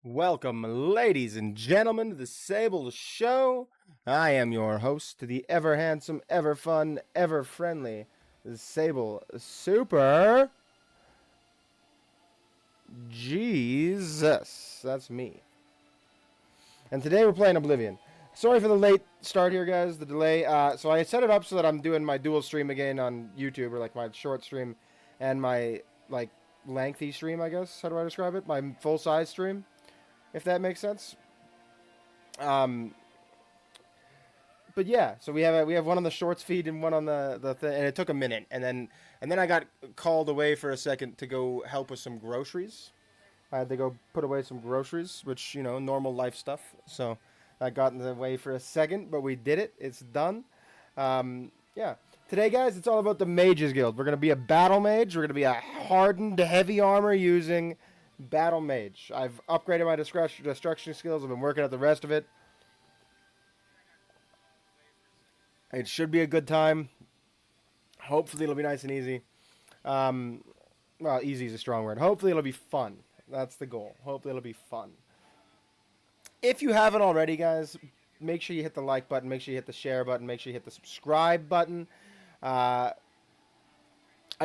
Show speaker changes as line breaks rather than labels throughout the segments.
Welcome, ladies and gentlemen, to the Sable Show. I am your host, the ever handsome, ever fun, ever friendly Sable Super. Jesus, that's me. And today we're playing Oblivion. Sorry for the late start here, guys, the delay. So I set it up so that I'm doing my dual stream again on YouTube, or like my short stream and my like lengthy stream, I guess. How do I describe it? My full-size stream, if that makes sense. But yeah, so we have one on the shorts feed and one on the thing, and it took a minute, and then I got called away for a second to go help with some groceries. I had to go put away some groceries, which, you know, normal life stuff. So I got in the way for a second, but we did it. It's done. Yeah. Today, guys, it's all about the Mages Guild. We're going to be a battle mage. We're going to be a hardened, heavy armor using battle mage. I've upgraded my destruction skills. I've been working at the rest of it. It should be a good time. Hopefully it'll be nice and easy. Well, easy is a strong word. Hopefully it'll be fun. That's the goal. Hopefully it'll be fun. If you haven't already, guys, make sure you hit the like button. Make sure you hit the share button. Make sure you hit the subscribe button. I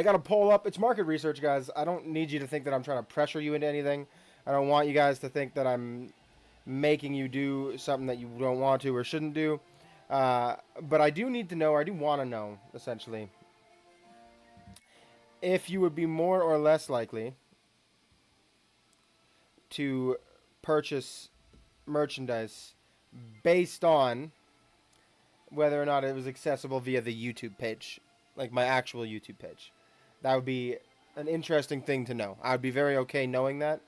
got a poll up. It's market research, guys. I don't need you to think that I'm trying to pressure you into anything. I don't want you guys to think that I'm making you do something that you don't want to or shouldn't do. But I do need to know, or I do want to know, essentially, if you would be more or less likely to purchase merchandise based on whether or not it was accessible via the YouTube page, like my actual YouTube page. That would be an interesting thing to know. I would be very okay knowing that,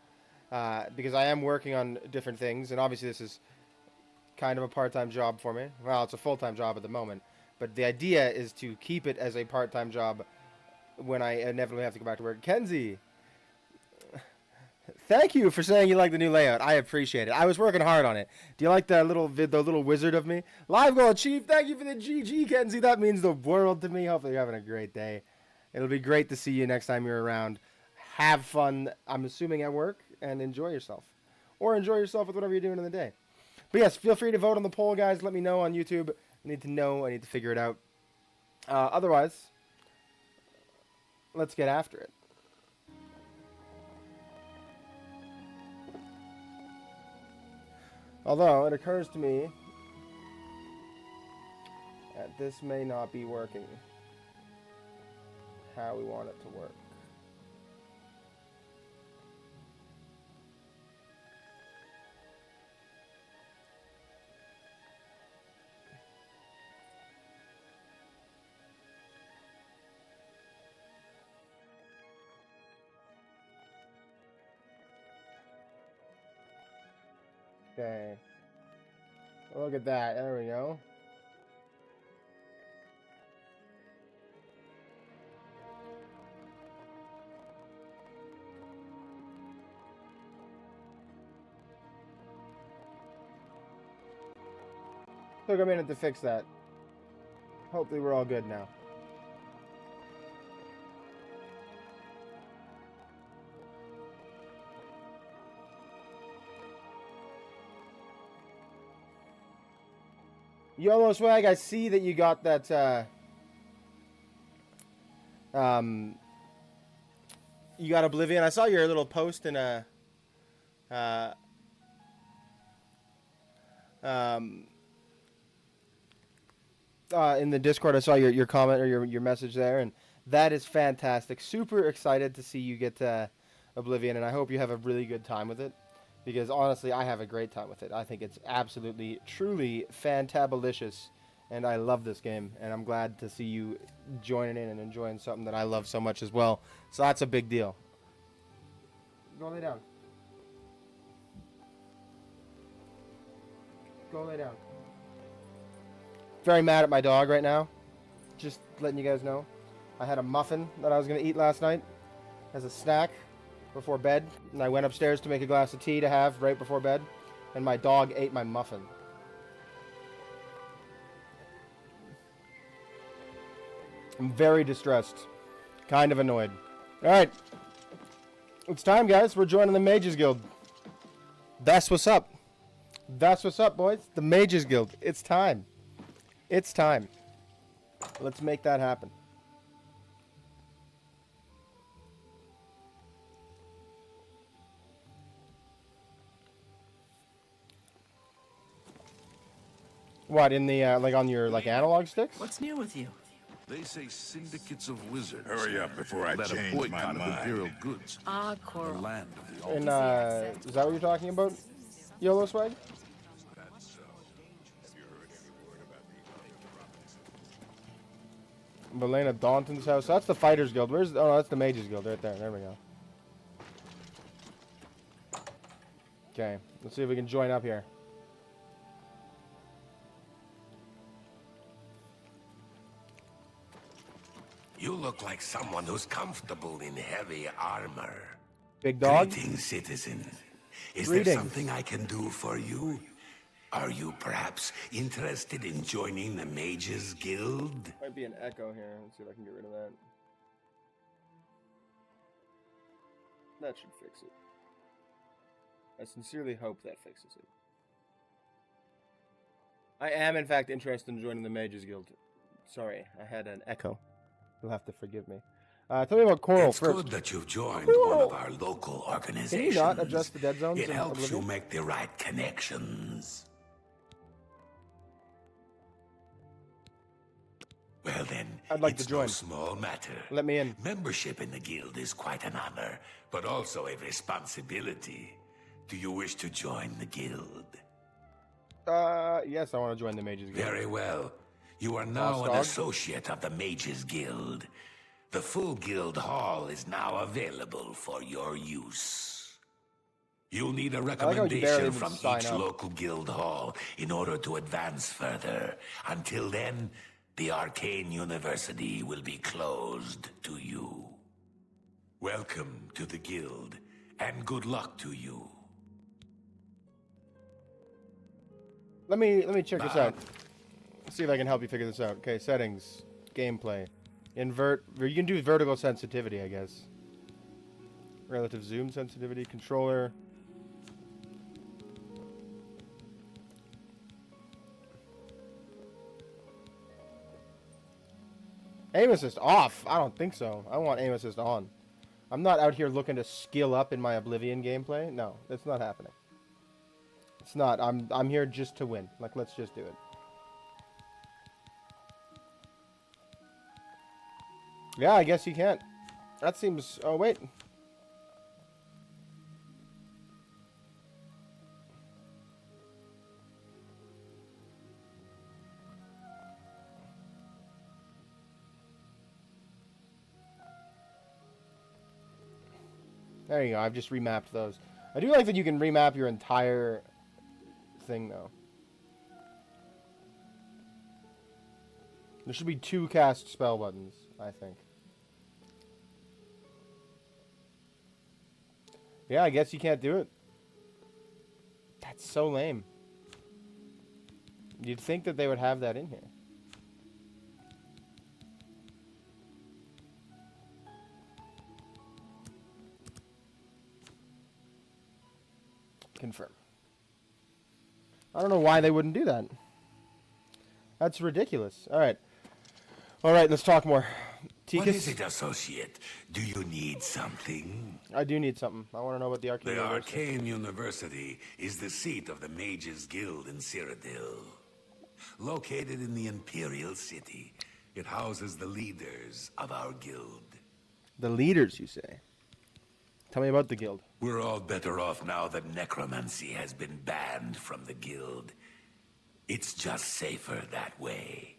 because I am working on different things, and obviously this is kind of a part-time job for me. Well, it's a full-time job at the moment, but the idea is to keep it as a part-time job when I inevitably have to go back to work. Kenzie, thank you for saying you like the new layout. I appreciate it. I was working hard on it. Do you like the little wizard of me? Live goal achieved. Thank you for the GG, Kenzie. That means the world to me. Hopefully you're having a great day. It'll be great to see you next time you're around. Have fun, I'm assuming, at work, and enjoy yourself. Or enjoy yourself with whatever you're doing in the day. But yes, feel free to vote on the poll, guys. Let me know on YouTube. I need to know. I need to figure it out. Otherwise, let's get after it. Although, it occurs to me that this may not be working how we want it to work. Okay. Look at that. There we go. Took a minute to fix that. Hopefully we're all good now. YOLO Swag, I see that you got that, you got Oblivion. I saw your little post in a, in the Discord. I saw your comment or your message there, and that is fantastic. Super excited to see you get Oblivion, and I hope you have a really good time with it. Because honestly, I have a great time with it. I think it's absolutely, truly fantabulous, and I love this game. And I'm glad to see you joining in and enjoying something that I love so much as well. So that's a big deal. Go lay down. Go lay down. Very mad at my dog right now. Just letting you guys know. I had a muffin that I was going to eat last night as a snack before bed, and I went upstairs to make a glass of tea to have right before bed, and my dog ate my muffin. I'm very distressed. Kind of annoyed. Alright. It's time, guys. We're joining the Mages Guild. That's what's up. That's what's up, boys. The Mages Guild. It's time. It's time. Let's make that happen. What, in the, like, on your, like, analog sticks?
What's new with you?
They say syndicates of wizards.
Hurry up before I
led a
change my
boycott of imperial
mind.
goods.
Ah,
The
Coral.
land of the
In, is that what you're talking about? YOLO swag? Belena Daunton's house. That's the Fighters Guild. Where's... Oh, that's the Mages Guild right there. There we go. Okay. Let's see if we can join up here.
You look like someone who's comfortable in heavy armor.
Big dog?
Greetings, citizen. Is
Greetings.
there something I can do for you? Are you perhaps interested in joining the Mages Guild?
Might be an echo here. Let's see if I can get rid of that. That should fix it. I sincerely hope that fixes it. I am, in fact, interested in joining the Mages Guild. Sorry, I had an echo. You'll have to forgive me. Tell me about Coral
It's
first.
good that you've joined
Coral.
one of our local organizations.
Can you not adjust the dead zones
It
in
helps you
Oblivion?
make the right connections. Well then,
I'd like
it's
to join.
no small matter.
Let me in.
Membership in the guild is quite an honor, but also a responsibility. Do you wish to join the guild?
Yes, I want to join the Mages Guild.
Very well. You are now
Lost
an
dog?
associate of the Mages Guild. The full guild hall is now available for your use. You'll need a
how you barely
recommendation
even
from
sign
each
up.
local guild hall in order to advance further. Until then, the Arcane University will be closed to you. Welcome to the guild, and good luck to you.
Let me check this out. See if I can help you figure this out. Okay, settings, gameplay, invert. Or you can do vertical sensitivity, I guess. Relative zoom sensitivity, controller. Aim assist off? I don't think so. I want aim assist on. I'm not out here looking to skill up in my Oblivion gameplay. No, that's not happening. It's not. I'm here just to win. Like, let's just do it. Yeah, I guess you can't. That seems... Oh, wait. There you go. I've just remapped those. I do like that you can remap your entire thing, though. There should be 2 cast spell buttons, I think. Yeah, I guess you can't do it. That's so lame. You'd think that they would have that in here. Confirm. I don't know why they wouldn't do that. That's ridiculous. All right. All right, let's talk more.
What is
Tikas,
it, associate? Do you need something?
I do need something. I want to know about the Arcane
The
University.
Arcane University is the seat of the Mages Guild in Cyrodiil. Located in the Imperial City, it houses the leaders of our guild.
The leaders, you say? Tell me about the guild.
We're all better off now that necromancy has been banned from the guild. It's just safer that way.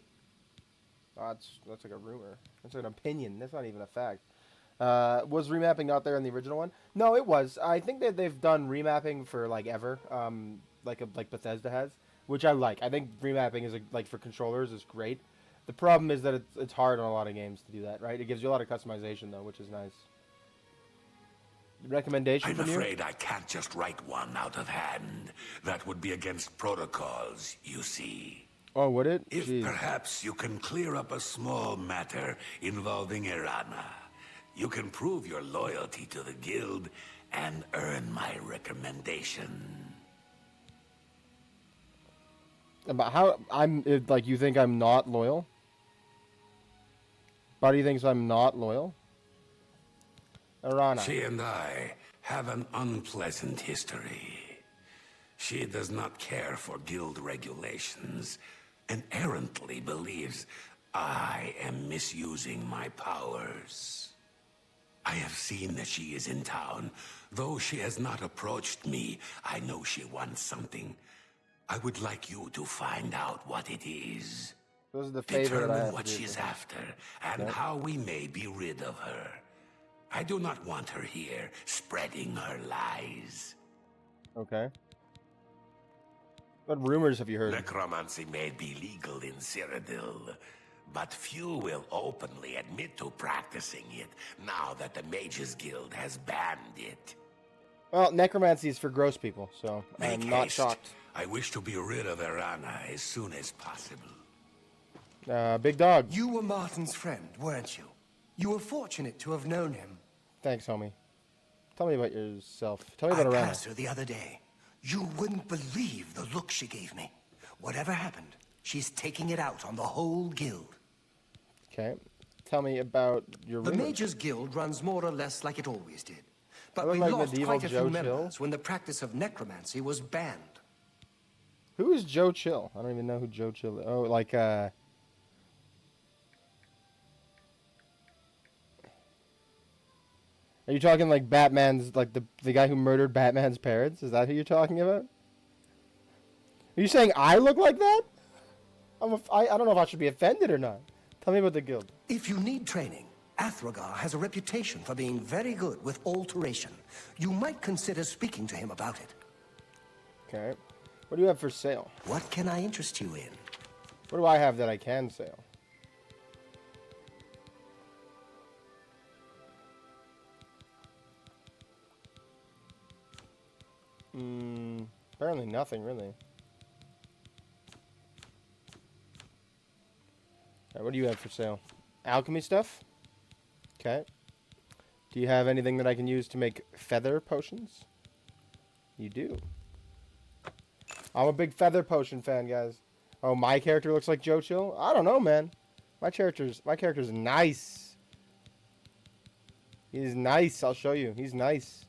Oh, that's like a rumor. That's an opinion. That's not even a fact. Was remapping not there in the original one? No, it was. I think that they've done remapping for like ever, like Bethesda has, which I like. I think remapping is like for controllers is great. The problem is that it's hard on a lot of games to do that, right? It gives you a lot of customization though, which is nice. Recommendation
I'm
from you?
afraid I can't just write one out of hand. That would be against protocols, you see.
Oh, would it?
If
Jeez.
perhaps you can clear up a small matter involving Irana, You can prove your loyalty to the guild and earn my recommendation.
About how like, you think I'm not loyal? Buddy thinks I'm not loyal? Arana.
She and I have an unpleasant history. She does not care for guild regulations and errantly believes I am misusing my powers. I have seen that she is in town. Though she has not approached me, I know she wants something. I would like you to find out what it is.
This is the favor that I
Determine
have
what
to do.
she's after and how we may be rid of her. I do not want her here spreading her lies.
Okay. What rumors have you heard?
Necromancy may be legal in Cyrodiil, but few will openly admit to practicing it now that the Mages Guild has banned it.
Well, necromancy is for gross people, so
Make
I'm not
haste.
shocked.
I wish to be rid of Arana as soon as possible.
Big dog.
You were Martin's friend, weren't you? You were fortunate to have known him.
Thanks, homie. Tell me about yourself. Tell me
I
about Arana.
passed her the other day. You wouldn't believe the look she gave me. Whatever happened, she's taking it out on the whole guild.
Okay. Tell me about your
The
rumors.
Mages Guild runs more or less like it always did. But
I
we
look like
lost
medieval
quite a
Joe
few
Chill.
members when the practice of necromancy was banned.
Who is Joe Chill? I don't even know who Joe Chill is. Oh, like, Are you talking like Batman's, like the guy who murdered Batman's parents? Is that who you're talking about? Are you saying I look like that? I don't know if I should be offended or not. Tell me about the guild.
If you need training, Athragar has a reputation for being very good with alteration. You might consider speaking to him about it.
Okay. What do you have for sale?
What can I interest you in?
What do I have that I can sell? Apparently nothing, really. Alright, what do you have for sale? Alchemy stuff? Okay. Do you have anything that I can use to make feather potions? You do. I'm a big feather potion fan, guys. Oh, my character looks like Joe Chill? I don't know, man. My character's nice. He's nice. I'll show you. He's nice.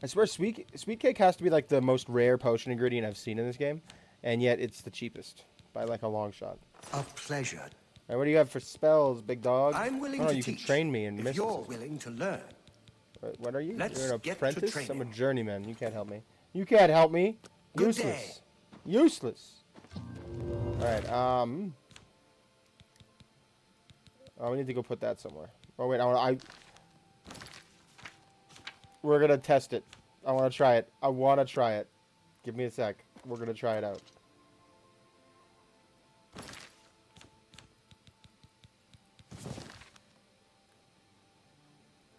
I swear, sweet cake has to be like the most rare potion ingredient I've seen in this game, and yet it's the cheapest by like a long shot.
A pleasure.
All right, what do you have for spells, big dog?
I'm willing
oh,
to
you
teach.
can train me in
if
missiles.
you're willing to learn.
What are you?
Let's
You're an
get to
apprentice? I'm a
training.
journeyman. You can't help me. You can't help me.
Good
Useless.
day.
Useless. Alright, oh, we need to go put that somewhere. Oh, wait, we're gonna test it. I wanna try it. I wanna try it. Give me a sec. We're gonna try it out.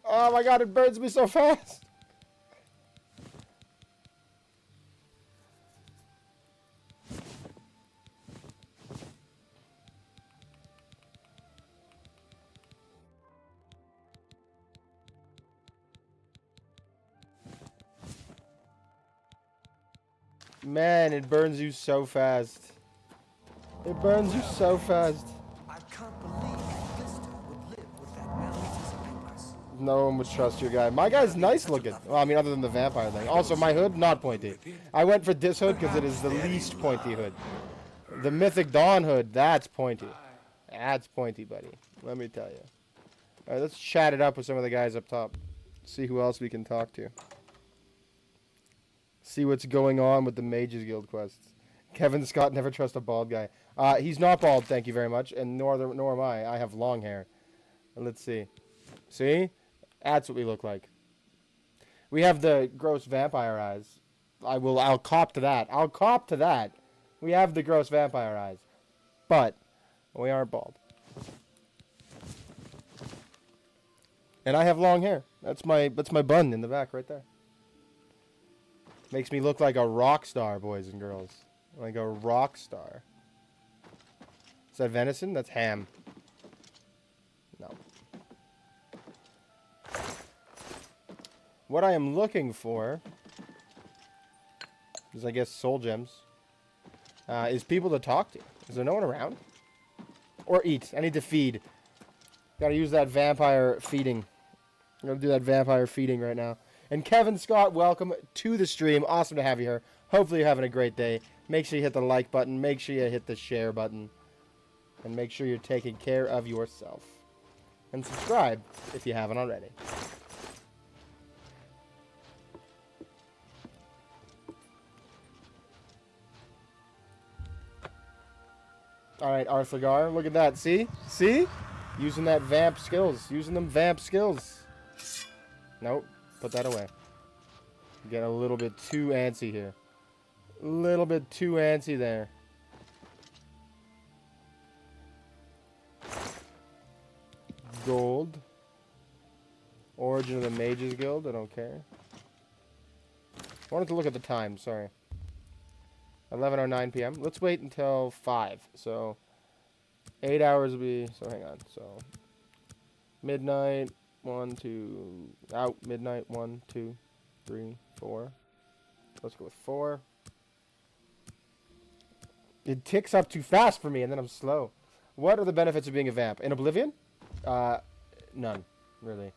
Oh my god, it burns me so fast! Man, it burns you so fast. It burns you so fast.
I can't believe Blister would live with that malicious apprentice.
No one would trust your guy. My guy's nice looking. Well, I mean, other than the vampire thing. Also, my hood, not pointy. I went for this hood because it is the least pointy hood. The Mythic Dawn hood, that's pointy. That's pointy, buddy. Let me tell you. Alright, let's chat it up with some of the guys up top. See who else we can talk to. See what's going on with the Mages Guild quests. Kevin Scott, never trust a bald guy. He's not bald, thank you very much, and nor am I. I have long hair. Let's see. See? That's what we look like. We have the gross vampire eyes. I'll cop to that. I'll cop to that. We have the gross vampire eyes. But we aren't bald. And I have long hair. That's my bun in the back right there. Makes me look like a rock star, boys and girls. Like a rock star. Is that venison? That's ham. No. What I am looking for is, I guess, soul gems. Is people to talk to. Is there no one around? Or eat. I need to feed. Gotta use that vampire feeding. I'm gonna do that vampire feeding right now. And Kevin Scott, welcome to the stream. Awesome to have you here. Hopefully you're having a great day. Make sure you hit the like button. Make sure you hit the share button. And make sure you're taking care of yourself. And subscribe if you haven't already. Alright, Arthur, look at that. See? See? Using that vamp skills. Using them vamp skills. Nope. Put that away. Getting a little bit too antsy here. A little bit too antsy there. Gold. Origin of the Mages Guild. I don't care. I wanted to look at the time. Sorry. 11:09 p.m. Let's wait until 5. So 8 hours will be. So hang on. So midnight. 1, 2. Out. Midnight. 1, 2, 3, 4. Let's go with 4. It ticks up too fast for me, and then I'm slow. What are the benefits of being a vamp? In Oblivion? None, really.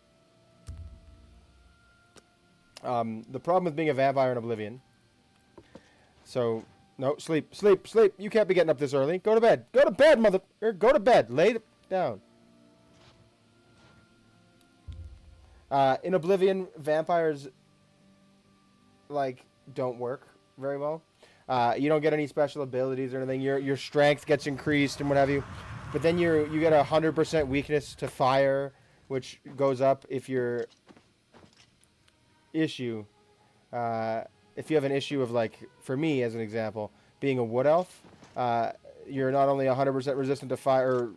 The problem with being a vampire in Oblivion. So, no, sleep, sleep, sleep. You can't be getting up this early. Go to bed. Go to bed, mother. Go to bed. Lay down. In Oblivion, vampires, like, don't work very well. You don't get any special abilities or anything. Your strength gets increased and what have you. But then you get 100% weakness to fire, which goes up if your issue, if you have an issue of, like, for me as an example, being a wood elf, you're not only 100% resistant to fire,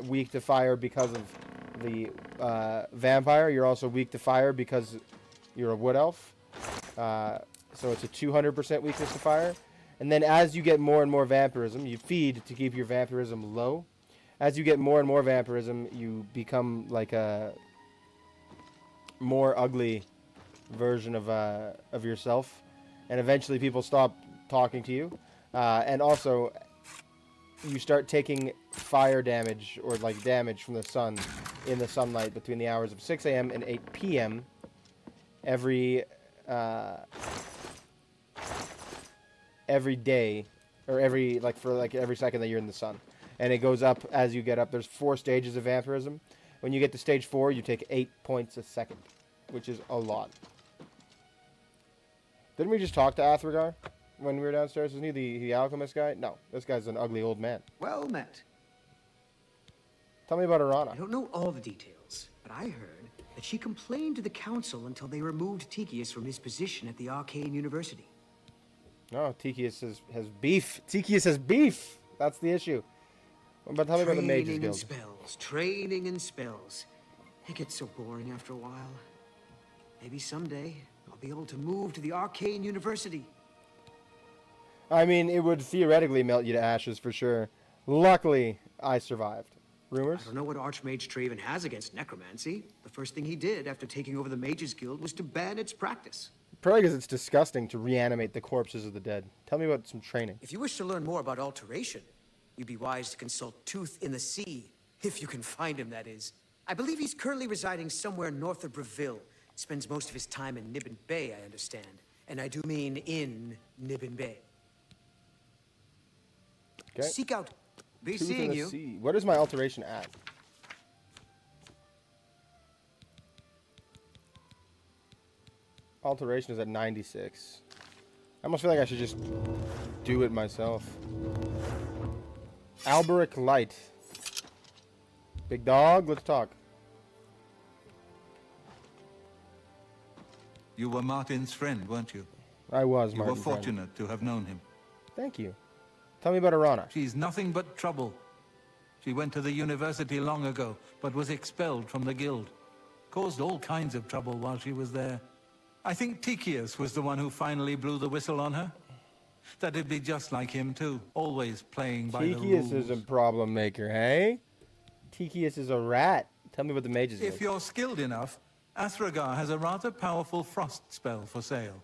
weak to fire because of the vampire, you're also weak to fire because you're a wood elf. So it's a 200% weakness to fire. And then as you get more and more vampirism, you feed to keep your vampirism low. As you get more and more vampirism, you become like a more ugly version of yourself. And eventually people stop talking to you. And also, you start taking fire damage, or like damage from the sun in the sunlight between the hours of 6 a.m. and 8 p.m. every day, or every second that you're in the sun. And it goes up as you get up. There's 4 stages of vampirism. When you get to stage 4, you take 8 points a second, which is a lot. Didn't we just talk to Athragar when we were downstairs? Isn't he the alchemist guy? No, this guy's an ugly old man.
Well met.
Tell me about Arana.
I don't know all the details, but I heard that she complained to the council until they removed Tychius from his position at the Arcane University.
No, Tychius has beef. Tychius has beef. That's the issue. But tell me about the Mages Guild.
Training and spells. It gets so boring after a while. Maybe someday I'll be able to move to the Arcane University.
I mean, it would theoretically melt you to ashes for sure. Luckily, I survived. Rumors?
I don't know what Archmage Traven has against necromancy. The first thing he did after taking over the Mages Guild was to ban its practice.
Probably because it's disgusting to reanimate the corpses of the dead. Tell me about some training.
If you wish to learn more about alteration, you'd be wise to consult Tooth in the Sea. If you can find him, that is. I believe he's currently residing somewhere north of Breville. Spends most of his time in Nibbin Bay, I understand. And I do mean in Nibbin Bay.
Okay.
Seek out. Be
Tooth in
seeing
the
you.
Sea. What is my alteration at? Alteration is at 96. I almost feel like I should just do it myself. Alberic Light. Big dog, let's talk.
You were Martin's friend, weren't you?
I was,
You
Martin.
were fortunate to have known him.
Thank you. Tell me about Arana.
She's nothing but trouble. She went to the university long ago, but was expelled from the guild. Caused all kinds of trouble while she was there. I think Tychius was the one who finally blew the whistle on her. That'd be just like him, too. Always playing by the rules.
Tychius is a problem maker, hey? Tychius is a rat. Tell me what the mages
If you're skilled enough, Athragar has a rather powerful frost spell for sale.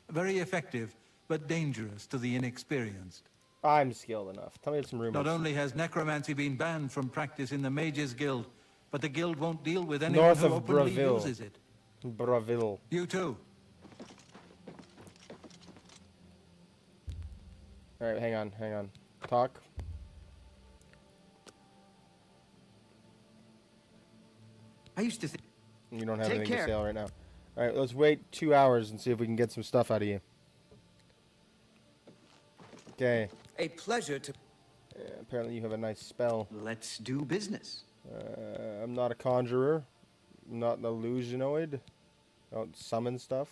Very effective, but dangerous to the inexperienced.
I'm skilled enough. Tell me some rumors.
Not only has necromancy been banned from practice in the Mages Guild, but the guild won't deal with anyone
North
who
of
openly
Bravil.
uses it.
Bravil.
You too.
Alright, hang on. Talk.
I used to think.
You don't have
Take
anything
care.
to sell right now. Alright, let's wait 2 hours and see if we can get some stuff out of you. Okay.
A pleasure to.
Apparently you have a nice spell.
Let's do business.
I'm not a conjurer. I'm not an illusionoid. I don't summon stuff.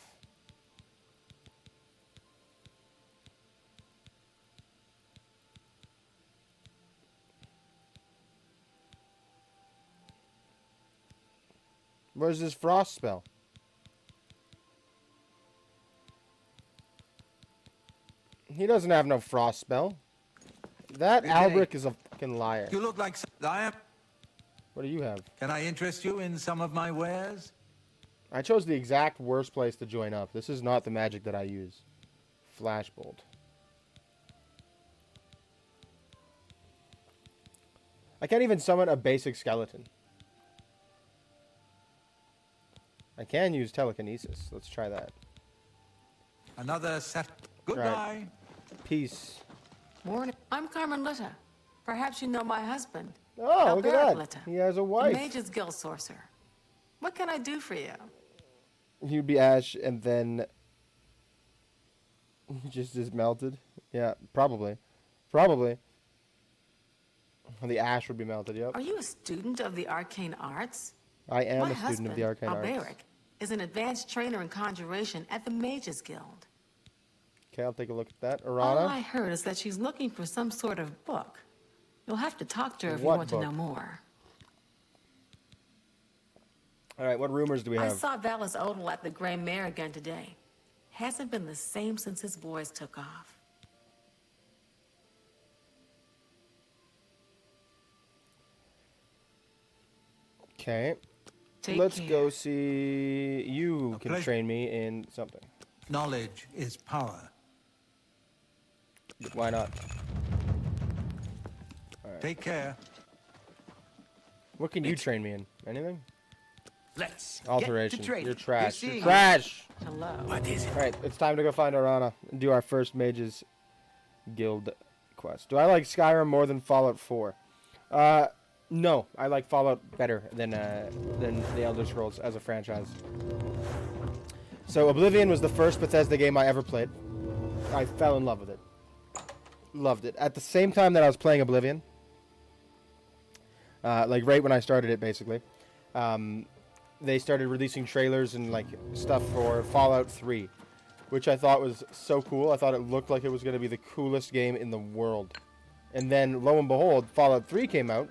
Where's this frost spell? He doesn't have no frost spell. That Albric is a fucking liar.
You look like I am.
What do you have?
Can I interest you in some of my wares?
I chose the exact worst place to join up. This is not the magic that I use. Flashbolt. I can't even summon a basic skeleton. I can use telekinesis. Let's try that.
Another set. Goodbye.
Peace.
Morning. I'm Carmelita. Perhaps you know my husband.
Oh, look at that.
Alberta,
He has a
the
wife.
Mage's Guild sorcerer. What can I do for you?
He'd be ash and then just is melted. Yeah, probably. Probably. The ash would be melted, yep.
Are you a student of the arcane arts?
I am
my
a student of the
husband,
arcane arts.
Alberic, is an advanced trainer in conjuration at the Mage's Guild.
Okay, I'll take a look at that.
All
Arana?
I heard is that she's looking for some sort of book. You'll have to talk to her if you
What
want
book?
to know more.
Alright, what rumors do we
I
have?
saw Valis Odal at the Grey Mare again today. Hasn't been the same since his boys took off.
Okay.
Take
Let's
care.
go see... You can
pleasure.
train me in something.
Knowledge is power.
Why not?
Take care.
What can you train me in? Anything?
Let's
Alteration.
get to training.
You're trash.
You're
You're
seeing-
trash!
Hello.
What is it?
Alright, it's time to go find Arana and do our first Mage's Guild quest. Do I like Skyrim more than Fallout 4? No. I like Fallout better than the Elder Scrolls as a franchise. So Oblivion was the first Bethesda game I ever played. I fell in love with it. Loved it. At the same time that I was playing Oblivion, like right when I started it, basically, they started releasing trailers and like stuff for Fallout 3, which I thought was so cool. I thought it looked like it was going to be the coolest game in the world. And then, lo and behold, Fallout 3 came out,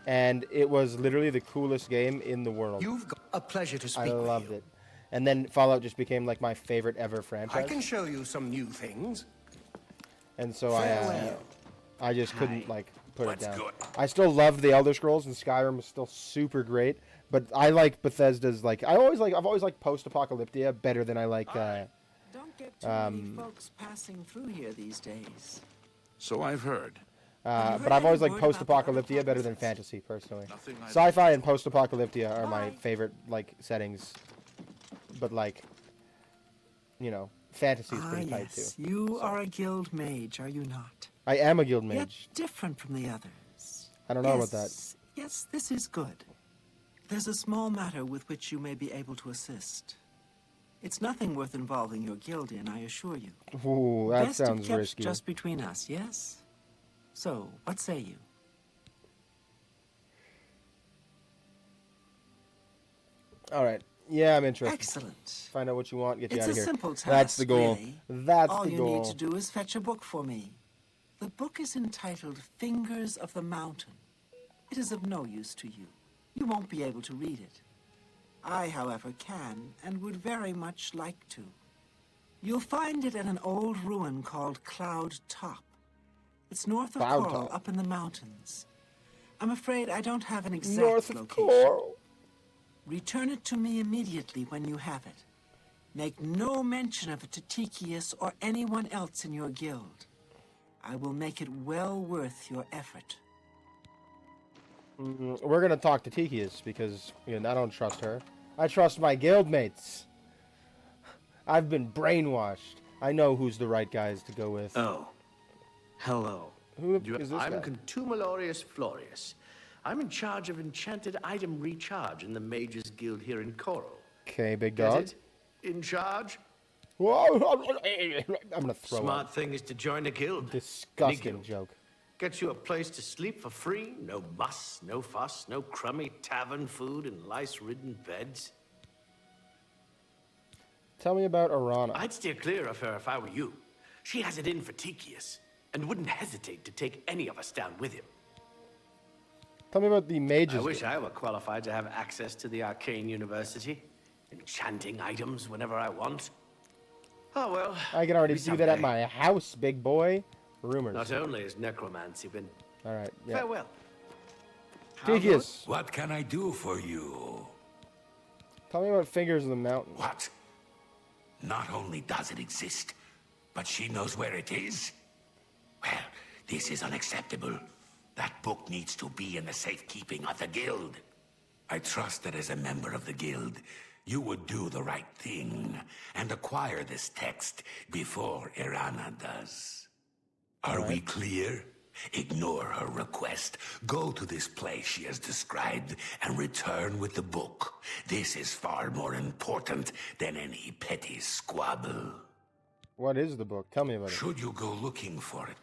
and it was literally the coolest game in the world.
You've got a pleasure to speak
I
with
loved
you.
it. And then Fallout just became like my favorite ever franchise.
I can show you some new things.
And so
Farewell.
I just couldn't like put
What's
it down.
good?
I still love the Elder Scrolls, and Skyrim is still super great. But I like Bethesda's I've always liked post-apocalyptia better than I like.
Don't get too many folks passing through here these days.
So I've heard.
But I've always liked post-apocalyptia better than fantasy, personally.
Nothing I-
Sci-fi and post-apocalyptia are my favorite like settings. But like, you know, fantasy's pretty tight too.
Yes, you are a guild mage, are you not?
I am a guild
Yet
mage.
different from the others.
I don't know about that.
Yes, this is good. There's a small matter with which you may be able to assist. It's nothing worth involving your guild in, I assure you.
Ooh, that
Best it
sounds
kept
risky.
just between us, yes? So, what say you?
All right. Yeah, I'm interested.
Excellent.
Find out what you want, get you
It's
out
a
of here.
simple task,
That's the goal.
really.
That's
All
the
you
goal.
need to do is fetch a book for me. The book is entitled Fingers of the Mountain. It is of no use to you. You won't be able to read it. I, however, can and would very much like to. You'll find it at an old ruin called Cloud Top. It's north of
Cloud
Coral,
Top.
up in the mountains. I'm afraid I don't have an exact
North of
location.
Coral.
Return it to me immediately when you have it. Make no mention of it to Tychius or anyone else in your guild. I will make it well worth your effort.
We're gonna talk to Tychius because again, I don't trust her. I trust my guild mates. I've been brainwashed. I know who's the right guys to go with.
Oh. Hello.
Who is this
I'm
guy?
Contumelorius Florius. I'm in charge of enchanted item recharge in the Mages Guild here in Coral.
Okay, big
Get
dog.
it? In charge?
Whoa! I'm gonna throw
Smart
up.
thing is to join a guild.
Disgusting
Any guild.
joke.
Gets you a place to sleep for free. No muss, no fuss, no crummy tavern food and lice-ridden beds.
Tell me about Arana.
I'd steer clear of her if I were you. She has it in for Tychius, and wouldn't hesitate to take any of us down with him.
Tell me about the mages.
I wish
Guild.
I were qualified to have access to the Arcane University. Enchanting items whenever I want. Oh well.
I can already
maybe
do that at
someday.
my house, big boy. Rumors.
Not only has necromancy been...
All right. Yeah.
Farewell.
Tychius,
What can I do for you?
tell me about Fingers of the Mountain.
What? Not only does it exist, but she knows where it is? Well, this is unacceptable. That book needs to be in the safekeeping of the guild. I trust that as a member of the guild, you would do the right thing and acquire this text before Irana does. Are we clear? Ignore her request. Go to this place she has described and return with the book. This is far more important than any petty squabble.
What is the book? Tell me about it.
Should you go looking for it,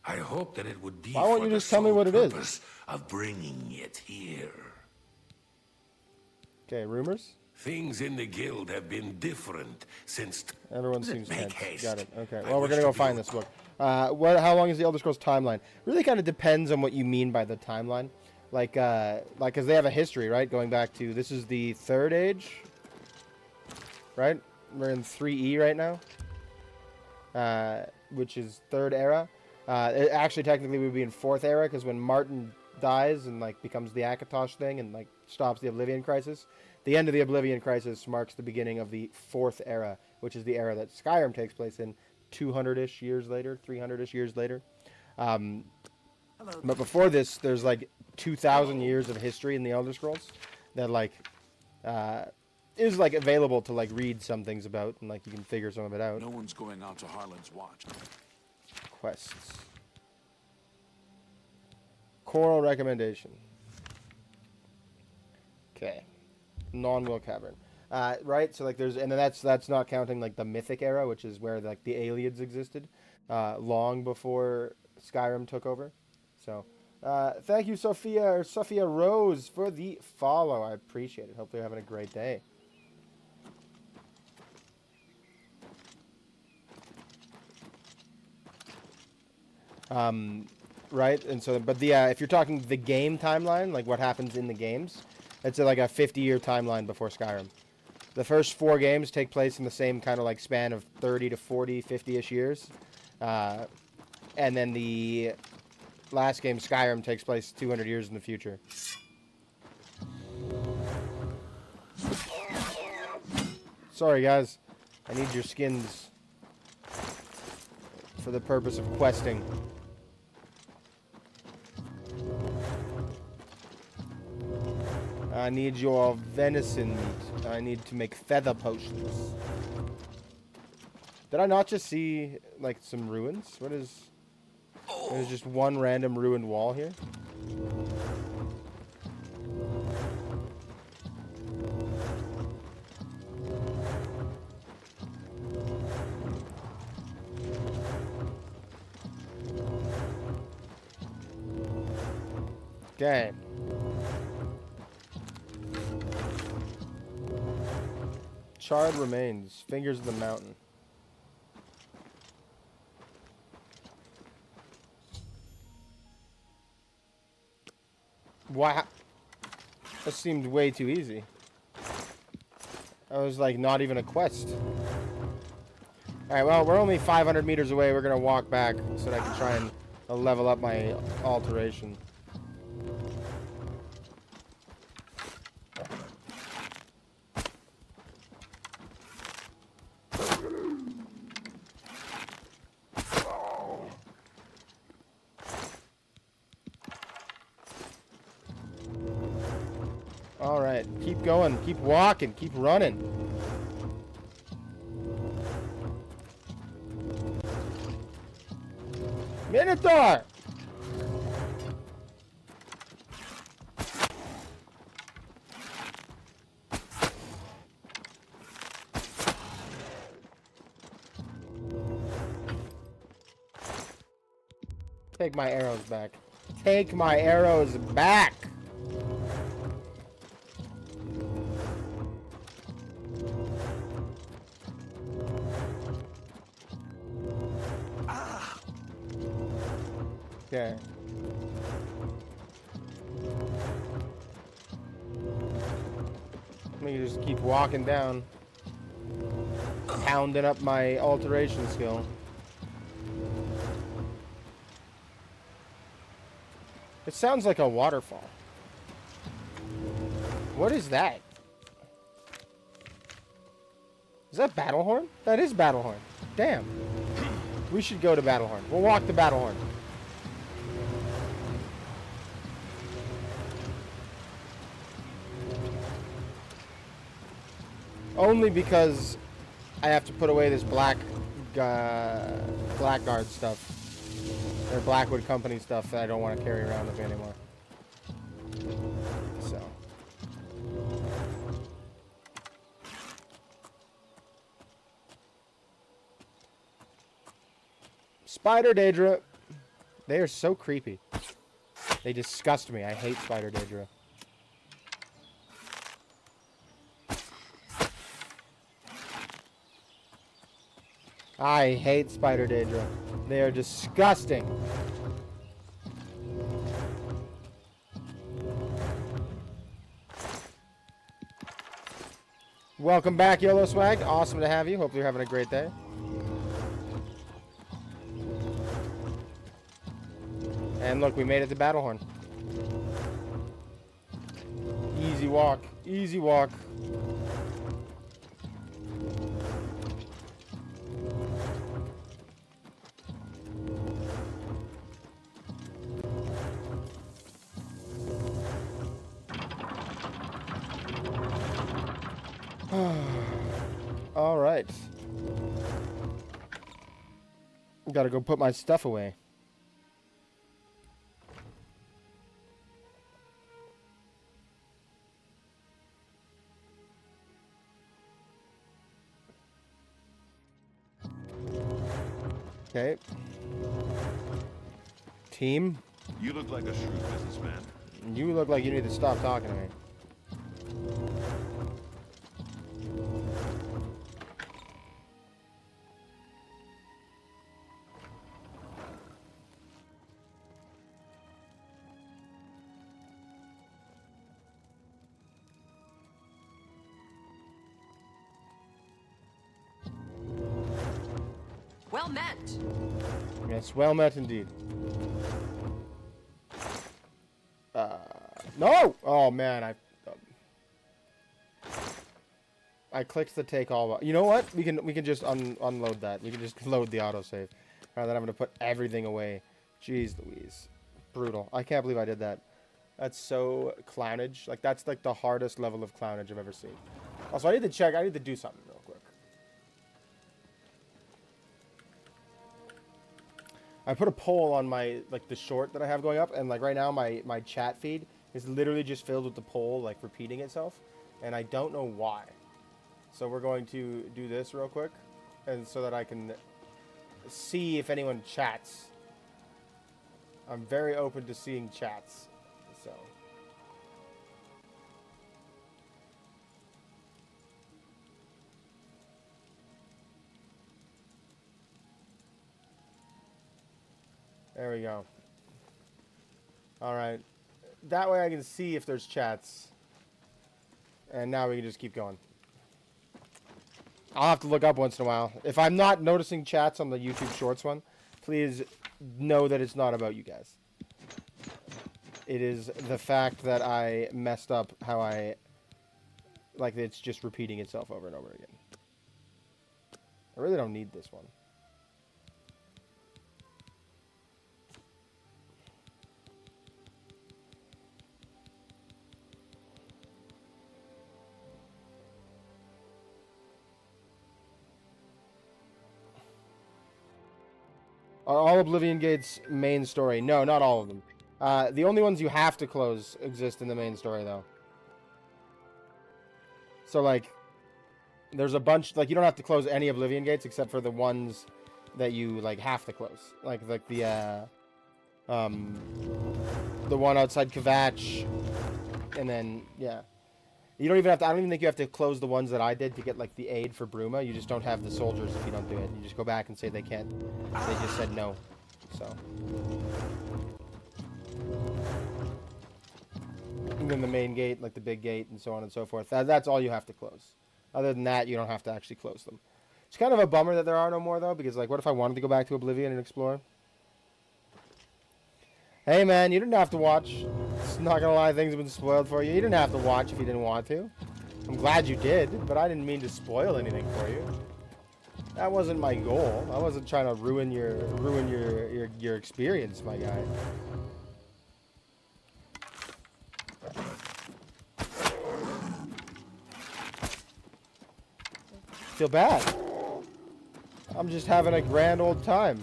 I hope that it would be
Why won't
for
you
the
just tell me
sole
what it is?
purpose of bringing it here.
Okay, rumors?
Things in the guild have been different since...
Everyone seems
Make
tense.
haste.
Got it. Okay.
I
Well, we're
wish
gonna
to
go
be
find
your
this book. How long is the Elder Scrolls timeline? Really, kind of depends on what you mean by the timeline. Like, because they have a history, right? Going back to this is the Third Age, right? We're in 3E right now, which is Third Era. It actually, technically, we would be in Fourth Era because when Martin dies and like becomes the Akatosh thing and like stops the Oblivion Crisis. The end of the Oblivion Crisis marks the beginning of the Fourth Era, which is the era that Skyrim takes place in 200-ish years later, 300-ish years later. But before this, there's like 2,000 years of history in the Elder Scrolls that like is like available to like read some things about and like you can figure some of it out.
No one's going out to Harlan's watch.
Quests. Coral recommendation. Okay. Non-Will Cavern. Right? So like there's and then that's not counting like the Mythic era, which is where like the aliens existed long before Skyrim took over. So thank you Sophia Rose for the follow. I appreciate it. Hope you're having a great day. Right? And so but the if you're talking the game timeline, like what happens in the games, it's like a 50-year timeline before Skyrim. The first 4 games take place in the same kind of like span of 30 to 40, 50-ish years. And then the last game, Skyrim, takes place 200 years in the future. Sorry, guys. I need your skins for the purpose of questing. I need your venison meat. I need to make feather potions. Did I not just see, like, some ruins? What is... There's just one random ruined wall here? Okay. Charred remains. Fingers of the mountain. Wow. That seemed way too easy. That was like not even a quest. Alright, well, we're only 500 meters away. We're gonna walk back so that I can try and level up my alteration. Alright, keep going, keep walking, keep running. Minotaur! Take my arrows back. Take my arrows back! Okay. Let me just keep walking down. Pounding up my alteration skill. It sounds like a waterfall. What is that? Is that Battlehorn? That is Battlehorn. Damn. We should go to Battlehorn. We'll walk to Battlehorn. Only because I have to put away this Blackguard stuff. Or Blackwood Company stuff that I don't want to carry around with me anymore. So. Spider Daedra. They are so creepy. They disgust me. I hate Spider Daedra. I hate Spider Daedra. They are disgusting. Welcome back, YOLO Swag. Awesome to have you. Hope you're having a great day. And look, we made it to Battlehorn. Easy walk. Easy walk. All right. Gotta go put my stuff away. Okay. Team.
You look like a shrewd businessman.
You look like you need to stop talking to me.
Well met.
Yes, well met indeed. No! Oh man, I clicked the take all. You know what? We can just unload that. We can just load the autosave rather than having to put everything away. Jeez Louise, brutal. I can't believe I did that. That's so clownage. Like that's like the hardest level of clownage I've ever seen. Also, I need to check. I need to do something real quick. I put a poll on my the short that I have going up, and like right now my chat feed is literally just filled with the poll like repeating itself, and I don't know why. So we're going to do this real quick, and so that I can see if anyone chats. I'm very open to seeing chats, so. There we go. All right. That way I can see if there's chats. And now we can just keep going. I'll have to look up once in a while. If I'm not noticing chats on the YouTube Shorts one, please know that it's not about you guys. It is the fact that I messed up how I... Like, it's just repeating itself over and over again. I really don't need this one. Are all Oblivion Gates main story? No, not all of them. The only ones you have to close exist in the main story, though. So, like, there's a bunch... Like, you don't have to close any Oblivion Gates except for the ones that you, like, have to close. Like the one outside Kvatch. And then, yeah. You don't even have to... I don't even think you have to close the ones that I did to get, like, the aid for Bruma. You just don't have the soldiers if you don't do it. You just go back and say they can't. They just said no. So... And then the main gate, like the big gate, and so on and so forth. That's all you have to close. Other than that, you don't have to actually close them. It's kind of a bummer that there are no more, though, because, like, what if I wanted to go back to Oblivion and explore? Hey, man, you didn't have to watch. It's not gonna lie, things have been spoiled for you. You didn't have to watch if you didn't want to. I'm glad you did, but I didn't mean to spoil anything for you. That wasn't my goal. I wasn't trying to ruin your experience, my guy. Feel bad. I'm just having a grand old time.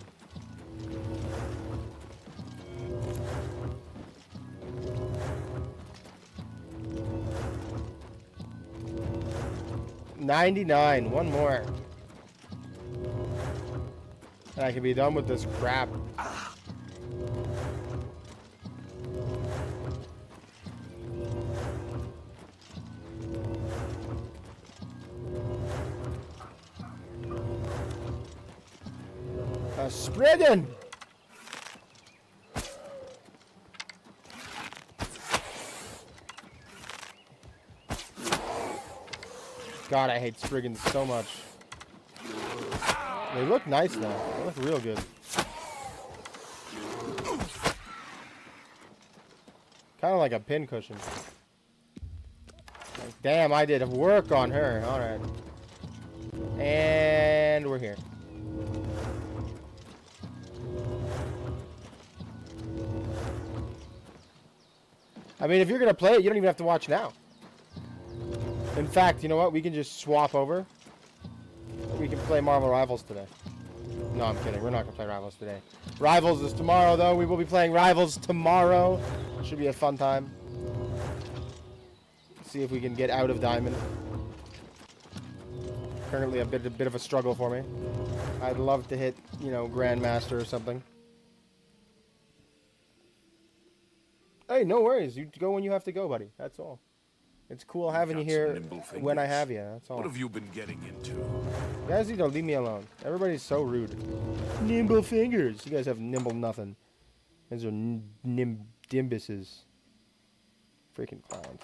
$99. One more. And I can be done with this crap. Spriggan! God, I hate Spriggans so much. They look nice though. They look real good. Kind of like a pin cushion. Like, damn, I did work on her. Alright. And we're here. I mean, if you're going to play it, you don't even have to watch now. In fact, you know what? We can just swap over. We can play Marvel Rivals today. No, I'm kidding. We're not going to play Rivals today. Rivals is tomorrow, though. We will be playing Rivals tomorrow. Should be a fun time. See if we can get out of Diamond. Currently a bit of a struggle for me. I'd love to hit, you know, Grandmaster or something. Hey, no worries. You go when you have to go, buddy. That's all. It's cool having you here when I have you. That's all.
What have you been getting into?
You guys need to leave me alone. Everybody's so rude. Nimble fingers. You guys have nimble nothing. These are dimbuses. Freaking clowns.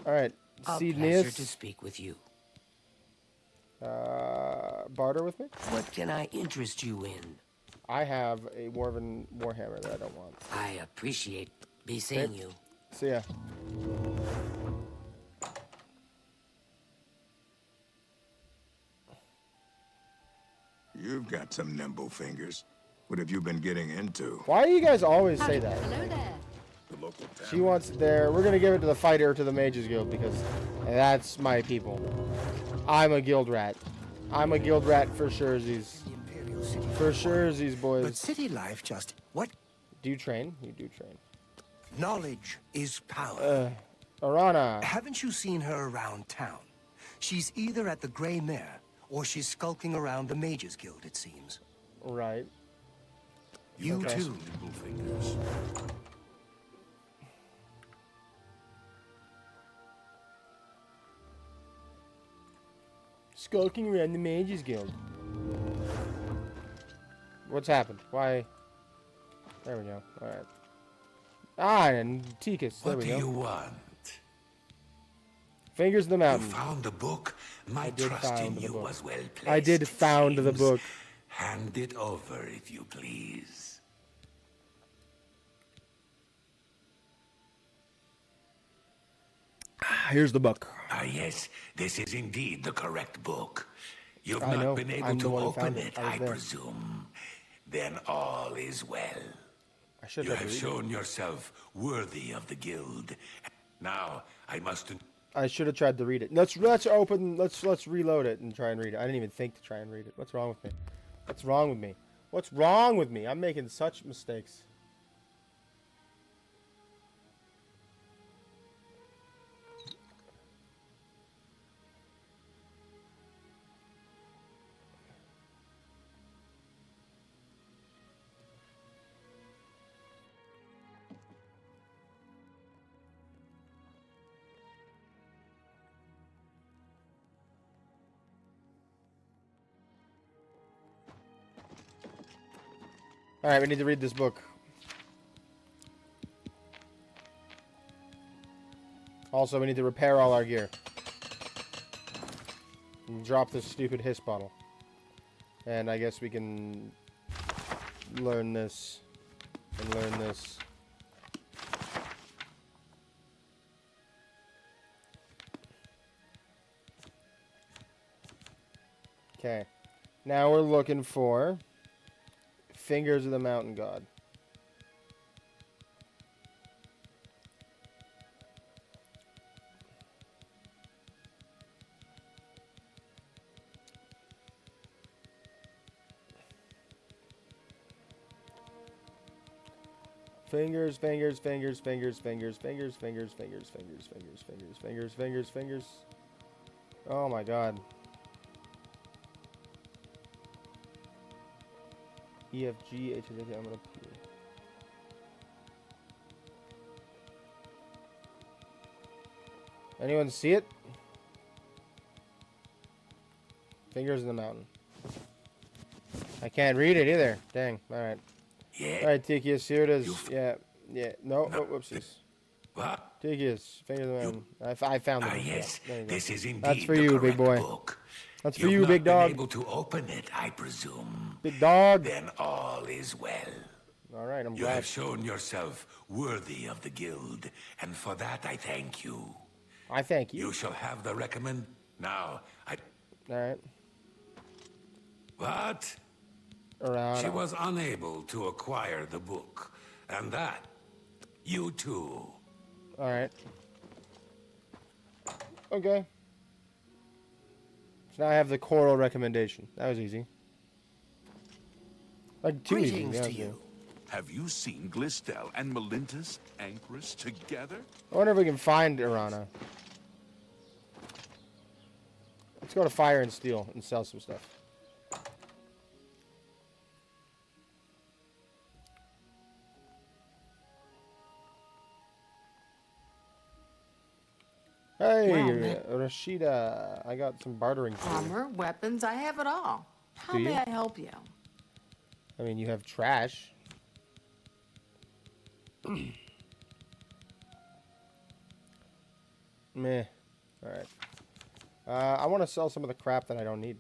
All right.
A
Seed
pleasure to speak with you.
Barter with me?
What can I interest you in?
I have a Dwarven Warhammer that I don't want.
I appreciate seeing you.
See ya.
You've got some nimble fingers. What have you been getting into?
Why do you guys always say that?
Hello there.
The local town.
She wants it there. We're gonna give it to the fighter, to the Mages Guild, because that's my people. I'm a guild rat. I'm a guild rat for surezies. For surezies, boys.
But city life just... What?
Do you train? You do train.
Knowledge is power.
Arana.
Haven't you seen her around town? She's either at the Grey Mare, or she's skulking around the Mages Guild, it seems.
Right.
You
Okay.
too.
Nimble fingers.
Skulking around the Mages Guild. What's happened? Why? There we go. Alright. Ah, and Tikus. There
What
we
do
go.
you want?
Fingers in the
You
mountain.
found the book? My
did
trust in
found the
you
book.
was well placed.
I did
it
found the
seems.
book.
Hand it over, if you please.
Here's the book.
Ah, yes, this is indeed the correct book. You've
I
not
know.
been able
I'm the
to
one who
open
found it.
it,
I was
I
there.
presume. Then all is well.
I should
You
have
have
read it.
shown yourself worthy of the guild. Now, I must...
I should have tried to read it. Let's open. Let's reload it and try and read it. I didn't even think to try and read it. What's wrong with me? What's wrong with me? What's wrong with me? I'm making such mistakes. Alright, we need to read this book. Also, we need to repair all our gear. And drop this stupid hiss bottle. And I guess we can learn this and learn this. Okay. Now we're looking for Fingers of the Mountain God. Fingers, fingers, fingers, fingers, fingers, fingers, fingers, fingers, fingers, fingers, fingers, fingers, fingers, fingers. Oh my god. E, F, G, H, I, I'm gonna P. Anyone see it? Fingers in the mountain. I can't read it either. Dang. Alright.
Yeah.
Alright, Tikius, here it is. Yeah. No,
No.
whoopsies.
What?
Tikius, Fingers in the mountain. I found it.
Ah, yes,
There you go.
this is indeed
That's for
the
you, big
correct
boy.
book.
That's for
You've
you,
not
big
been
dog.
able to open it, I presume.
Big dog.
Then all is well.
Alright, I'm
You
glad.
have shown yourself worthy of the guild, and for that I thank you.
I thank you.
You shall have the recommend. Now,
Alright.
What?
Around.
She was unable to acquire the book, and that, you too.
Alright. Okay. So now I have the choral recommendation. That was easy. Like, too easy.
Greetings
Yeah,
to
yeah.
you.
Have you seen Glistel and Melintus Anchoress together?
I wonder if we can find Irana. Let's go to Fire and Steel and sell some stuff. Hey, Rashida. I got some bartering for you.
Armor, weapons, I have it all. How
Do you?
may I help you?
I mean, you have trash. Meh. Alright. I want to sell some of the crap that I don't need.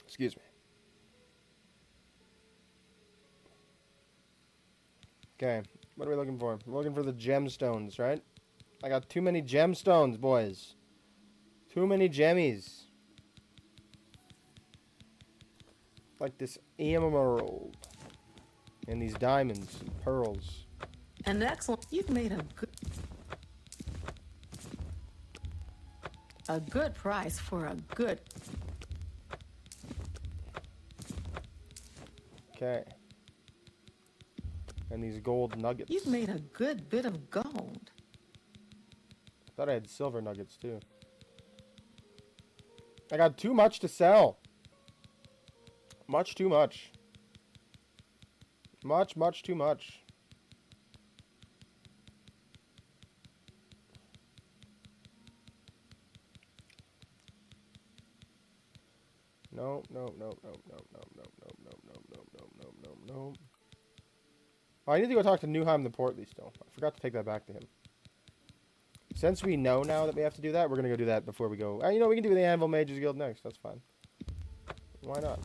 Excuse me. Okay, what are we looking for? We're looking for the gemstones, right? I got too many gemstones, boys. Too many gemmies. Like this emerald. And these diamonds and pearls.
An excellent. You've made a good price for a good.
Okay. And these gold nuggets.
You've made a good bit of gold.
Thought I had silver nuggets too. I got too much to sell. Much too much. Much too much. No, no, no, no, no, no, no, no, no, no, no, no, no, no, no. Oh, I need to go talk to Newheim the Portly still. I forgot to take that back to him. Since we know now that we have to do that, we're going to go do that before we go. You know, we can do the Anvil Mages Guild next. That's fine. Why not?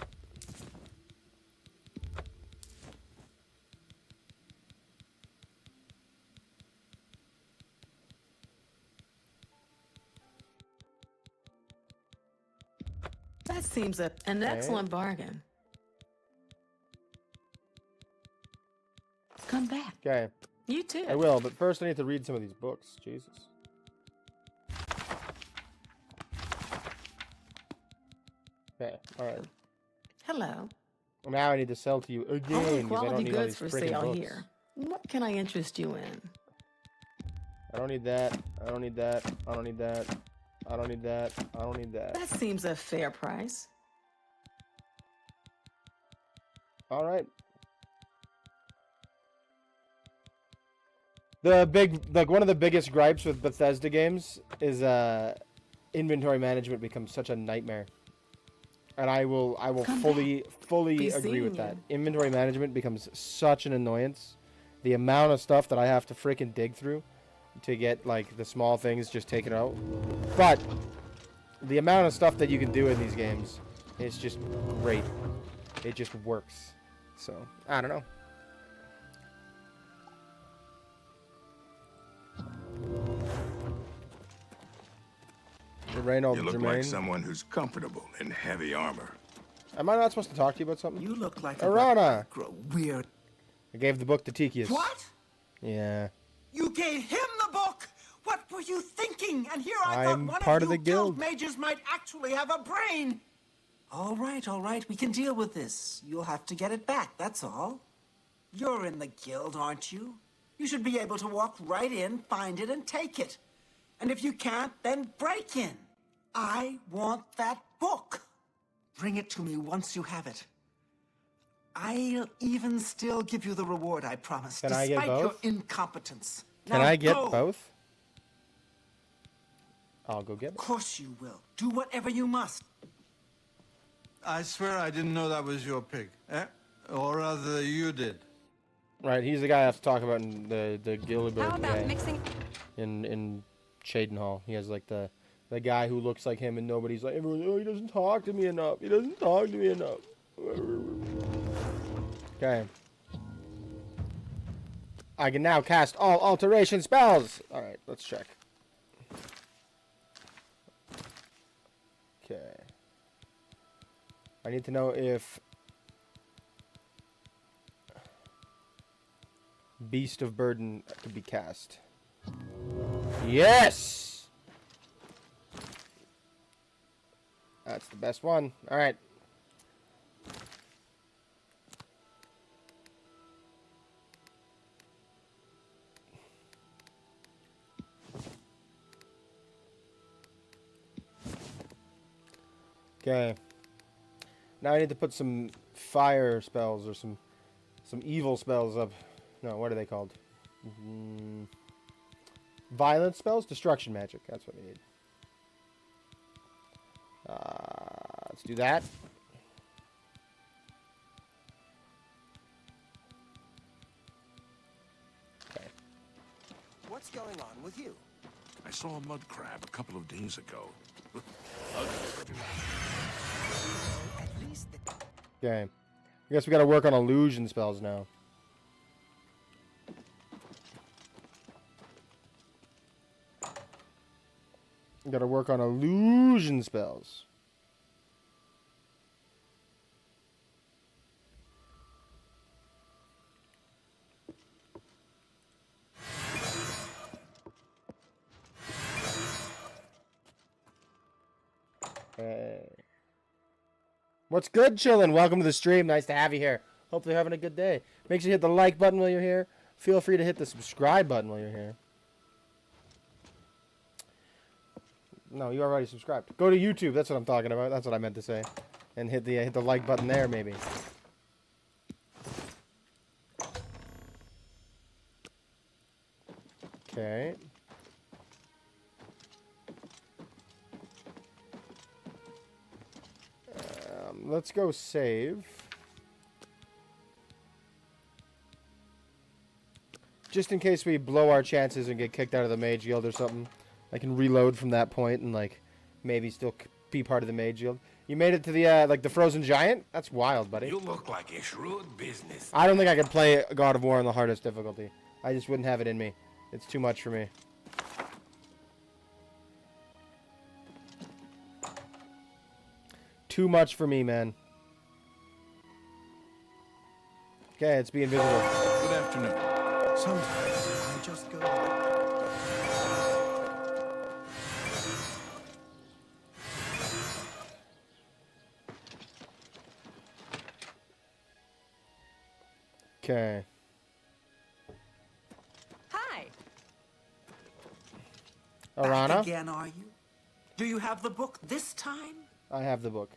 That seems an excellent bargain. Come back.
Okay.
You too.
I will, but first I need to read some of these books. Jesus. Okay, alright.
Hello.
Now I need to sell to you
Only
again because I don't
quality
need all
goods
these
for
freaking
sale
books.
here. What can I interest you in?
I don't need that. I don't need that. I don't need that. I don't need that. I don't need that.
That seems a fair price.
Alright. One of the biggest gripes with Bethesda games is inventory management becomes such a nightmare. And I will fully agree with that. Inventory management becomes such an annoyance. The amount of stuff that I have to freaking dig through to get like the small things just taken out. But the amount of stuff that you can do in these games is just great. It just works. So, I don't know.
You look like someone who's comfortable in heavy armor.
Am I not supposed to talk to you about something?
You look like
Arana!
Weird.
I gave the book to Tikius.
What?
Yeah.
You gave him the book? What were you thinking? And here I
I'm
thought one
part
of
of
you
the guild.
mages might actually have a brain. All right. We can deal with this. You'll have to get it back, that's all. You're in the guild, aren't you? You should be able to walk right in, find it, and take it. And if you can't, then break in. I want that book. Bring it to me once you have it. I'll even still give you the reward I promised,
Can I get
despite your
both?
incompetence.
Can
Now
I get
go.
both? I'll go get it.
Of course you will. Do whatever you must.
I swear I didn't know that was your pig. Eh? Or rather, you did.
Right, he's the guy I have to talk about in the Gillibrand
How about
guy
mixing?
in Shadenhall. He has like the guy who looks like him and nobody's like, everyone, oh, he doesn't talk to me enough. He doesn't talk to me enough. Okay. I can now cast all alteration spells. Alright, let's check. Okay. I need to know if Beast of Burden could be cast. Yes! That's the best one. Alright. Okay. Now I need to put some fire spells or some evil spells up. No, what are they called? Violence spells? Destruction magic. That's what we need. Let's do that. Okay.
What's going on with you?
I saw a mud crab a couple of days ago.
At least
Okay. I guess we gotta work on illusion spells now. We gotta work on illusion spells. Hey. What's good, chillin'? Welcome to the stream. Nice to have you here. Hopefully you're having a good day. Make sure you hit the like button while you're here. Feel free to hit the subscribe button while you're here. No, you already subscribed. Go to YouTube. That's what I'm talking about. That's what I meant to say. And hit the like button there, maybe. Okay. Let's go save. Just in case we blow our chances and get kicked out of the Mage Guild or something. I can reload from that point and, like, maybe still be part of the Mage Guild. You made it to the, like, the Frozen Giant? That's wild, buddy.
You look like a shrewd business.
I don't think I could play God of War on the hardest difficulty. I just wouldn't have it in me. It's too much for me. Too much for me, man. Okay, it's being visible.
Good afternoon.
Sometimes I just go.
Okay.
Hi.
Arana?
Back again, are you? Do you have the book this time?
I have the book.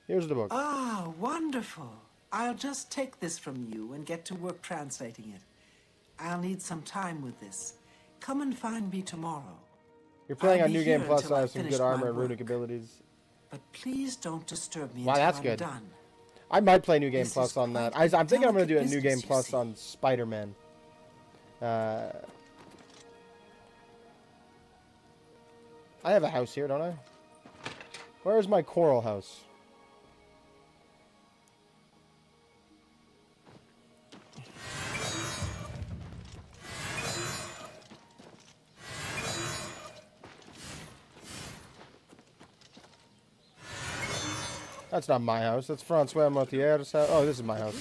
Here's the book.
Ah, wonderful. I'll just take this from you and get to work translating it. I'll need some time with this. Come and find me tomorrow.
You're playing
I'll
on
be
New Game
here
Plus,
until
I
I
have some
finish
good armor
my
and runic
work.
abilities.
But please don't disturb me
Wow,
until
that's
I'm
good.
done.
I might play New Game
This
Plus
is
on that.
quite a
I'm thinking I'm going to do a
delicate
New Game
business, you
Plus
see.
on Spider-Man. I have a house here, don't I? Where's my coral house? That's not my house. That's Francois Mortier's house. Oh, this is my house.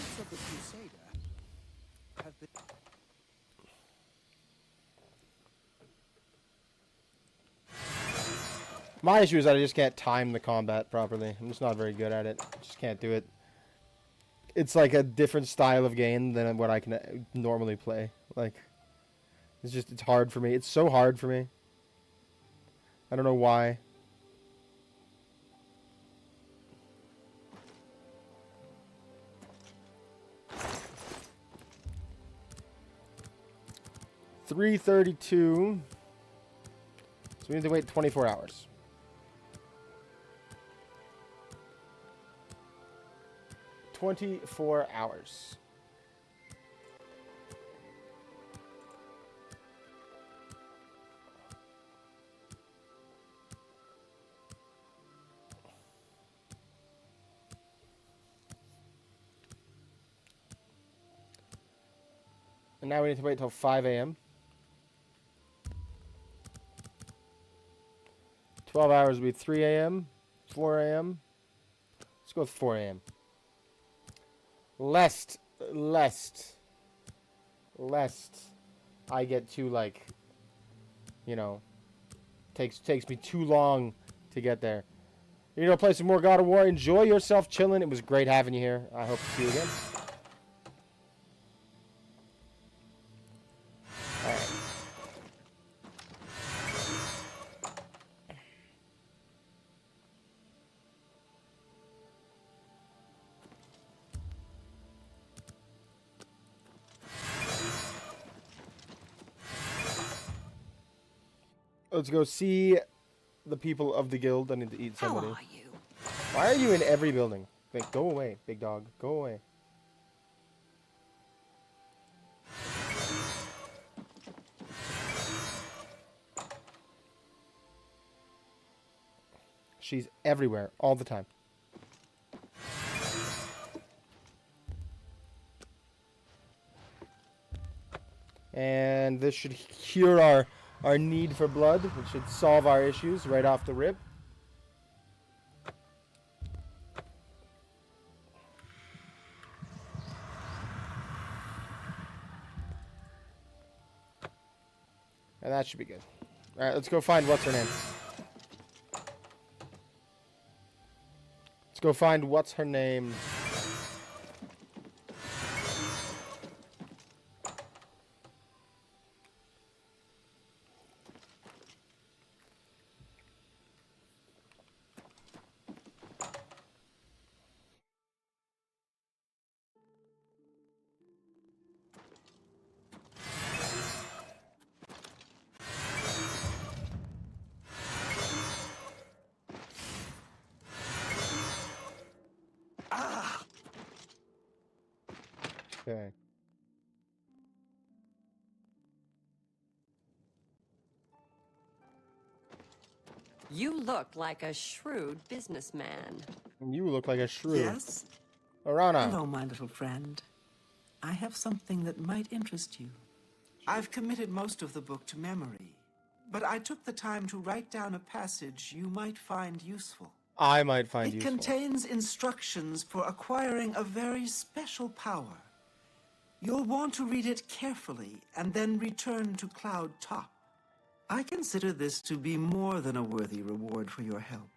My issue is that I just can't time the combat properly. I'm just not very good at it. Just can't do it. It's like a different style of game than what I can normally play. Like, it's hard for me. It's so hard for me. I don't know why. $332. So we need to wait 24 hours. $24 hours. And now we need to wait until 5 a.m. 12 hours would be 3 a.m., 4 a.m. Let's go with 4 a.m. Lest I get too, like, you know, takes me too long to get there. You're gonna play some more God of War. Enjoy yourself chilling. It was great having you here. I hope to see you again. Alright. Let's go see the people of the guild. I need to eat somebody.
How are you?
Why are you in every building? Like, go away, big dog. Go away. She's everywhere, all the time. And this should cure our need for blood. It should solve our issues right off the rip. And that should be good. Alright, let's go find what's her name. Let's go find what's her name. Okay.
You look like a shrewd businessman.
You look like a shrew.
Yes?
Arana.
Hello, my little friend. I have something that might interest you. I've committed most of the book to memory, but I took the time to write down a passage you might find useful.
I might find
It
useful.
contains instructions for acquiring a very special power. You'll want to read it carefully and then return to Cloud Top. I consider this to be more than a worthy reward for your help.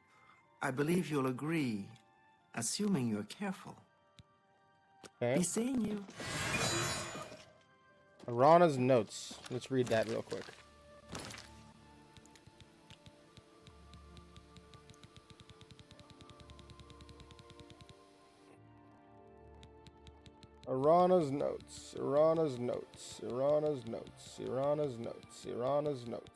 I believe you'll agree, assuming you're careful.
Okay.
Be seeing you.
Arana's notes. Let's read that real quick. Irana's notes, Irana's notes, Irana's notes, Irana's notes, Irana's notes.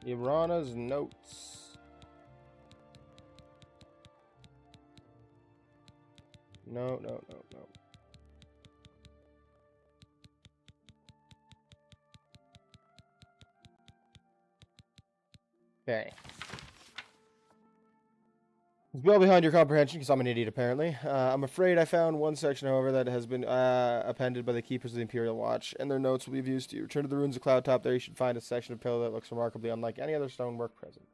Irana's notes. No. Okay. It's well behind your comprehension, because I'm an idiot, apparently. I'm afraid I found one section, however, that has been appended by the keepers of the Imperial Watch, and their notes will be of use to you. Return to the ruins of Cloud Top. There you should find a section of pillar that looks remarkably unlike any other stonework present.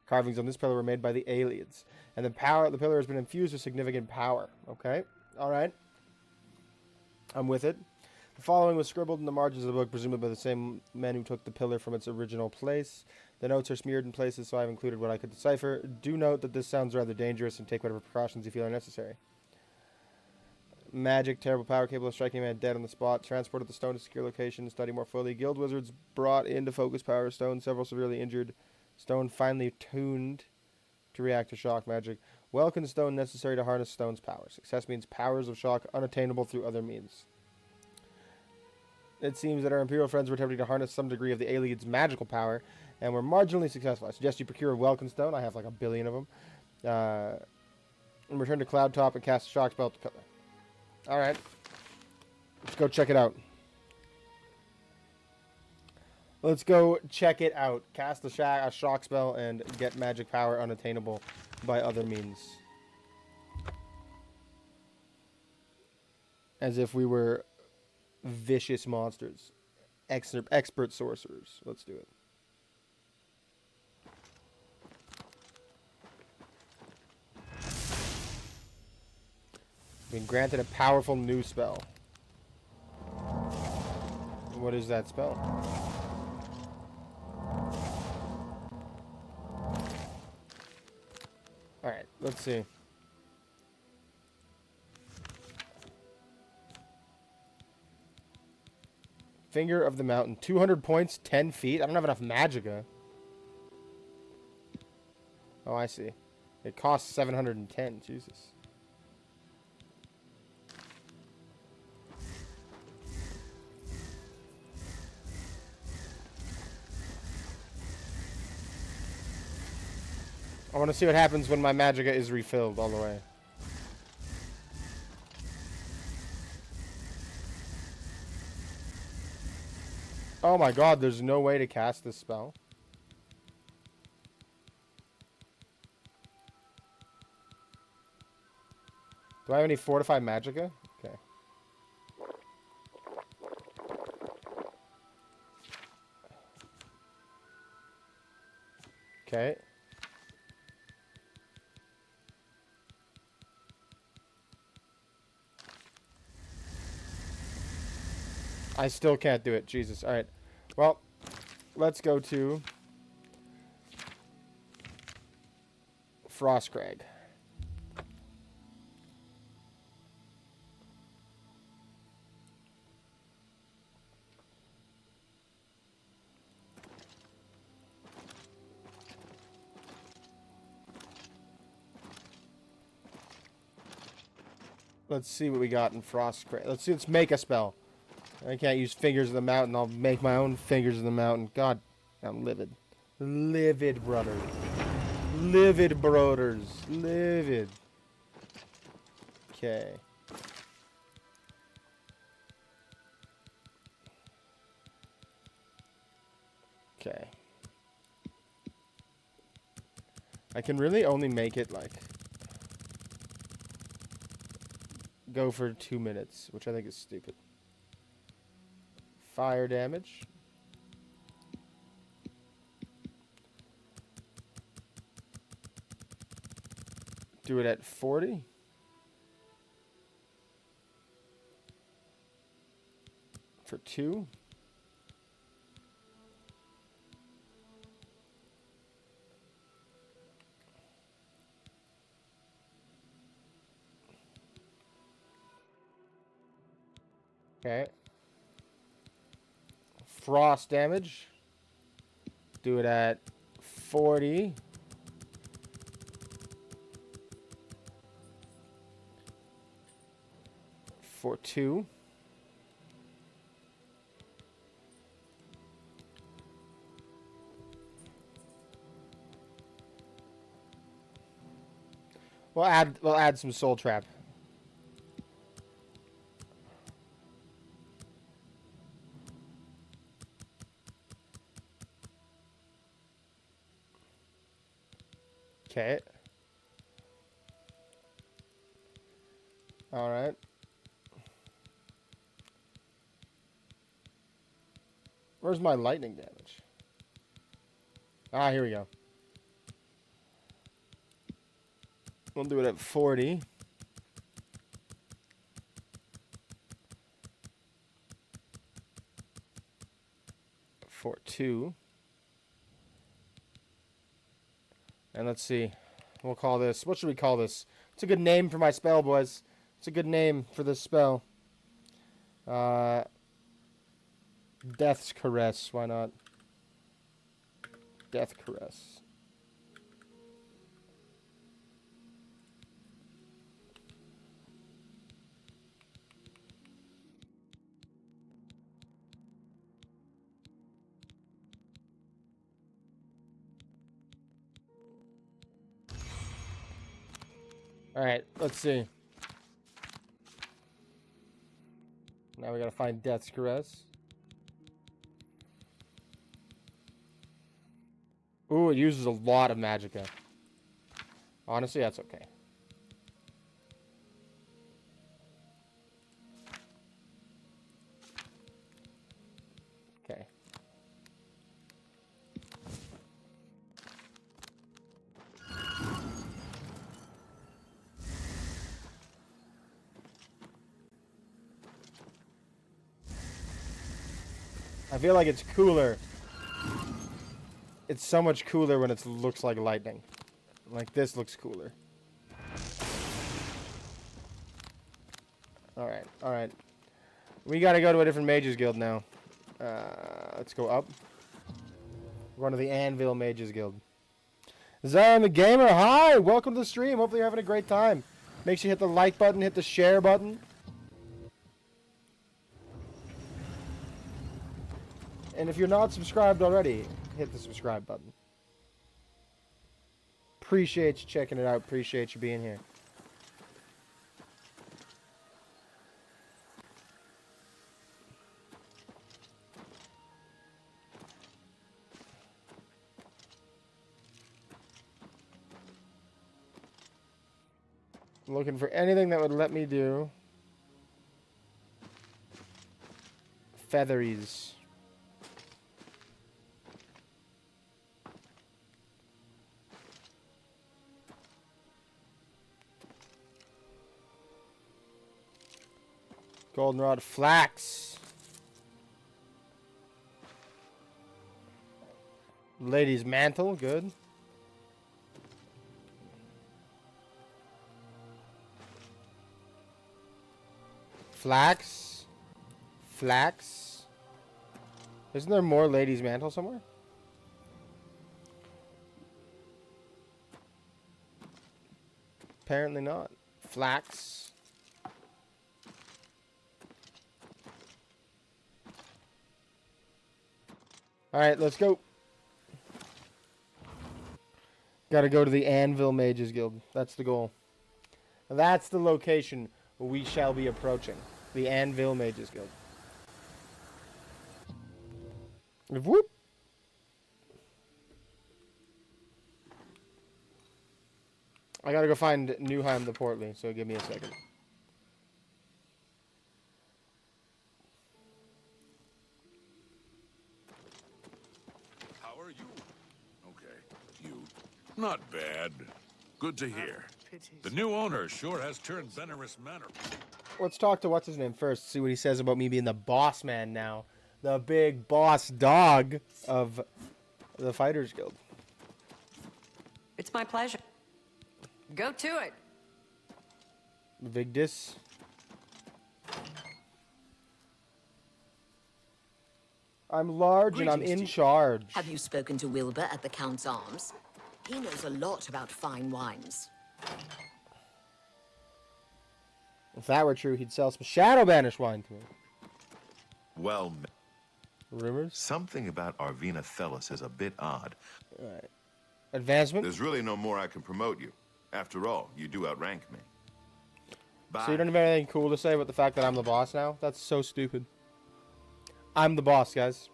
Carvings on this pillar were made by the aliens, and the pillar has been infused with significant power. Okay? Alright. I'm with it. The following was scribbled in the margins of the book, presumably by the same men who took the pillar from its original place. The notes are smeared in places, so I've included what I could decipher. Do note that this sounds rather dangerous, and take whatever precautions you feel are necessary. Magic, terrible power, capable of striking a man dead on the spot. Transported the stone to secure location. Study more fully. Guild wizards brought in to focus power stone. Several severely injured. Stone finely tuned to react to shock magic. Welkin stone necessary to harness stone's power. Success means powers of shock unattainable through other means. It seems that our Imperial friends were attempting to harness some degree of the alien's magical power, and were marginally successful. I suggest you procure a Welkin stone. I have like 1 billion of them. And return to Cloud Top and cast a shock spell to pillar. Alright. Let's go check it out. Let's go check it out. Cast a shock spell and get magic power unattainable by other means. As if we were vicious monsters. Expert sorcerers. Let's do it. Been granted a powerful new spell. What is that spell? Alright, let's see. Finger of the Mountain. 200 points, 10 feet. I don't have enough magicka. Oh, I see. It costs 710. Jesus. I want to see what happens when my magicka is refilled all the way. Oh my god, there's no way to cast this spell. Do I have any fortified magicka? Okay. Okay. I still can't do it. Jesus. Alright. Well, let's go to Frostcrag. Let's see what we got in Frost Crate. Let's see. Let's make a spell. I can't use Fingers of the Mountain. I'll make my own Fingers of the Mountain. God, I'm livid. Livid, brother. Livid, brothers. Livid. Okay. Okay. I can really only make it, like, go for 2 minutes, which I think is stupid. Fire damage. Do it at 40. For 2. Okay. Frost damage. Do it at 40. For 2. We'll add some soul trap. Okay. All right. Where's my lightning damage? Ah, here we go. We'll do it at 40. For 2. And let's see. We'll call this... What should we call this? It's a good name for my spell, boys. It's a good name for this spell. Death's Caress. Why not? Death Caress. Alright, let's see. Now we gotta find Death's Caress. Ooh, it uses a lot of magicka. Honestly, that's okay. Okay. I feel like it's cooler. It's so much cooler when it looks like lightning. Like this looks cooler. Alright, alright. We gotta go to a different Mages Guild now. Let's go up. We're going to the Anvil Mages Guild. Zion the Gamer, hi! Welcome to the stream. Hopefully you're having a great time. Make sure you hit the like button, hit the share button. And if you're not subscribed already, hit the subscribe button. Appreciate you checking it out. Appreciate you being here. I'm looking for anything that would let me do featheries. Goldenrod, flax. Lady's mantle, good. Flax. Flax. Isn't there more lady's mantle somewhere? Apparently not. Flax. Alright, let's go. Gotta go to the Anvil Mages Guild. That's the goal. That's the location we shall be approaching. The Anvil Mages Guild. Whoop! I gotta go find Newheim the Portly, so give me a second.
How are you? Okay, you. Not bad. Good to hear. The new owner sure has turned Venerous Manor.
Let's talk to what's his name first. See what he says about me being the boss man now. The big boss dog of the Fighters Guild.
It's my pleasure. Go to it.
Vigdis. I'm large and I'm in charge.
Have you spoken to Wilbur at the Count's Arms? He knows a lot about fine wines.
If that were true, he'd sell some Shadow Banish wine to me.
Well,
rumors?
Something about Arvina Thelis is a bit odd.
Alright. Advancement?
There's really no more I can promote you. After all, you do outrank me. Bye.
So you don't have anything cool to say about the fact that I'm the boss now? That's so stupid. I'm the boss, guys.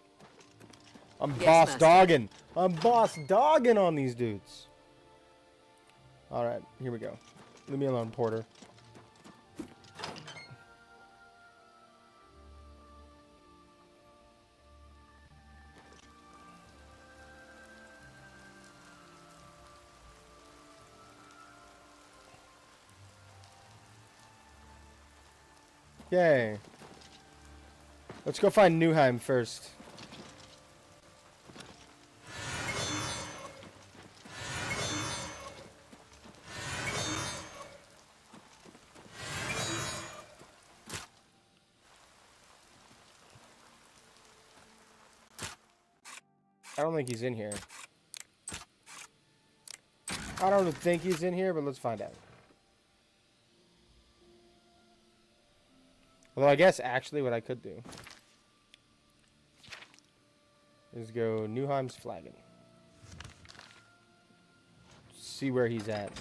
I'm boss dogging. I'm boss dogging on these dudes. Alright, here we go. Leave me alone, Porter. Yay. Let's go find Newheim first. I don't think he's in here. I don't think he's in here, but let's find out. Although I guess actually what I could do is go Newheim's Flagon. See where he's at.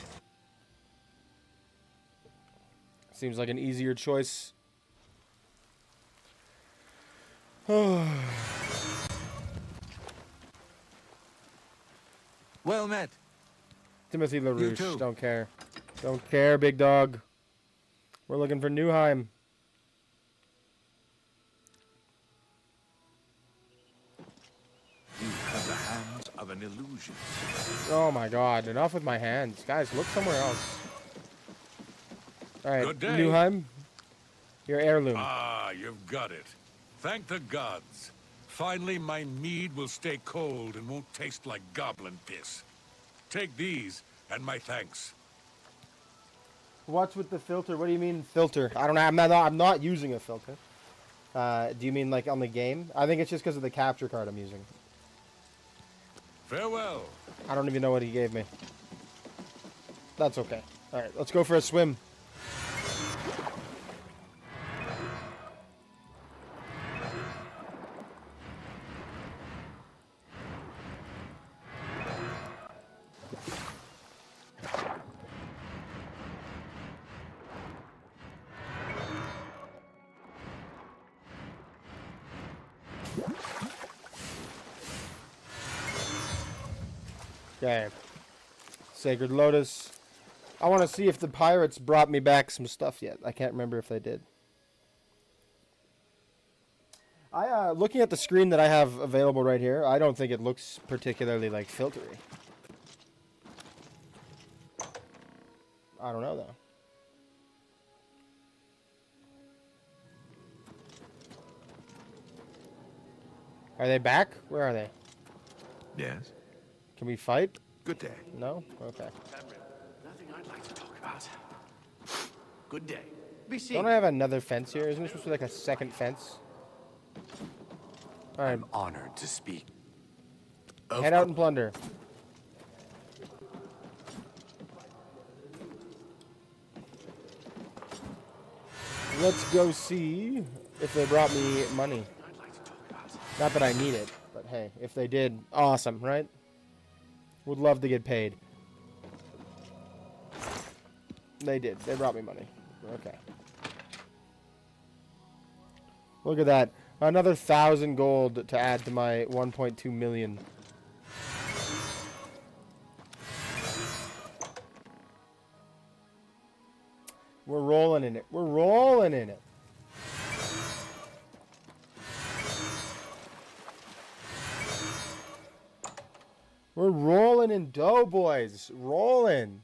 Seems like an easier choice.
Well met.
Timothy
You
LaRouche.
too.
Don't care. Don't care, big dog. We're looking for Newheim.
You have the hands of an illusion.
Oh my god, enough with my hands. Guys, look somewhere else. Alright,
Good day.
Newheim. Your heirloom.
Ah, you've got it. Thank the gods. Finally, my mead will stay cold and won't taste like goblin piss. Take these, and my thanks.
What's with the filter? What do you mean filter? I don't know. I'm not using a filter. Do you mean like on the game? I think it's just because of the capture card I'm using.
Farewell.
I don't even know what he gave me. That's okay. Alright, let's go for a swim. Okay. Sacred Lotus. I want to see if the pirates brought me back some stuff yet. I can't remember if they did. Looking at the screen that I have available right here, I don't think it looks particularly like filtery. I don't know though. Are they back? Where are they?
Yes.
Can we fight?
Good day.
No? Okay.
Nothing I'd like to talk about. Good day. Be seen.
Don't I have another fence here? Isn't this supposed to be like a second fence? Alright.
I'm honored to speak.
Head out and plunder. Let's go see if they brought me money. Not that I need it, But hey, if they did, awesome, right? Would love to get paid. They did. They brought me money. Okay. Look at that. Another 1,000 gold to add to my 1.2 million. We're rolling in it. We're rolling in it. We're rolling in dough, boys. Rolling.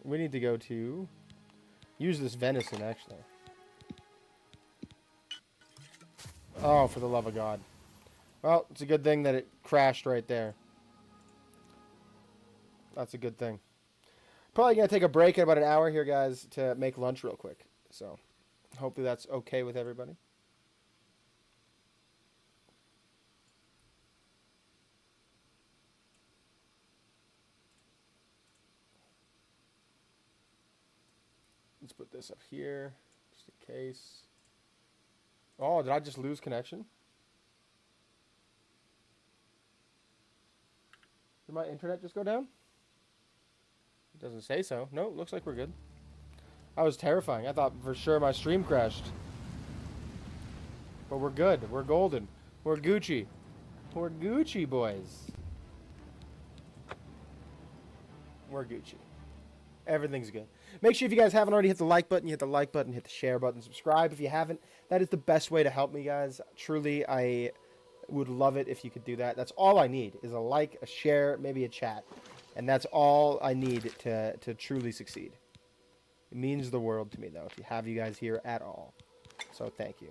We need to go to... Use this venison, actually. Oh, for the love of God. Well, it's a good thing that it crashed right there. That's a good thing. Probably going to take a break in about an hour here, guys, to make lunch real quick. So, hopefully that's okay with everybody. Let's put this up here, just in case. Oh, did I just lose connection? Did my internet just go down? It doesn't say so. No, looks like we're good. That was terrifying. I thought for sure my stream crashed. But we're good. We're golden. We're Gucci. We're Gucci, boys. We're Gucci. Everything's good. Make sure if you guys haven't already, hit the like button. You hit the like button, hit the share button, subscribe if you haven't. That is the best way to help me, guys. Truly, I would love it if you could do that. That's all I need is a like, a share, maybe a chat. And that's all I need to truly succeed. It means the world to me, though, to have you guys here at all. So thank you.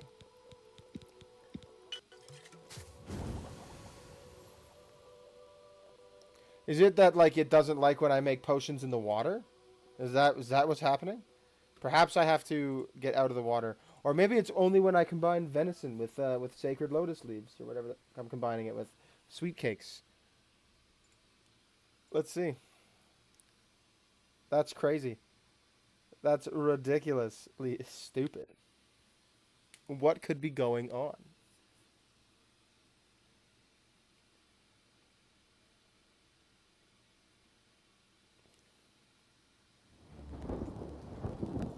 Is it that, like, it doesn't like when I make potions in the water? Is that what's happening? Perhaps I have to get out of the water. Or maybe it's only when I combine venison with sacred lotus leaves or whatever I'm combining it with. Sweet cakes. Let's see. That's crazy. That's ridiculously stupid. What could be going on?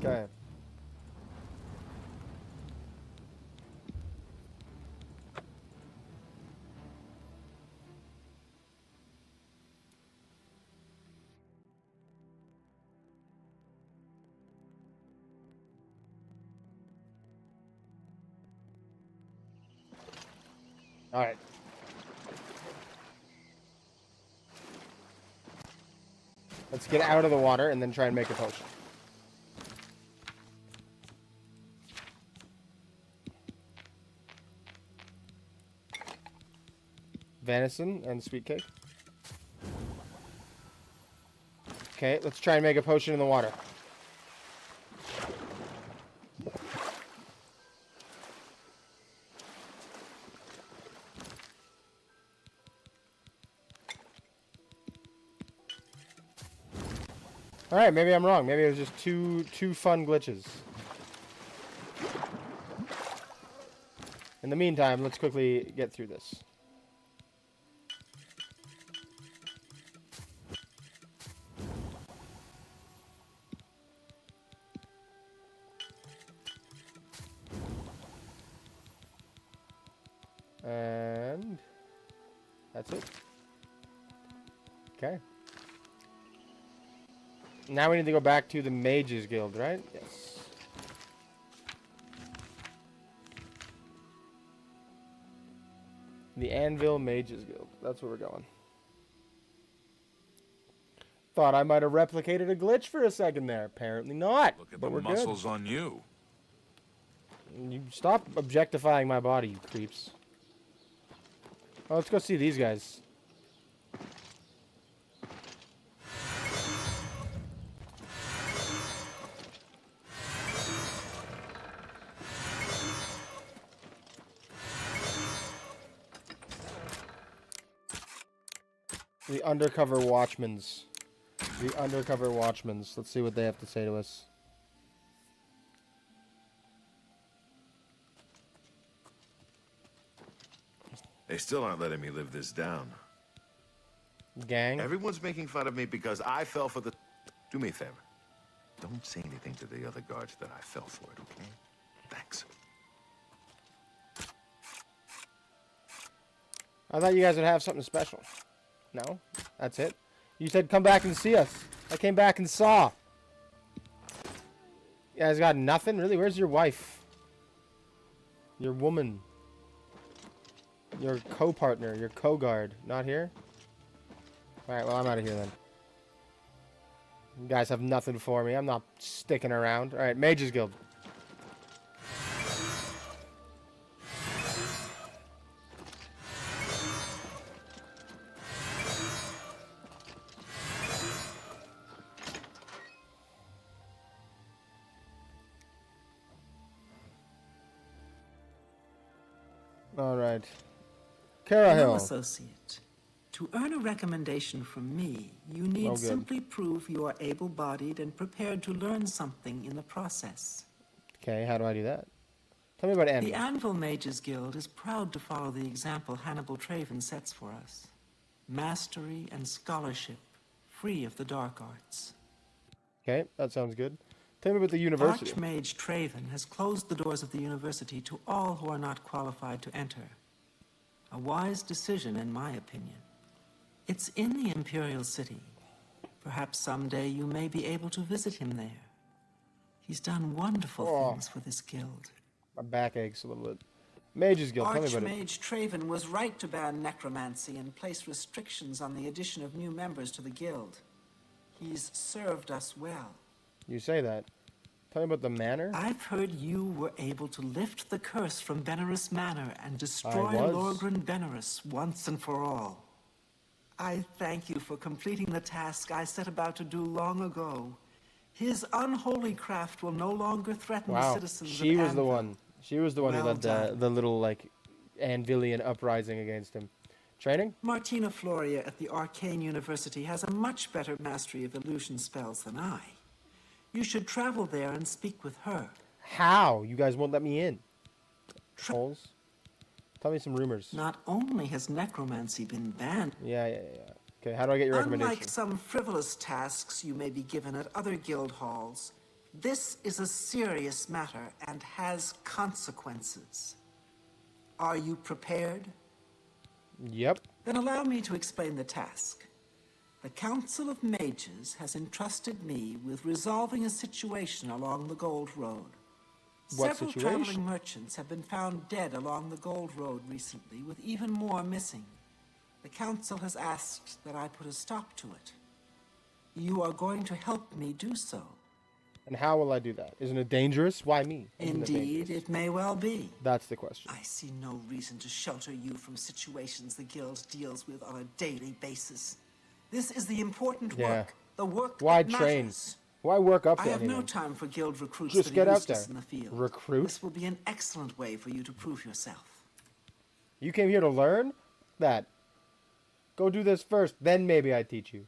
Okay. All right. Let's get out of the water and then try and make a potion. Venison and sweet cake. Okay, let's try and make a potion in the water. Alright, maybe I'm wrong. Maybe it was just two fun glitches. In the meantime, let's quickly get through this. And that's it. Okay. Now we need to go back to the Mages Guild, right? Yes. The Anvil Mages Guild. That's where we're going. Thought I might have replicated a glitch for a second there. Apparently not.
Look at the muscles on you.
You stop objectifying my body, you creeps. Oh, let's go see these guys. The undercover watchmans. The undercover watchmans. Let's see what they have to say to us.
They still aren't letting me live this down.
Gang.
Everyone's making fun of me because I fell for the... Do me a favor. Don't say anything to the other guards that I fell for it, okay? Thanks.
I thought you guys would have something special. No? That's it? You said come back and see us. I came back and saw. You guys got nothing? Really? Where's your wife? Your woman? Your co-partner? Your co-guard? Not here? Alright, well, I'm out of here then. You guys have nothing for me. I'm not sticking around. Alright, Mage's Guild. Alright. Cara
Hello,
Hill.
associate. To earn a recommendation from me, you need
Oh, good.
simply prove you are able-bodied and prepared to learn something in the process.
Okay, how do I do that? Tell me about Anvil.
The Anvil Mages Guild is proud to follow the example Hannibal Traven sets for us. Mastery and scholarship, free of the dark arts.
Okay, that sounds good. Tell me about the university.
Archmage Traven has closed the doors of the university to all who are not qualified to enter. A wise decision, in my opinion. It's in the Imperial City. Perhaps someday you may be able to visit him there. He's done wonderful things for this guild.
My back aches a little bit. Mage's Guild, tell me about it.
Archmage Traven was right to ban necromancy and place restrictions on the addition of new members to the guild. He's served us well.
You say that. Tell me about the manor.
I've heard you were able to lift the curse from Benaris Manor and destroy
I was.
Lorgren Benaris once and for all. I thank you for completing the task I set about to do long ago. His unholy craft will no longer threaten the
Wow,
citizens
she
of
was the
Anvil.
one. She was the one who
Well
led
done.
the little, like, Anvilian uprising against him. Training?
Martina Floria at the Arcane University has a much better mastery of illusion spells than I. You should travel there and speak with her.
How? You guys won't let me in. Trolls? Tell me some rumors.
Not only has necromancy been banned,
Yeah. Okay, how do I get your recommendation?
unlike some frivolous tasks you may be given at other guild halls, this is a serious matter and has consequences. Are you prepared?
Yep.
Then allow me to explain the task. The Council of Mages has entrusted me with resolving a situation along the Gold Road.
What
Several
situation?
traveling merchants have been found dead along the Gold Road recently, with even more missing. The Council has asked that I put a stop to it. You are going to help me do so.
And how will I do that? Isn't it dangerous? Why me? Isn't it
Indeed,
dangerous?
it may well be.
That's the question.
I see no reason to shelter you from situations the Guild deals with on a daily basis. This is the important
Yeah.
work. The work
Why
that
train?
matters.
Why work up
I
to
have no
anything?
time for Guild recruits
Just
that
get
are
out
useless
there.
in the field.
Recruit?
This will be an excellent way for you to prove yourself.
You came here to learn? That. Go do this first, then maybe I teach you.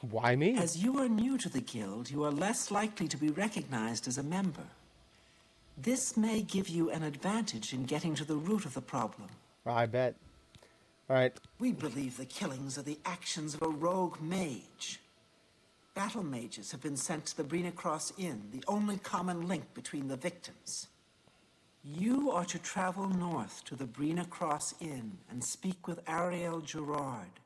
Why me?
As you are new to the Guild, you are less likely to be recognized as a member. This may give you an advantage in getting to the root of the problem.
I bet. Alright.
We believe the killings are the actions of a rogue mage. Battle mages have been sent to the Brina Cross Inn, the only common link between the victims. You are to travel north to the Brina Cross Inn and speak with Ariel Gerard.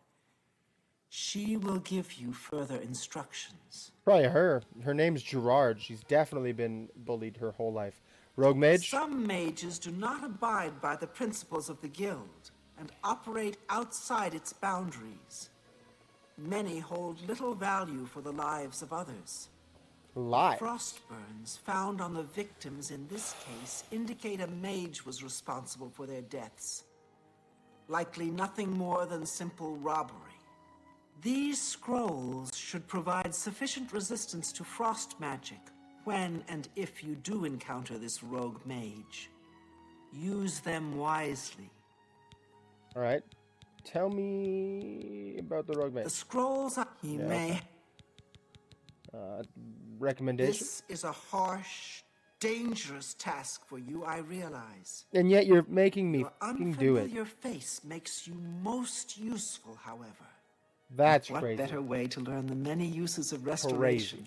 She will give you further instructions.
Probably her. Her name's Gerard. She's definitely been bullied her whole life. Rogue mage?
Some mages do not abide by the principles of the Guild and operate outside its boundaries. Many hold little value for the lives of others.
Lies.
Frostburns found on the victims in this case indicate a mage was responsible for their deaths. Likely nothing more than simple robbery. These scrolls should provide sufficient resistance to frost magic when and if you do encounter this rogue mage. Use them wisely.
Alright. Tell me about the rogue mage.
The scrolls are...
Yeah. Recommendation?
This is a harsh, dangerous task for you, I realize.
And yet you're making me
Your
fucking do it.
unfamiliar face makes you most useful, however.
That's
What
crazy.
better way to learn the many uses of restoration?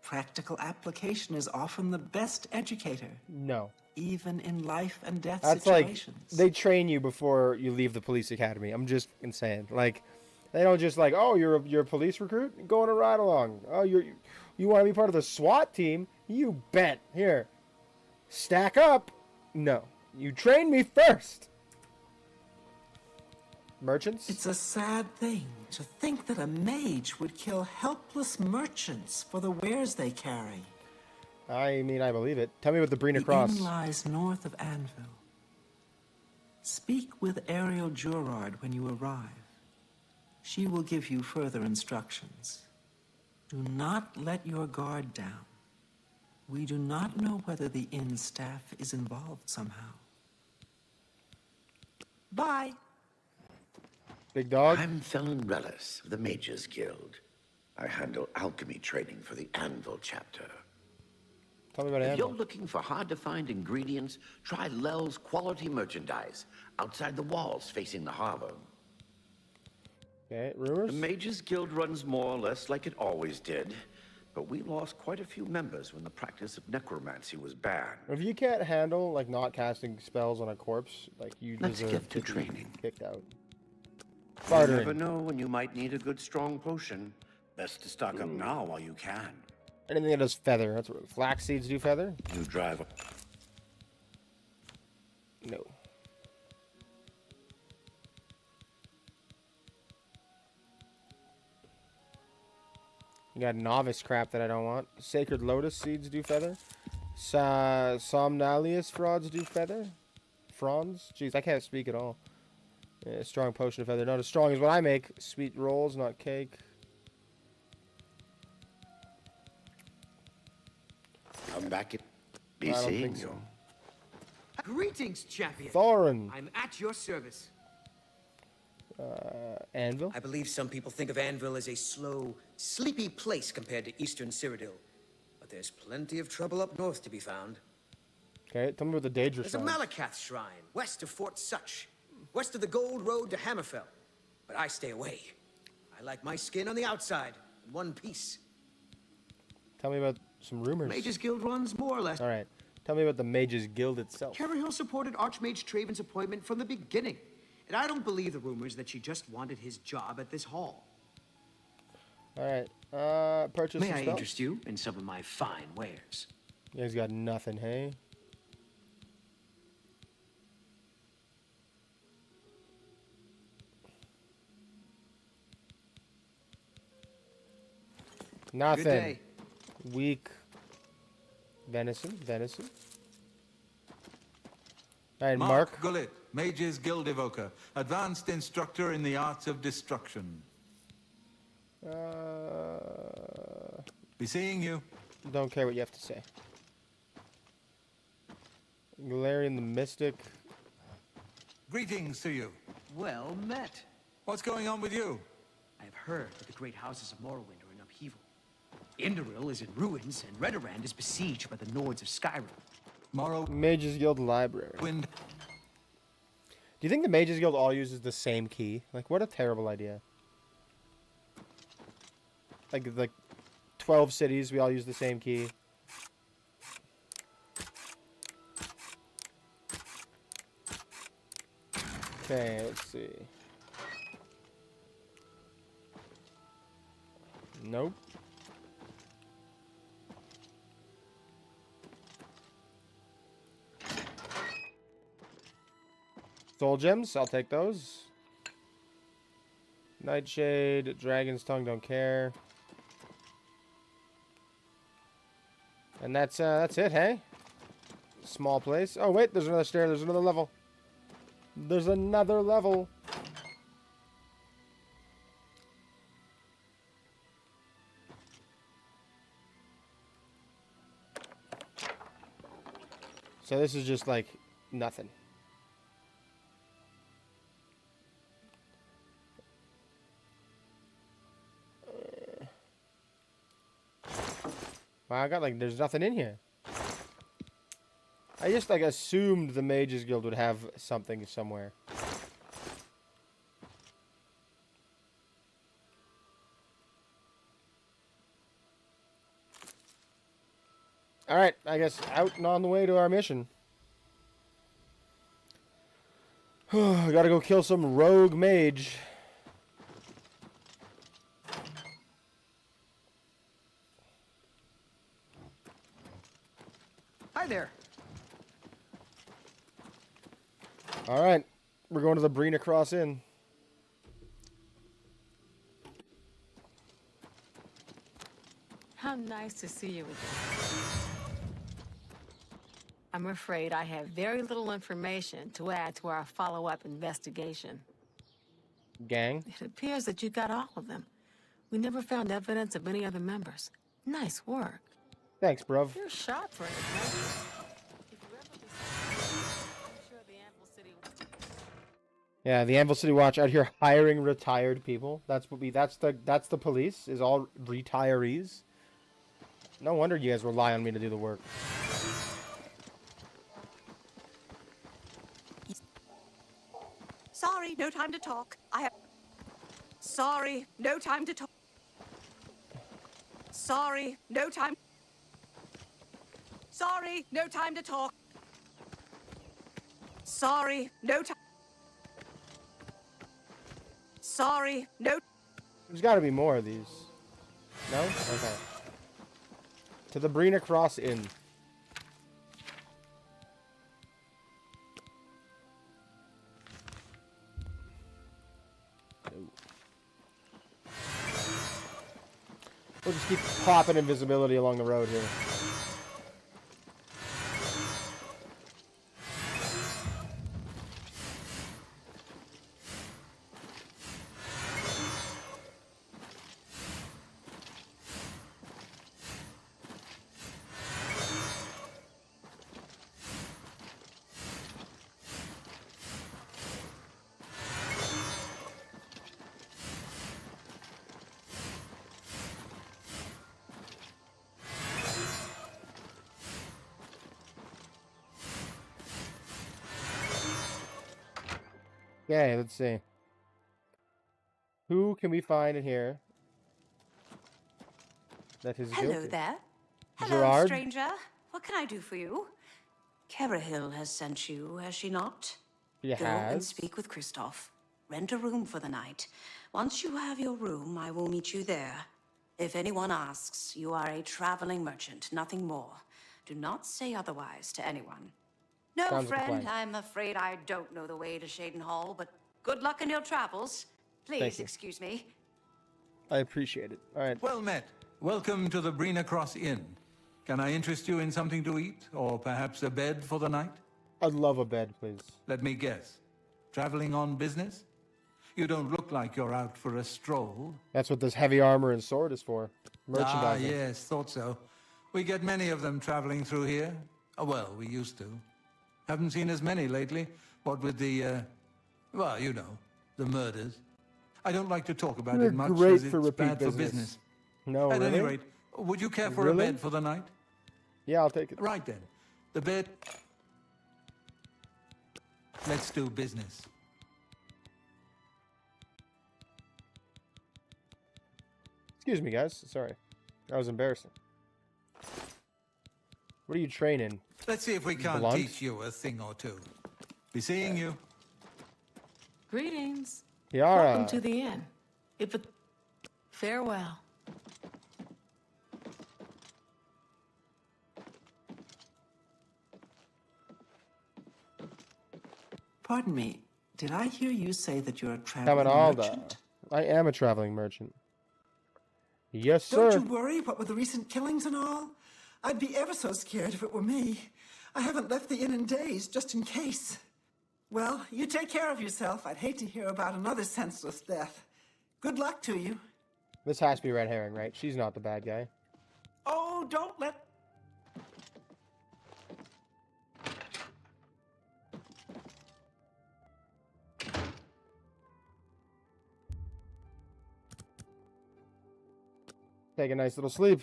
Practical application is often the best educator,
No.
even in life and death
That's
situations.
like, they train you before you leave the police academy. I'm just saying. Like, they don't just like, oh, you're a police recruit? Go on a ride along. Oh, you want to be part of the SWAT team? You bet. Here. Stack up. No. You train me first. Merchants?
It's a sad thing to think that a mage would kill helpless merchants for the wares they carry.
I mean, I believe it. Tell me about the Brina
The
Cross.
inn lies north of Anvil. Speak with Ariel Jurard when you arrive. She will give you further instructions. Do not let your guard down. We do not know whether the inn staff is involved somehow. Bye.
Big dog?
I'm Felon Relis of the Mages Guild. I handle alchemy training for the Anvil chapter.
Tell me about
If
Anvil.
you're looking for hard-to-find ingredients, try Lel's quality merchandise outside the walls facing the harbor.
Okay, rumors?
The Mages Guild runs more or less like it always did, but we lost quite a few members when the practice of necromancy was banned.
If you can't handle, like, not casting spells on a corpse, like, you
Let's
deserve
get to
be
training.
kicked out.
You
Bartering.
never know when you might need a good strong potion. Best to stock up now while you can.
Anything that does feather. That's what flax seeds do feather?
You drive a...
No. You got novice crap that I don't want. Sacred lotus seeds do feather. Somnalius frauds do feather. Fronds? Jeez, I can't speak at all. Yeah, strong potion of feather. Not as strong as what I make. Sweet rolls, not cake.
I'm back at...
I
Be
don't
seeing
think
you.
so.
Greetings, champion.
Thorin.
I'm at your service.
Anvil?
I believe some people think of Anvil as a slow, sleepy place compared to eastern Cyrodiil. But there's plenty of trouble up north to be found.
Okay, tell me about the Daedra
There's a
shrine.
Malakath shrine, west of Fort Such, west of the Gold Road to Hammerfell. But I stay away. I like my skin on the outside, in one piece.
Tell me about some rumors.
Mages Guild runs more or less.
Alright. Tell me about the Mages Guild itself.
Cyrodiil supported Archmage Traven's appointment from the beginning. And I don't believe the rumors that she just wanted his job at this hall.
Alright. Purchase
May
some
I
spells?
interest you in some of my fine wares?
You guys got nothing, hey? Nothing.
Good day.
Weak. Venison. Alright, Mark.
Gullit, Mage's Guild Evoker, advanced instructor in the arts of destruction. Be seeing you.
Don't care what you have to say. Galarian the Mystic.
Greetings to you.
Well met.
What's going on with you?
I have heard that the great houses of Morrowind are in upheaval. Indoril is in ruins, and Redorand is besieged by the Nords of Skyrim.
Mages Guild Library.
Wind.
Do you think the Mages Guild all uses the same key? Like, what a terrible idea. Like 12 cities, we all use the same key. Okay, let's see. Nope. Soul gems, I'll take those. Nightshade, Dragon's Tongue, don't care. And that's it, hey? Small place. Oh wait, there's another stair, there's another level. There's another level. So this is just like nothing. Wow, I got like, there's nothing in here. I just like assumed the Mages Guild would have something somewhere. Alright, I guess out and on the way to our mission. I gotta go kill some rogue mage.
Hi there.
Alright, we're going to the Brina Cross Inn.
How nice to see you again. I'm afraid I have very little information to add to our follow-up investigation.
Gang?
It appears that you got all of them. We never found evidence of any other members. Nice work.
Thanks, bruv.
You're sharp for an adventure. If you ever decide, I'm sure the Anvil City...
Yeah, the Anvil City Watch out here hiring retired people. That's the police, is all retirees. No wonder you guys rely on me to do the work.
Sorry, no time to talk. Sorry, no time to talk. Sorry, no time. Sorry, no time to talk. Sorry, no time. Sorry, no.
There's got to be more of these. No? Okay. To the Brina Cross Inn. We'll just keep popping invisibility along the road here. Okay, let's see. Who can we find in here that is
Hello
guilty?
there. Hello,
Gerard?
stranger. What can I do for you? Cyrodiil has sent you, has she not?
She
Go and
has.
speak with Christoph. Rent a room for the night. Once you have your room, I will meet you there. If anyone asks, you are a traveling merchant, nothing more. Do not say otherwise to anyone. No,
Sounds like a
friend,
plan.
I'm afraid I don't know the way to Shaden Hall, but good luck in your travels.
Thank
Please
you.
excuse me.
I appreciate it. All right.
Well met. Welcome to the Brina Cross Inn. Can I interest you in something to eat, or perhaps a bed for the night?
I'd love a bed, please.
Let me guess. Traveling on business? You don't look like you're out for a stroll.
That's what this heavy armor and sword is for. Merchandising.
Ah, yes, thought so. We get many of them traveling through here. Oh, well, we used to. Haven't seen as many lately. What with the, well, you know, the murders. I don't like to talk about
You're
it much,
great
as
for
it's
repeat
bad for
business.
business.
No,
At
really?
any rate, would you care for
Really?
a bed for the night?
Yeah, I'll take it.
Right then. The bed... Let's do business.
Excuse me, guys. Sorry. That was embarrassing. What are you training?
Let's see if we can't
Blunt?
teach you a thing or two. Be seeing you.
Greetings.
Yara.
Welcome to the inn. If it... Farewell.
Pardon me, did I hear you say that you're a traveling
Caminalda.
merchant?
I am a traveling merchant. Yes, sir.
Don't you worry, what with the recent killings and all? I'd be ever so scared if it were me. I haven't left the inn in days, just in case. Well, you take care of yourself. I'd hate to hear about another senseless death. Good luck to you.
This has to be red herring, right? She's not the bad guy.
Oh, don't let...
Take a nice little sleep.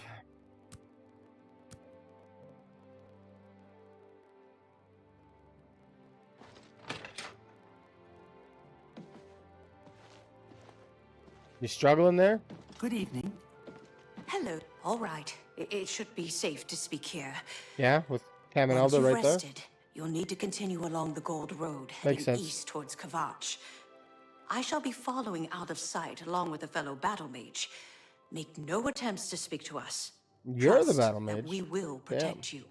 You struggling there?
Good evening.
Hello. All right. It should be safe to speak here.
Yeah, with Cam and
Once
Elda
you've
right there.
rested, you'll need to continue along the Gold Road,
Makes
heading
sense.
east towards Kavach. I shall be following out of sight along with a fellow battle mage. Make no attempts to speak to us.
You're the
Trust
battle
that
mage.
we will protect you.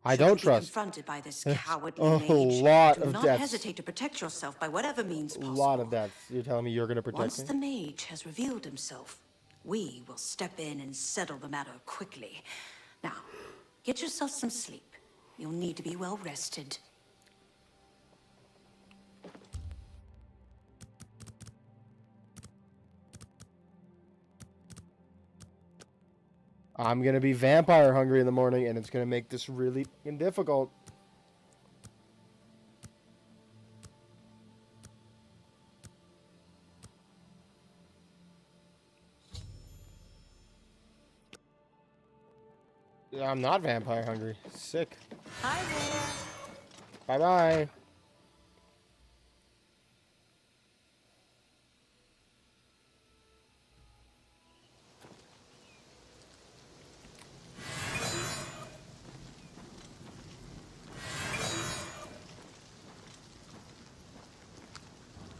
I
Should
don't
you be
trust.
confronted by this
There's
cowardly
a
mage,
lot
do
of
not
deaths.
hesitate to protect yourself by whatever means
A
possible.
lot of deaths. You're telling me you're gonna protect
Once
me?
the mage has revealed himself, we will step in and settle the matter quickly. Now, get yourself some sleep. You'll need to be well rested.
I'm gonna be vampire hungry in the morning, and it's gonna make this really fucking difficult. Yeah, I'm not vampire hungry. Sick.
Hi there.
Bye bye.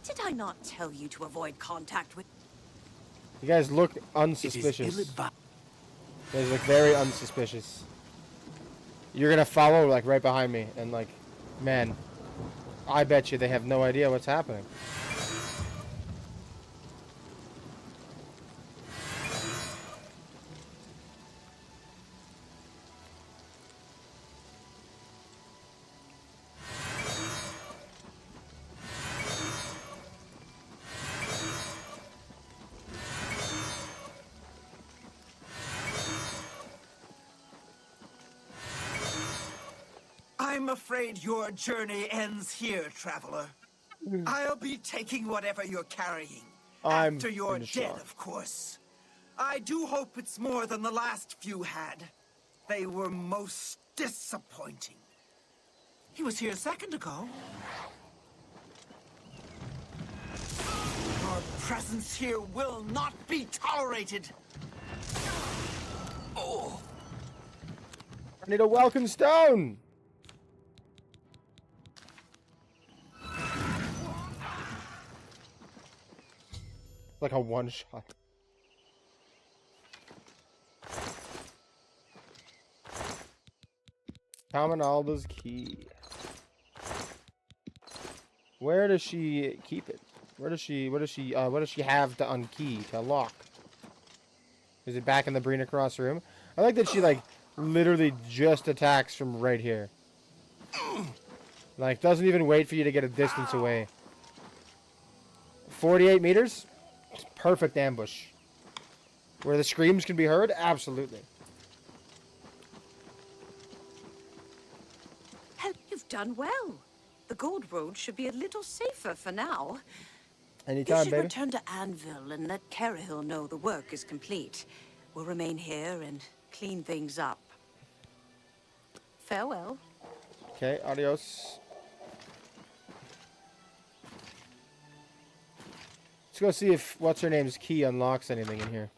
Did I not tell you to avoid contact with...
You guys look unsuspicious. You guys look very unsuspicious. You're gonna follow like right behind me, and like, man, I bet you they have no idea what's happening.
I'm afraid your journey ends here, traveler. I'll be taking whatever you're carrying.
I'm
after you're
in
dead,
shock.
of course. I do hope it's more than the last few had. They were most disappointing.
He was here a second ago.
Your presence here will not be tolerated. Oh.
I need a welcome stone. Like a one shot. Caminalda's key. Where does she keep it? What does she have to unkey, to lock? Is it back in the Brina Cross room? I like that she like literally just attacks from right here. Like doesn't even wait for you to get a distance away. 48 meters? Perfect ambush. Where the screams can be heard? Absolutely.
Hell, you've done well. The Gold Road should be a little safer for now.
Anytime,
you should
baby.
return to Anvil and let Cyrodiil know the work is complete. We'll remain here and clean things up. Farewell.
Okay, adios. Let's go see if what's-her-name's key unlocks anything in here.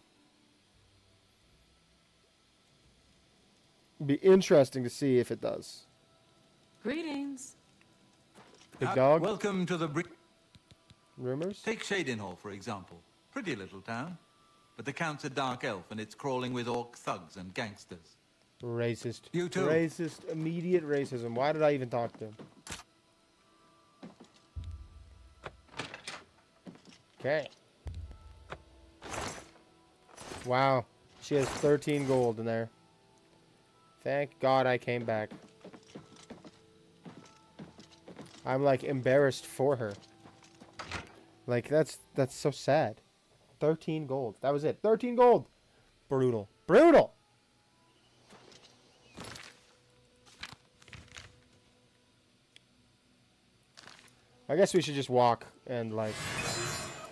Be interesting to see if it does.
Greetings.
Big dog.
Welcome to the
Rumors?
Take Shadenhall, for example. Pretty little town. But the Count's a dark elf, and it's crawling with orc thugs and gangsters.
Racist.
You too.
Racist. Immediate racism. Why did I even talk to him? Okay. Wow. She has 13 gold in there. Thank God I came back. I'm like embarrassed for her. Like that's so sad. 13 gold. That was it. 13 gold. Brutal. Brutal. I guess we should just walk and like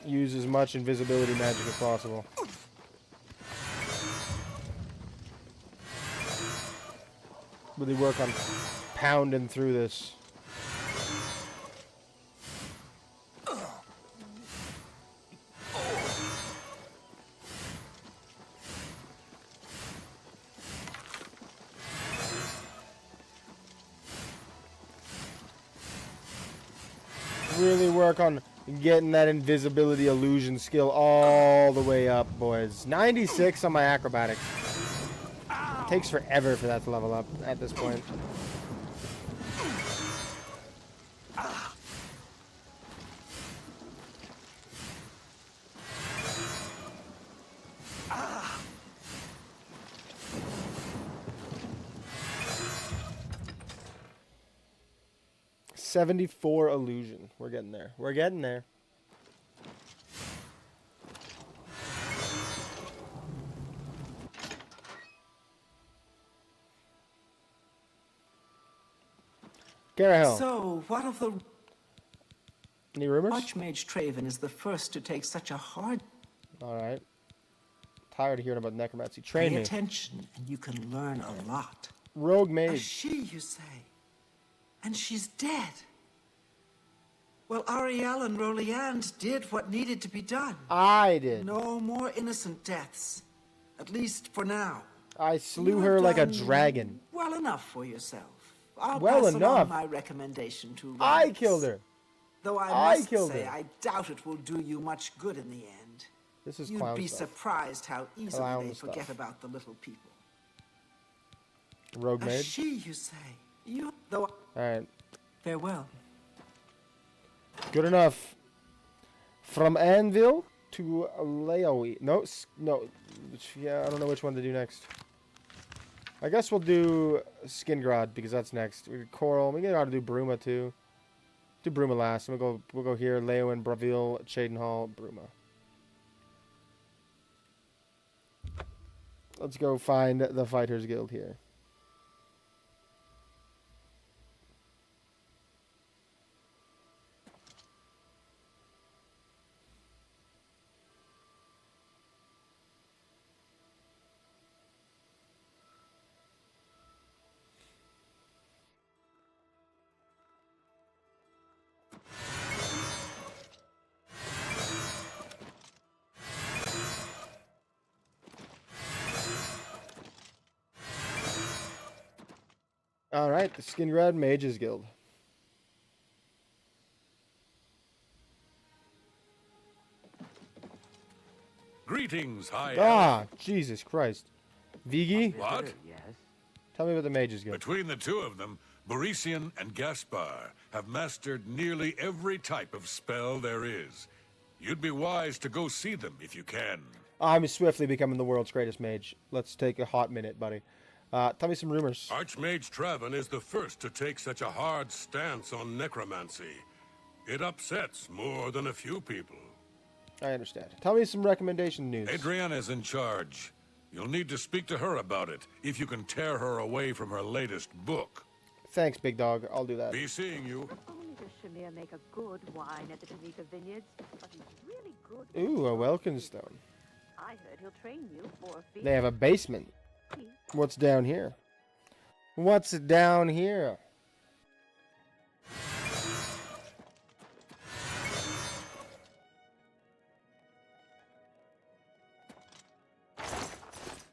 use as much invisibility magic as possible. Really work on pounding through this. really work on getting that invisibility illusion skill all the way up, boys. 96 on my acrobatics. Takes forever for that to level up at this point. $74 illusion. We're getting there. We're getting there. Cyrodiil.
So, what of the...
Any rumors?
Archmage Traven is the first to take such a hard...
Alright. Tired of hearing about necromancy. Train
Pay
me.
attention, and you can learn a lot.
Rogue
A
mage.
she, you say? And she's dead. Well, Ariel and Roliand did what needed to be done.
I did.
No more innocent deaths. At least for now.
I slew
You
her
have
like a
done
dragon.
Well enough for yourself. I'll
Well
pass
enough.
along my recommendation to
I
Rex.
killed her.
Though
I
I must
killed
say,
her.
I doubt it will do you much good in the end.
This is
You'd
clown
be
stuff.
surprised how easily
Clown
they forget
stuff.
about the little people.
Rogue
A
mage.
she, you say? You, though.
Alright.
Farewell.
Good enough. From Anvil to Laoe. No, no. Yeah, I don't know which one to do next. I guess we'll do Skingrod because that's next. We Coral. We gotta do Bruma too. Do Bruma last. We'll go here. Leowen, Bravil, Cheydinhal, Bruma. Let's go find the Fighters Guild here. Alright, the Skingrad Mages Guild.
Greetings, High
Ah, Jesus Christ. Vigi?
What?
Tell me about the Mages Guild.
Between the two of them, Borisian and Gaspar have mastered nearly every type of spell there is. You'd be wise to go see them if you can.
I'm swiftly becoming the world's greatest mage. Let's take a hot minute, buddy. Tell me some rumors.
Archmage Traven is the first to take such a hard stance on necromancy. It upsets more than a few people.
I understand. Tell me some recommendation news.
Adriana's in charge. You'll need to speak to her about it, if you can tear her away from her latest book.
Thanks, big dog. I'll do that.
Be seeing you.
Only does Shamir make a good wine at the Tanika Vineyards, but he's really good.
Ooh, a Welkenstone.
I heard he'll train you for a fee.
They have a basement. What's down here? What's down here?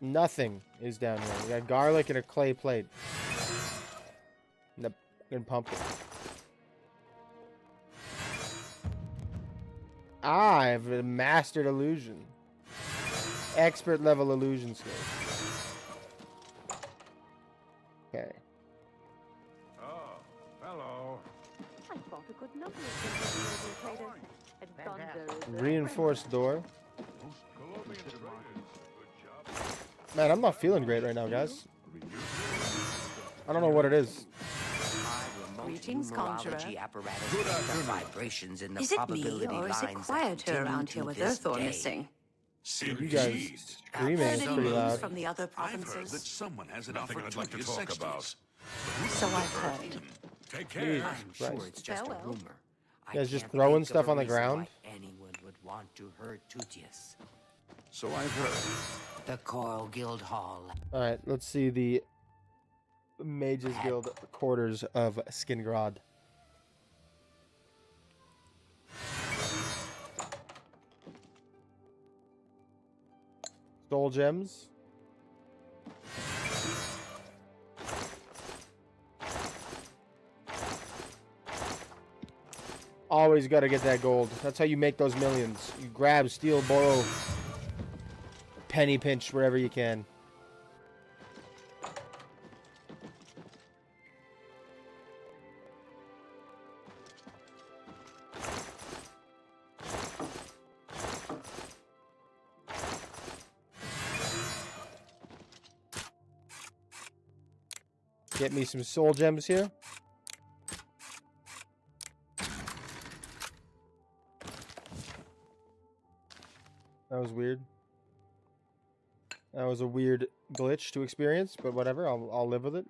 Nothing is down here. We got garlic and a clay plate. And pumpkin. I have mastered illusion. Expert level illusion skills. Okay.
Oh, hello.
I bought a good number of things traders, and Thunder.
Reinforced door. Man, I'm not feeling great right now, guys. I don't know what it is.
Greetings, Conjurer.
Vibrations in the
Is it me,
probability
or is it
lines
quieter around here with Earthor missing?
You guys screaming is pretty loud.
From the other
I've heard
provinces?
that someone has an nothing I'd like to talk about.
So I've heard.
Take care.
I'm
sure it's just a rumor.
You guys just throwing stuff on the ground?
Anyone would want to hurt Tutius. So I've heard. The Coral Guild Hall.
Alright, let's see the Mages Guild quarters of Skingrad. Soul gems. Always got to get that gold. That's how you make those millions. You grab, steal, borrow, penny pinch wherever you can. Get me some soul gems here. That was weird. That was a weird glitch to experience, but whatever. I'll live with it.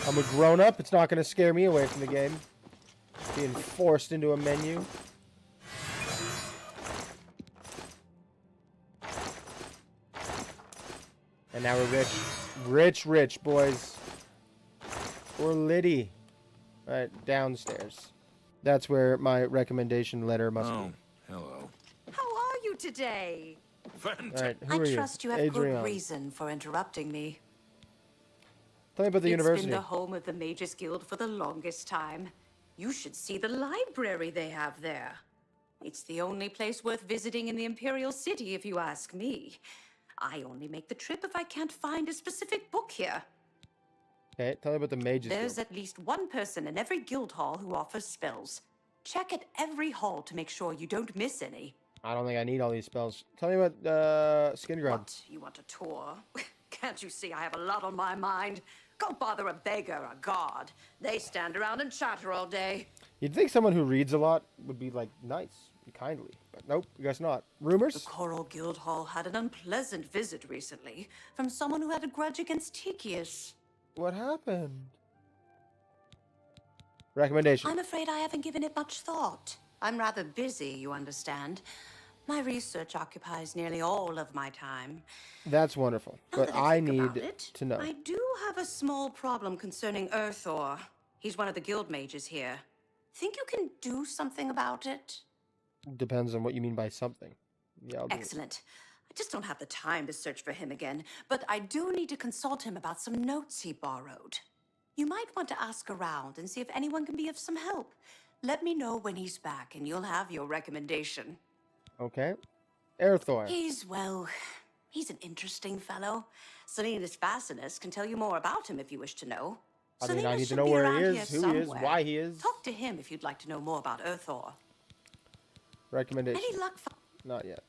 I'm a grown-up. It's not going to scare me away from the game. Being forced into a menu. And now we're rich. Rich, boys. We're litty. Alright, downstairs. That's where my recommendation letter must be.
Hello.
How are you today?
Alright, who
I
are you?
trust you have
Adrian.
good reason for interrupting me.
Tell me about the university.
It's been the home of the Mages Guild for the longest time. You should see the library they have there. It's the only place worth visiting in the Imperial City, if you ask me. I only make the trip if I can't find a specific book here.
Okay, tell me about the Mages
There's
Guild.
at least one person in every guild hall who offers spells. Check at every hall to make sure you don't miss any.
I don't think I need all these spells. Tell me about Skingrad.
What? You want a tour? Can't you see I have a lot on my mind? Go bother a beggar or a guard. They stand around and chatter all day.
You'd think someone who reads a lot would be, like, nice and kindly. But nope, I guess not. Rumors?
The Coral Guild Hall had an unpleasant visit recently from someone who had a grudge against Tychius.
What happened? Recommendation.
I'm afraid I haven't given it much thought. I'm rather busy, you understand. My research occupies nearly all of my time.
That's wonderful.
Now
But
that
I
think about
need
it,
to know.
I do have a small problem concerning Earthor. He's one of the guild mages here. Think you can do something about it?
Depends on what you mean by something. Yeah, I'll do it.
Excellent. I just don't have the time to search for him again, but I do need to consult him about some notes he borrowed. You might want to ask around and see if anyone can be of some help. Let me know when he's back and you'll have your recommendation.
Okay. Earthor.
He's an interesting fellow. Salinas Fascinus can tell you more about him if you wish to know.
I mean, I
Salinas
need to
should
know
be
where
around
he
here
is, who he is,
somewhere.
why he is.
Talk to him if you'd like to know more about Earthor.
Recommendation.
Any luck?
Not yet.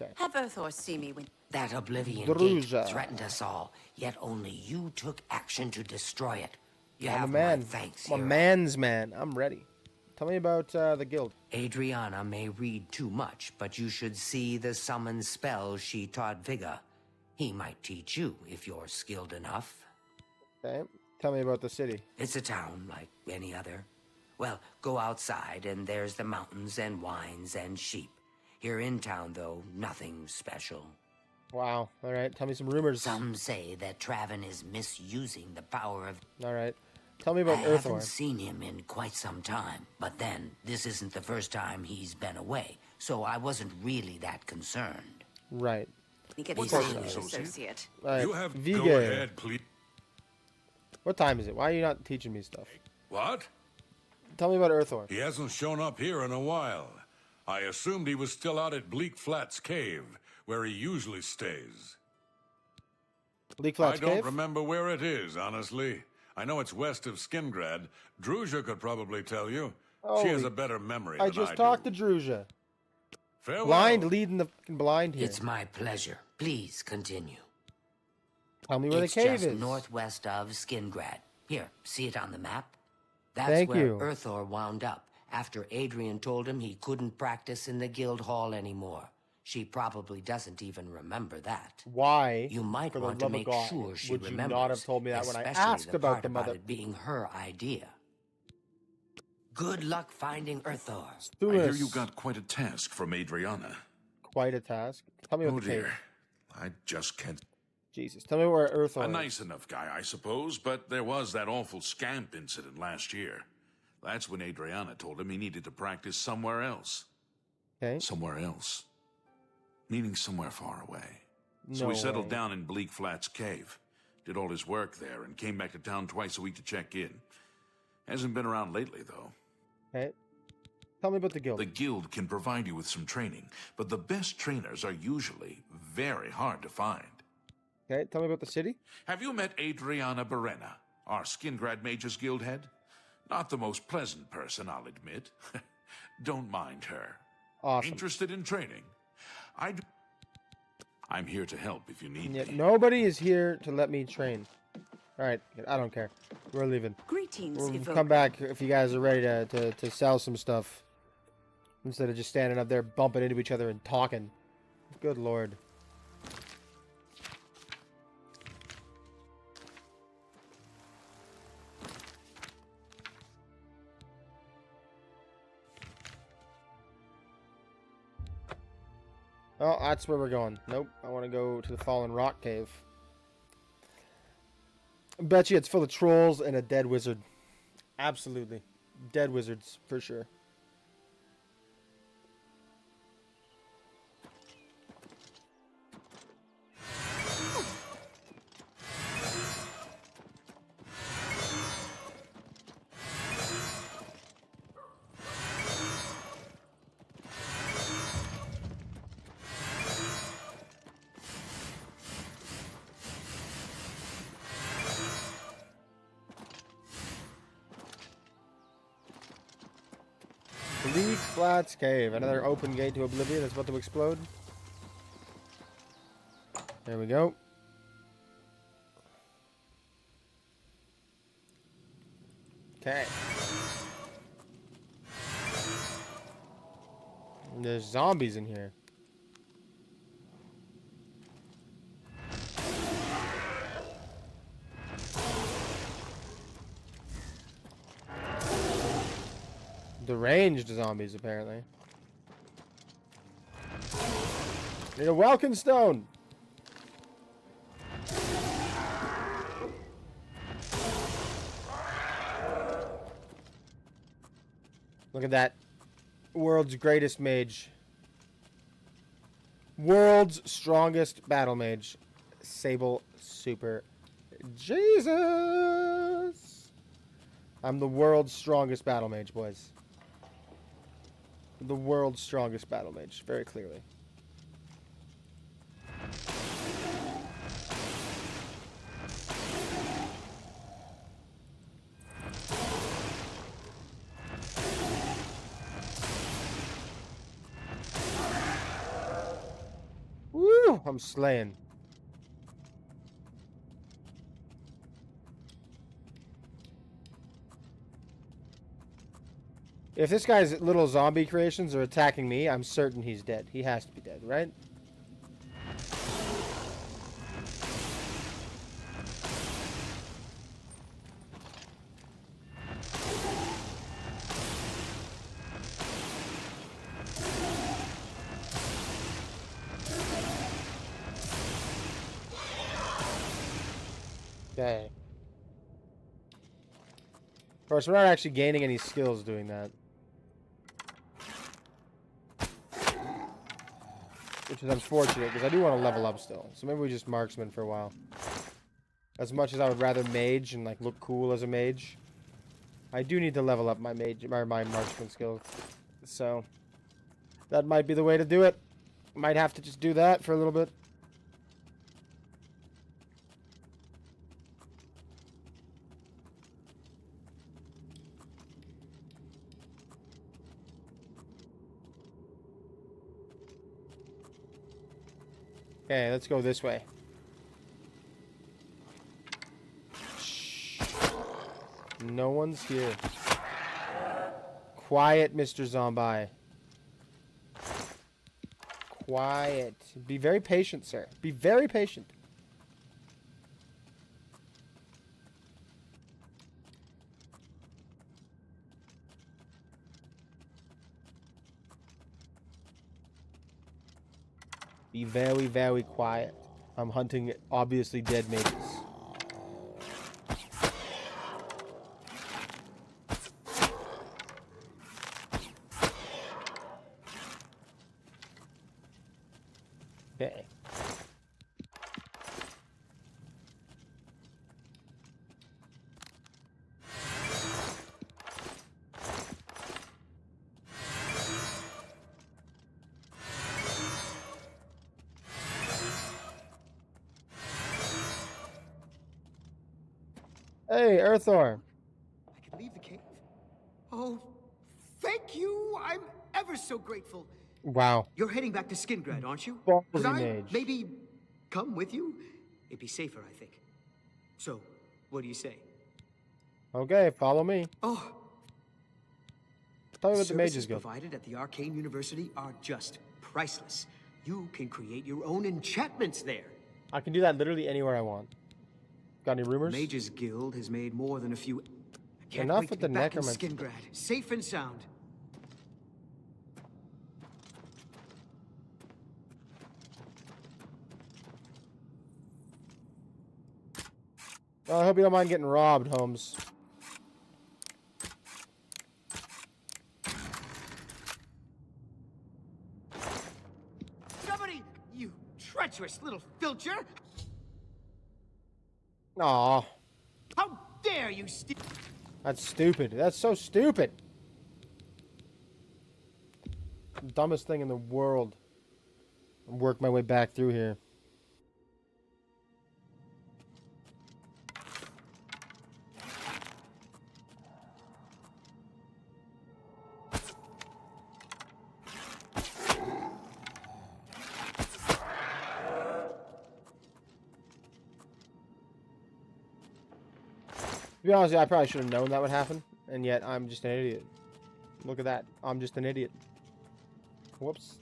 Okay.
Have Earthor see me when...
That Oblivion
Druja.
Gate threatened us all, yet only you took action to destroy it. You
I'm
have
a man.
my thanks,
I'm a
hero.
man's man. I'm ready. Tell me about the guild.
Adriana may read too much, but you should see the summon spells she taught Vigga. He might teach you if you're skilled enough.
Okay. Tell me about the city.
It's a town like any other. Well, go outside and there's the mountains and wines and sheep. Here in town, though, nothing special.
Wow. All right. Tell me some rumors.
Some say that Traven is misusing the power of...
All right. Tell me about
I
Earthor.
haven't seen him in quite some time, but then, this isn't the first time he's been away, so I wasn't really that concerned.
Right.
You get
What's
the
that,
same
associate?
associate.
All right.
You have
Vigga.
go ahead, please.
What time is it? Why are you not teaching me stuff?
What?
Tell me about Earthor.
He hasn't shown up here in a while. I assumed he was still out at Bleak Flats Cave, where he usually stays.
Bleak Flats
I don't
Cave?
remember where it is, honestly. I know it's west of Skingrad. Druja could probably tell you. She has
Holy-
a better memory
I
than
just
I
talked to Druja.
Farewell.
Blind leading the fucking blind here.
It's my pleasure. Please continue.
Tell me where
It's
the cave
just
is.
northwest of Skingrad. Here, see it on the map? That's
Thank
where
you.
Earthor wound up, after Adrian told him he couldn't practice in the guild hall anymore. She probably doesn't even remember that.
Why?
You might
for the
want to
love of
make
God,
sure she
would you
remembers.
not have told me that when I
especially
asked
the
about
part
the mother?
it being her idea. Good luck finding Earthor.
I hear you got quite a task from Adriana.
Quite a task. Tell me
Oh
about the cave.
dear. I just can't...
Jesus. Tell me where Earthor
A
is.
nice enough guy, I suppose, but there was that awful scamp incident last year. That's when Adriana told him he needed to practice somewhere else.
Okay.
Somewhere else. Meaning somewhere far away. So
No
he settled
way.
down in Bleak Flats Cave. Did all his work there and came back to town twice a week to check in. Hasn't been around lately, though.
Okay. Tell me about the guild.
The guild can provide you with some training, but the best trainers are usually very hard to find.
Okay, tell me about the city.
Have you met Adriana Barena, our Skingrad Mages Guild head? Not the most pleasant person, I'll admit. Don't mind her.
Awesome.
Interested in training? I'm here to help if you need
Yet
me.
nobody is here to let me train. Alright, I don't care. We're leaving.
Greetings,
We'll
Evoker.
come back if you guys are ready to sell some stuff. Instead of just standing up there bumping into each other and talking. Good lord. Oh, that's where we're going. Nope, I want to go to the Fallen Rock Cave. I bet you it's full of trolls and a dead wizard. Absolutely. Dead wizards, for sure. Bleak Flats Cave. Another open gate to Oblivion that's about to explode. There we go. Okay. There's zombies in here. Deranged zombies, apparently. Need a Welkin Stone! Look at that. World's greatest mage. World's strongest battle mage. Sable Super. Jesus! I'm the world's strongest battle mage, boys. The world's strongest battle mage, very clearly. Woo! I'm slaying. If this guy's little zombie creations are attacking me, I'm certain he's dead. He has to be dead, right? Okay. Of course, we're not actually gaining any skills doing that. Which is unfortunate, because I do want to level up still. So maybe we just marksman for a while. As much as I would rather mage and like look cool as a mage, I do need to level up my mage or my marksman skills. So that might be the way to do it. Might have to just do that for a little bit. Okay, let's go this way. Shh. No one's here. Quiet, Mr. Zombie. Quiet. Be very patient, sir. Be very patient. Be very, very quiet. I'm hunting obviously dead mages. Okay. Hey, Earthor.
I can leave the cave? Oh, thank you. I'm ever so grateful.
Wow.
You're heading back to Skingrad, aren't you?
Ballsy
Could I
Mage.
maybe come with you? It'd be safer, I think. So, what do you say?
Okay, follow me.
Oh.
Tell me what the Mages
Services
Guild.
provided at the Arcane University are just priceless. You can create your own enchantments there.
I can do that literally anywhere I want. Got any rumors?
Mages Guild has made more than a few. I can't
Enough
wait
with
to
the
be back in
necromancy.
Skingrad, safe and sound.
Well, I hope you don't mind getting robbed, Holmes.
Somebody, you treacherous little filcher!
Aw,
How dare you
that's stupid. That's so stupid. Dumbest thing in the world. Work my way back through here. To be honest, I probably should have known that would happen, and yet I'm just an idiot. Look at that. I'm just an idiot. Whoops.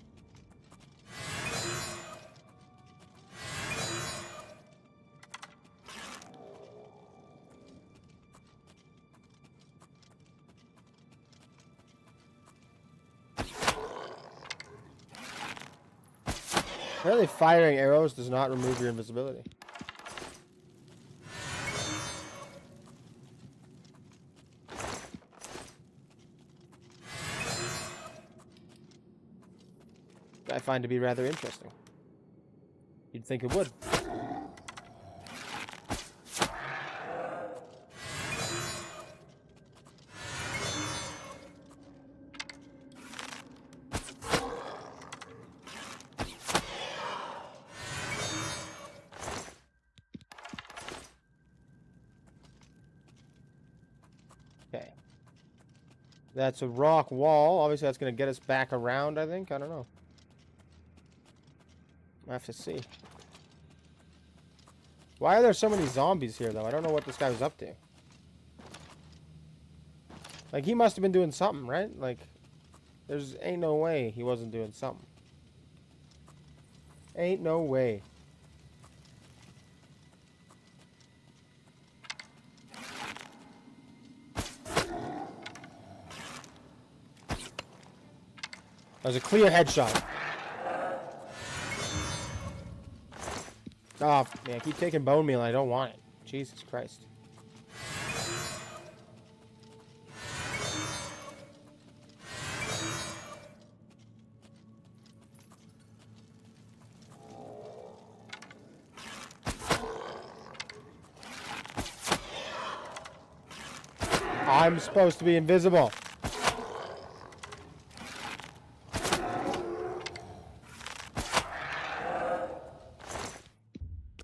Apparently firing arrows does not remove your invisibility. I find to be rather interesting. You'd think it would. Okay. That's a rock wall. Obviously, that's going to get us back around, I think. I don't know. I have to see. Why are there so many zombies here, though? I don't know what this guy was up to. Like, he must have been doing something, right? Like, there's ain't no way he wasn't doing something. Ain't no way. That was a clear headshot. Oh, man, I keep taking bone meal and I don't want it. Jesus Christ. I'm supposed to be invisible.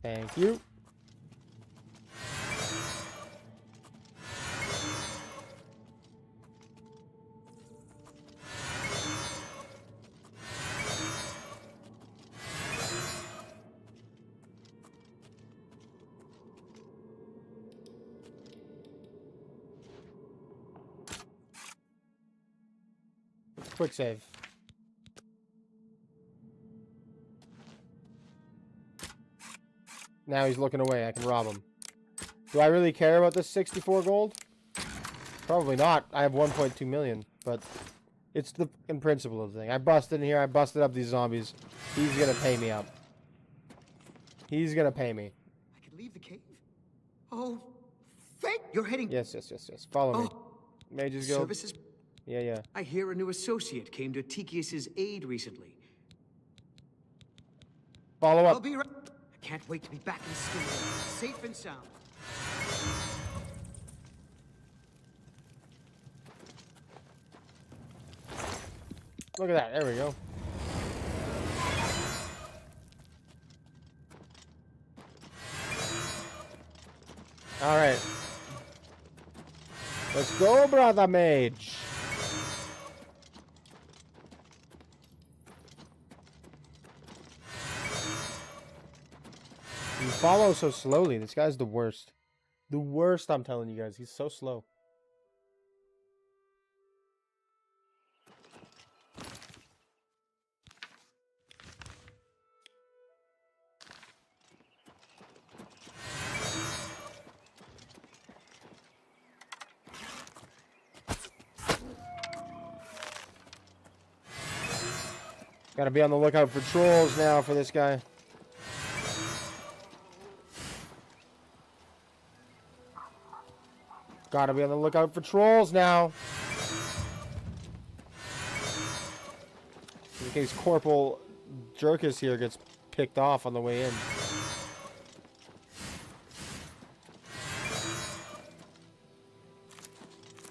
Thank you. Quick save. Now he's looking away. I can rob him. Do I really care about this 64 gold? Probably not. I have 1.2 million, but it's the in principle of the thing. I busted in here. I busted up these zombies. He's gonna pay me up. He's gonna pay me.
I can leave the cave? Oh, thank you're heading.
Yes. Follow me. Mages Guild.
Services.
Yeah.
I hear a new associate came to Tychius's aid recently.
Follow up.
I'll be right. I can't wait to be back in Skingrad, safe and sound.
Look at that. There we go. All right. Let's go, brother mage. You follow so slowly. This guy's the worst. The worst, I'm telling you guys. He's so slow. Gotta be on the lookout for trolls now for this guy. Gotta be on the lookout for trolls now. In case Corporal Jerkus here gets picked off on the way in.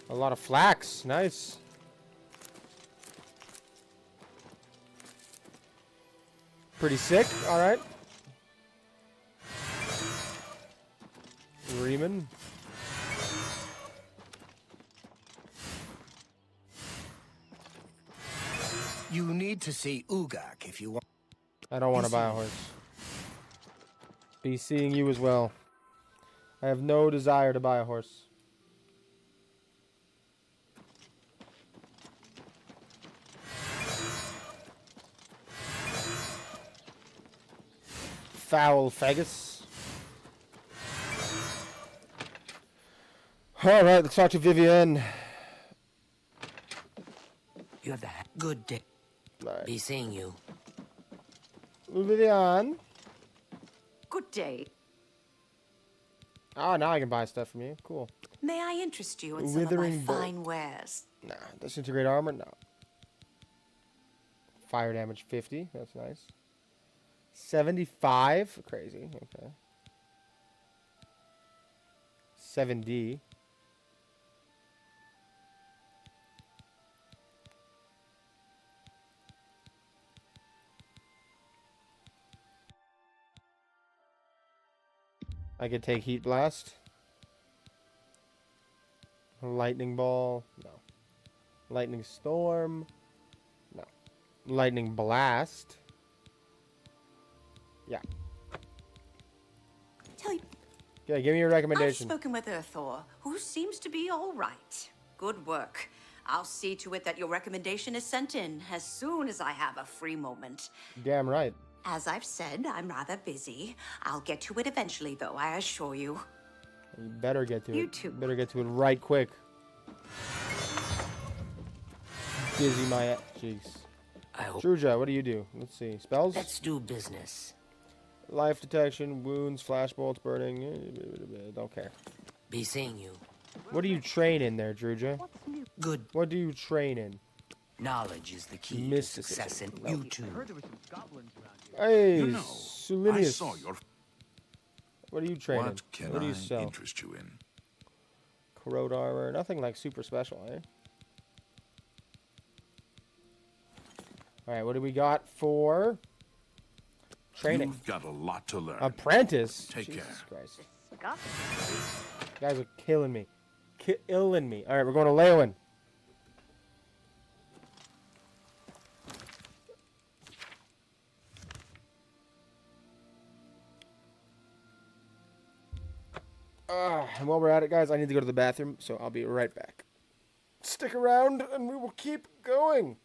A lot of flax. Nice. Pretty sick. All right. Riemann.
You need to see Ugak if you want.
I don't want to buy a horse. Be seeing you as well. I have no desire to buy a horse. Foul Fagus. All right, let's talk to Vivienne.
You have that good day.
Right.
Be seeing you.
Vivienne.
Good day.
Oh, now I can buy stuff from you. Cool.
May I interest you in some of my
Withering bolt.
fine wares?
Nah, disintegrate armor? No. Fire damage 50. That's nice. 75? Crazy. Okay. 7D. I could take Heat Blast. Lightning Ball. No. Lightning Storm. No. Lightning Blast. Yeah.
Tell you,
Yeah, give me your
I've
recommendation.
spoken with Earthor, who seems to be all right. Good work. I'll see to it that your recommendation is sent in as soon as I have a free moment.
Damn right.
As I've said, I'm rather busy. I'll get to it eventually, though, I assure you.
You better get to it.
You too.
Better get to it right quick. Busy my jeez. Druja, what do you do? Let's see. Spells?
Let's do business.
Life detection, wounds, flash bolts, burning. Don't care.
Be seeing you.
What do you train in there, Druja?
Good.
What do you train in?
Knowledge is the key to
Mysticism.
success in you too.
Hey,
You know, I
Sulinius.
saw your...
What do you train in?
What can
What do you
I
sell?
interest you in?
Corrode armor. Nothing like super special, eh? Alright, what do we got for training?
You've got a lot to learn.
Apprentice?
Take
Jesus
care.
Christ. You guys are killing me. Killing me. Alright, we're going to Leowin. And while we're at it, guys, I need to go to the bathroom, so I'll be right back. Stick around, and we will keep going.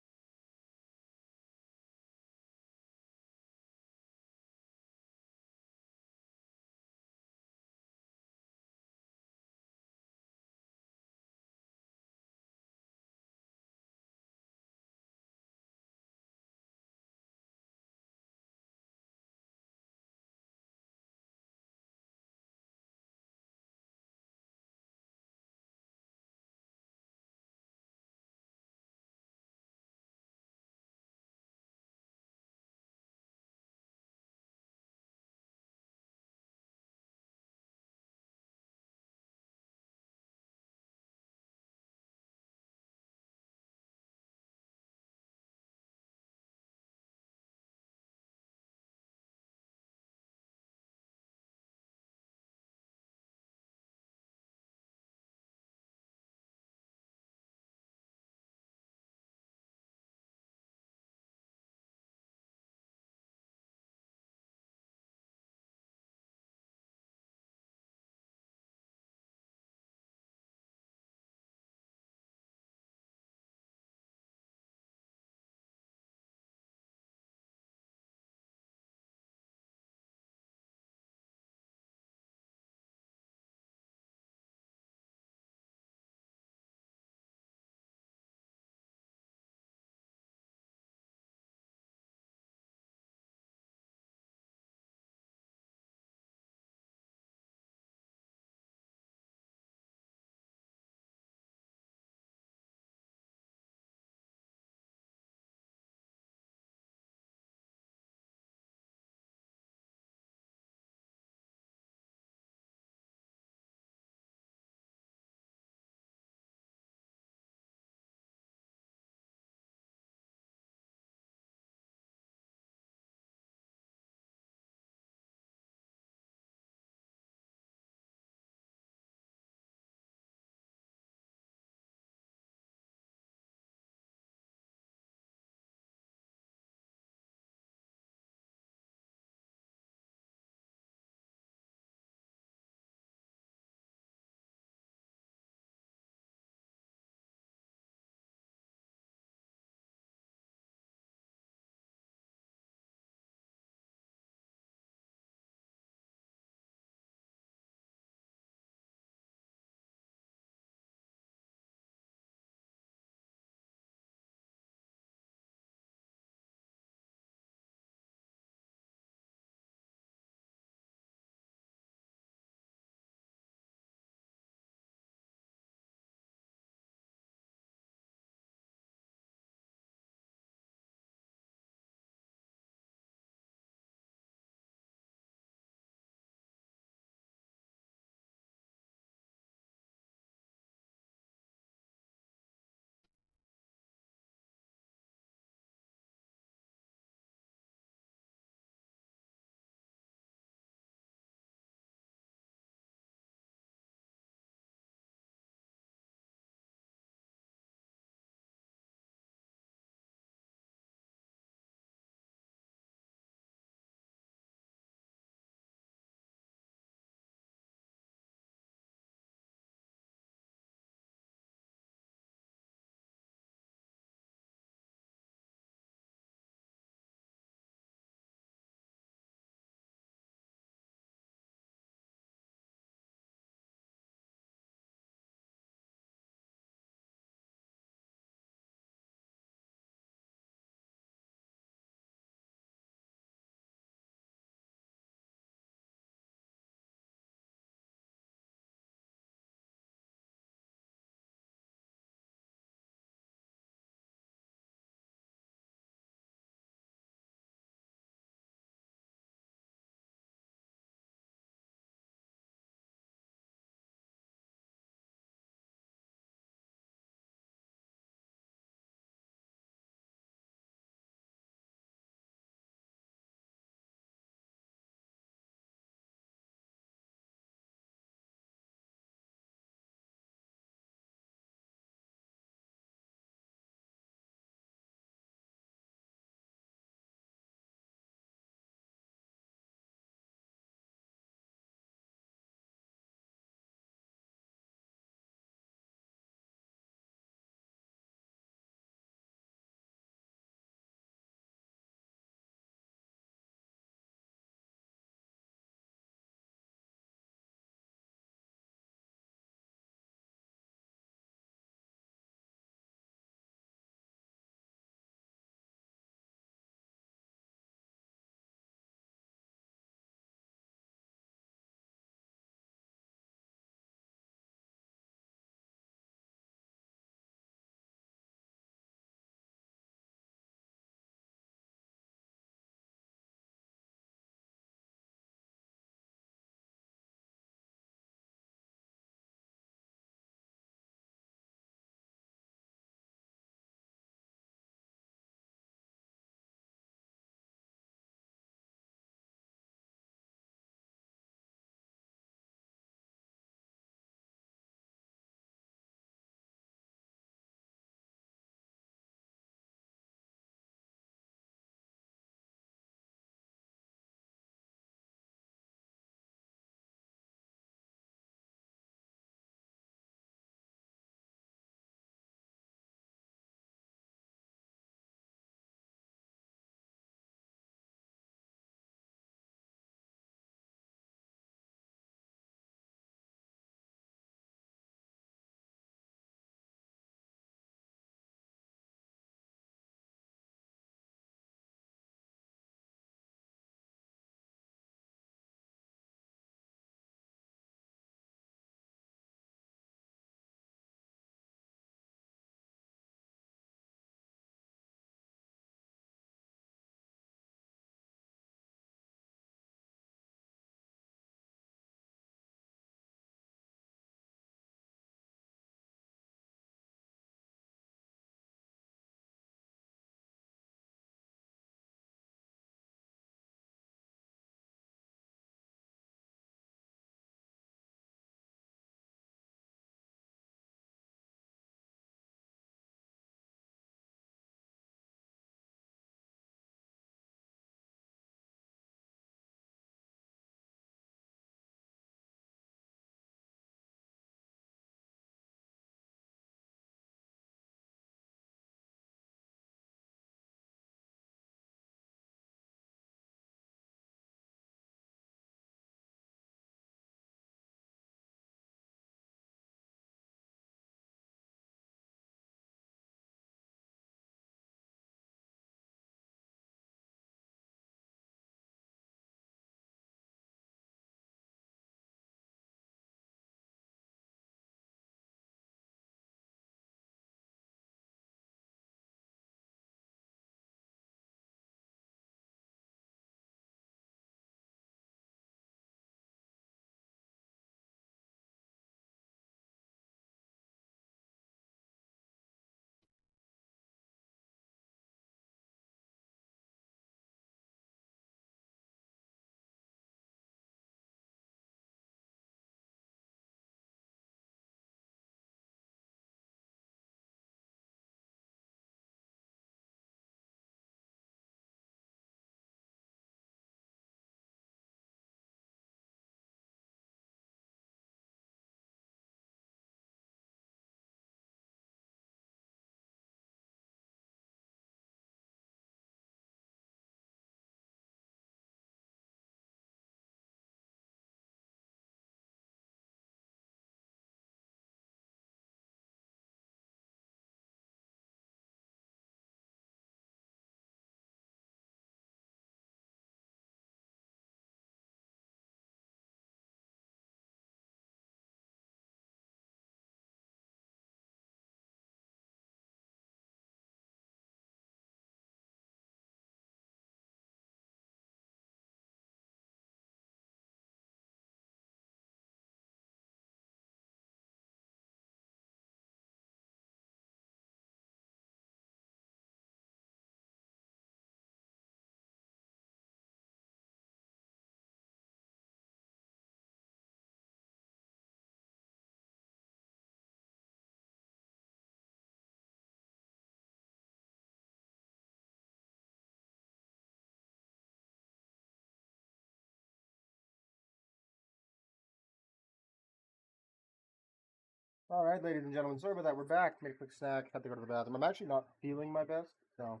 All right, ladies and gentlemen, sorry about that. We're back. Made a quick snack. Had to go to the bathroom. I'm actually not feeling my best, so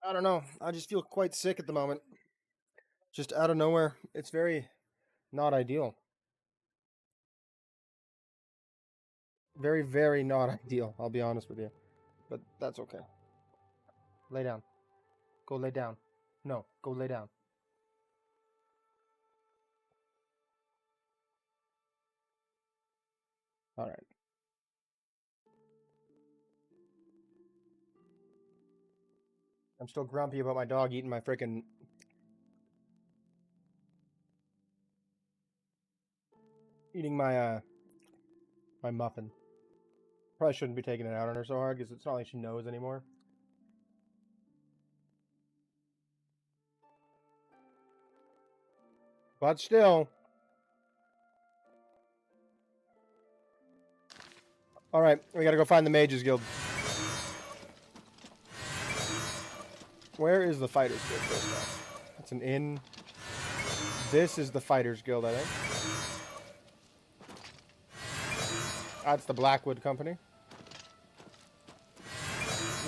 I don't know. I just feel quite sick at the moment. Just out of nowhere. It's very not ideal. Very, very not ideal. I'll be honest with you, but that's okay. Lay down. Go lay down. No, go lay down. All right. I'm still grumpy about my dog eating my frickin' eating my my muffin. Probably shouldn't be taking it out on her so hard because it's not like she knows anymore. But still. Alright, we gotta go find the Mages Guild. Where is the Fighters Guild first off? That's an inn. This is the Fighters Guild, I think. That's the Blackwood Company.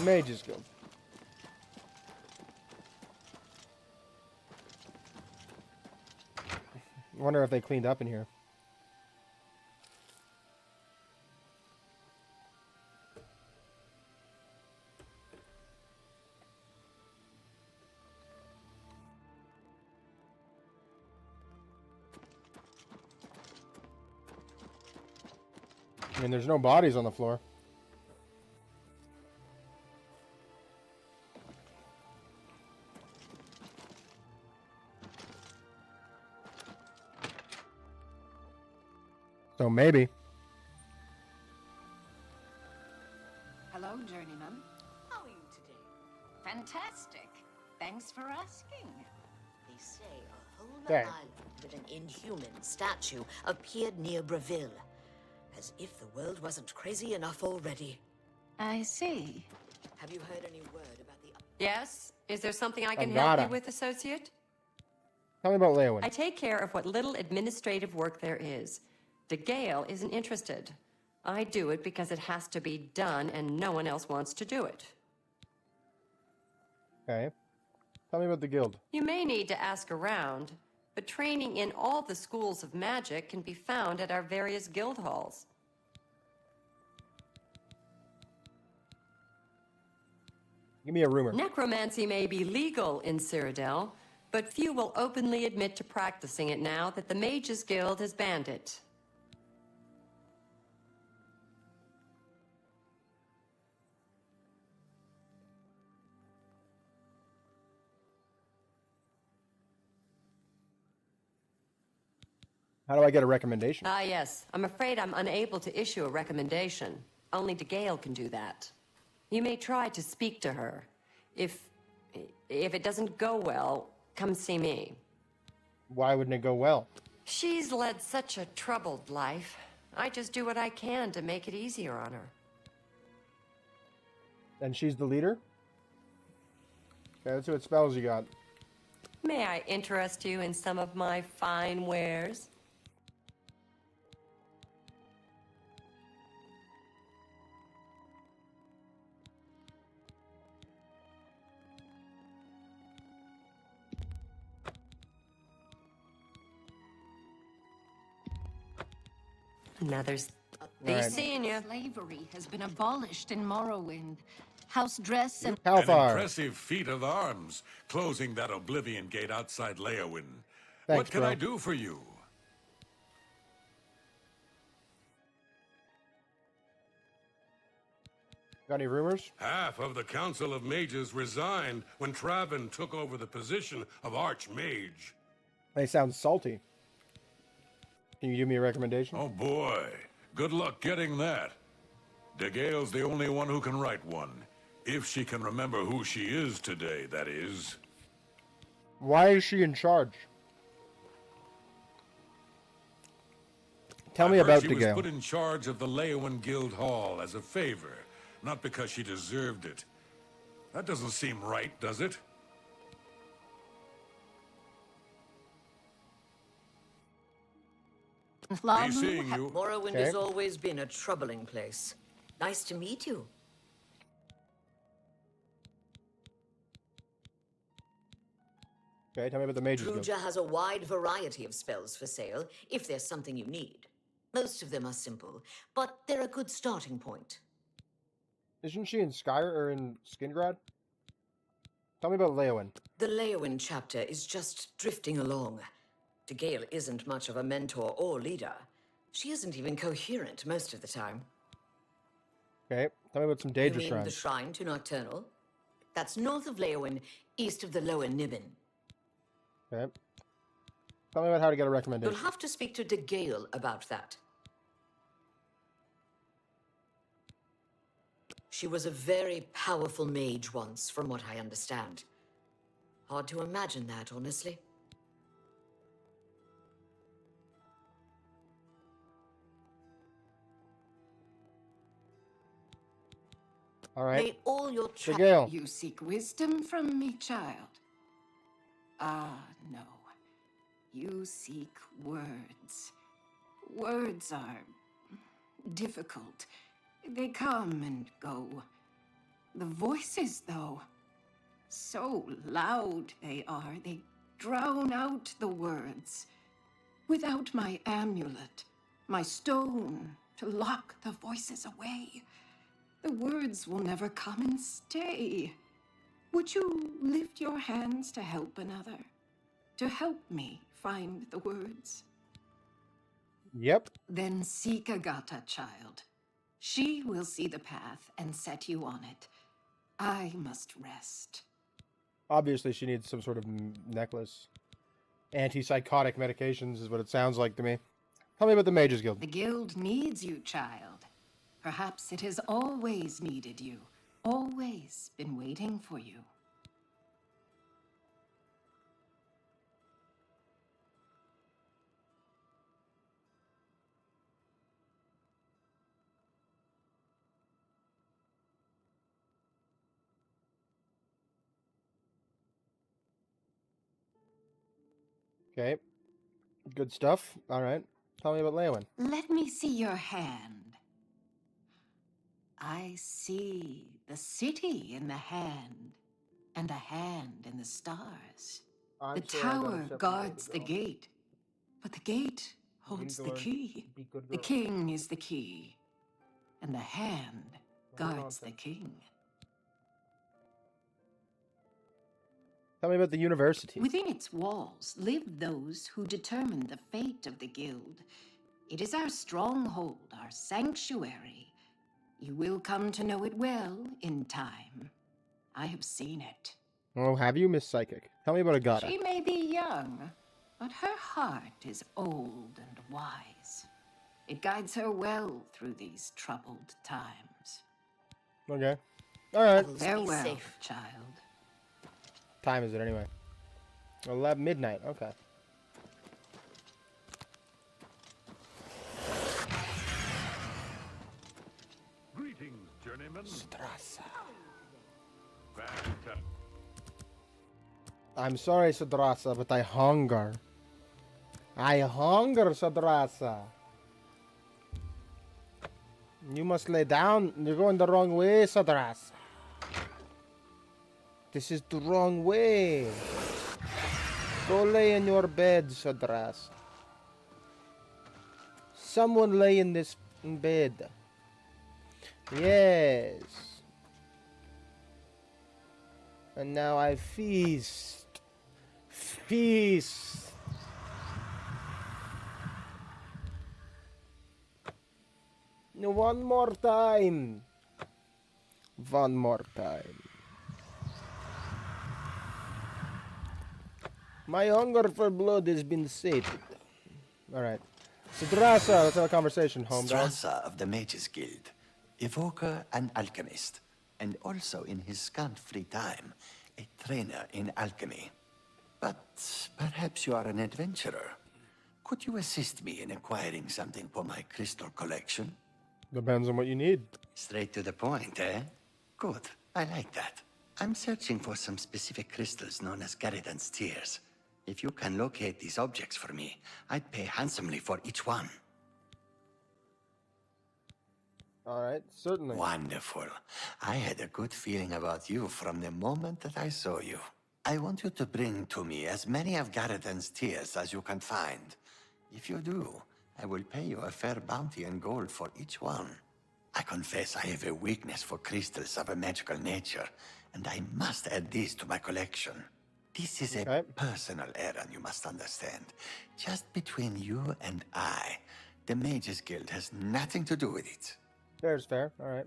Mages Guild. I wonder if they cleaned up in here. I mean, there's no bodies on the floor. So maybe.
Hello, journeyman. How are you today? Fantastic. Thanks for asking.
They say a whole
Okay.
island with an inhuman statue appeared near Breville. As if the world wasn't crazy enough already.
I see.
Have you heard any word about the...
Yes? Is there something I can
Agata.
help you with, associate?
Tell me about Leowyn.
I take care of what little administrative work there is. De Gale isn't interested. I do it because it has to be done and no one else wants to do it.
Okay. Tell me about the guild.
You may need to ask around, but training in all the schools of magic can be found at our various guild halls.
Give me a rumor.
Necromancy may be legal in Cyrodiil, but few will openly admit to practicing it now that the Mages Guild has banned it.
How do I get a recommendation?
Ah, yes. I'm afraid I'm unable to issue a recommendation. Only De Gale can do that. You may try to speak to her. If it doesn't go well, come see me.
Why wouldn't it go well?
She's led such a troubled life. I just do what I can to make it easier on her.
And she's the leader? Okay, let's see what spells you got.
May I interest you in some of my fine wares? Another's be seeing you.
Slavery has been abolished in Morrowind. House dress and...
An impressive feat of arms, closing that Oblivion gate outside Leowyn.
Thanks,
What can
bro.
I do for you?
Got any rumors?
Half of the Council of Mages resigned when Traven took over the position of Archmage.
They sound salty. Can you give me a recommendation?
Oh boy, good luck getting that. De Gale's the only one who can write one. If she can remember who she is today, that is.
Why is she in charge? Tell me
I've heard
about
she
De
was
Gale.
put in charge of the Leowyn Guild Hall as a favor, not because she deserved it. That doesn't seem right, does it?
Be
seeing you.
Morrowind
Okay.
has always been a troubling place. Nice to meet you.
Okay, tell me about the Mage's Guild.
Druja has a wide variety of spells for sale, if there's something you need. Most of them are simple, but they're a good starting point.
Isn't she in Skyr or in Skingrad? Tell me about Leowyn.
The Leowyn chapter is just drifting along. DeGale isn't much of a mentor or leader. She isn't even coherent most of the time.
Okay, tell me about some
You
Daedra
mean the
shrines.
shrine to Nocturnal? That's north of Leowyn, east of the Lower Niben.
Okay. Tell me about how to get a
You'll
recommendation.
have to speak to DeGale about that. She was a very powerful mage once, from what I understand. Hard to imagine that, honestly.
All right.
May all your
DeGale.
You seek wisdom from me, child? Ah, no. You seek words. Words are difficult. They come and go. The voices, though, so loud they are, they drown out the words. Without my amulet, my stone to lock the voices away, the words will never come and stay. Would you lift your hands to help another? To help me find the words?
Yep.
Then seek Agatha, child. She will see the path and set you on it. I must rest.
Obviously, she needs some sort of necklace. Antipsychotic medications is what it sounds like to me. Tell me about the Mage's Guild.
The guild needs you, child. Perhaps it has always needed you. Always been waiting for you.
Okay. Good stuff. All right. Tell me about Leowyn.
Let me see your hand. I see the city in the hand, and a hand in the stars.
I'm
The
sure I got a
tower
separate
guards
way
the
to go.
gate, but the gate holds
to
the
learn
key.
be good
The
girl.
king is the key, and the hand guards the king.
Tell me about the university.
Within its walls live those who determine the fate of the guild. It is our stronghold, our sanctuary. You will come to know it well in time. I have seen it.
Oh, have you, Miss Psychic? Tell me about Agatha.
She may be young, but her heart is old and wise. It guides her well through these troubled times.
Okay. All right.
Farewell, child.
Time is it anyway? 11 midnight. Okay.
Greetings, journeyman.
I'm sorry, Sadrasa, but I hunger. I hunger, Sadrasa. You must lay down. You're going the wrong way, Sadrasa. This is the wrong way. Go lay in your bed, Sadrasa. Someone lay in this bed. Yes. And now I feast. Feast. One more time. One more time. My hunger for blood has been sated. Alright. Sadrasa, let's have a conversation, home dog.
Strasa of the Mages Guild, evoker and alchemist, and also in his scant free time, a trainer in alchemy. But perhaps you are an adventurer. Could you assist me in acquiring something for my crystal collection?
Depends on what you need.
Straight to the point, eh? Good. I like that. I'm searching for some specific crystals known as Garidan's Tears. If you can locate these objects for me, I'd pay handsomely for each one.
All right, certainly.
Wonderful. I had a good feeling about you from the moment that I saw you. I want you to bring to me as many of Garreden's tears as you can find. If you do, I will pay you a fair bounty in gold for each one. I confess I have a weakness for crystals of a magical nature, and I must add these to my collection. This is a personal errand, you must understand. Just between you and I. The Mages Guild has nothing to do with it.
Fair's fair. All right.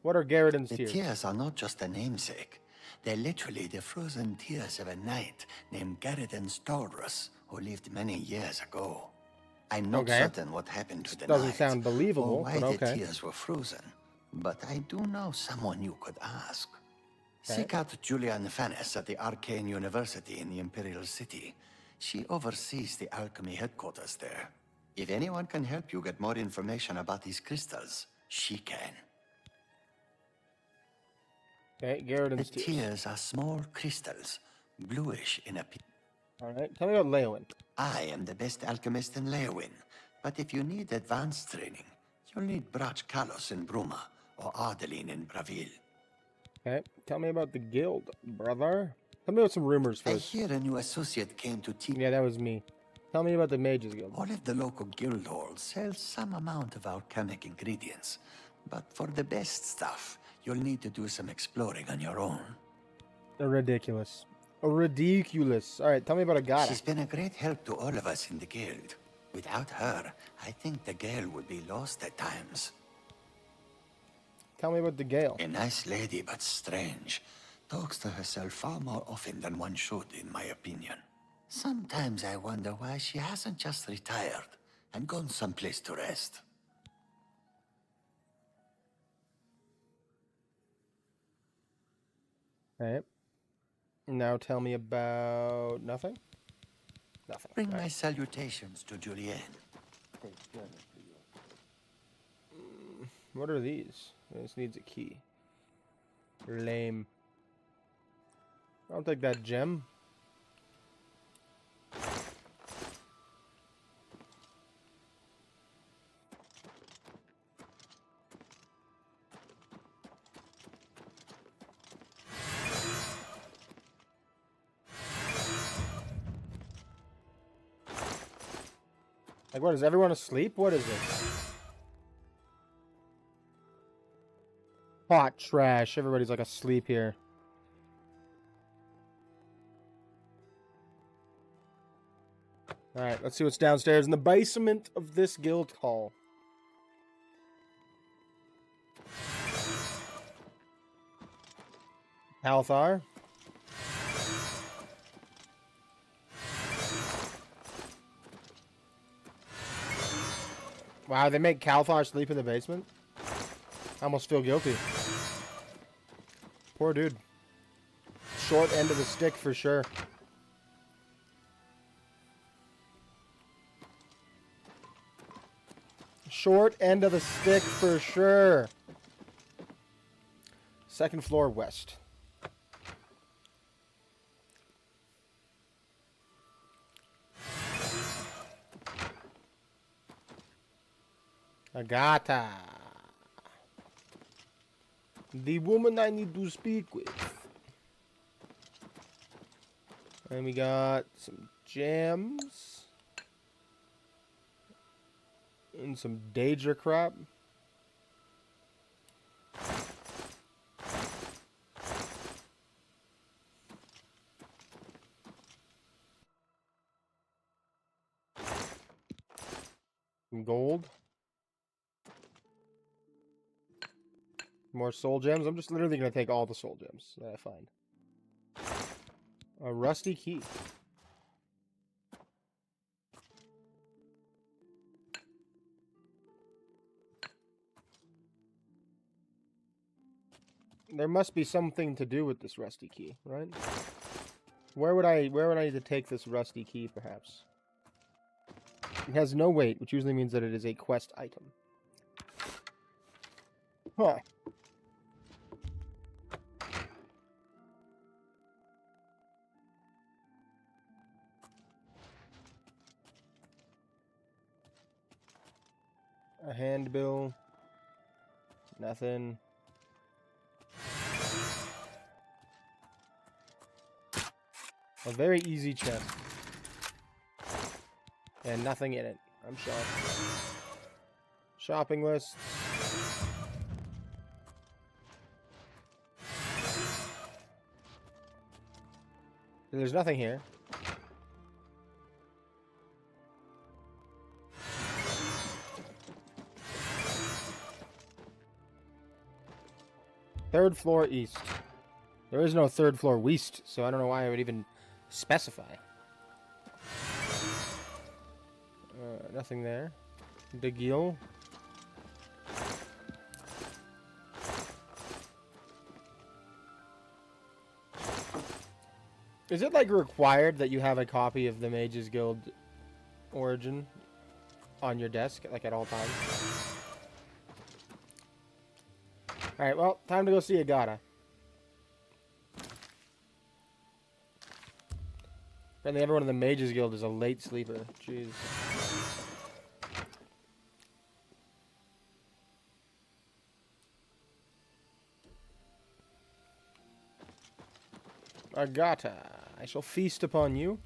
What are Garreden's tears?
The tears are not just a namesake. They're literally the frozen tears of a knight named Garreden Stolrus, who lived many years ago. I'm not certain what happened to the knight.
Doesn't sound believable,
or why
but
the
okay.
tears were frozen. But I do know someone you could ask. Seek out Julian Fannis at the Arcane University in the Imperial City. She oversees the alchemy headquarters there. If anyone can help you get more information about these crystals, she can.
Okay, Garreden's
The
tears.
tears are small crystals, bluish in appearance.
All right, tell me about Leowin.
I am the best alchemist in Leowin, but if you need advanced training, you'll need Brach Kalos in Bruma or Ardeline in Bravil.
Okay, tell me about the guild, brother. Tell me about some rumors
I
first.
hear a new associate came to teach.
Yeah, that was me. Tell me about the Mages Guild.
All of the local guild halls sell some amount of alchemic ingredients, but for the best stuff, you'll need to do some exploring on your own.
Ridiculous. Ridiculous. All right, tell me about Agata.
She's been a great help to all of us in the guild. Without her, I think the Gale would be lost at times.
Tell me about the Gale.
A nice lady, but strange. Talks to herself far more often than one should, in my opinion. Sometimes I wonder why she hasn't just retired and gone someplace to rest.
All right. Now tell me about nothing? Nothing.
Bring
All
my
right.
salutations to Julienne.
What are these? This needs a key. Lame. I'll take that gem. Like, what, is everyone asleep? What is it? Hot trash. Everybody's like asleep here. Alright, let's see what's downstairs in the basement of this guild hall. Althar. Wow, they make Calthar sleep in the basement? I almost feel guilty. Poor dude. Short end of the stick for sure. Short end of the stick for sure. Second floor west. Agata. The woman I need to speak with. And we got some gems. And some Daedra crap. Some gold. More soul gems. I'm just literally going to take all the soul gems that I find. A rusty key. There must be something to do with this rusty key, right? Where would I need to take this rusty key, perhaps? It has no weight, which usually means that it is a quest item. Huh. A handbill. Nothing. A very easy chest. And nothing in it. I'm shocked. Shopping list. There's nothing here. Third floor east. There is no third floor west, so I don't know why I would even specify. Nothing there. Degil. Is it like required that you have a copy of the Mage's Guild Origin on your desk, like at all times? Alright, well, time to go see Agata. Apparently everyone in the Mage's Guild is a late sleeper. Jeez. Agata, I shall feast upon you.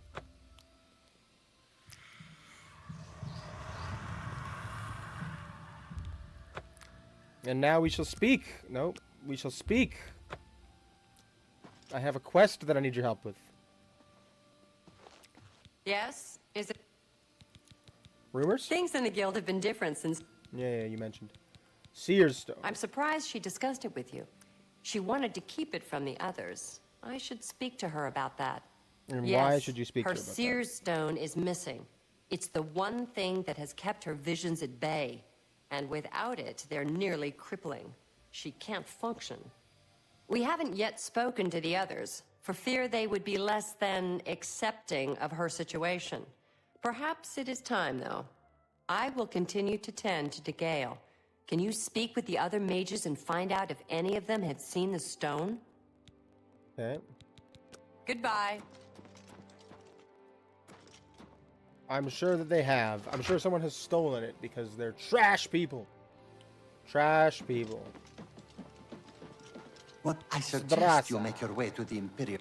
And now we shall speak. Nope, we shall speak. I have a quest that I need your help with.
Yes? Is it?
Rumors?
Things in the guild have been different since...
Yeah, you mentioned. Seer's Stone.
I'm surprised she discussed it with you. She wanted to keep it from the others. I should speak to her about that.
And
yes,
why should you speak to her about
her Seer's Stone is missing. It's the one thing that has kept her visions at bay. And without it, they're nearly crippling. She can't function. We haven't yet spoken to the others, for fear they would be less than accepting of her situation. Perhaps it is time, though. I will continue to tend to Gale. Can you speak with the other mages and find out if any of them have seen the stone?
Okay.
Goodbye.
I'm sure that they have. I'm sure someone has stolen it because they're trash people. Trash people.
What I suggest you make your way to the Imperial.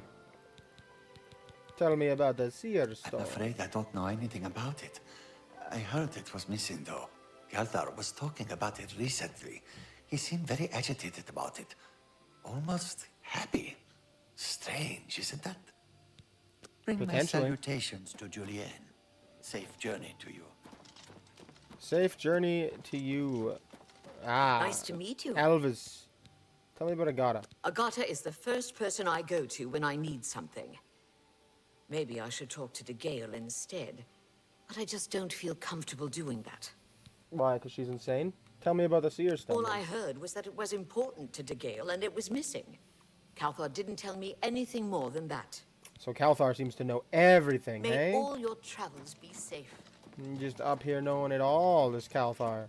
Tell me about the Seer's Stone.
I'm afraid I don't know anything about it. I heard it was missing, though. Galdar was talking about it recently. He seemed very agitated about it. Almost happy. Strange, isn't that? Bring my salutations to Julienne. Safe journey to you.
Safe journey to you. Ah.
Nice to meet you.
Elvis. Tell me about Agata.
Agata is the first person I go to when I need something. Maybe I should talk to Gale instead. But I just don't feel comfortable doing that.
Why? Because she's insane? Tell me about the Seer's Stone.
All I heard was that it was important to Gale and it was missing. Calthar didn't tell me anything more than that.
So Calthar seems to know everything,
May
hey?
all your travels be safe.
Just up here knowing it all, this Calthar.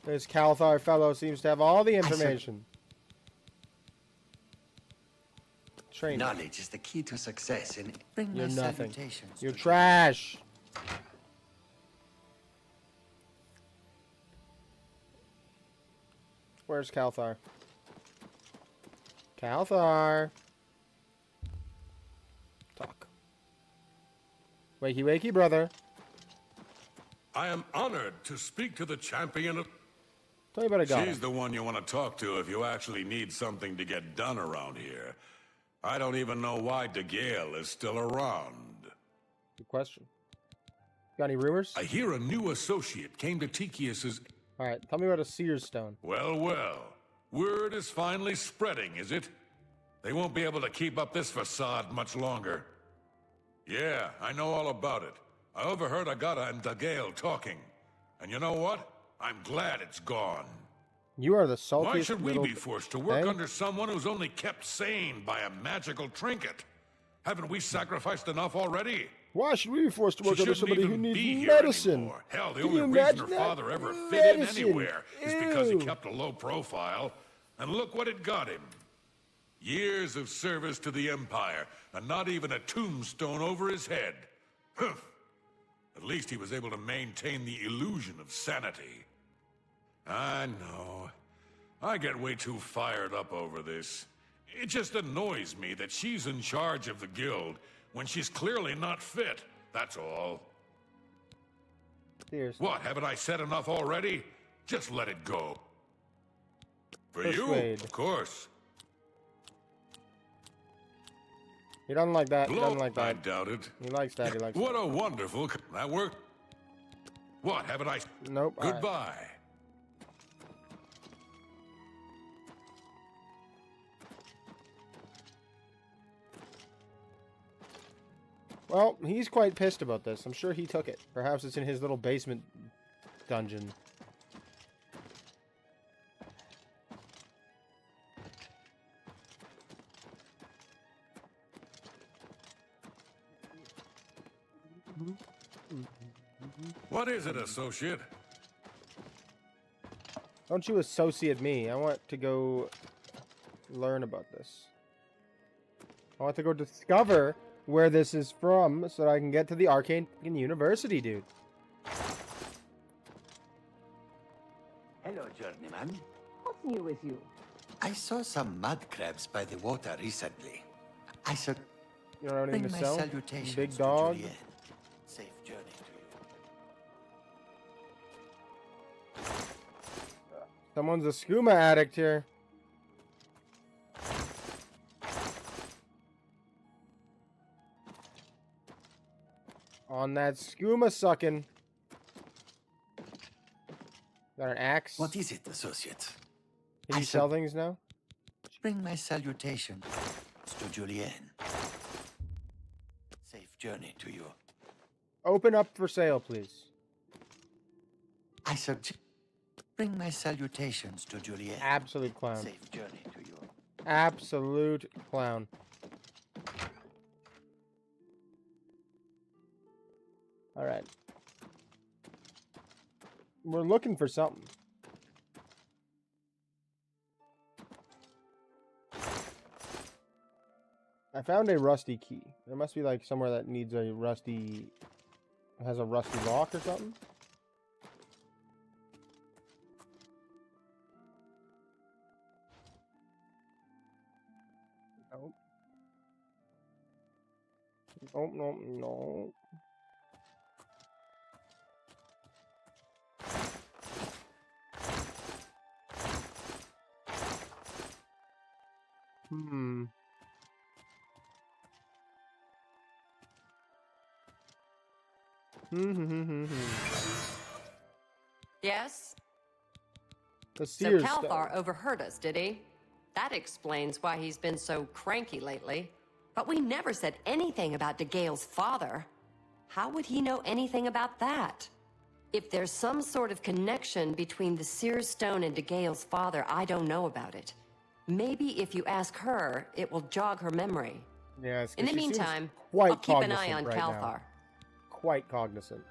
This Calthar fellow seems to have all the information. Training.
Knowledge is the key to success in...
You're nothing. You're trash. Where's Calthar? Calthar. Talk. Wakey, wakey, brother.
I am honored to speak to the champion of...
Tell me about Agata.
She's the one you want to talk to if you actually need something to get done around here. I don't even know why Gale is still around.
Good question. Got any rumors?
I hear a new associate came to Tychius's...
Alright, tell me about a Seer's Stone.
Well, well. Word is finally spreading, is it? They won't be able to keep up this facade much longer. Yeah, I know all about it. I overheard Agata and Gale talking. And you know what? I'm glad it's gone.
You are the saltiest
Why should we
little...
be forced to work under someone who's only kept sane by a magical trinket? Haven't we sacrificed enough already?
Why should we be forced to work under somebody who needs
medicine?
medicine?
Hell, the
Can
only
you
reason her
imagine that?
father ever fit in
Medicine.
anywhere is because he
Ew.
kept a low profile. And look what it got him. Years of service to the Empire, and not even a tombstone over his head. Humph. At least he was able to maintain the illusion of sanity. I know. I get way too fired up over this. It just annoys me that she's in charge of the guild when she's clearly not fit, that's all.
Seriously.
What, haven't I said enough already? Just let it go. For
Persuade.
you, of course.
He doesn't like that. He doesn't like
I
that.
doubt it.
He likes that. He likes
What
that.
a wonderful... That worked? What, haven't I...
Nope. all right.
Goodbye.
Well, he's quite pissed about this. I'm sure he took it. Perhaps it's in his little basement dungeon.
What is it, associate?
Don't you associate me. I want to go learn about this. I want to go discover where this is from so that I can get to the Arcane University, dude.
Hello, journeyman.
What's new with you?
I saw some mud crabs by the water recently. I said,
You don't have anything
bring
to
my
sell?
salutations
Big
to
dog?
Julienne. Safe journey to you.
Someone's a skooma addict here. On that skooma sucking. Got an axe?
What is it, associate?
Can you sell things now?
Bring my salutations to Julienne. Safe journey to you.
Open up for sale, please.
I suggest bring my salutations to Julienne.
Absolute clown.
Safe journey to you.
Absolute clown. Alright. We're looking for something. I found a rusty key. There must be like somewhere that needs a rusty... has a rusty lock or something. Nope. Nope, nope, no. Hmm.
Yes?
The
So
Sears
Kalthar
stone.
overheard us, did he? That explains why he's been so cranky lately. But we never said anything about DeGale's father. How would he know anything about that? If there's some sort of connection between the Sears stone and DeGale's father, I don't know about it. Maybe if you ask her, it will jog her memory.
Yes.
In the
she seems
meantime,
quite
I'll keep an eye
cognizant
on
right
Kalthar.
now. Quite cognizant.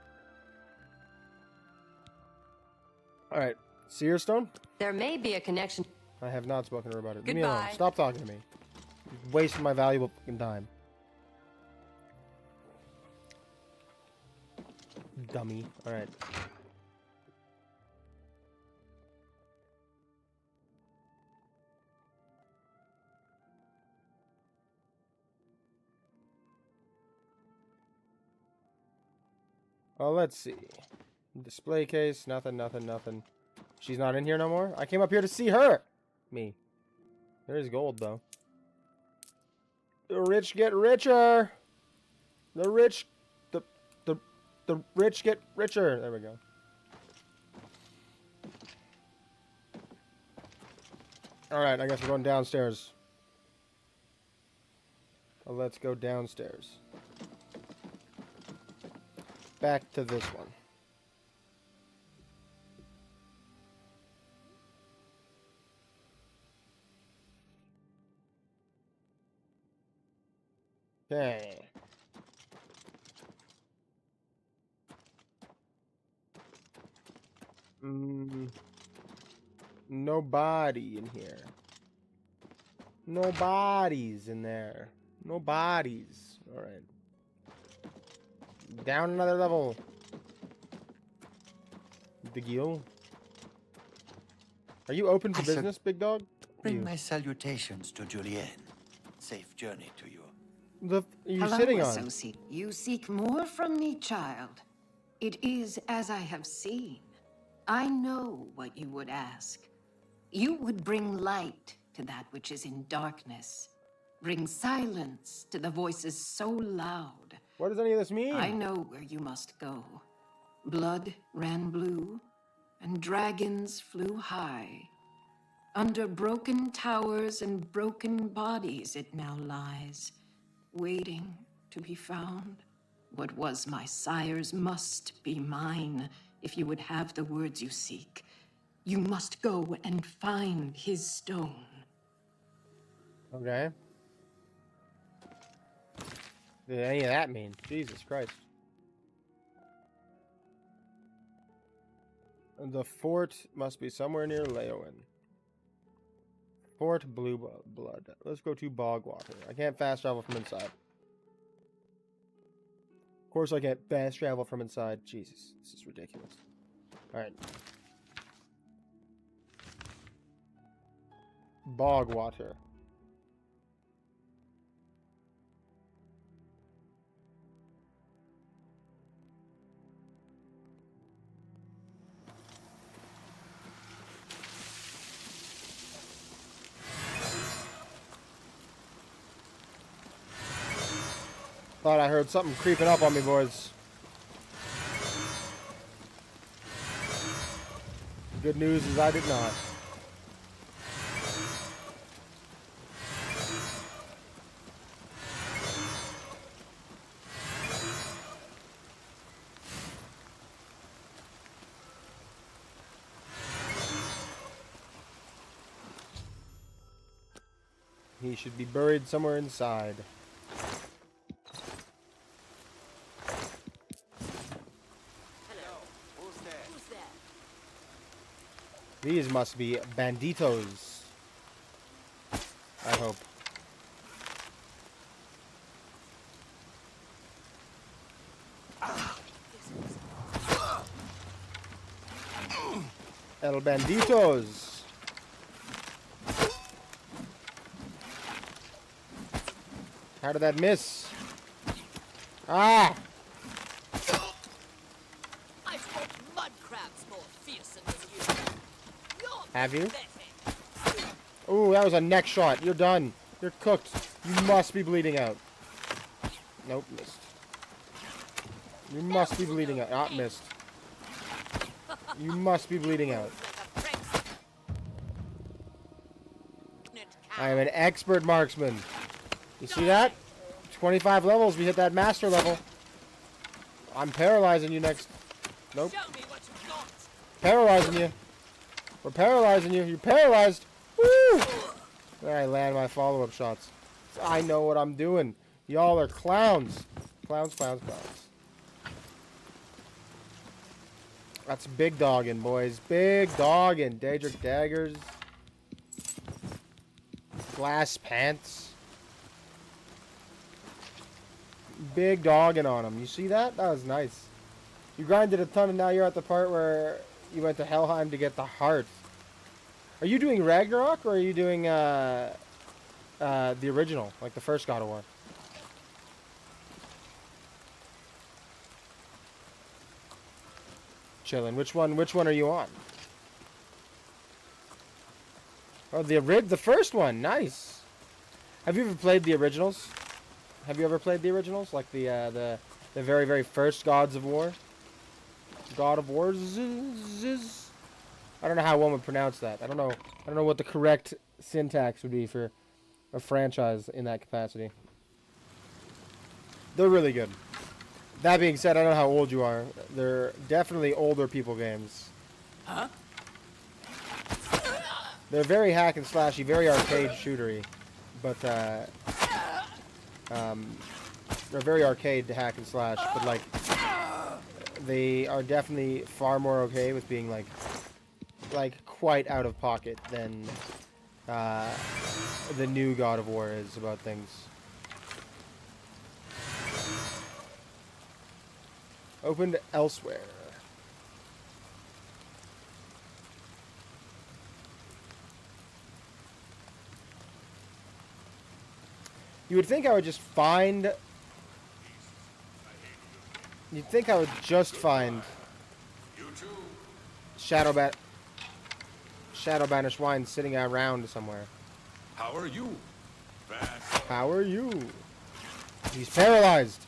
All right, Sears stone.
There may be a connection.
I have not spoken to her about it. Leave me alone.
Goodbye.
Stop talking to me. You're wasting my valuable fucking time. Dummy. All right. Well, let's see. Display case, nothing, nothing, nothing. She's not in here no more? I came up here to see her! Me. There's gold, though. The rich get richer! The rich... The rich get richer! There we go. Alright, I guess we're going downstairs. Well, let's go downstairs. Back to this one. Okay. Nobody in here. No bodies in there. No bodies. Alright. Down another level. The Gil. Are you open for
I said-
business, big dog?
Bring
You.
my salutations to Julienne. Safe journey to you.
You're
Hello,
sitting on.
associate. You seek more from me, child. It is as I have seen. I know what you would ask. You would bring light to that which is in darkness. Bring silence to the voices so loud.
What does any of this mean?
I know where you must go. Blood ran blue, and dragons flew high. Under broken towers and broken bodies it now lies, waiting to be found. What was my sire's must be mine, if you would have the words you seek. You must go and find his stone.
Okay. What did any of that mean? Jesus Christ. The fort must be somewhere near Leowen. Fort Blue Blood. Let's go to Bogwater. I can't fast travel from inside. Of course I can't fast travel from inside. Jesus, this is ridiculous. Alright. Bogwater. Thought I heard something creeping up on me, boys. Good news is I did not. He should be buried somewhere inside. These must be banditos. I hope. El banditos. How did that miss? Ah!
I've fought mud crabs more fearsome than you.
Have you? Ooh, that was a neck shot. You're done. You're cooked. You must be bleeding out. Nope, missed. You must be bleeding out. Ah, missed. You must be bleeding out. I am an expert marksman. You see that? 25 levels, we hit that master level. I'm paralyzing you next. Nope. Paralyzing you. We're paralyzing you. You're paralyzed. Woo! There I land my follow-up shots. I know what I'm doing. Y'all are clowns. Clowns, clowns, clowns. That's big dogging, boys. Big dogging. Daedric daggers. Glass pants. Big dogging on them. You see that? That was nice. You grinded a ton and now you're at the part where you went to Helheim to get the heart. Are you doing Ragnarok or are you doing the original, like the first God of War? Chillin'. Which one are you on? Oh, the first one. Nice. Have you ever played the originals? Have you ever played the originals, like the very, very first Gods of War? God of War. I don't know how one would pronounce that. I don't know what the correct syntax would be for a franchise in that capacity. They're really good. That being said, I don't know how old you are. They're definitely older people games.
Huh?
They're very hack and slashy, very arcade shootery, but they're very arcade to hack and slash. But like, they are definitely far more okay with being like quite out of pocket than the new God of War is about things. Opened elsewhere. You would think I would just find... You'd think I would just find... Shadow Banished Wine sitting around somewhere.
How are you?
How are you? He's paralyzed.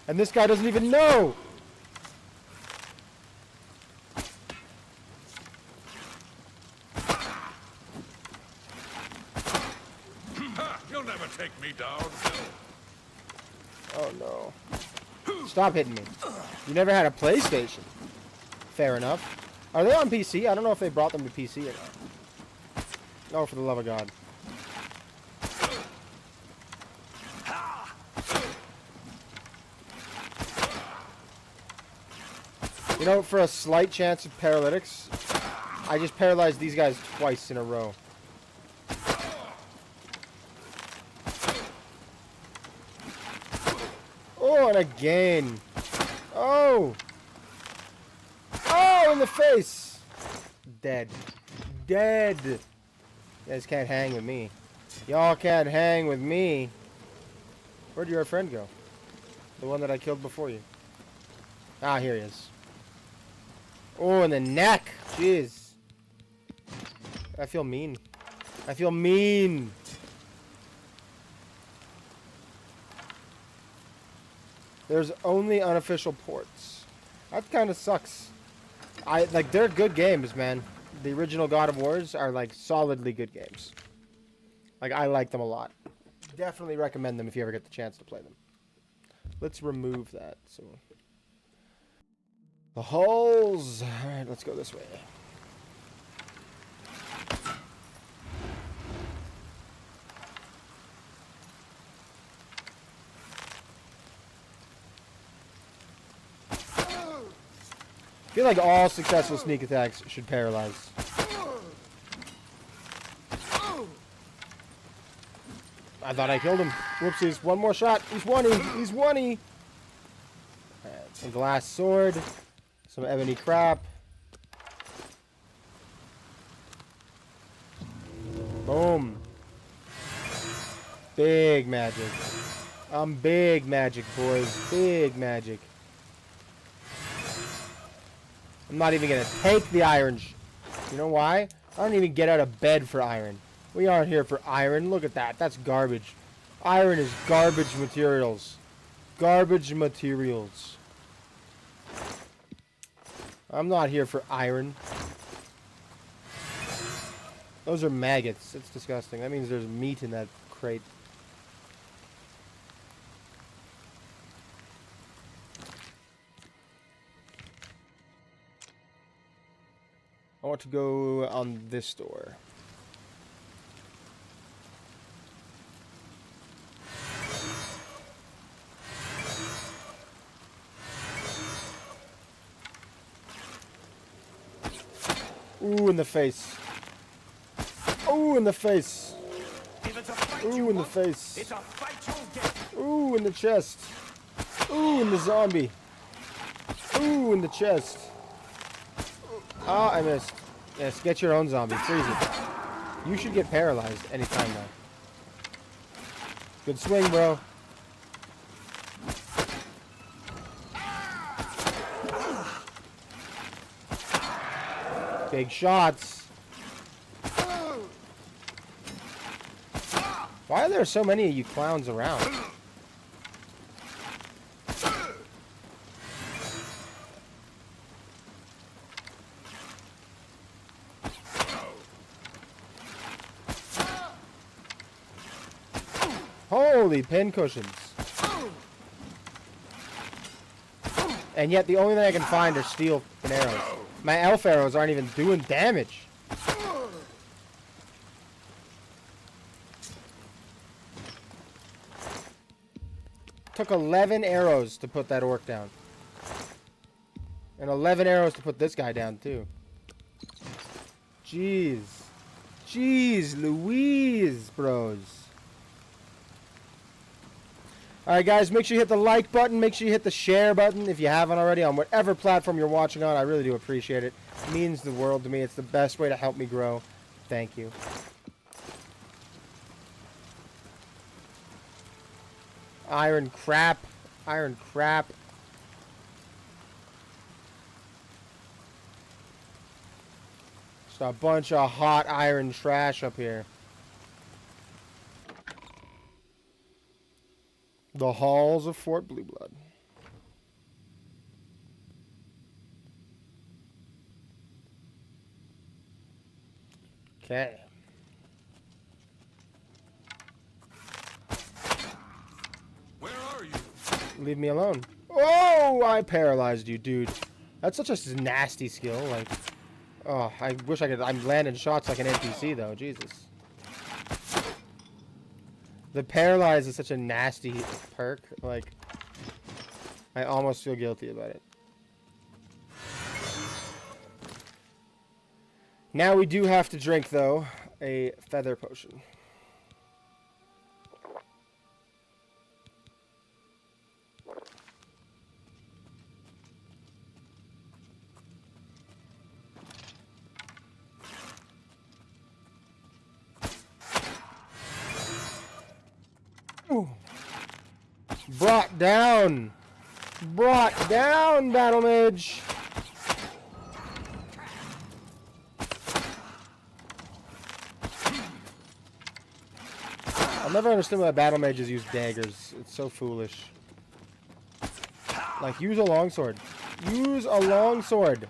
And this guy doesn't even know!
You'll never take me down.
Oh no. Stop hitting me. You never had a PlayStation. Fair enough. Are they on PC? I don't know if they brought them to PC or not. Oh, for the love of God. You know, for a slight chance of paralytics, I just paralyzed these guys twice in a row. Oh, and again. Oh! Oh, in the face! Dead. Dead! You guys can't hang with me. Y'all can't hang with me. Where'd your friend go? The one that I killed before you. Ah, here he is. Oh, in the neck! Jeez. I feel mean. I feel mean! There's only unofficial ports. That kind of sucks. Like, they're good games, man. The original God of Wars are, like, solidly good games. Like, I like them a lot. Definitely recommend them if you ever get the chance to play them. Let's remove that. So, the hulls. All right, let's go this way. I feel like all successful sneak attacks should paralyze. I thought I killed him. Whoopsies. One more shot. He's one-y. He's one-y. Alright, some glass sword. Some ebony crap. Boom. Big magic. Big magic, boys. Big magic. I'm not even going to take the iron. You know why? I don't even get out of bed for iron. We aren't here for iron. Look at that. That's garbage. Iron is garbage materials. Garbage materials. I'm not here for iron. Those are maggots. It's disgusting. That means there's meat in that crate. I want to go on this door. Ooh, in the face. Ooh, in the face. Ooh, in the face. Ooh, in the chest. Ooh, in the zombie. Ooh, in the chest. Ah, I missed. Yes, get your own zombie. Freeze it. You should get paralyzed anytime now. Good swing, bro. Big shots. Why are there so many of you clowns around? Holy pin cushions. And yet the only thing I can find are steel arrows. My elf arrows aren't even doing damage. Took 11 arrows to put that orc down. And 11 arrows to put this guy down too. Jeez. Jeez Louise, bros. Alright guys, make sure you hit the like button, make sure you hit the share button if you haven't already on whatever platform you're watching on. I really do appreciate it. It means the world to me. It's the best way to help me grow. Thank you. Iron crap. Iron crap. Just a bunch of hot iron trash up here. The halls of Fort Blueblood. Okay.
Where are you?
Leave me alone. Oh, I paralyzed you, dude. That's such a nasty skill. Like, oh, I wish I could. I'm landing shots like an NPC though. Jesus. The paralyze is such a nasty perk. Like, I almost feel guilty about it. Now we do have to drink though a feather potion. Ooh. Brought down, Battle Mage. I'll never understand why battle mages use daggers. It's so foolish. Like, use a longsword. Use a longsword.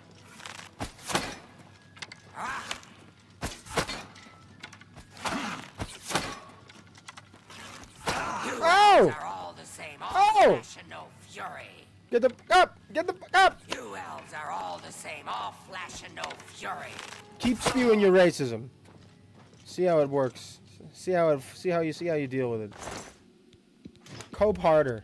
Oh!
Are all the same, all
Oh!
flesh and no fury.
Get the up! Get the up!
You elves are all the same, all flesh and no fury.
Keep spewing your racism. See how it works. See how you deal with it. Cope harder.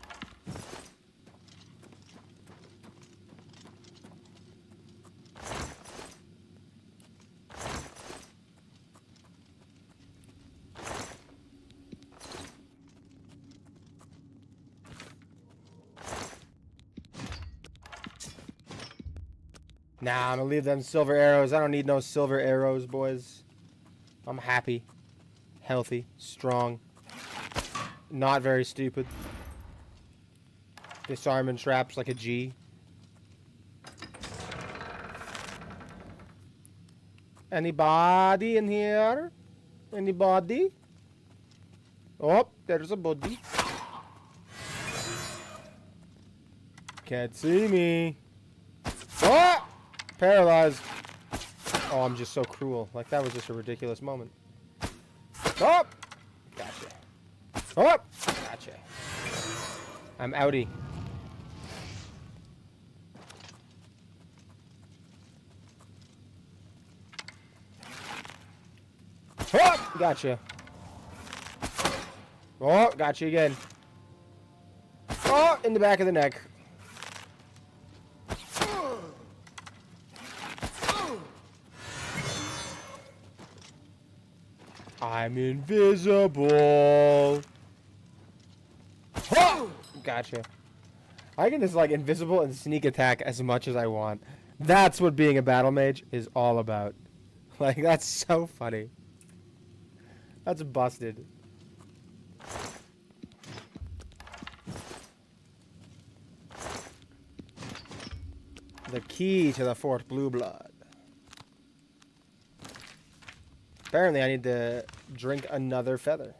Nah, I'm gonna leave them silver arrows. I don't need no silver arrows, boys. I'm happy, healthy, strong, not very stupid. Disarming traps like a G. Anybody in here? Anybody? Oh, there's a body. Can't see me. Oh! Paralyzed. Oh, I'm just so cruel. Like, that was just a ridiculous moment. Oh! Gotcha. Oh! Gotcha. I'm outie. Oh! Gotcha. Oh! Gotcha again. Oh! In the back of the neck. I'm invisible. Oh! Gotcha. I can just like invisible and sneak attack as much as I want. That's what being a battle mage is all about. Like, that's so funny. That's busted. The key to the Fort Blueblood. Apparently, I need to drink another feather.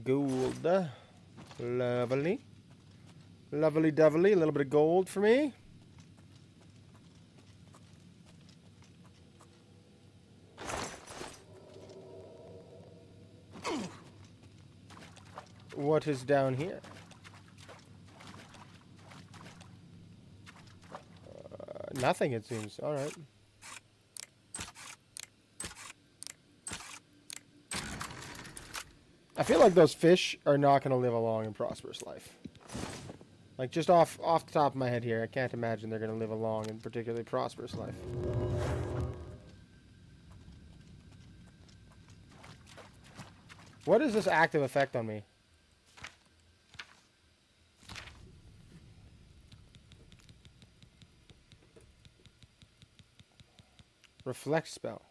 Gold. Lovely. Lovely dovely. A little bit of gold for me. What is down here? Nothing, it seems. All right. I feel like those fish are not going to live a long and prosperous life. Like, just off the top of my head here, I can't imagine they're going to live a long and particularly prosperous life. What is this active effect on me? Reflect spell.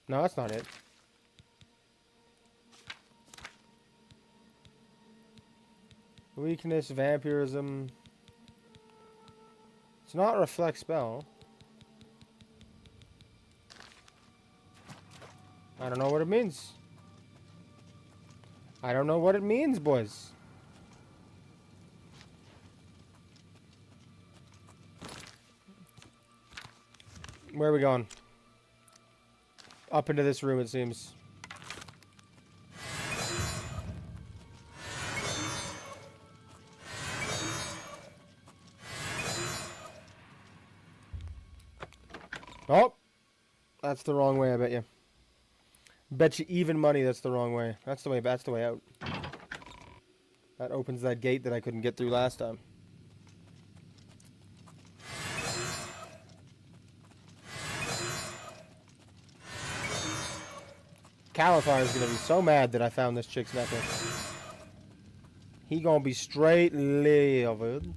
No, that's not it. Weakness, vampirism. It's not a reflect spell. I don't know what it means. I don't know what it means, boys. Where are we going? Up into this room, it seems. Oh! That's the wrong way, I bet you. Bet you even money that's the wrong way. That's the way out. That opens that gate that I couldn't get through last time. Calithar is gonna be so mad that I found this chick's necklace. He gonna be straight livid.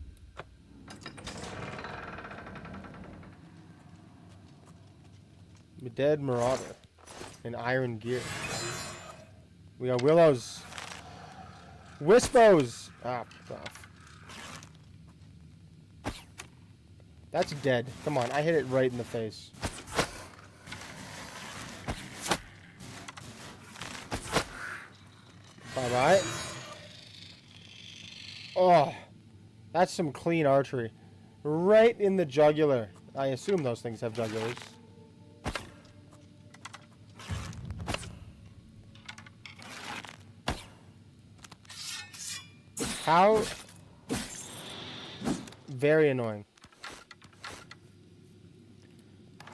The dead marauder. In iron gear. We got willows. Wispos! Ah, that's dead. Come on, I hit it right in the face. Bye-bye. Oh, that's some clean archery. Right in the jugular. I assume those things have jugulars. How? Very annoying.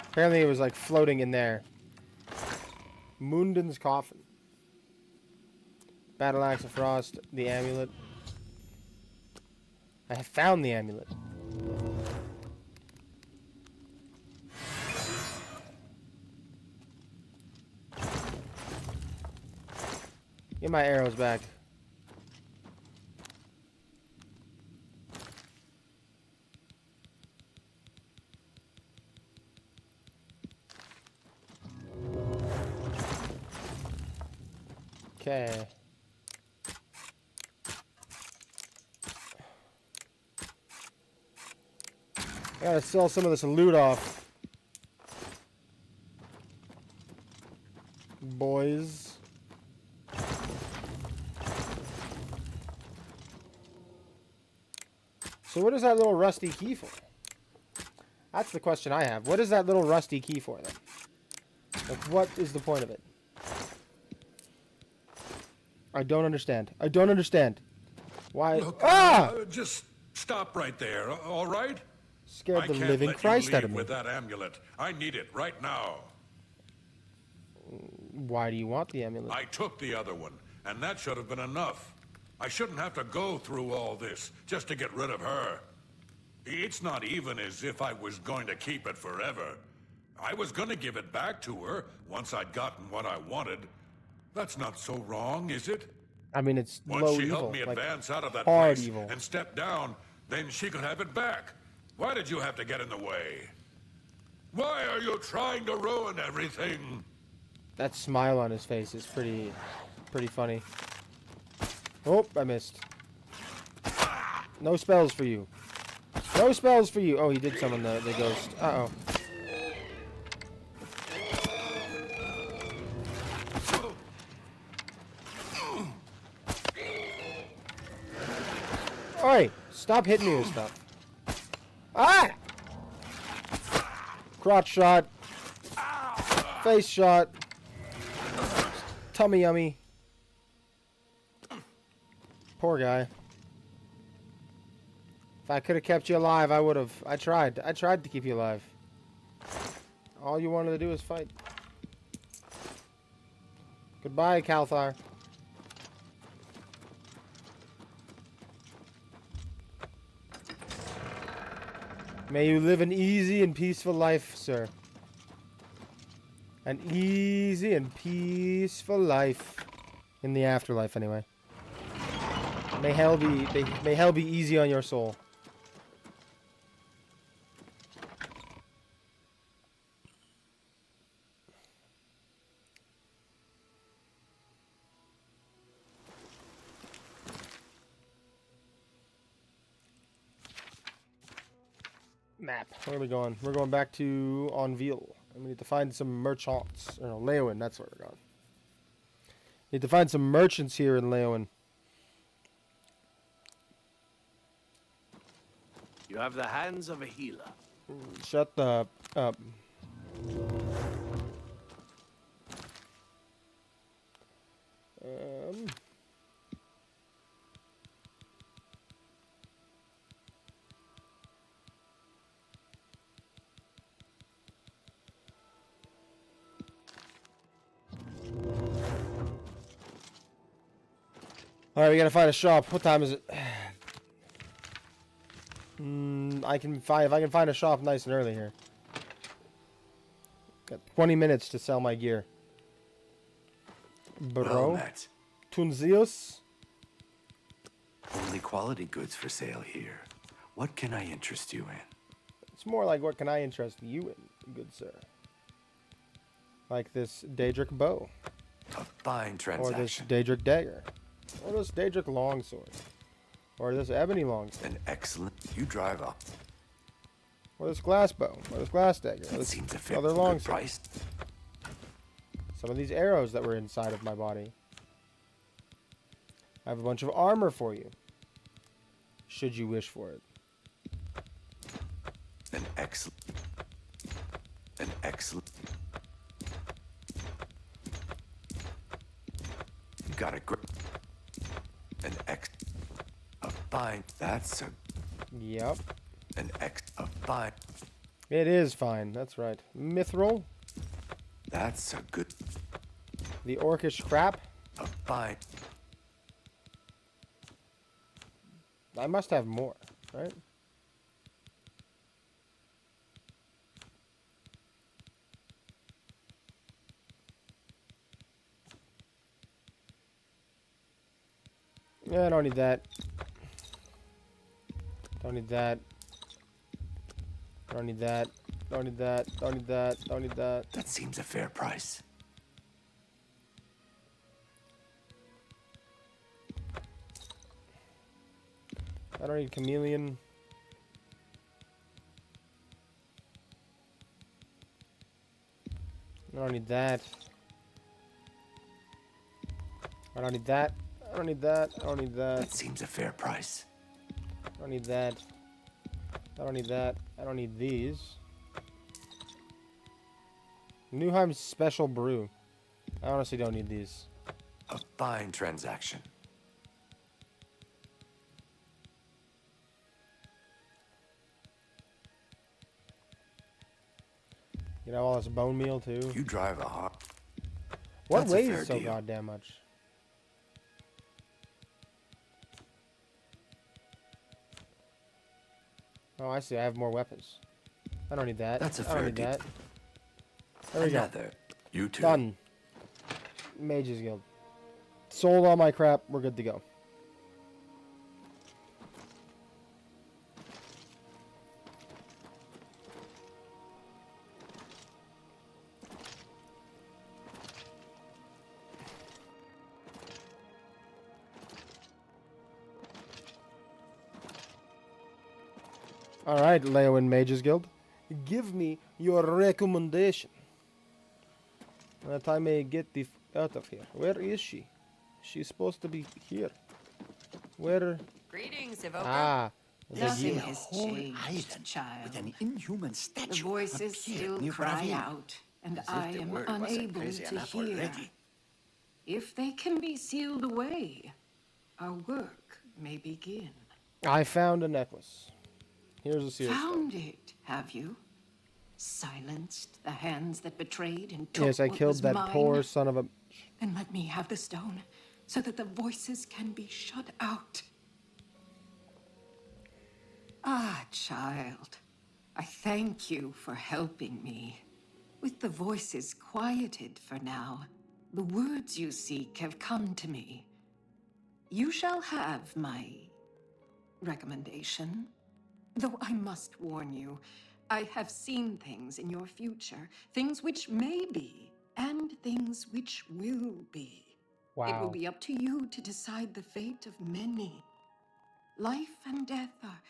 Apparently it was like floating in there. Munden's coffin. Battle Axe of Frost, the amulet. I have found the amulet. Get my arrows back. Okay. I gotta sell some of this loot off. Boys. So what is that little rusty key for? That's the question I have. What is that little rusty key for then? Like, what is the point of it? I don't understand. I don't understand. Why?
Look, just stop right there, all right?
Scared the living Christ out of me.
With that amulet, I need it right now.
Why do you want the amulet?
I took the other one, and that should have been enough. I shouldn't have to go through all this just to get rid of her. It's not even as if I was going to keep it forever. I was going to give it back to her once I'd gotten what I wanted. That's not so wrong, is it?
I mean, it's
Once
low
she
evil,
helped me
like
advance out of that
hard
place
evil.
and step down, then she could have it back. Why did you have to get in the way? Why are you trying to ruin everything?
That smile on his face is pretty funny. Oh, I missed. No spells for you. No spells for you. Oh, he did summon the ghost. Uh-oh. Oi! Stop hitting me with stuff. Ah! Crotch shot. Face shot. Tummy yummy. Poor guy. If I could have kept you alive, I would have. I tried. I tried to keep you alive. All you wanted to do was fight. Goodbye, Calthar. May you live an easy and peaceful life, sir. An easy and peaceful life. In the afterlife, anyway. May hell be easy on your soul. Map. Where are we going? We're going back to Enville. And we need to find some merchants. Or no, Leowen, that's where we're going. Need to find some merchants here in Leowen.
You have the hands of a healer.
Shut the up. Alright, we gotta find a shop. What time is it? If I can find a shop nice and early here. Got 20 minutes to sell my gear. Bro.
Well met.
Tunzios.
Only quality goods for sale here. What can I interest you in?
It's more like what can I interest you in, good sir? Like this Daedric bow.
A fine transaction.
Or this Daedric dagger. Or this Daedric longsword. Or this ebony longsword.
An excellent. You drive up.
Or this glass bow. Or this glass dagger. Or
That
this
seems a fair
other
good
longsword.
price.
Some of these arrows that were inside of my body. I have a bunch of armor for you. Should you wish for it.
An excellent. An excellent. You got a great. An ex. A fine. That's a.
Yep.
An ex. A fine.
It is fine. That's right. Mithril.
That's a good.
The orcish crap.
A fine.
I must have more, right? Yeah, I don't need that. Don't need that. Don't need that. Don't need that. Don't need that. Don't need that.
That seems a fair price.
I don't need chameleon. I don't need that. I don't need that. I don't need that. I don't need that.
That seems a fair price.
I don't need that. I don't need that. I don't need these. Newheim's special brew. I honestly don't need these.
A fine transaction.
You know all this bone meal too.
You drive a hard.
What
That's a
weighs
fair
so
deal.
goddamn much? Oh, I see. I have more weapons. I don't need that.
That's a
I don't
fair
need
deal.
that. There we go.
Another. You too.
Done. Mage's Guild. Sold all my crap. We're good to go. All right, Leowen Mage's Guild. Give me your recommendation. That I may get the out of here. Where is she? She's supposed to be here. Where?
Greetings, Evoker.
Ah.
Nothing
the-
has changed, child.
With an inhuman statue.
The voices
appeared
still
near
cry
Ravine.
out, and
As if
I
the
am
word wasn't
unable
crazy
to
enough
hear.
already.
If they can be sealed away, our work may begin.
I found a necklace. Here's a seal.
Found it, have you? Silenced the hands that betrayed and took
Yes, I
what
killed
was
that
mine?
poor son of a.
Then let me have the stone, so that the voices can be shut out. Ah, child, I thank you for helping me. With the voices quieted for now, the words you seek have come to me. You shall have my recommendation. Though I must warn you, I have seen things in your future, things which may be, and things which will be. It will
Wow.
be up to you to decide the fate of many. Life and death are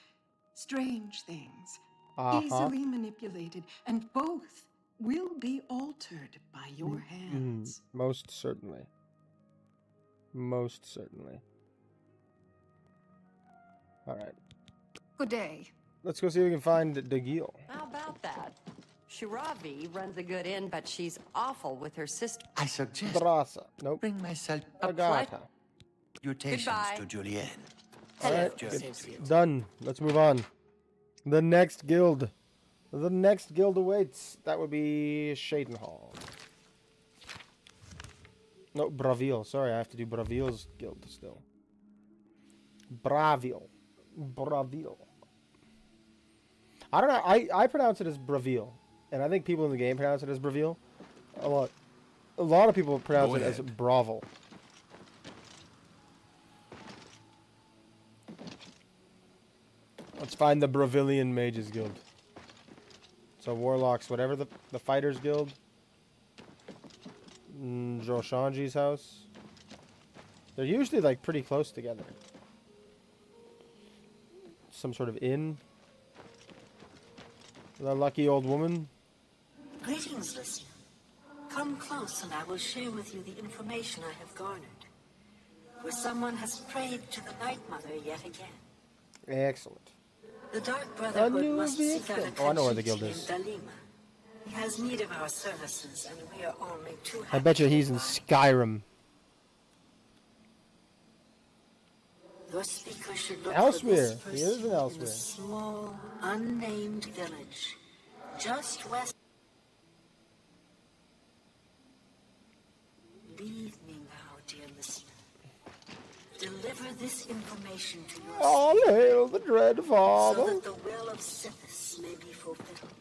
strange things, easily manipulated, and both will be altered by your hands.
Most certainly. Most certainly. All right.
Good day.
Let's go see if we can find Dagil.
How about that? Shiravi runs a good inn, but she's awful with her sister.
I suggest
Drasa. Nope.
bring myself
Agata.
salutations
Goodbye.
to Julienne.
All right.
Safe
It's done. Let's move on. The next guild. The next guild awaits. That would be Shadenhall. No, Bravil. Sorry, I have to do Bravil's guild still. Bravil. Bravil. I don't know. I pronounce it as Bravil. And I think people in the game pronounce it as Bravil. A lot of people pronounce it as Bravel. Let's find the Bravilian Mages Guild. So Warlocks, whatever the Fighters Guild. Joshanji's house. They're usually like pretty close together. Some sort of inn. The lucky old woman.
Greetings, listener. Come close and I will share with you the information I have garnered. Where someone has prayed to the Night Mother yet again.
Excellent.
The Dark Brotherhood must seek out a
Oh, I know where the
chief
guild is.
named Dalima. He has need of our services, and we are only too
I
happy.
bet you he's in Skyrim.
Your speaker should look
Elsewhere.
for
He
this
is
person
in Elsewhere.
in a small, unnamed village, just west. Leave me now, dear listener. Deliver this information to your
All hail the dread
so
father.
that the will of Sithis may be fulfilled.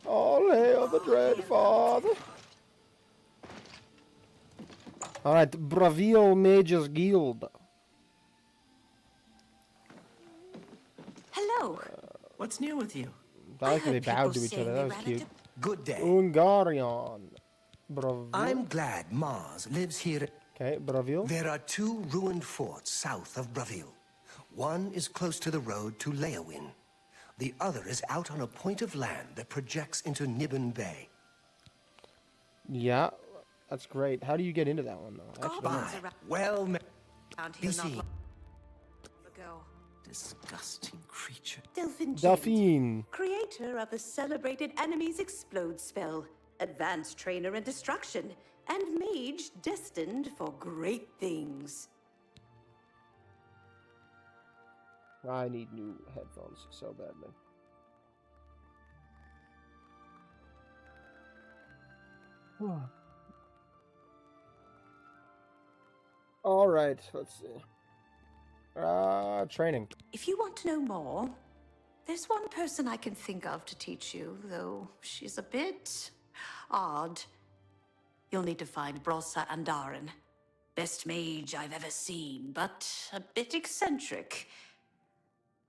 All hail the dread father. Alright, Bravil Mages Guild.
Hello.
What's new with you?
I like that they
heard
bowed to
people
each
saying
other.
they
That was
ran
cute.
Good day.
Ungarion. Bravil.
I'm glad Mars lives here.
Okay, Bravil.
There are two ruined forts south of Bravil. One is close to the road to Leowin. The other is out on a point of land that projects into Nibbin Bay.
Yeah, that's great. How do you get into that one, though? Actually,
By well
Around here not
BC.
long ago.
Disgusting creature.
Delphine.
Delphine.
Creator of the celebrated Enemies Explode spell, advanced trainer in destruction, and mage destined for great things.
I need new headphones so badly. All right, let's see. Training.
If you want to know more, there's one person I can think of to teach you, though she's a bit odd. You'll need to find Brosa Andarin. Best mage I've ever seen, but a bit eccentric.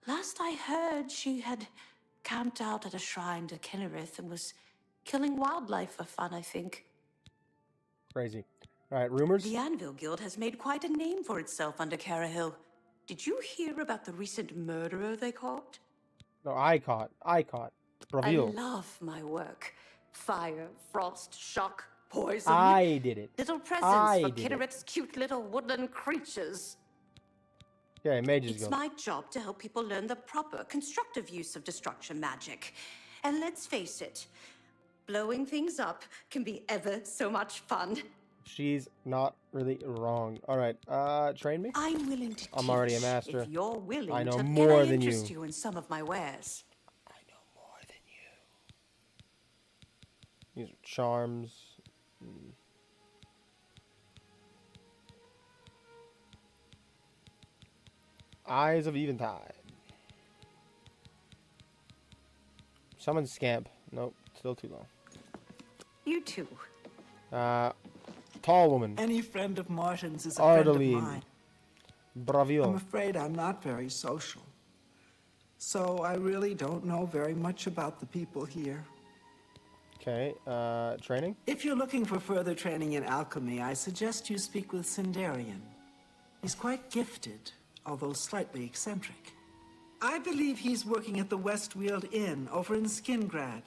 Last I heard, she had camped out at a shrine to Kinnereth and was killing wildlife for fun, I think.
Crazy. All right, rumors?
The Anvil Guild has made quite a name for itself under Carahill. Did you hear about the recent murderer they caught?
No, I caught. Bravil.
I love my work. Fire, frost, shock, poison.
I did it.
Little presents
I
for
did it.
Kinnereth's cute little woodland creatures.
Okay, Mages
It's
Guild.
my job to help people learn the proper, constructive use of destruction magic. And let's face it, blowing things up can be ever so much fun.
She's not really wrong. All right, train me.
I'm willing to
I'm already a
teach
master.
if you're willing
I know
to
more
can I
than you.
interest you in some of my wares.
These are charms. Eyes of Eventide. Summon Scamp. Nope, still too long.
You too.
Tall woman.
Any friend of Martin's is a friend of
Ardeline.
mine.
Bravil.
I'm afraid I'm not very social. So I really don't know very much about the people here.
Okay, training?
If you're looking for further training in alchemy, I suggest you speak with Sindarian. He's quite gifted, although slightly eccentric. I believe he's working at the Westweald Inn over in Skingrad.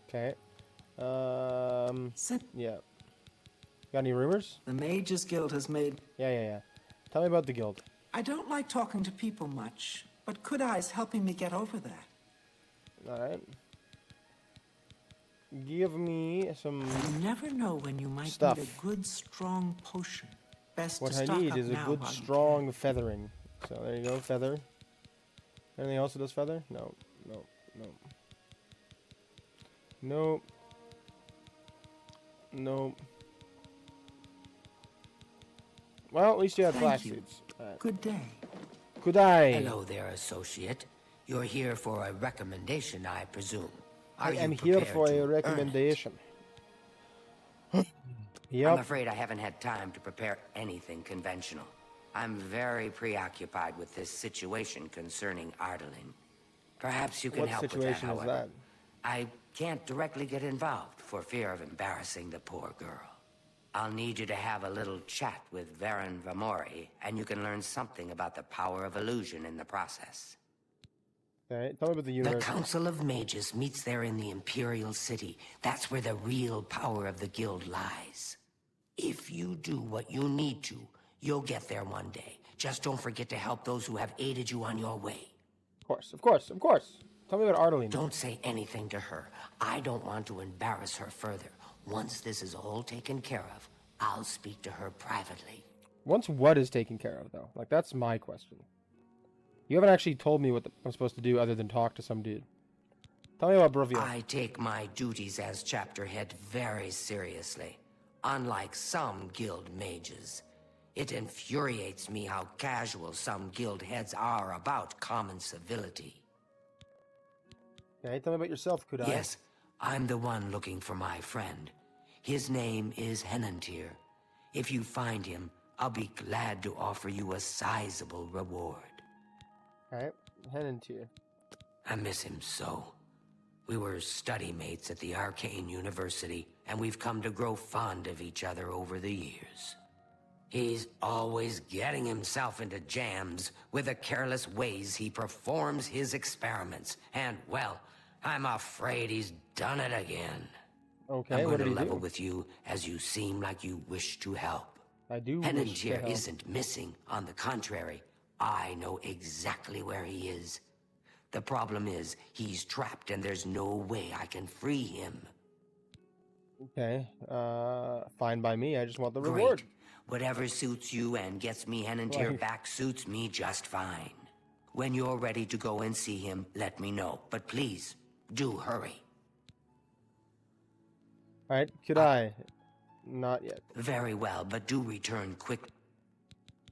Okay. Yeah. Got any rumors?
The Mages Guild has made...
Yeah. Tell me about the guild.
I don't like talking to people much, but Kudai's helping me get over that.
Alright. Give me some...
You never know when you might
stuff.
need a good, strong potion. Best
What
to
I
stock
need
up
is a
now
good,
while you
strong feathering. So there you go, feather. Anything else that does feather? No. Well, at least you have flash suits. Right.
Good day.
Kudai.
Hello there, associate. You're here for a recommendation, I presume.
I am here for a recommendation. Yep.
I'm afraid I haven't had time to prepare anything conventional. I'm very preoccupied with this situation concerning Ardaline. Perhaps you can
What
help with that,
situation is
however.
that?
I can't directly get involved for fear of embarrassing the poor girl. I'll need you to have a little chat with Varen Vamori, and you can learn something about the power of illusion in the process.
Alright, tell me about the
The
universe.
Council of Mages meets there in the Imperial City. That's where the real power of the guild lies. If you do what you need to, you'll get there one day. Just don't forget to help those who have aided you on your way.
Of course. Tell me about Ardaline.
Don't say anything to her. I don't want to embarrass her further. Once this is all taken care of, I'll speak to her privately.
Once what is taken care of, though? Like, that's my question. You haven't actually told me what I'm supposed to do other than talk to some dude. Tell me about Breville.
I take my duties as chapter head very seriously. Unlike some guild mages, it infuriates me how casual some guild heads are about common civility.
Okay, tell me about yourself, Kudai.
Yes, I'm the one looking for my friend. His name is Henantir. If you find him, I'll be glad to offer you a sizable reward.
Alright, Henantir.
I miss him so. We were study mates at the Arcane University, and we've come to grow fond of each other over the years. He's always getting himself into jams with the careless ways he performs his experiments. And, well, I'm afraid he's done it again.
Okay,
I'm
what
going
did
to
he
level
do?
with you as you seem like you wish to help.
I do wish to
Henantir
help.
isn't missing. On the contrary, I know exactly where he is. The problem is, he's trapped and there's no way I can free him.
Okay, fine by me. I just want the
Great.
reward.
Whatever suits you and gets me Henantir
Right.
back suits me just fine. When you're ready to go and see him, let me know. But please, do hurry.
Alright, Kudai. Not yet.
Very well, but do return quick.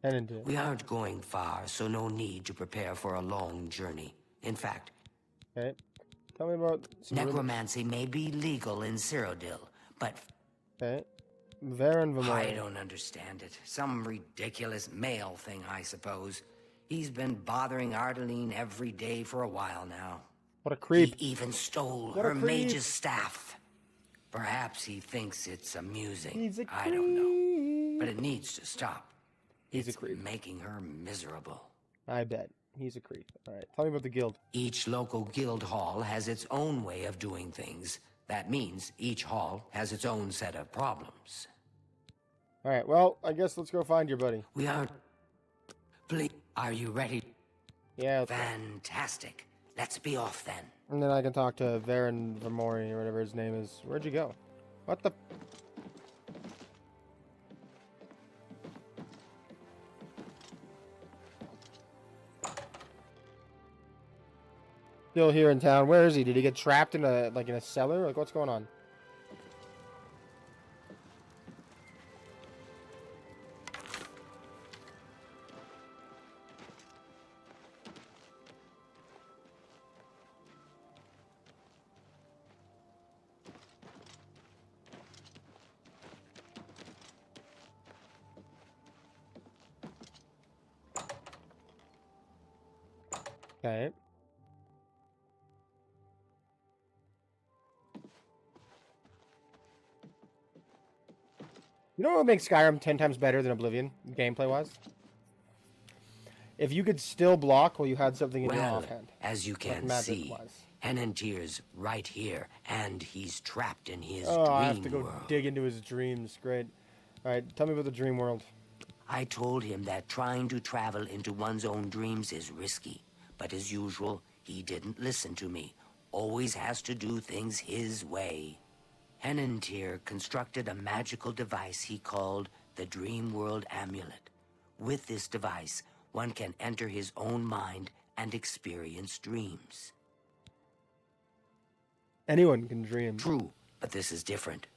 Henantir.
We aren't going far, so no need to prepare for a long journey. In fact,
Okay, tell me about some rumors.
necromancy may be legal in Cyrodiil, but
Okay, Varen Vamori.
I don't understand it. Some ridiculous male thing, I suppose. He's been bothering Ardaline every day for a while now.
What a creep.
He even stole
What a
her
creep.
mage's staff. Perhaps he thinks it's amusing.
He's a
I don't know. But it needs to stop.
He's
It's
a creep.
making her miserable.
I bet. He's a creep. Alright, tell me about the guild.
Each local guild hall has its own way of doing things. That means each hall has its own set of problems.
Alright, well, I guess let's go find your buddy.
We are... Please, are you ready?
Yeah, let's go.
Fantastic. Let's be off then.
And then I can talk to Varen Vamori or whatever his name is. Where'd you go? What the... Still here in town. Where is he? Did he get trapped in a in a cellar? Like, what's going on? Okay. You know what makes Skyrim 10 times better than Oblivion, gameplay-wise? if you could still block while you had something in your
Well,
offhand.
as you can see, Henantir's right here, and he's trapped in his
Oh,
dream
I have to go
world.
dig into his dreams. Great. All right, tell me about the dream world.
I told him that trying to travel into one's own dreams is risky, but as usual, he didn't listen to me. Always has to do things his way. Henantir constructed a magical device he called the Dream World Amulet. With this device, one can enter his own mind and experience dreams.
Anyone can dream.
True, but this is different.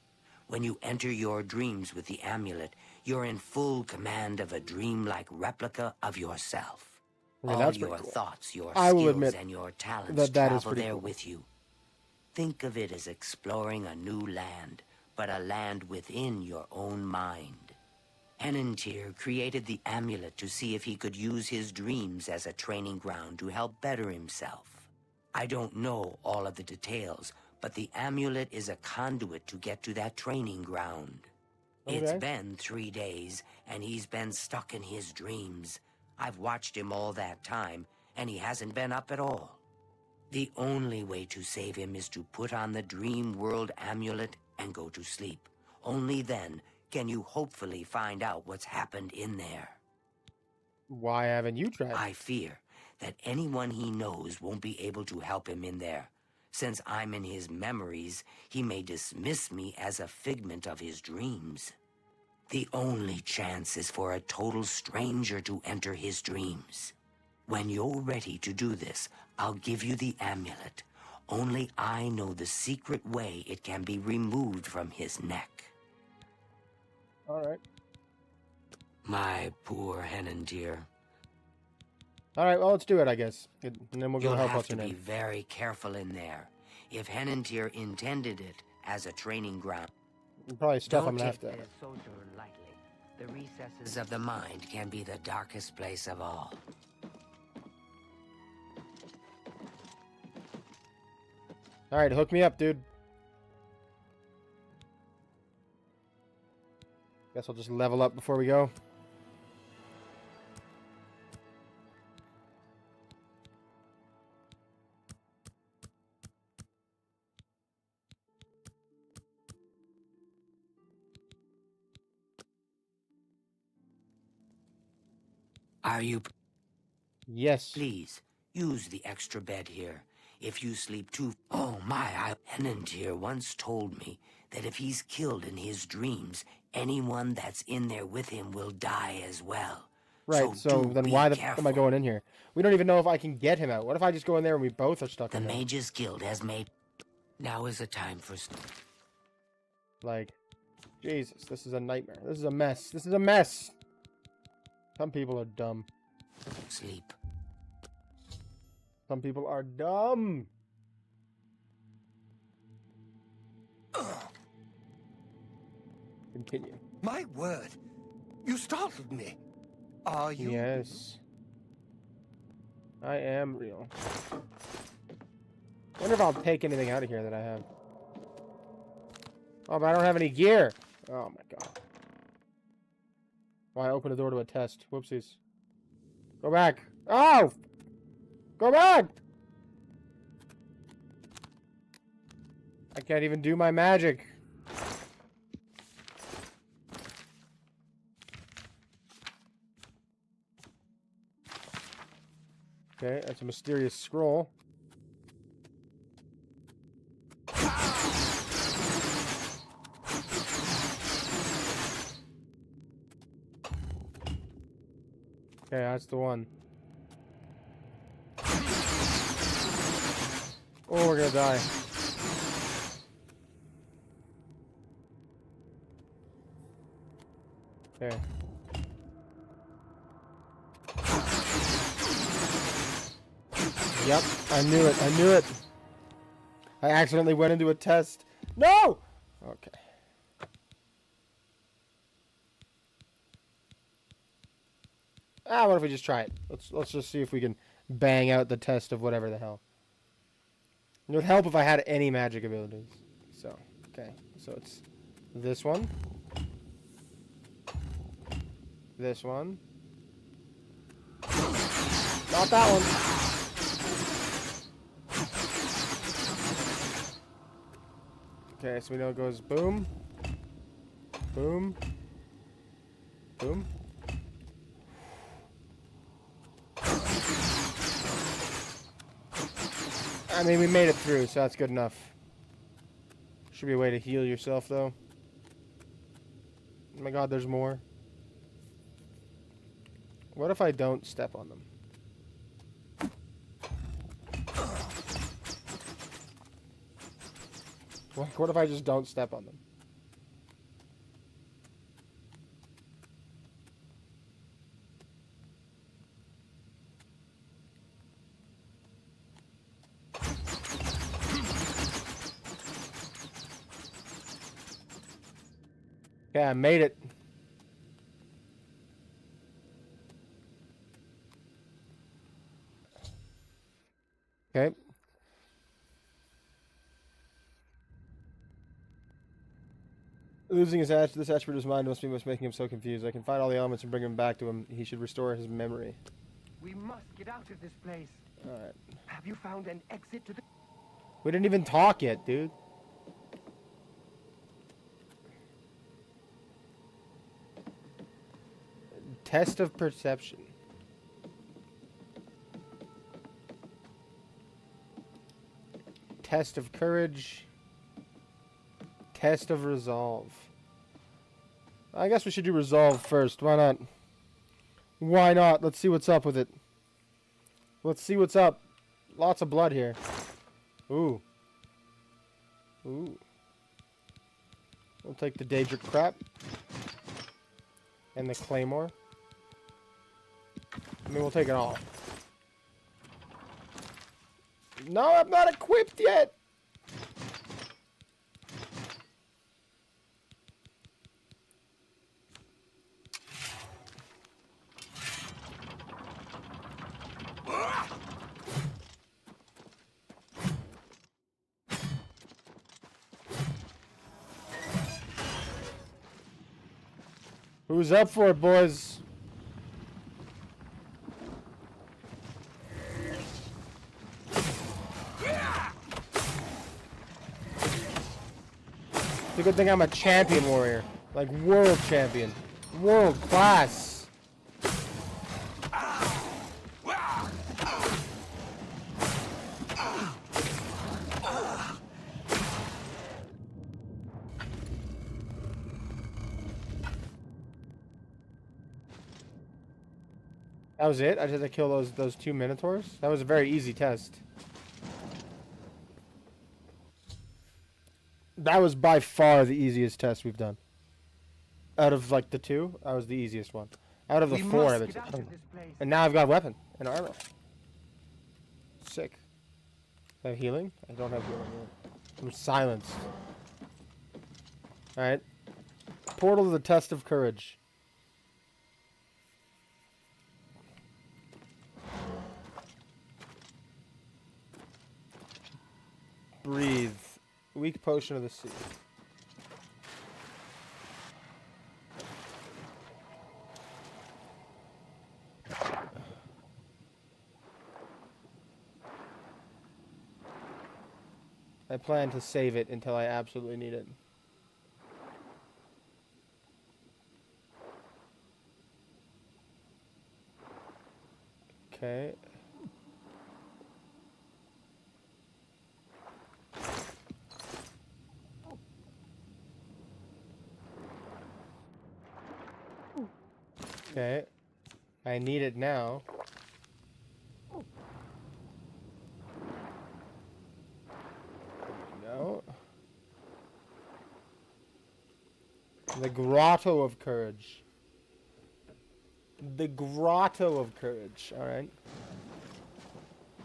When you enter your dreams with the amulet, you're in full command of a dreamlike replica of yourself.
Yeah,
All
that's
your
pretty cool.
thoughts, your
I will
skills,
admit
and your talents
that is
travel
pretty
there
cool.
with you. Think of it as exploring a new land, but a land within your own mind. Henantir created the amulet to see if he could use his dreams as a training ground to help better himself. I don't know all of the details, but the amulet is a conduit to get to that training ground. It's
Okay.
been 3 days, and he's been stuck in his dreams. I've watched him all that time, and he hasn't been up at all. The only way to save him is to put on the Dream World Amulet and go to sleep. Only then can you hopefully find out what's happened in there.
Why haven't you tried?
I fear that anyone he knows won't be able to help him in there. Since I'm in his memories, he may dismiss me as a figment of his dreams. The only chance is for a total stranger to enter his dreams. When you're ready to do this, I'll give you the amulet. Only I know the secret way it can be removed from his neck.
All right.
My poor Henantir.
All right, well, let's do it, I guess. And then we'll go
You'll
help
have
what's
to
her
be
name.
very careful in there. If Henantir intended it as a training ground,
Probably stuff
don't
I'm gonna
take
have to.
that so lightly. The recesses of the mind can be the darkest place of all.
All right, hook me up, dude. Guess I'll just level up before we go.
Are you?
Yes.
Please, use the extra bed here. If you sleep too... Oh my, Henantir once told me that if he's killed in his dreams, anyone that's in there with him will die as well.
Right, so
do
then
be
why the
careful.
f am I going in here? We don't even know if I can get him out. What if I just go in there and we both are stuck
The
in there?
Mage's Guild has made... Now is the time for...
Like, Jesus, this is a nightmare. This is a mess. This is a mess. Some people are dumb.
Sleep.
Some people are dumb. Continue.
My word. You startled me. Are you?
Yes. I am real. Wonder if I'll take anything out of here that I have. Oh, but I don't have any gear. Oh my god. Why open the door to a test? Whoopsies. Go back. Oh! Go back! I can't even do my magic. Okay, that's a mysterious scroll. Okay, that's the one. Oh, we're gonna die. Okay. Yep, I knew it. I knew it. I accidentally went into a test. No! Okay. What if we just try it? Let's just see if we can bang out the test of whatever the hell. It would help if I had any magic abilities. So, okay. So it's this one. This one. Not that one. Okay, so we know it goes boom. Boom. Boom. I mean, we made it through, so that's good enough. Should be a way to heal yourself, though. Oh my god, there's more. What if I don't step on them? What if I just don't step on them? Okay, I made it. Okay. Losing this attribute of his mind must be what's making him so confused. I can find all the elements and bring him back to him. He should restore his memory.
We must get out of this place.
Alright.
Have you found an exit to the...
We didn't even talk yet, dude. Test of perception. Test of courage. Test of resolve. I guess we should do resolve first. Why not? Why not? Let's see what's up with it. Let's see what's up. Lots of blood here. Ooh. Ooh. We'll take the Daedric crap. And the claymore. I mean, we'll take it all. No, I'm not equipped yet! Who's up for it, boys? It's a good thing I'm a champion warrior. Like, world champion. World class. That was it? I just had to kill those two minotaurs? That was a very easy test. That was by far the easiest test we've done. Out of, like, the two, that was the easiest one. Out of the four, I would say. And now I've got a weapon and armor. Sick. I have healing? I don't have healing yet. I'm silenced. Alright. Portal to the Test of Courage. Breathe. Weak potion of the sea. I plan to save it until I absolutely need it. Okay. Okay. I need it now. No. The Grotto of Courage. The Grotto of Courage. Alright.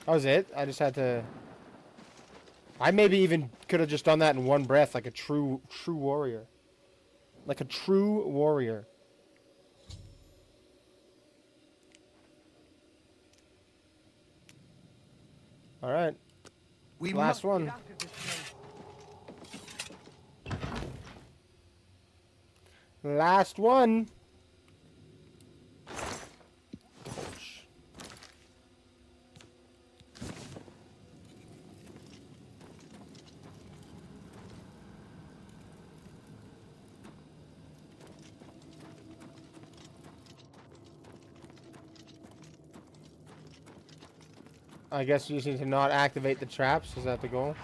That was it? I just had to... I maybe even could have just done that in one breath like a true warrior. Like a true warrior. Alright. Last one. Last one. I guess you just need to not activate the traps. Is that the goal?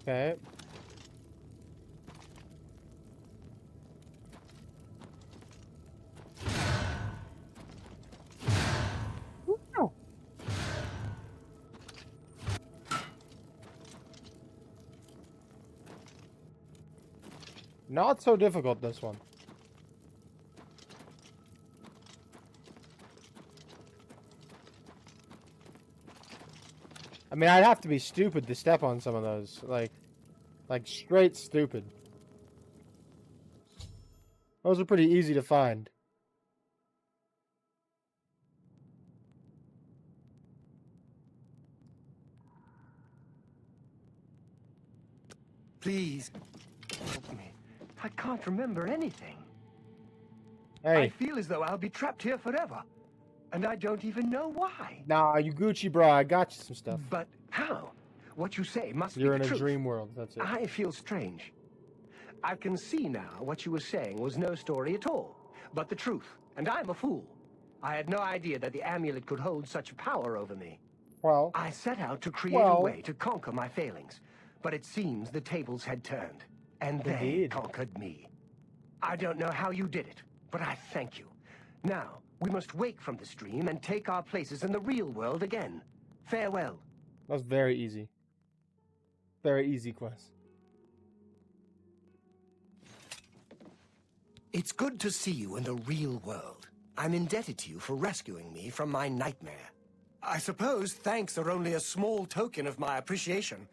Okay. Not so difficult, this one. I mean, I'd have to be stupid to step on some of those. Like straight stupid. Those are pretty easy to find.
Please, help me. I can't remember anything.
Hey.
I feel as though I'll be trapped here forever. And I don't even know why.
Nah, you Gucci bro, I got you some stuff.
But how? What you say must
You're
be
in
the
a
truth.
dream world, that's it.
I feel strange. I can see now what you were saying was no story at all, but the truth. And I'm a fool. I had no idea that the amulet could hold such power over me.
Well,
I set out to create a way to conquer my failings, but it seems the tables had turned, and they conquered me. I don't know how you did it, but I thank you. Now, we must wake from this dream and take our places in the real world again. Farewell.
That was very easy. Very easy quest.
It's good to see you in the real world. I'm indebted to you for rescuing me from my nightmare. I suppose thanks are only a small token of my appreciation.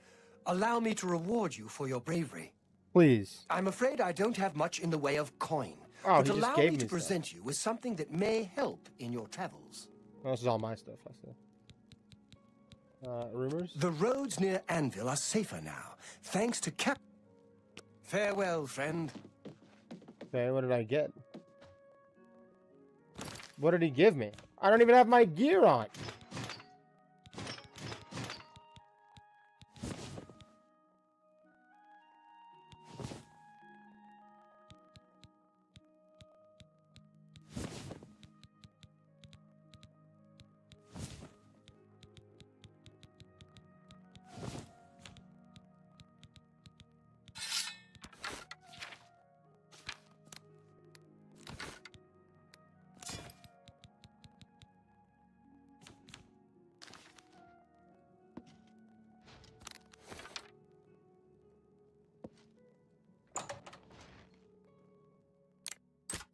Allow me to reward you for your bravery.
Please.
I'm afraid I don't have much in the way of coin.
Oh,
but
he just
allow
gave
me
me
to
stuff.
present you with something that may help in your travels.
Well, this is all my stuff, I said. Rumors?
The roads near Anvil are safer now, thanks to Cap... Farewell, friend.
Okay, what did I get? What did he give me? I don't even have my gear on.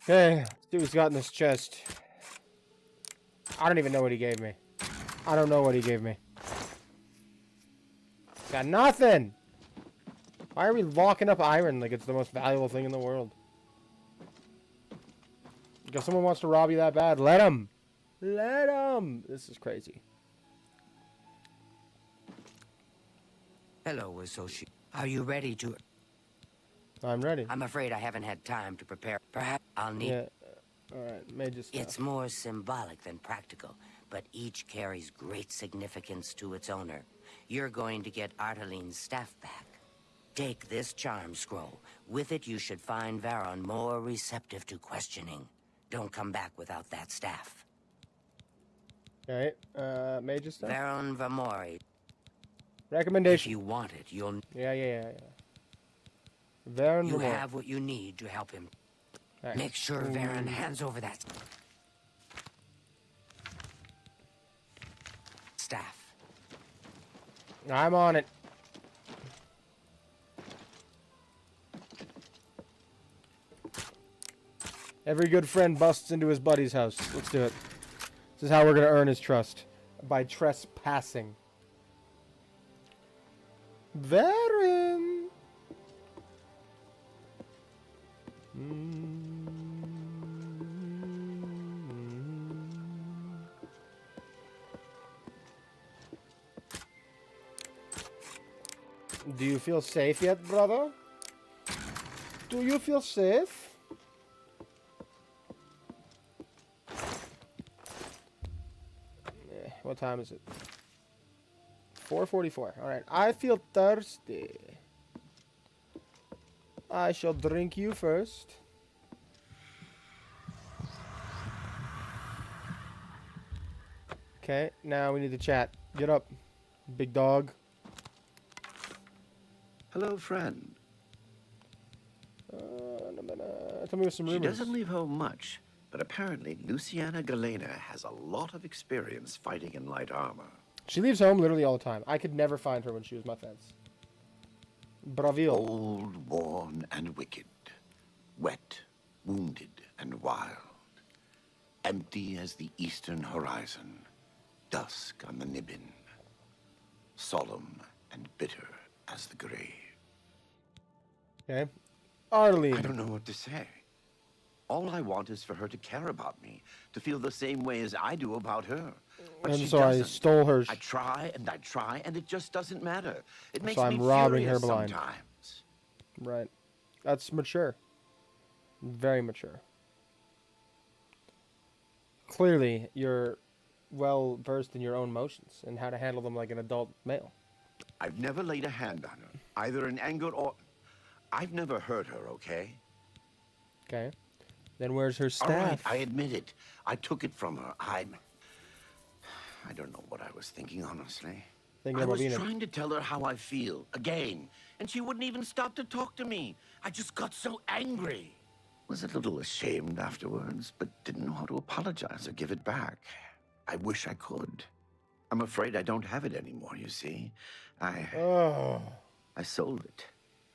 Okay, let's see what he's got in this chest. I don't even know what he gave me. I don't know what he gave me. Got nothing! Why are we locking up iron like it's the most valuable thing in the world? If someone wants to rob you that bad, let him! Let him! This is crazy.
Hello, associate. Are you ready to...
I'm ready.
I'm afraid I haven't had time to prepare. Perhaps I'll need...
Yeah. Alright, Mage's stuff.
It's more symbolic than practical, but each carries great significance to its owner. You're going to get Arteline's staff back. Take this charm scroll. With it, you should find Varon more receptive to questioning. Don't come back without that staff.
Alright, Mage's stuff.
Varon Vamori.
Recommendation.
If you want it, you'll...
Yeah. Varon
You
Vamori.
have what you need to help him.
Right.
Make sure Varon hands over that staff.
I'm on it. Every good friend busts into his buddy's house. Let's do it. This is how we're going to earn his trust. By trespassing. Varon! Do you feel safe yet, brother? Do you feel safe? What time is it? 4:44. All right. I feel thirsty. I shall drink you first. Okay, now we need to chat. Get up, big dog.
Hello, friend.
Tell me some rumors.
She doesn't leave home much, but apparently Luciana Galena has a lot of experience fighting in light armor.
She leaves home literally all the time. I could never find her when she was my fence. Bravil.
Old, worn, and wicked. Wet, wounded, and wild. Empty as the eastern horizon. Dusk on the Nibbin. Solemn and bitter as the grave.
Okay. Arlene.
I don't know what to say. All I want is for her to care about me, to feel the same way as I do about her. But
And
she
so
doesn't.
I stole her.
I try, and it just doesn't matter. It makes
So
me
I'm robbing her
furious
blind.
sometimes.
Right. That's mature. Very mature. Clearly, you're well versed in your own emotions and how to handle them like an adult male.
I've never laid a hand on her, either in anger or... I've never hurt her, okay?
Okay. Then where's her staff?
All right, I admit it. I took it from her. I don't know what I was thinking, honestly. I was trying to tell her how I feel, again, and she wouldn't even stop to talk to me. I just got so angry. Was a little ashamed afterwards, but didn't know how to apologize or give it back. I wish I could. I'm afraid I don't have it anymore, you see. I sold it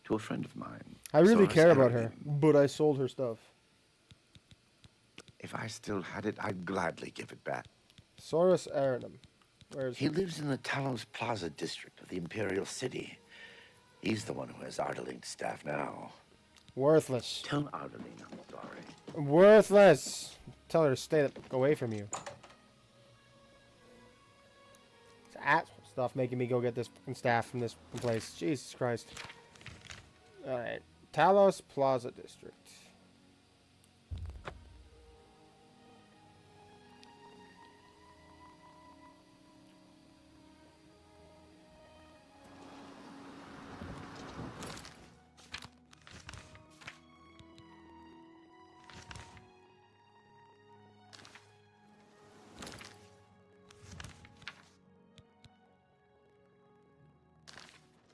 to a friend of mine.
I really
Source
care about
Cyrodiil.
her, but I sold her stuff.
If I still had it, I'd gladly give it back.
Saurus Aranum. Where's
he? Lives in the Talos Plaza district of the Imperial City. He's the one who has Ardaline's staff now.
Worthless.
Tell Ardaline I'm sorry.
Worthless. Tell her to stay away from you. It's asshole stuff making me go get this fucking staff from this place. Jesus Christ. Alright. Talos Plaza district.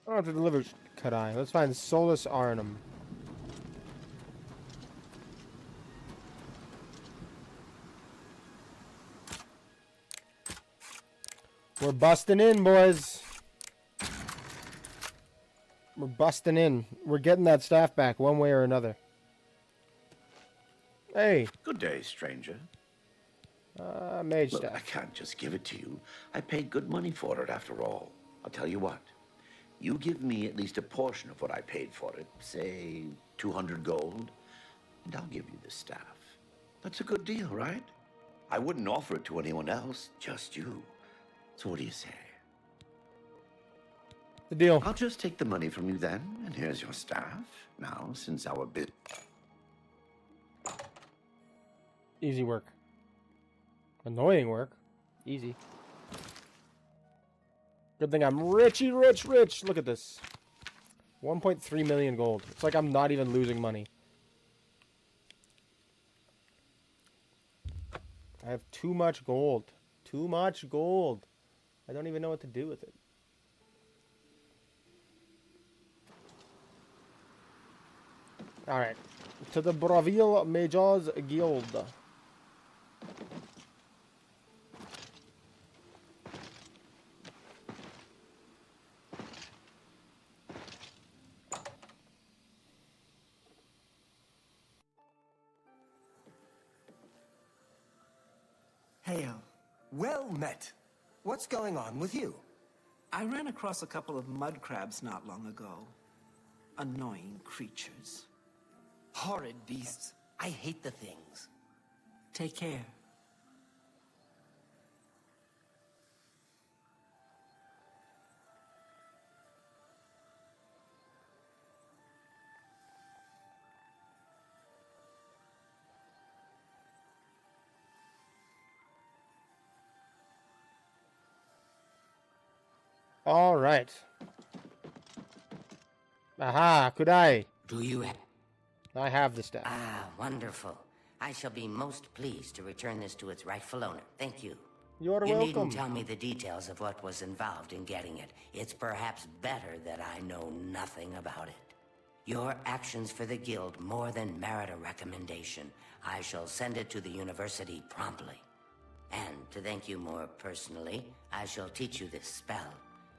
Oh, to deliver Kadai. Let's find Solus Arnum. We're busting in, boys. We're busting in. We're getting that staff back one way or another. Hey.
Good day, stranger.
Mage
Look,
staff.
I can't just give it to you. I paid good money for it, after all. I'll tell you what. You give me at least a portion of what I paid for it, say 200 gold, and I'll give you the staff. That's a good deal, right? I wouldn't offer it to anyone else, just you. So what do you say?
The deal.
I'll just take the money from you then, and here's your staff. Now, since our bit...
Easy work. Annoying work. Easy. Good thing I'm richy rich. Look at this. 1.3 million gold. It's like I'm not even losing money. I have too much gold. Too much gold. I don't even know what to do with it. Alright. To the Bravil Mage's Guild.
Hail. Well met. What's going on with you?
I ran across a couple of mud crabs not long ago. Annoying creatures.
Horrid beasts. I hate the things.
Take care.
All right. Aha, could I?
Do you have...
I have the staff.
Ah, wonderful. I shall be most pleased to return this to its rightful owner. Thank you.
You're
You
welcome.
needn't tell me the details of what was involved in getting it. It's perhaps better that I know nothing about it. Your actions for the guild more than merit a recommendation. I shall send it to the university promptly. And to thank you more personally, I shall teach you this spell.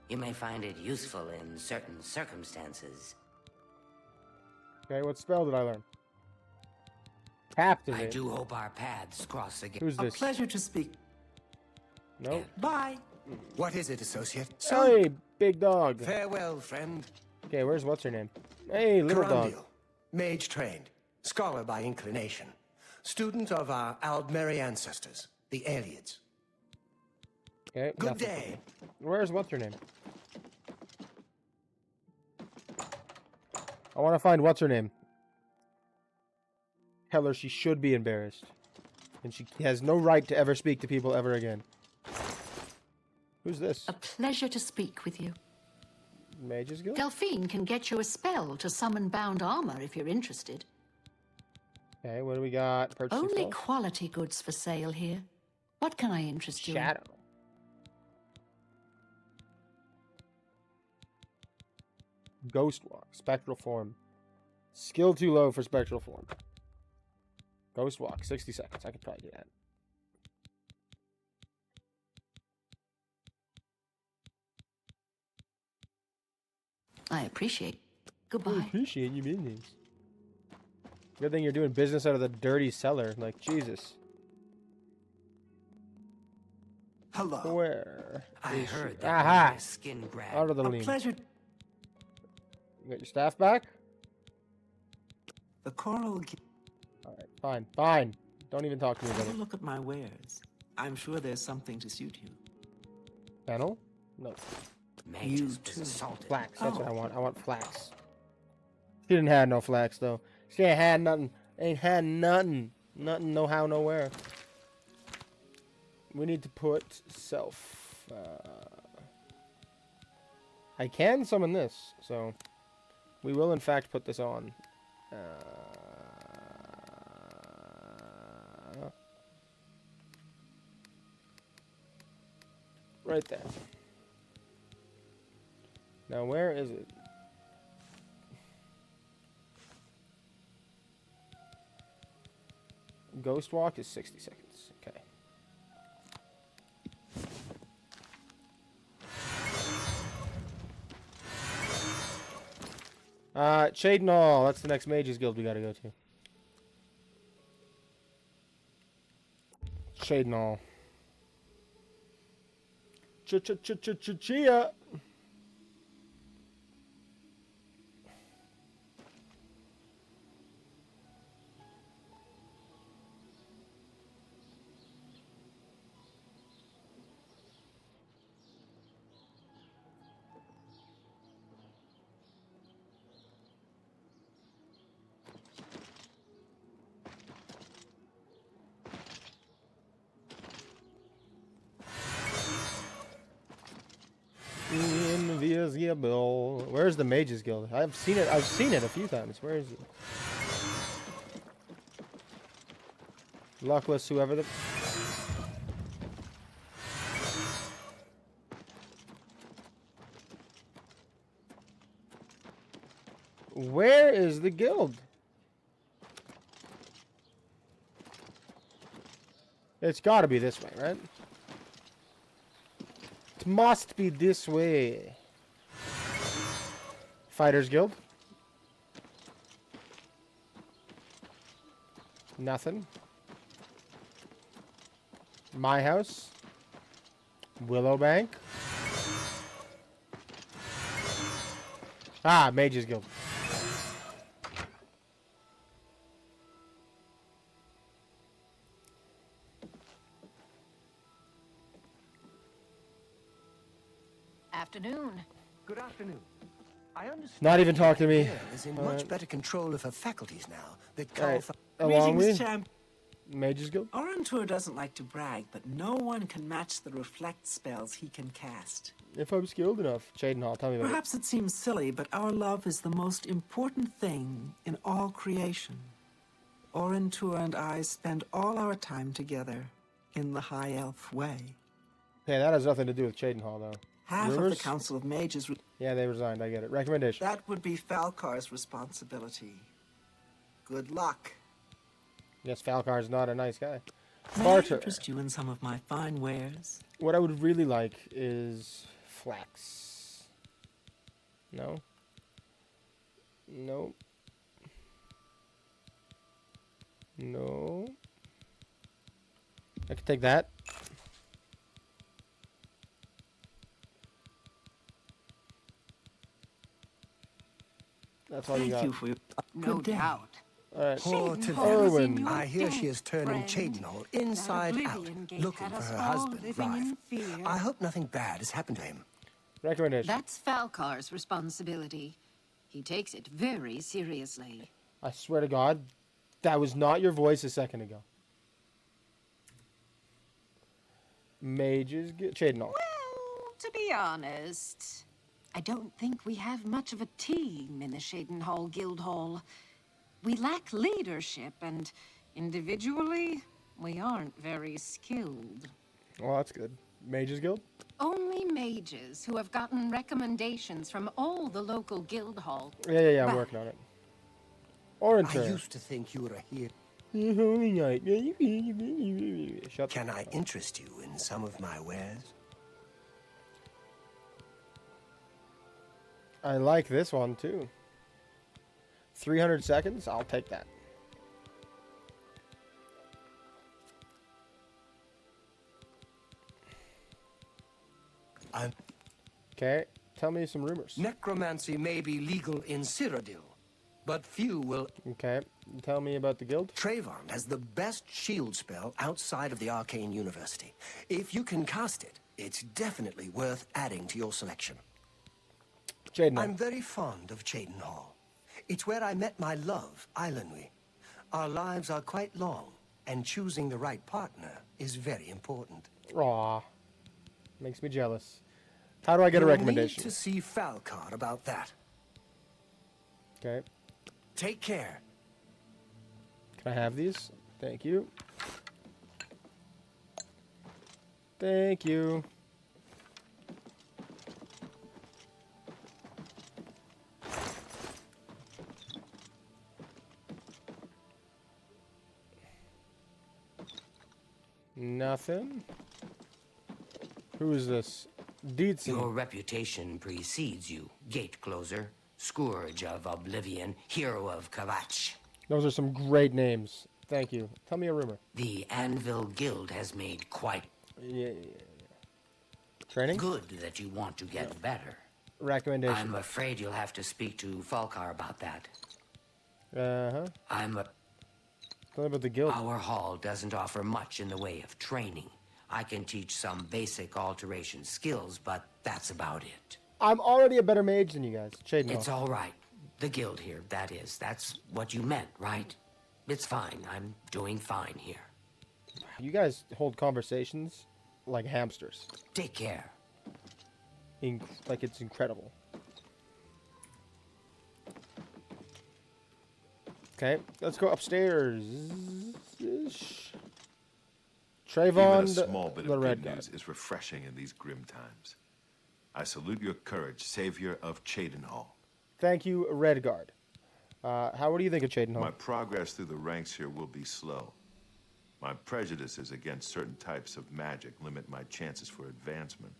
You may find it useful in certain circumstances.
Okay, what spell did I learn? Captivate.
I do hope our paths cross again.
Who's this?
A pleasure to speak.
No.
Bye.
What is it, associate?
Hey, big dog.
Farewell, friend.
Okay, where's what's her name? Hey, little dog.
Cyrodiil, mage trained, scholar by inclination, student of our Aldmeri ancestors, the Aelids.
Okay.
Good
nothing.
day.
Where's what's her name? I want to find what's her name. Tell her she should be embarrassed. And she has no right to ever speak to people ever again. Who's this?
A pleasure to speak with you.
Mage's Guild?
Delphine can get you a spell to summon bound armor if you're interested.
Okay, what do we got? Purchasing
Only
spells?
quality goods for sale here. What can I interest you in?
Shadow. Ghost Walk. Spectral Form. Skill too low for Spectral Form. Ghost Walk. 60 seconds. I could probably do that.
I appreciate. Goodbye.
I appreciate you business. Good thing you're doing business out of the dirty cellar. Like, Jesus.
Hello.
Where?
I
is
heard
she?
that
Aha!
was a skin grab.
Out of the
A
lean.
pleasure.
You got your staff back?
The coral.
Alright, fine. Fine. Don't even talk to me about
Have
it.
a look at my wares. I'm sure there's something to suit you.
Fennel? No.
Mage was assaulted.
Flax. That's what I want. I want flax. She didn't have no flax, though. She ain't had nothing. Ain't had nothing. Nothing, no how, nowhere. We need to put self. I can summon this, so we will in fact put this on. Right there. Now where is it? Ghost Walk is 60 seconds. Okay. Cyrodiil. That's the next Mage's Guild we gotta go to. Cyrodiil. Chia. Invisible. Where's the Mage's Guild? I've seen it. I've seen it a few times. Where is it? Luckless, whoever the. Where is the guild? It's got to be this way, right? It must be this way. Fighters Guild. Nothing. My house. Willowbank. Ah, Mage's Guild.
Afternoon.
Good afternoon. I understand.
Not even talk to me.
Gail is in much better control of her faculties now. That
Alright,
Carl.
along
Greetings,
we.
champ.
Mage's Guild?
Orantur doesn't like to brag, but no one can match the reflect spells he can cast.
If I'm skilled enough. Cheydinhal, tell me about
Perhaps it seems silly, but our love is the most important thing in all creation. Orantur and I spend all our time together in the High Elf way.
Okay, that has nothing to do with Cheydinhal, though.
Half of the
Rumors?
Council of Mages...
Yeah, they resigned, I get it. Recommendation.
That would be Falcar's responsibility. Good luck.
Yes, Falcar's not a nice guy.
May I
Barter.
interest you in some of my fine wares?
What I would really like is flax. No? No. No. I could take that. That's all you got.
Thank you for your...
No
Good day.
doubt.
Alright.
Poor
Erwin.
I hear she is turning Cheydinhal inside out, looking for her husband, Rive. I hope nothing bad has happened to him.
Recommendation.
That's Falcar's responsibility. He takes it very seriously.
I swear to God, that was not your voice a second ago. Mages get Cheydinhal.
Well, to be honest, I don't think we have much of a team in the Cheydinhal Guildhall. We lack leadership, and individually, we aren't very skilled.
Well, that's good. Mages Guild?
Only mages who have gotten recommendations from all the local guild hall.
Yeah, I'm working on it. Orantur.
I used to think you were a hero.
Shut
Can I interest you in some of my wares?
I like this one, too. 300 seconds? I'll take that. Okay, tell me some rumors.
Necromancy may be legal in Cyrodiil, but few will...
Okay, tell me about the guild.
Trayvon has the best shield spell outside of the Arcane University. If you can cast it, it's definitely worth adding to your selection.
Cheydinhal.
I'm very fond of Cheydinhal. It's where I met my love, Eilenwy. Our lives are quite long, and choosing the right partner is very important.
Aw, makes me jealous. How do I get a recommendation?
Need to see Falcar about that.
Okay.
Take care.
Can I have these? Thank you. Thank you. Nothing. Who is this? Dietzen.
Your reputation precedes you. Gate closer, scourge of Oblivion, hero of Kavach.
Those are some great names. Thank you. Tell me a rumor.
The Anvil Guild has made quite...
Yeah. Training?
Good that you want to get better.
Recommendation.
I'm afraid you'll have to speak to Falcar about that.
Uh-huh. Tell me about the guild.
Our hall doesn't offer much in the way of training. I can teach some basic alteration skills, but that's about it.
I'm already a better mage than you guys. Cheydinhal.
It's all right. The guild here, that is. That's what you meant, right? It's fine. I'm doing fine here.
You guys hold conversations like hamsters.
Take care.
Like it's incredible. Okay, let's go upstairs. Trayvon,
Even a small bit
the
of
Red
good
Guard.
news is refreshing in these grim times. I salute your courage, savior of Cheydinhal.
Thank you, Red Guard. What do you think of Cheydinhal?
My progress through the ranks here will be slow. My prejudices against certain types of magic limit my chances for advancement.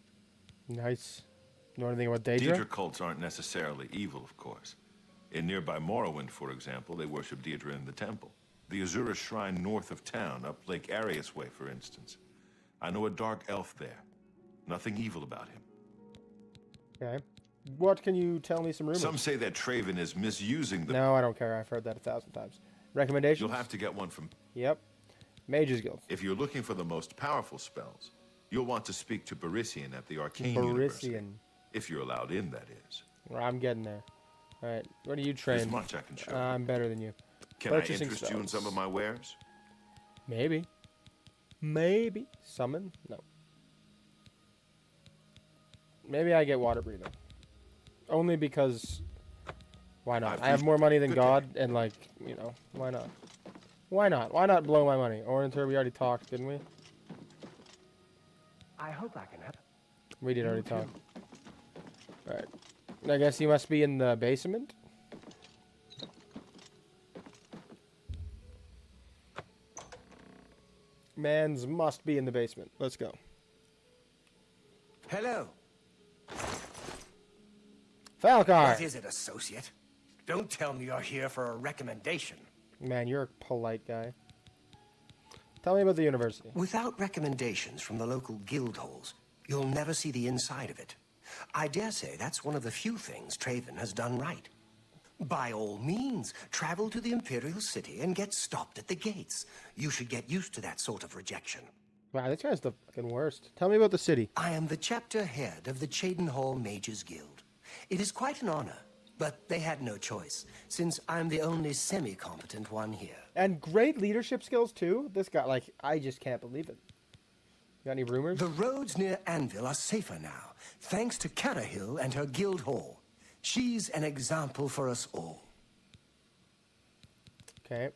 Nice. You know anything about Daedra?
Daedra cults aren't necessarily evil, of course. In nearby Morrowind, for example, they worship Daedra in the temple. The Azura Shrine north of town, up Lake Arius Way, for instance. I know a dark elf there. Nothing evil about him.
Okay. What can you tell me some rumors?
Some say that Traven is misusing the...
No, I don't care. I've heard that 1,000 times. Recommendations?
You'll have to get one from...
Yep. Mages Guild.
If you're looking for the most powerful spells, you'll want to speak to Barisian at the Arcane University.
Barisian.
If you're allowed in, that is.
Well, I'm getting there. All right. What do you train?
There's much I can show you.
I'm better than you.
Can I interest you in some of my wares?
Maybe. Maybe. Summon? No. Maybe I get water breathing. Only because... Why not? I have more money than God, and like, you know, why not? Why not? Why not blow my money? Orientor, we already talked, didn't we?
I hope I can help.
We did already talk. Alright. I guess he must be in the basement? Mans must be in the basement. Let's go.
Hello.
Falcar!
What is it, associate? Don't tell me you're here for a recommendation.
Man, you're a polite guy. Tell me about the university.
Without recommendations from the local guild halls, you'll never see the inside of it. I dare say that's one of the few things Traven has done right. By all means, travel to the Imperial City and get stopped at the gates. You should get used to that sort of rejection.
Wow, this guy's the fucking worst. Tell me about the city.
I am the chapter head of the Cheydinhal Mages Guild. It is quite an honor, but they had no choice, since I'm the only semi-competent one here.
And great leadership skills, too. This guy, like, I just can't believe it. Got any rumors?
The roads near Anvil are safer now, thanks to Cyrodiil and her guild hall. She's an example for us all.
Okay.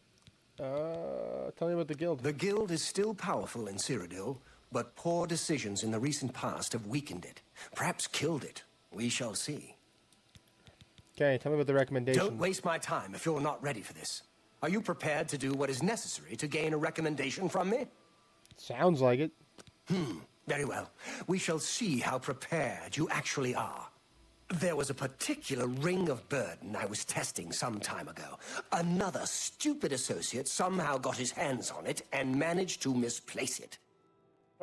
Tell me about the guild.
The guild is still powerful in Cyrodiil, but poor decisions in the recent past have weakened it. Perhaps killed it. We shall see.
Okay, tell me about the recommendation.
Don't waste my time if you're not ready for this. Are you prepared to do what is necessary to gain a recommendation from me?
Sounds like it.
Very well. We shall see how prepared you actually are. There was a particular ring of burden I was testing some time ago. Another stupid associate somehow got his hands on it and managed to misplace it.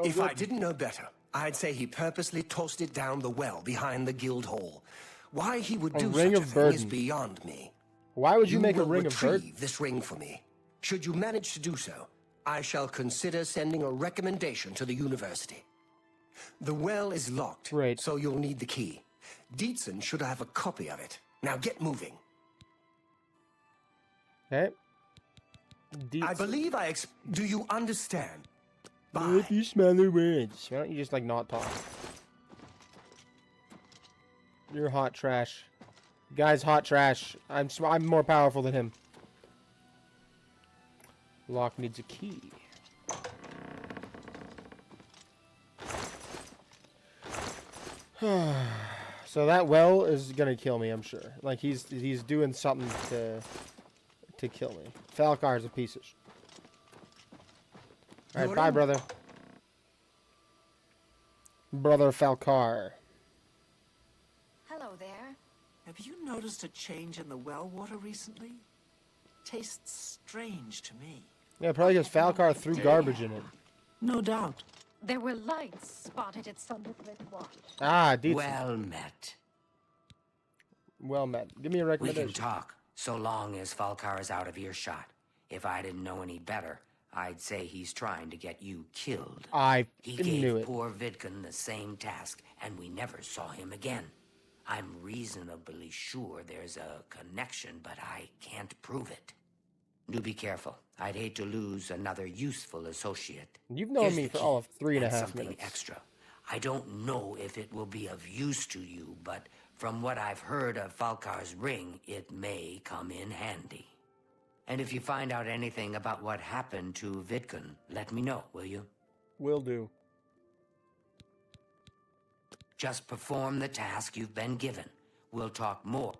If I didn't know better, I'd say he purposely tossed it down the well behind the guild hall. Why he would do such a thing is beyond me.
Why would you make a ring of burden?
Retrieve this ring for me. Should you manage to do so, I shall consider sending a recommendation to the university. The well is locked, so you'll need the key. Dietzen should have a copy of it. Now get moving.
Okay.
I believe do you understand? Bye.
If you smell the words, why don't you just like not talk? You're hot trash. Guy's hot trash. I'm more powerful than him. Lock needs a key. So that well is gonna kill me, I'm sure. Like he's doing something to kill me. Falcar's a piece of shit. Alright, bye, brother. Brother Falcar.
Hello there.
Have you noticed a change in the well water recently? Tastes strange to me.
Yeah, probably because Falcar threw garbage in it.
No doubt.
There were lights spotted at Sundercliff Watch.
Ah, Dietzen.
Well met.
Well met. Give me a
We
recommendation.
can talk, so long as Falcar is out of earshot. If I didn't know any better, I'd say he's trying to get you killed. He
knew
gave
it.
poor Vidkun the same task, and we never saw him again. I'm reasonably sure there's a connection, but I can't prove it. Do be careful. I'd hate to lose another useful associate.
You've known
Here's
me
the
for
key,
all of 3.5
something
minutes.
extra. I don't know if it will be of use to you, but from what I've heard of Falcar's ring, it may come in handy. And if you find out anything about what happened to Vidkun, let me know, will you?
Will do.
Just perform the task you've been given. We'll talk more.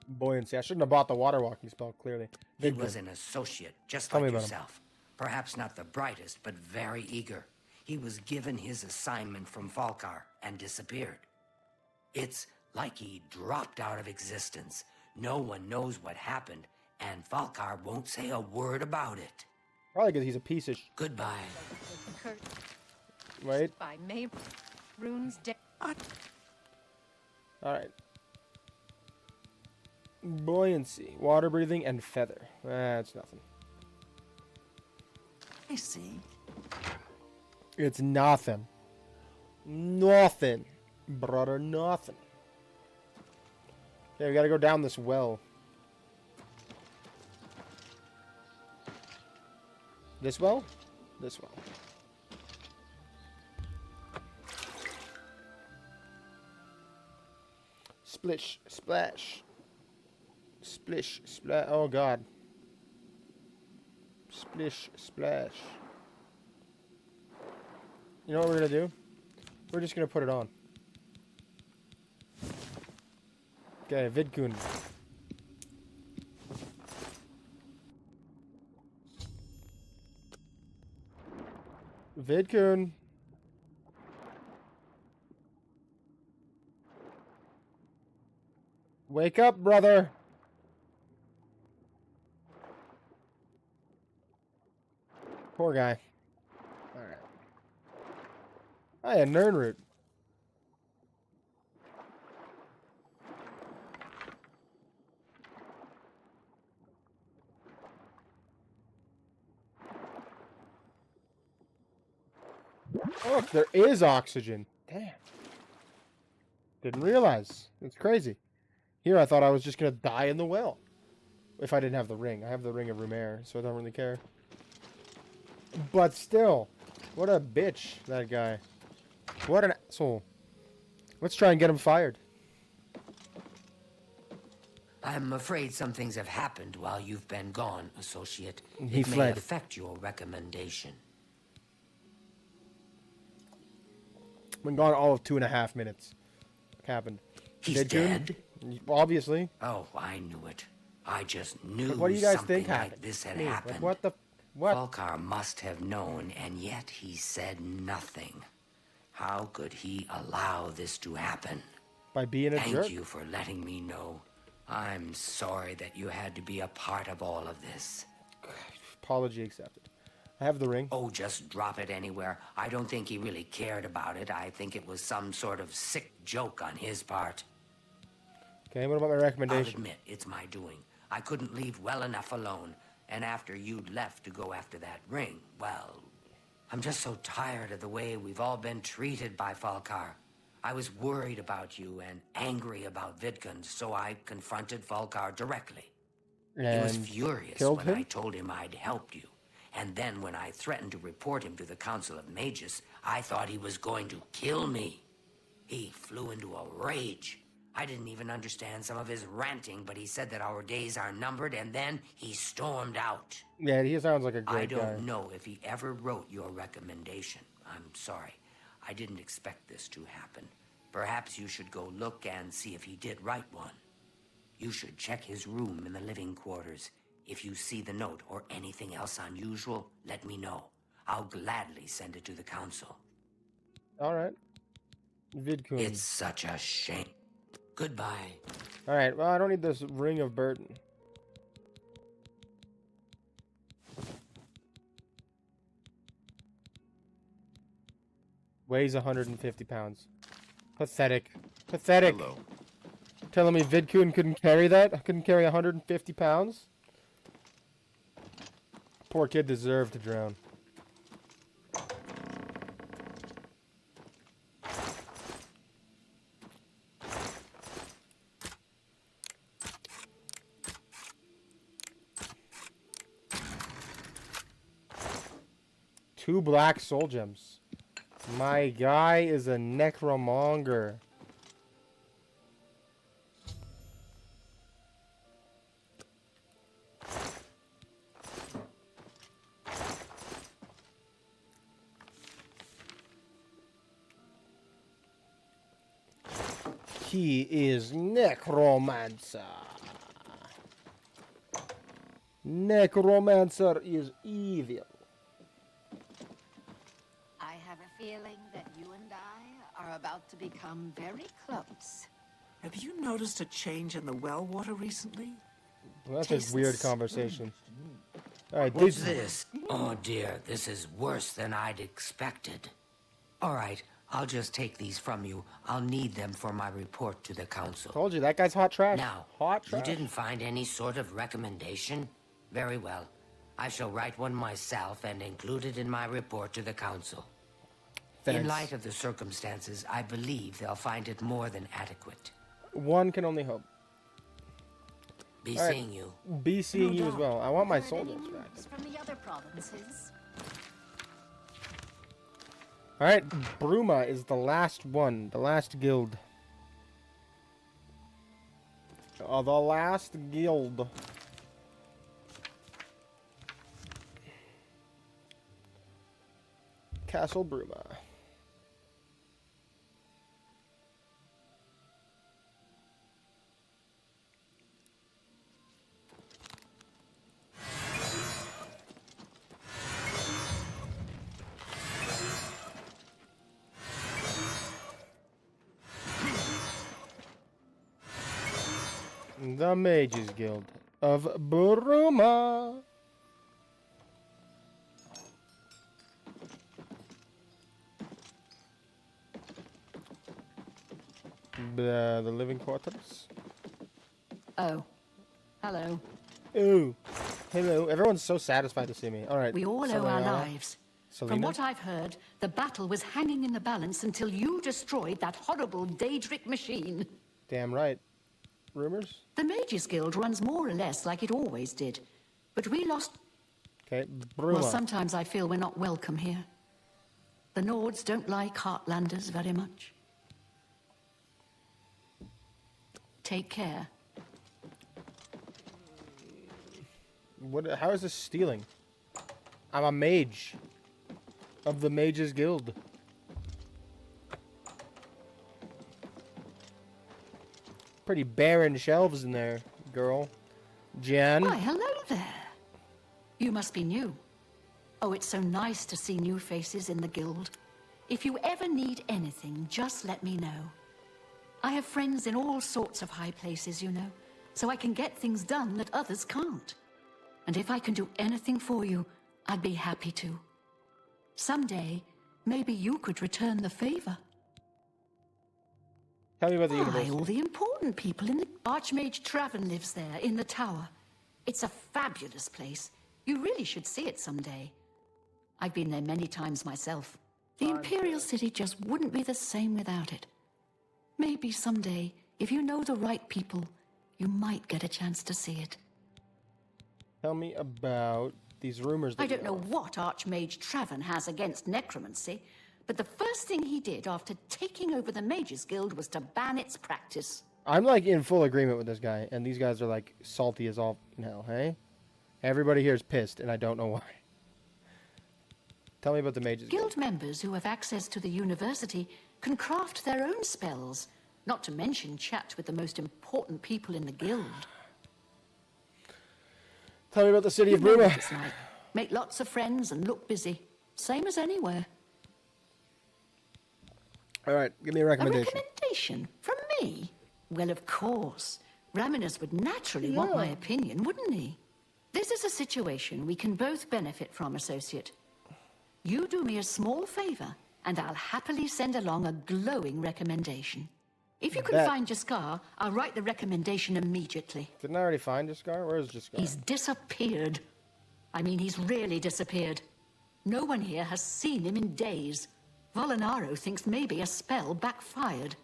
Buoyancy. I shouldn't have bought the water walking spell, clearly.
He
Vidkun.
was an associate, just
Tell
like
me about him.
yourself. Perhaps not the brightest, but very eager. He was given his assignment from Falcar and disappeared. It's like he dropped out of existence. No one knows what happened, and Falcar won't say a word about it.
Probably because he's a piece of
Goodbye.
Kurt
Wait.
by May Runes Day.
Alright. Buoyancy, water breathing, and feather. That's nothing.
I see.
It's nothing. Nothing. Brother, nothing. Okay, we gotta go down this well. This well? This one. Splish, splash. Splish, splash. Oh, God. Splish, splash. You know what we're going to do? We're just going to put it on. Okay, Vidkun. Vidkun. Wake up, brother. Poor guy. Alright. Oh, yeah, Nernroot. Oh, there is oxygen. Damn. Didn't realize. It's crazy. Here, I thought I was just going to die in the well. If I didn't have the ring. I have the ring of Rumaire, so I don't really care. But still. What a bitch, that guy. What an asshole. Let's try and get him fired.
I'm afraid some things have happened while you've been gone, Associate.
He
It may
fled.
affect your recommendation.
Been gone all of 2.5 minutes. What happened?
He's
Vidkun?
dead?
Obviously.
Oh, I knew it. I just knew
Like, what do you guys
something
think
like
happened?
this had
Me, like,
happened.
what the... What?
Falkar must have known, and yet he said nothing. How could he allow this to happen?
By being a
Thank
jerk.
you for letting me know. I'm sorry that you had to be a part of all of this.
Apology accepted. I have the ring.
Oh, just drop it anywhere. I don't think he really cared about it. I think it was some sort of sick joke on his part.
Okay, what about my
I'll
recommendation?
admit, it's my doing. I couldn't leave well enough alone. And after you'd left to go after that ring, well, I'm just so tired of the way we've all been treated by Falkar. I was worried about you and angry about Vidkun, so I confronted Falkar directly. He was
And
furious
killed
when
him?
I told him I'd helped you. And then when I threatened to report him to the Council of Mages, I thought he was going to kill me. He flew into a rage. I didn't even understand some of his ranting, but he said that our days are numbered, and then he stormed out.
Yeah, he sounds like a
I
great
don't
guy.
know if he ever wrote your recommendation. I'm sorry. I didn't expect this to happen. Perhaps you should go look and see if he did write one. You should check his room in the living quarters. If you see the note or anything else unusual, let me know. I'll gladly send it to the council.
All right. Vidkun.
It's such a shame. Goodbye.
All right. Well, I don't need this ring of Burton. Weighs 150 pounds. Pathetic. Pathetic.
Hello.
Telling me Vidkun couldn't carry that? Couldn't carry 150 pounds? Poor kid deserved to drown. Two black soul gems. My guy is a necromonger. He is necromancer. Necromancer is evil.
I have a feeling that you and I are about to become very close.
Have you noticed a change in the well water recently?
Well, that's
Tastes
a weird conversation. All right,
What's
these-
this? Oh dear, this is worse than I'd expected. All right, I'll just take these from you. I'll need them for my report to the council.
Told you, that guy's hot trash.
Now,
hot
you
trash.
didn't find any sort of recommendation? Very well. I shall write one myself and include it in my report to the council. In
Thanks.
light of the circumstances, I believe they'll find it more than adequate.
One can only hope.
Be
All right,
seeing you.
Be seeing
No
you as
doubt.
well. I want my
Heard
soul
any
gems back.
news from the other provinces?
Alright, Bruma is the last one. The last guild. The last guild. Castle Bruma. The Mages Guild of Bruma. The living quarters.
Oh. Hello.
Ooh. Hello. Everyone's so satisfied to see me. All right.
We all owe our lives.
Selena?
From what I've heard, the battle was hanging in the balance until you destroyed that horrible Daedric machine.
Damn right. Rumors?
The Mages Guild runs more or less like it always did. But we lost...
Okay, Bruma.
Well, sometimes I feel we're not welcome here. The Nords don't like Heartlanders very much. Take care.
What? How is this stealing? I'm a mage. Of the Mages Guild. Pretty barren shelves in there, girl. Jen?
Why, hello there. You must be new. Oh, it's so nice to see new faces in the guild. If you ever need anything, just let me know. I have friends in all sorts of high places, you know, so I can get things done that others can't. And if I can do anything for you, I'd be happy to. Someday, maybe you could return the favor.
Tell me about the university.
All the important people in the... Archmage Traven lives there, in the tower. It's a fabulous place. You really should see it someday. I've been there many times myself. The Imperial City just wouldn't be the same without it. Maybe someday, if you know the right people, you might get a chance to see it.
Tell me about these rumors that
I don't know what Archmage Traven has against necromancy, but the first thing he did after taking over the Mages Guild was to ban its practice.
I'm like in full agreement with this guy, and these guys are like salty as all in hell, hey? Everybody here is pissed, and I don't know why. Tell me about the Mages Guild.
Guild members who have access to the university can craft their own spells, not to mention chat with the most important people in the guild.
Tell me about the city of
You know
Bruma.
what it's like. Make lots of friends and look busy. Same as anywhere.
All right, give me a recommendation.
A recommendation? From me? Well, of course. Raminus would naturally want my opinion, wouldn't he? This is a situation we can both benefit from, associate. You do me a small favor, and I'll happily send along a glowing recommendation. If you can find Jaskar, I'll write the recommendation immediately.
Didn't I already find Jaskar? Where is Jaskar?
He's disappeared. I mean, he's really disappeared. No one here has seen him in days. Volinaro thinks maybe a spell backfired.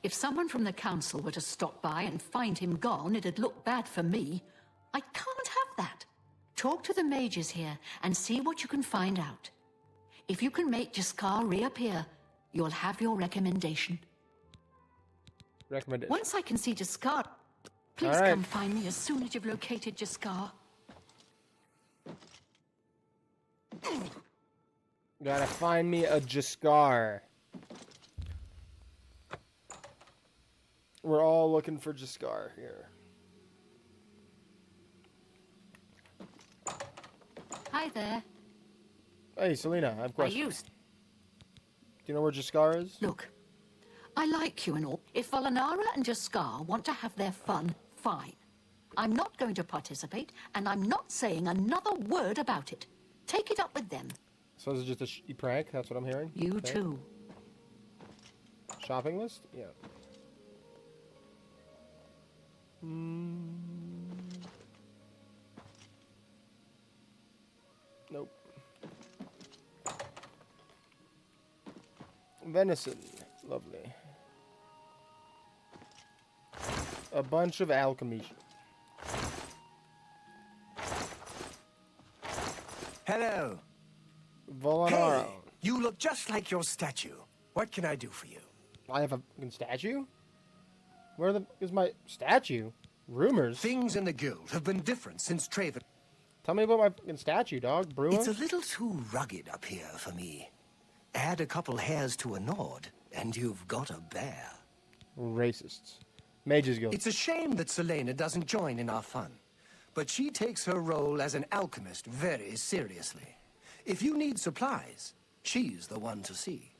If someone from the council were to stop by and find him gone, it'd look bad for me. I can't have that. Talk to the mages here and see what you can find out. If you can make Jaskar reappear, you'll have your recommendation.
Recommendation.
Once I can see Jaskar, please come find me as soon as you've located Jaskar.
Gotta find me a Jaskar. We're all looking for Jaskar here.
Hi there.
Hey, Selena, I have a question. Do you know where Jaskar is?
Look, I like you and all. If Volinara and Jaskar want to have their fun, fine. I'm not going to participate, and I'm not saying another word about it. Take it up with them.
So this is just a prank? That's what I'm hearing?
You too.
Shopping list? Yeah. Nope. Venison. Lovely. A bunch of alchemy.
Hello.
Volinaro.
Hey, You look just like your statue. What can I do for you?
I have a fucking statue? Where is my statue? Rumors.
Things in the guild have been different since Traven.
Tell me about my fucking statue, dog. Bruma?
It's a little too rugged up here for me. Add a couple hairs to a Nord, and you've got a bear.
Racists. Mage's Guild.
It's a shame that Selena doesn't join in our fun, but she takes her role as an alchemist very seriously. If you need supplies, she's the one to see.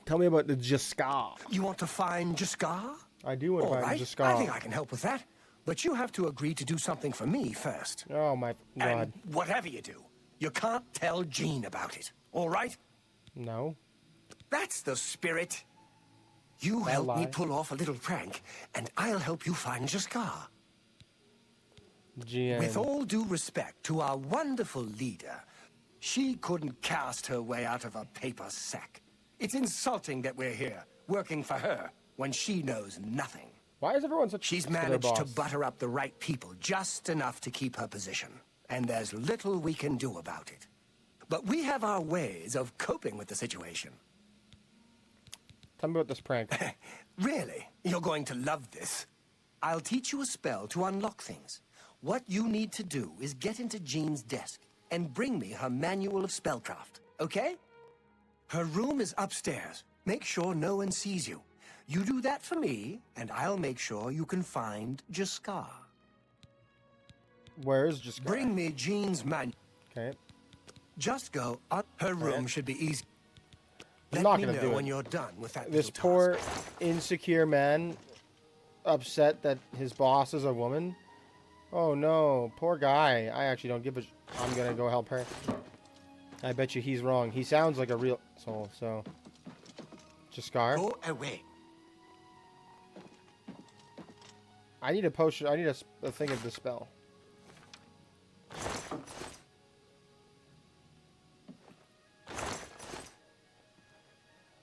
Tell me about the Jaskar.
You want to find Jaskar?
I do want to find
right.
Jaskar.
I think I can help with that, but you have to agree to do something for me first.
Oh my god.
And whatever you do, you can't tell Jean about it, all right?
No.
That's the spirit. You help me pull off a little prank, and I'll help you find Jaskar.
GM.
With all due respect to our wonderful leader, she couldn't cast her way out of a paper sack. It's insulting that we're here, working for her, when she knows nothing.
Why is everyone such
She's managed to butter up the right people just enough to keep her position, and there's little we can do about it. But we have our ways of coping with the situation.
Tell me about this prank.
Really? You're going to love this. I'll teach you a spell to unlock things. What you need to do is get into Jean's desk and bring me her manual of spellcraft, okay? Her room is upstairs. Make sure no one sees you. You do that for me, and I'll make sure you can find Jaskar.
Where is Jaskar?
Bring me Jean's manual.
Okay.
Just go up. Her room should be easy.
I'm
Let
not
me
gonna
know
do it.
when you're done with that.
This poor, insecure man, upset that his boss is a woman. Oh no, poor guy. I actually don't give a. I'm gonna go help her. I bet you he's wrong. He sounds like a real soul. So, Jaskar.
Go away.
I need a potion. I need a thing of the spell.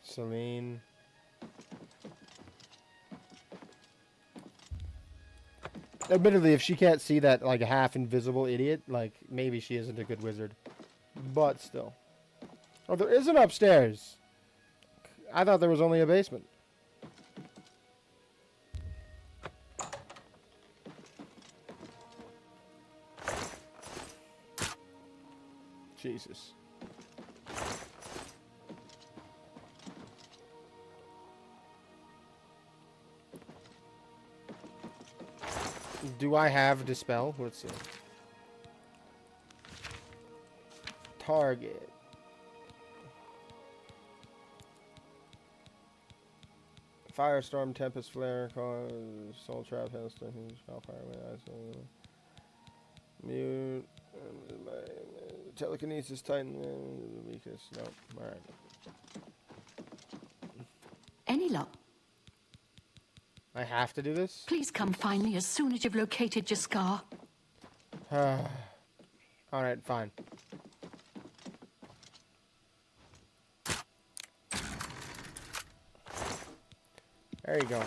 Celine. Admittedly, if she can't see that, like, half invisible idiot, like, maybe she isn't a good wizard. But still. Oh, there is an upstairs. I thought there was only a basement. Jesus. Do I have Dispel? Let's see. Target. Firestorm, Tempest Flare, cause Soul Trap, Hailstone, Spellfire, Mute, Telekinesis, Titan, weakness. Nope. Alright.
Any luck?
I have to do this?
Please come find me as soon as you've located Jaskar.
Alright, fine. There you go.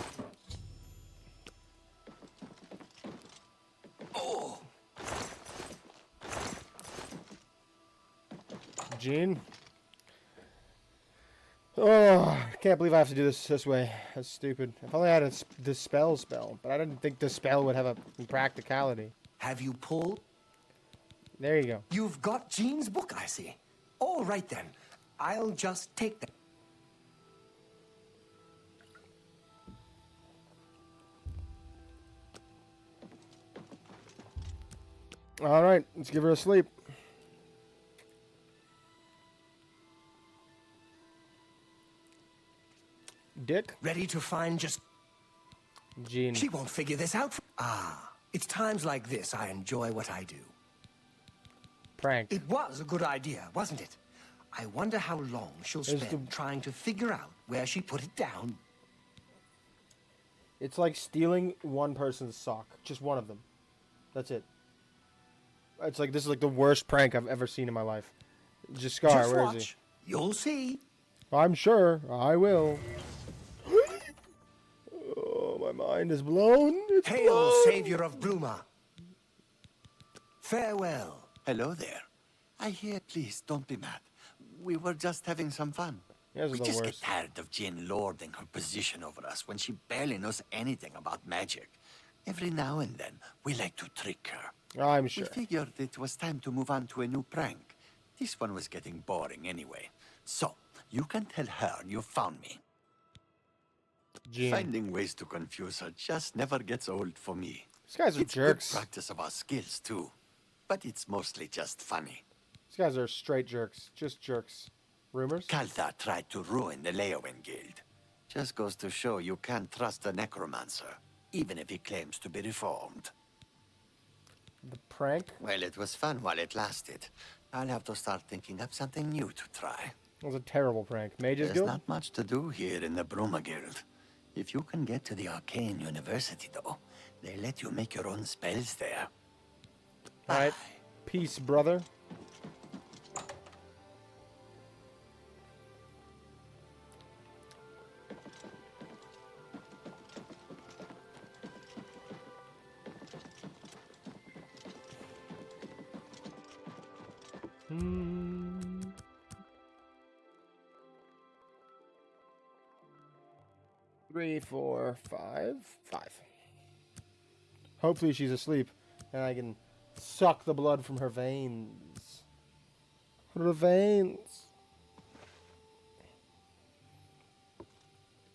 Oh.
Jean? Oh, I can't believe I have to do this way. That's stupid. If only I had a Dispel spell, but I didn't think Dispel would have a practicality.
Have you pulled?
There you go.
You've got Jean's book, I see. All right then. I'll just take that.
Alright, let's give her a sleep. Dick?
Ready to find just...
Jean.
She won't figure this out. It's times like this I enjoy what I do.
Prank.
It was a good idea, wasn't it? I wonder how long she'll spend trying to figure out where she put it down.
It's like stealing one person's sock. Just one of them. That's it. It's like, this is like the worst prank I've ever seen in my life. Jaskar,
Just
where
watch.
is he?
You'll see.
I'm sure. I will. Oh, my mind is blown. It's
Hail,
blown.
savior of Bruma. Farewell.
Hello there. I hear, please don't be mad. we were just having some fun.
Yes,
We
the
just
worst.
get tired of Jane lording her position over us when she barely knows anything about magic. Every now and then, we like to trick her.
I'm sure.
We figured it was time to move on to a new prank. This one was getting boring anyway. So, you can tell her you found me.
Gene.
Finding ways to confuse her just never gets old for me.
These guys are
it's
jerks.
Good practice of our skills, too. But it's mostly just funny.
These guys are straight jerks. Just jerks. Rumors?
Kalthar tried to ruin the Leowen Guild. Just goes to show you can't trust a necromancer, even if he claims to be reformed.
The prank?
Well, it was fun while it lasted. I'll have to start thinking up something new to try.
It was a terrible prank. Mage's
There's
Guild?
not much to do here in the Bruma Guild. If you can get to the Arcane University, though, they let you make your own spells there.
Alright. Peace, brother. Three, four, five. Hopefully she's asleep and I can suck the blood from her veins. Her veins.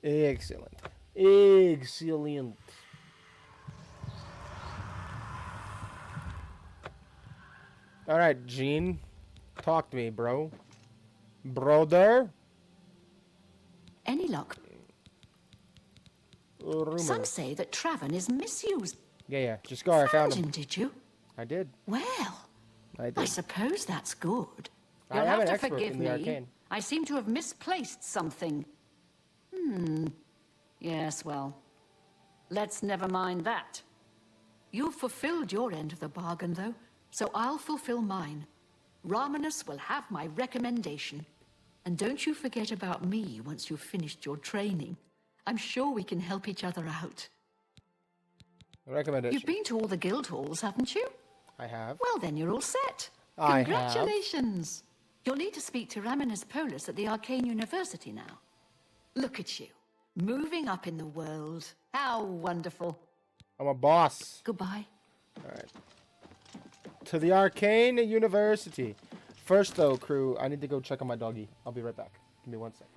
Excellent. Excellent. Alright, Gene. Talk to me, bro. Brother?
Any luck?
Rumor.
Some say that Traven is misused.
Yeah. Just go. I found him.
Did you?
I did.
Well,
I did.
I suppose that's good.
I
You'll
am
have
an
to
expert
forgive
in the
me.
Arcane.
I seem to have misplaced something. Yes, well, let's never mind that. You've fulfilled your end of the bargain, though, so I'll fulfill mine. Ramanus will have my recommendation. And don't you forget about me once you've finished your training. I'm sure we can help each other out.
Recommendation.
You've been to all the guild halls, haven't you?
I have.
Well, then you're all set.
I have.
Congratulations. You'll need to speak to Ramanus Polus at the Arcane University now. Look at you, moving up in the world. How wonderful.
I'm a boss.
Goodbye.
Alright. To the Arcane University. First, though, crew, I need to go check on my doggy. I'll be right back. Give me 1 second.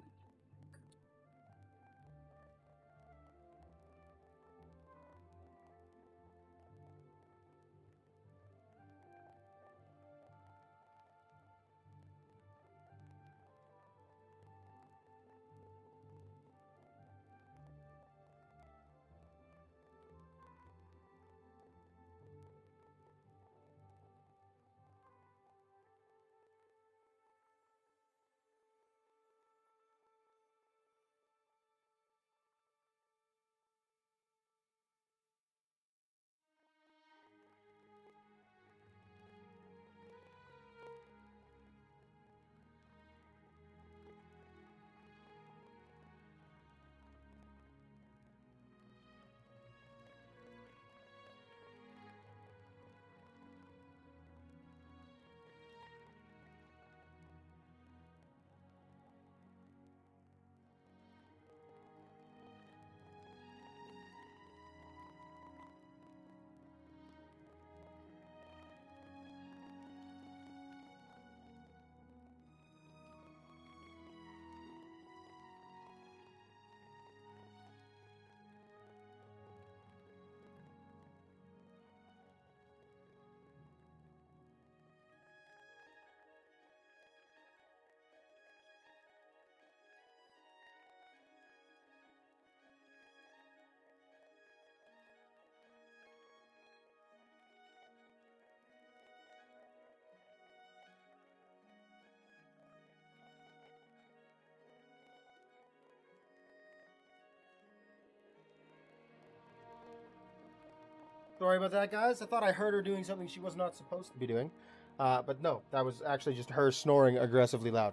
Sorry about that, guys. I thought I heard her doing something she was not supposed to be doing. But no, that was actually just her snoring aggressively loud.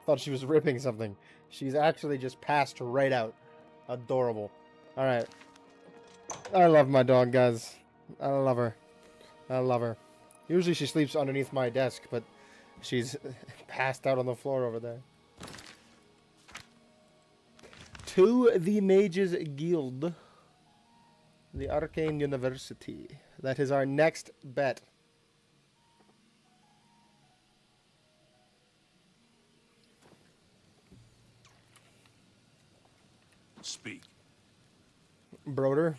Thought she was ripping something. She's actually just passed right out. Adorable. Alright. I love my dog, guys. I love her. I love her. Usually she sleeps underneath my desk, but she's passed out on the floor over there. To the Mages Guild. The Arcane University. That is our next bet.
Speak.
Broder.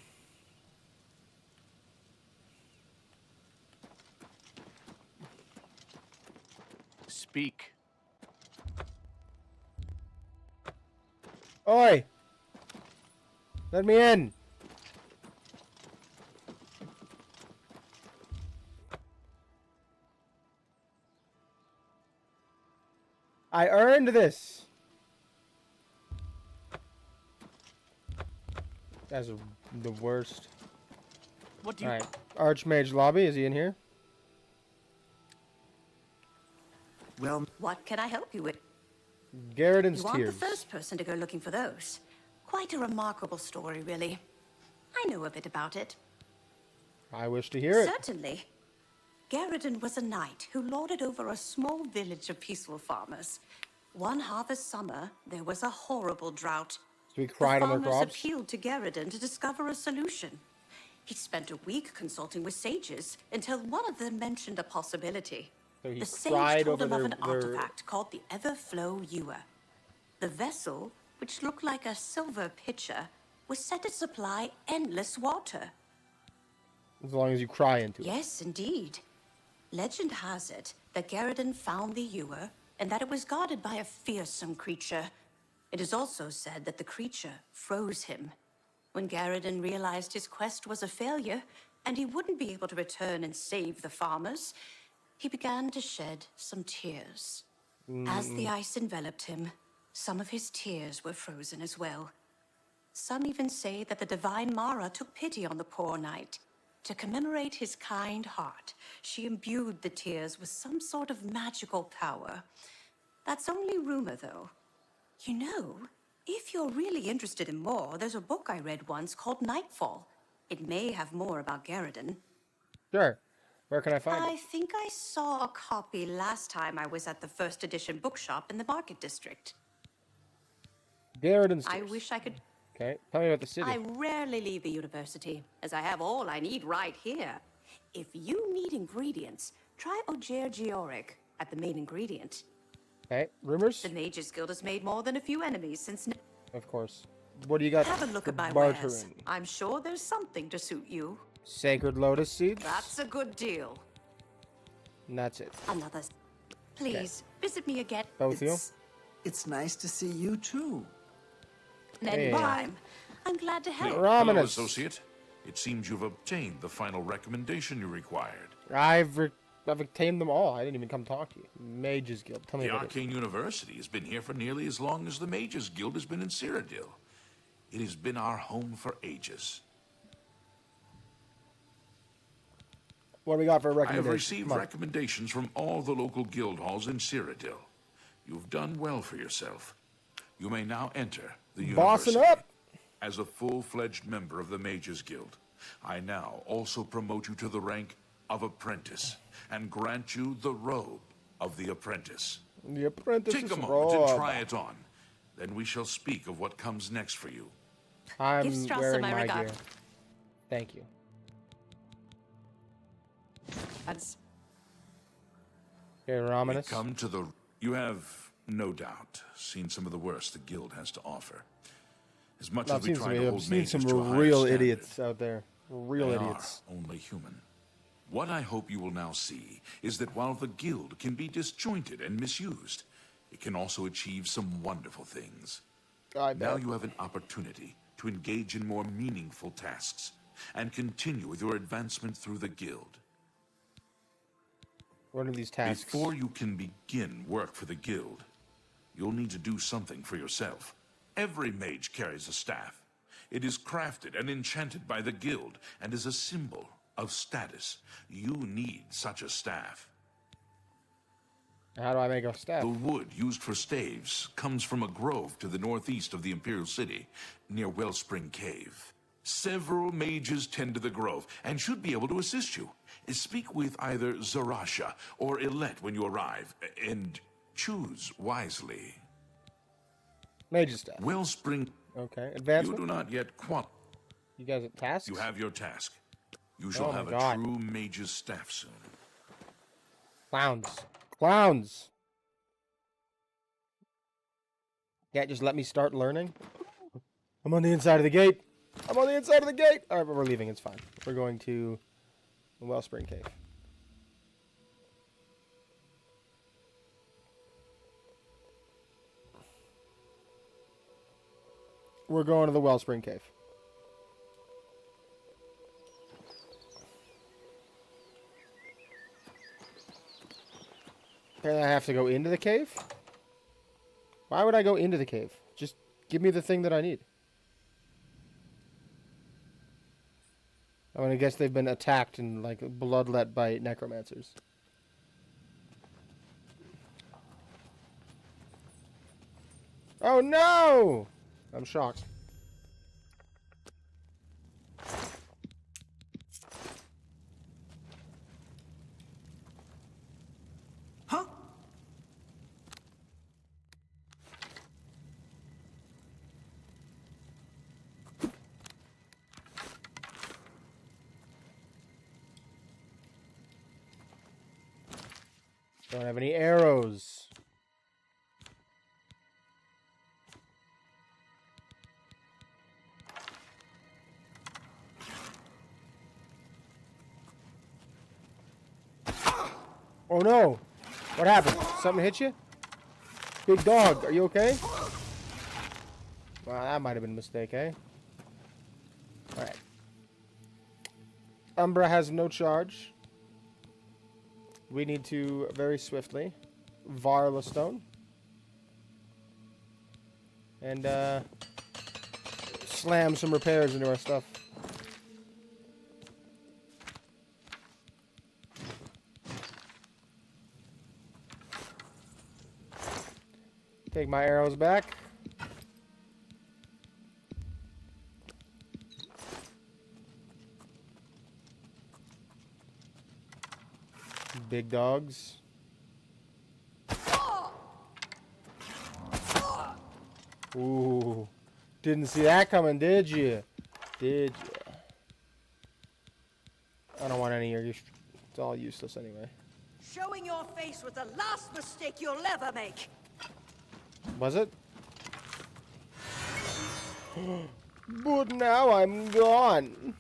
Speak.
Oi! Let me in! I earned this! That's the worst.
What do you...
Alright. Archmage lobby, is he in here?
Well, what can I help you with?
Garriden's
You aren't
tears.
the first person to go looking for those. Quite a remarkable story, really. I know a bit about it.
I wish to hear it.
Certainly. Garriden was a knight who lorded over a small village of peaceful farmers. One harvest summer, there was a horrible drought.
So he cried on their
The farmers
crops?
appealed to Garriden to discover a solution. He spent a week consulting with sages until one of them mentioned a possibility.
So he
The sage
cried
told
over
him of
their-
an artifact called the Everflow Ewer. The vessel, which looked like a silver pitcher, was set to supply endless water.
As long as you cry into it.
Yes, indeed. Legend has it that Garriden found the ewer and that it was guarded by a fearsome creature. It is also said that the creature froze him. When Garriden realized his quest was a failure and he wouldn't be able to return and save the farmers, he began to shed some tears. As the ice enveloped him, some of his tears were frozen as well. Some even say that the divine Mara took pity on the poor knight. To commemorate his kind heart, she imbued the tears with some sort of magical power. That's only rumor, though. You know, if you're really interested in more, there's a book I read once called Nightfall. It may have more about Garriden.
Sure. Where can I find
I
it?
think I saw a copy last time I was at the first edition bookshop in the Market District.
Garriden's
I
tears.
wish I could...
Okay. Tell me about the city.
I rarely leave the university, as I have all I need right here. If you need ingredients, try Ojer Georic at the main ingredient.
Okay. Rumors?
The Mages Guild has made more than a few enemies since...
Of course. What do you got?
Have a look
for
at my
bartering?
wares. I'm sure there's something to suit you.
Sacred lotus seeds?
That's a good deal.
And that's it.
Another... Please, visit me again.
Both of you?
It's nice to see you too.
Anytime. I'm glad to help.
Hello, associate. It seems you've obtained the final recommendation you required.
I've obtained them all. I didn't even come talk to you. Mages Guild. Tell me
The
about it.
Arcane University has been here for nearly as long as the Mages Guild has been in Cyrodiil. It has been our home for ages.
What do we got for a
I
recommendation?
have received
Come on.
recommendations from all the local guild halls in Cyrodiil. You've done well for yourself. You may now enter the
Bossing
university.
up!
As a full-fledged member of the Mages Guild, I now also promote you to the rank of apprentice and grant you the robe of the apprentice.
The apprentice
Take
is
a moment
robe.
and try it on. Then we shall speak of what comes next for you.
I'm
Give Strasser
wearing
my
my
regard.
gear. Thank you.
That's...
Okay,
We
Romanus.
come to the... You have, no doubt, seen some of the worst the guild has to offer. As much
I've
as we
seen
try
some,
to
I've
hold
seen
mages
some
to a higher
real
standard,
idiots out there. Real
they
idiots.
are only human. What I hope you will now see is that while the guild can be disjointed and misused, it can also achieve some wonderful things.
I
Now
bet.
you have an opportunity to engage in more meaningful tasks and continue with your advancement through the guild.
What are these tasks?
Before you can begin work for the guild, you'll need to do something for yourself. Every mage carries a staff. It is crafted and enchanted by the guild and is a symbol of status. You need such a staff.
How do I make a staff?
The wood used for staves comes from a grove to the northeast of the Imperial City, near Wellspring Cave. Several mages tend to the grove and should be able to assist you. Speak with either Zarasha or Ilette when you arrive, and Choose wisely.
Mage's staff.
Wellspring.
Okay.
You
Advancement.
do not yet qualify.
You guys at tasks?
You have your task. You shall
Oh my
have a
God.
true mage's staff soon.
Clowns. Clowns. Can't just let me start learning. I'm on the inside of the gate. I'm on the inside of the gate. All right, but we're leaving. It's fine. We're going to the Wellspring Cave. We're going to the Wellspring Cave. Apparently I have to go into the cave? Why would I go into the cave? Just give me the thing that I need. I mean, I guess they've been attacked and, like, bloodlet by necromancers. Oh, no! I'm shocked.
Huh?
Don't have any arrows. Oh no! What happened? Something hit you? Big dog, are you okay? Well, that might have been a mistake, eh? Alright. Umbra has no charge. We need to, very swiftly, Varla Stone. And, slam some repairs into our stuff. Take my arrows back. Big dogs. Ooh. Didn't see that coming, did you? Did you? I don't want any of your... It's all useless anyway.
Showing your face was the last mistake you'll ever make.
Was it? But now I'm gone.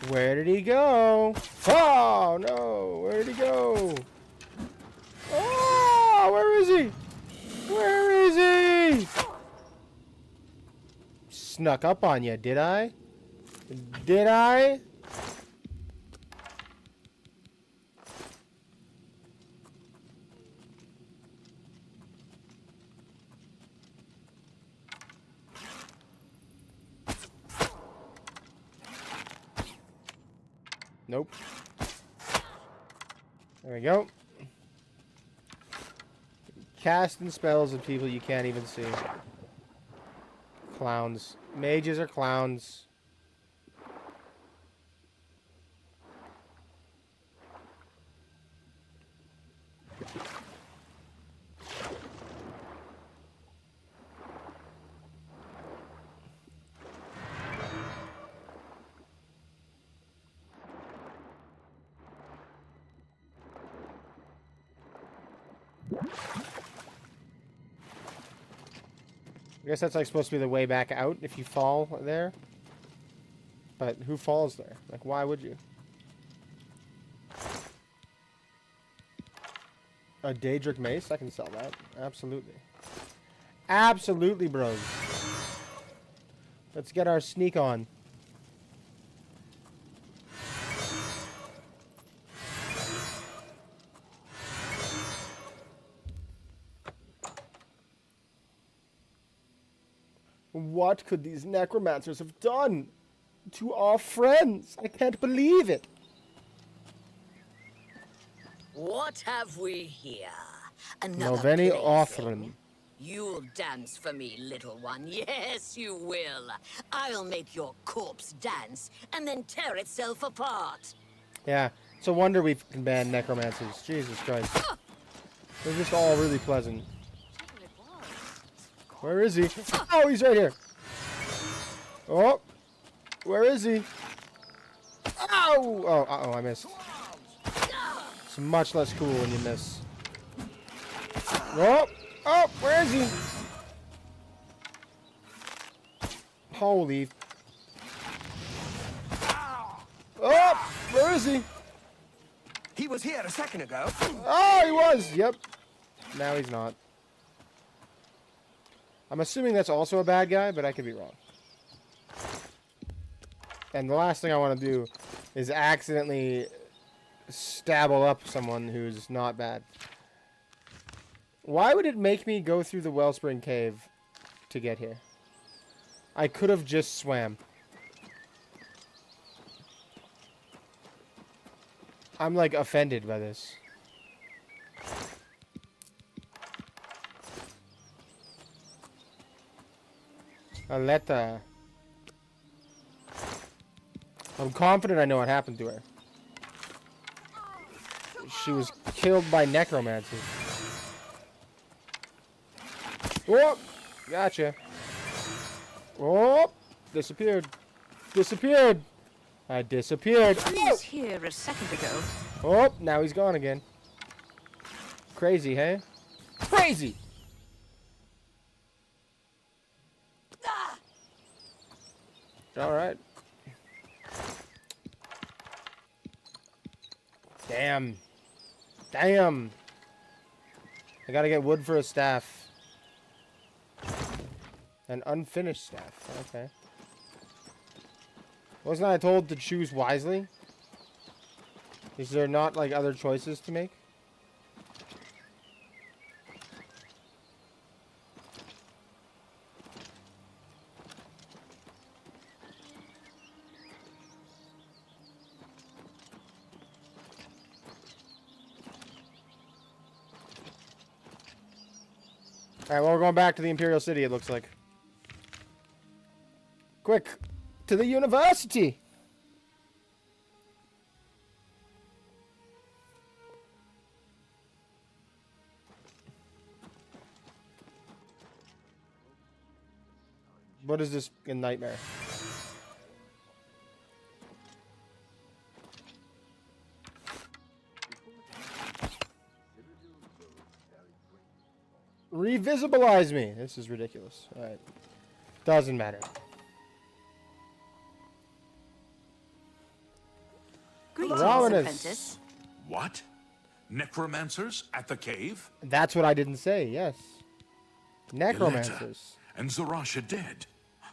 Where did he go? Oh no! Where did he go? Oh, where is he? Where is he? Snuck up on you, did I? Did I? Nope. There we go. Casting spells of people you can't even see. Clowns. Mages are clowns. I guess that's like supposed to be the way back out if you fall there. But who falls there? Like, why would you? A Daedric mace? I can sell that. Absolutely. Absolutely, bros. Let's get our sneak on. What could these necromancers have done to our friends? I can't believe it.
What have we here? Another
Noveni
plaything.
Othrin.
You'll dance for me, little one. Yes, you will. I'll make your corpse dance and then tear itself apart.
Yeah, it's a wonder we can ban necromancers. Jesus Christ. They're just all really pleasant. Where is he? Oh, he's right here. Oh, where is he? Ow! Oh, uh-oh, I missed. It's much less cool when you miss. Oh, oh, where is he? Holy. Oh, where is he?
He was here a second ago.
Oh, he was. Yep. Now he's not. I'm assuming that's also a bad guy, but I could be wrong. And the last thing I want to do is accidentally stabble up someone who's not bad. Why would it make me go through the Wellspring Cave to get here? I could have just swam. I'm like offended by this. Aletta. I'm confident I know what happened to her. She was killed by necromancers. Oh, gotcha. Oh, disappeared. Disappeared. I disappeared.
He was here a second ago.
Oh, now he's gone again. Crazy, hey? Crazy! Alright. Damn. Damn. I gotta get wood for a staff. An unfinished staff. Okay. Wasn't I told to choose wisely? Is there not, like, other choices to make? Alright, well, we're going back to the Imperial City, it looks like. Quick! To the university! What is this in Nightmare? Revisibilize me! This is ridiculous. Alright. Doesn't matter.
Greetings,
Ravenous.
apprentice.
What? Necromancers at the cave?
That's what I didn't say, yes. Necromancers.
And Zarasha dead.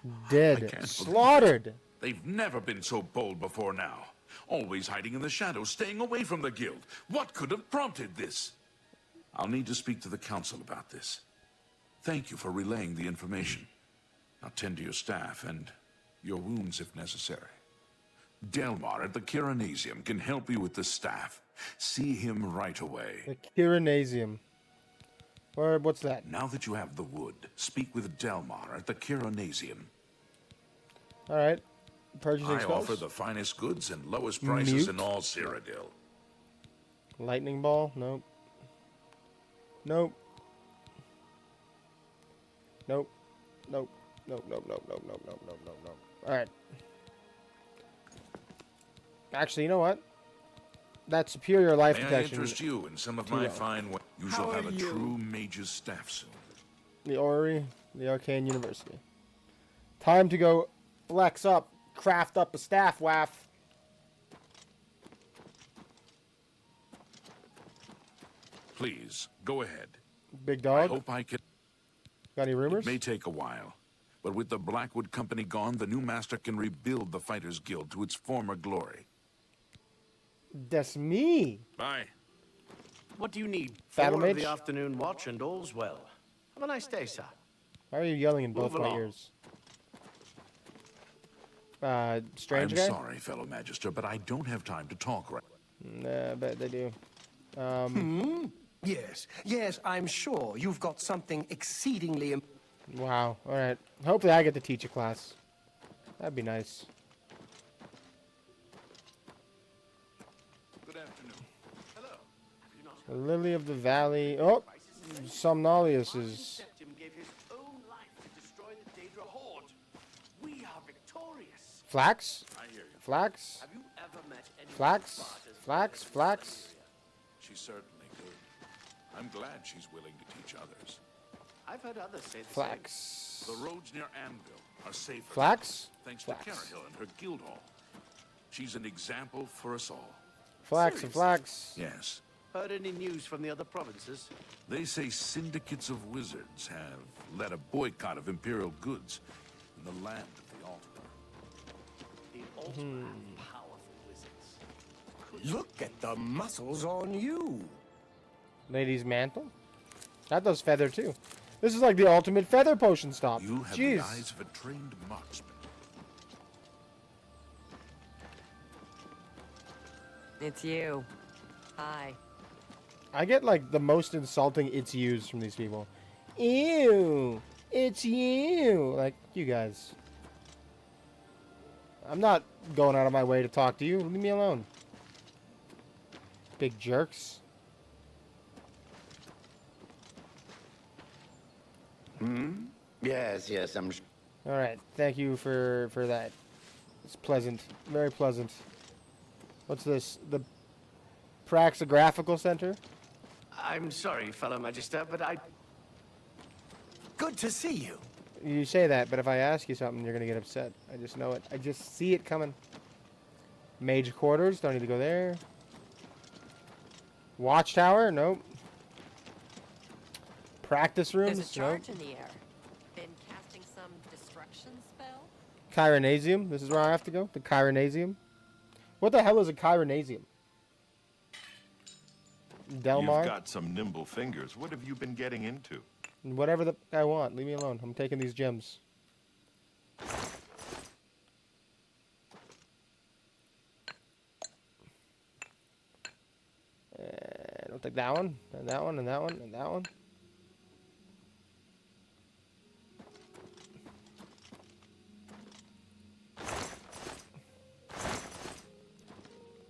I
Dead.
can't believe
Slaughtered.
it. They've never been so bold before now. Always hiding in the shadows, staying away from the guild. What could have prompted this? I'll need to speak to the council about this. Thank you for relaying the information. Now tend to your staff and your wounds if necessary. Delmar at the Chironasium can help you with the staff. See him right away.
The Chironasium. What's that?
Now that you have the wood, speak with Delmar at the Chironasium.
Alright. Purchasing
I
spells.
offer the finest goods and lowest prices in all Cyrodiil.
Lightning ball? Nope. Nope. Nope. Nope. Nope. Nope. Nope. Nope. Nope. Nope. Nope. Nope. Nope. Alright. Actually, you know what? That superior life
May I
protection.
interest you in some of my fine work? You shall have a true mage's staff soon.
The Orrery, the Arcane University. Time to go flex up, craft up a staff waff.
Please, go ahead.
Big dog.
I hope I can...
Got any rumors?
It may take a while, but with the Blackwood Company gone, the new master can rebuild the Fighters Guild to its former glory.
That's me.
Bye.
What do you need?
Battle
4 of
mage?
the afternoon watch and all's well. Have a nice day, sir.
Why are you yelling in both
Move
my
along.
ears? Strange
I'm
guy?
sorry, fellow Magister, but I don't have time to talk right.
Nah, I bet they do.
Yes, yes, I'm sure you've got something exceedingly...
Wow. All right. Hopefully I get to teach a class. That'd be nice.
Good afternoon.
Lily of the Valley. Oh, Somnolius is...
Gave his own life to destroy the Daedra horde. We are victorious.
Flax?
I hear you.
Flax?
Have you ever met anyone
Flax?
smart as
Flax? Flax?
She's certainly good. I'm glad she's willing to teach others.
I've heard others say the
Flax.
The roads near Anvil are safer.
Flax?
Thanks
Flax.
to Cyrodiil and her guild hall. She's an example for us all.
Flax and flax.
Yes.
Heard any news from the other provinces?
They say syndicates of wizards have led a boycott of imperial goods in the land of the Altar.
The Altar have powerful wizards.
Look at the muscles on you.
Lady's mantle? That does feather too. This is like the ultimate feather potion stop.
You have
Jeez.
the eyes of a trained marksman.
It's you. Hi.
I get like the most insulting "it's yous" from these people. Ew, it's you. Like, you guys. I'm not going out of my way to talk to you. Leave me alone. Big jerks.
Yes, yes, I'm...
All right, thank you for that. It's pleasant, very pleasant. What's this? The Praxographical Center?
I'm sorry, fellow Magister, but I...
Good to see you.
You say that, but if I ask you something, you're gonna get upset. I just know it. I just see it coming. Mage quarters, don't need to go there. Watchtower, nope. Practice rooms,
There's a
nope.
charge in the air. Been casting some destruction spell?
Chironasium, this is where I have to go. The Chironasium. What the hell is a Chironasium? Delmar?
You've got some nimble fingers. What have you been getting into?
Whatever the I want. Leave me alone. I'm taking these gems. And I'll take that one, and that one, and that one, and that one.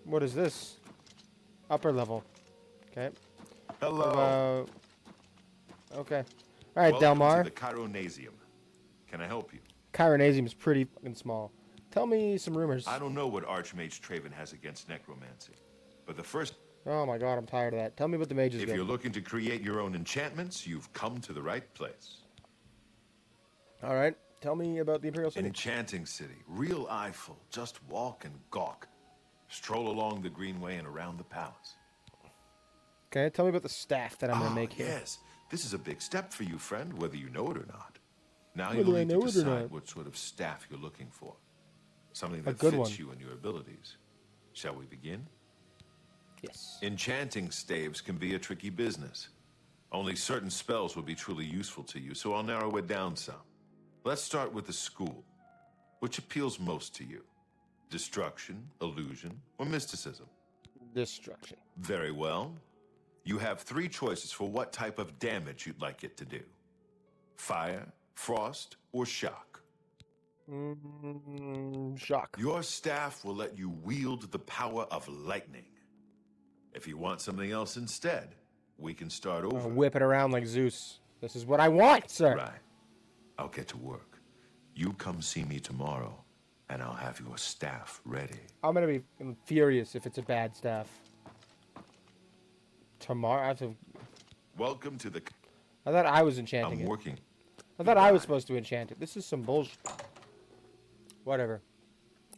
What is this? Upper level. Okay.
Hello.
Okay. All right,
Welcome
Delmar.
to the Chironasium. Can I help you?
Chironasium is pretty fucking small. Tell me some rumors.
I don't know what Archmage Traven has against necromancy, but the first...
Oh my god, I'm tired of that. Tell me what the mages
If
get.
you're looking to create your own enchantments, you've come to the right place.
All right. Tell me about the Imperial City.
Enchanting city. Real eyeful. Just walk and gawk. Stroll along the greenway and around the palace.
Okay, tell me about the staff that I'm going to make here.
Yes. This is a big step for you, friend, whether you know it or not. Now
Whether
you'll
I
need to
know it or
decide
not.
what sort of staff you're looking for. Something
A
that
good
fits
one.
you and your abilities. Shall we begin?
Yes.
Enchanting staves can be a tricky business. Only certain spells will be truly useful to you, so I'll narrow it down some. Let's start with the school. Which appeals most to you? Destruction, illusion, or mysticism?
Destruction.
Very well. You have 3 choices for what type of damage you'd like it to do. Fire, frost, or shock.
Shock.
Your staff will let you wield the power of lightning. If you want something else instead, we can start over.
I'll whip it around like Zeus. This is what I want, sir.
Right. I'll get to work. You come see me tomorrow, and I'll have your staff ready.
I'm going to be furious if it's a bad staff. Tomorrow, I have to...
Welcome to the...
I thought I was enchanting
I'm
it.
working.
I thought I was supposed to enchant it. This is some bullshit. Whatever.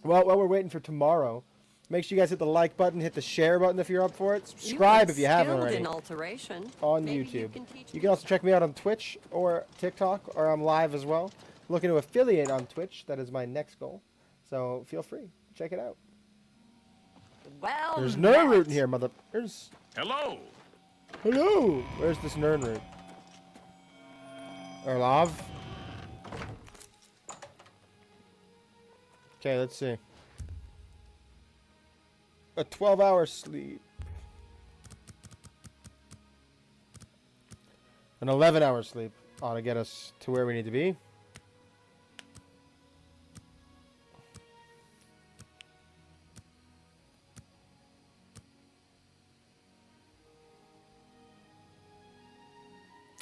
Well, while we're waiting for tomorrow, make sure you guys hit the like button, hit the share button if you're up for it. Subscribe if you haven't already.
In alteration.
On
Maybe
YouTube.
you
You can also check me out on Twitch or TikTok, or I'm live as well. Looking to affiliate on Twitch. That is my next goal. So feel free. Check it out.
Well,
There's Nern Root in here, mother... There's...
Hello.
Hello! Where's this Nern Root? Orlov? Okay, let's see. A 12-hour sleep. An 11-hour sleep ought to get us to where we need to be.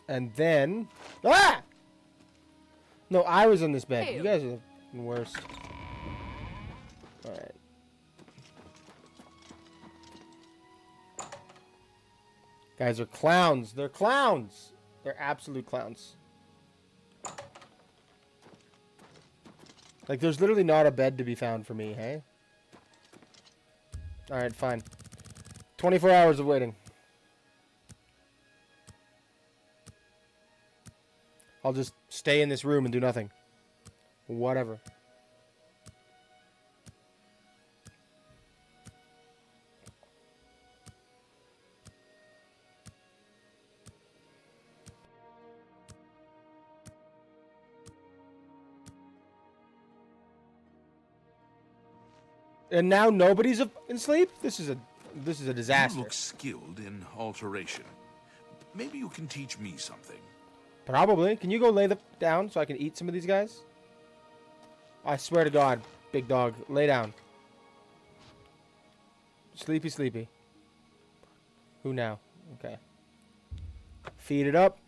And then... Ah! No, I was in this bed. You guys are the worst. Alright. Guys are clowns. They're clowns. They're absolute clowns. Like, there's literally not a bed to be found for me, hey? Alright, fine. 24 hours of waiting. I'll just stay in this room and do nothing. Whatever. And now nobody's in sleep? This is a disaster.
You look skilled in alteration. Maybe you can teach me something.
Probably. Can you go lay down so I can eat some of these guys? I swear to God, big dog, lay down. Sleepy, sleepy. Who now? Okay. Feed it up.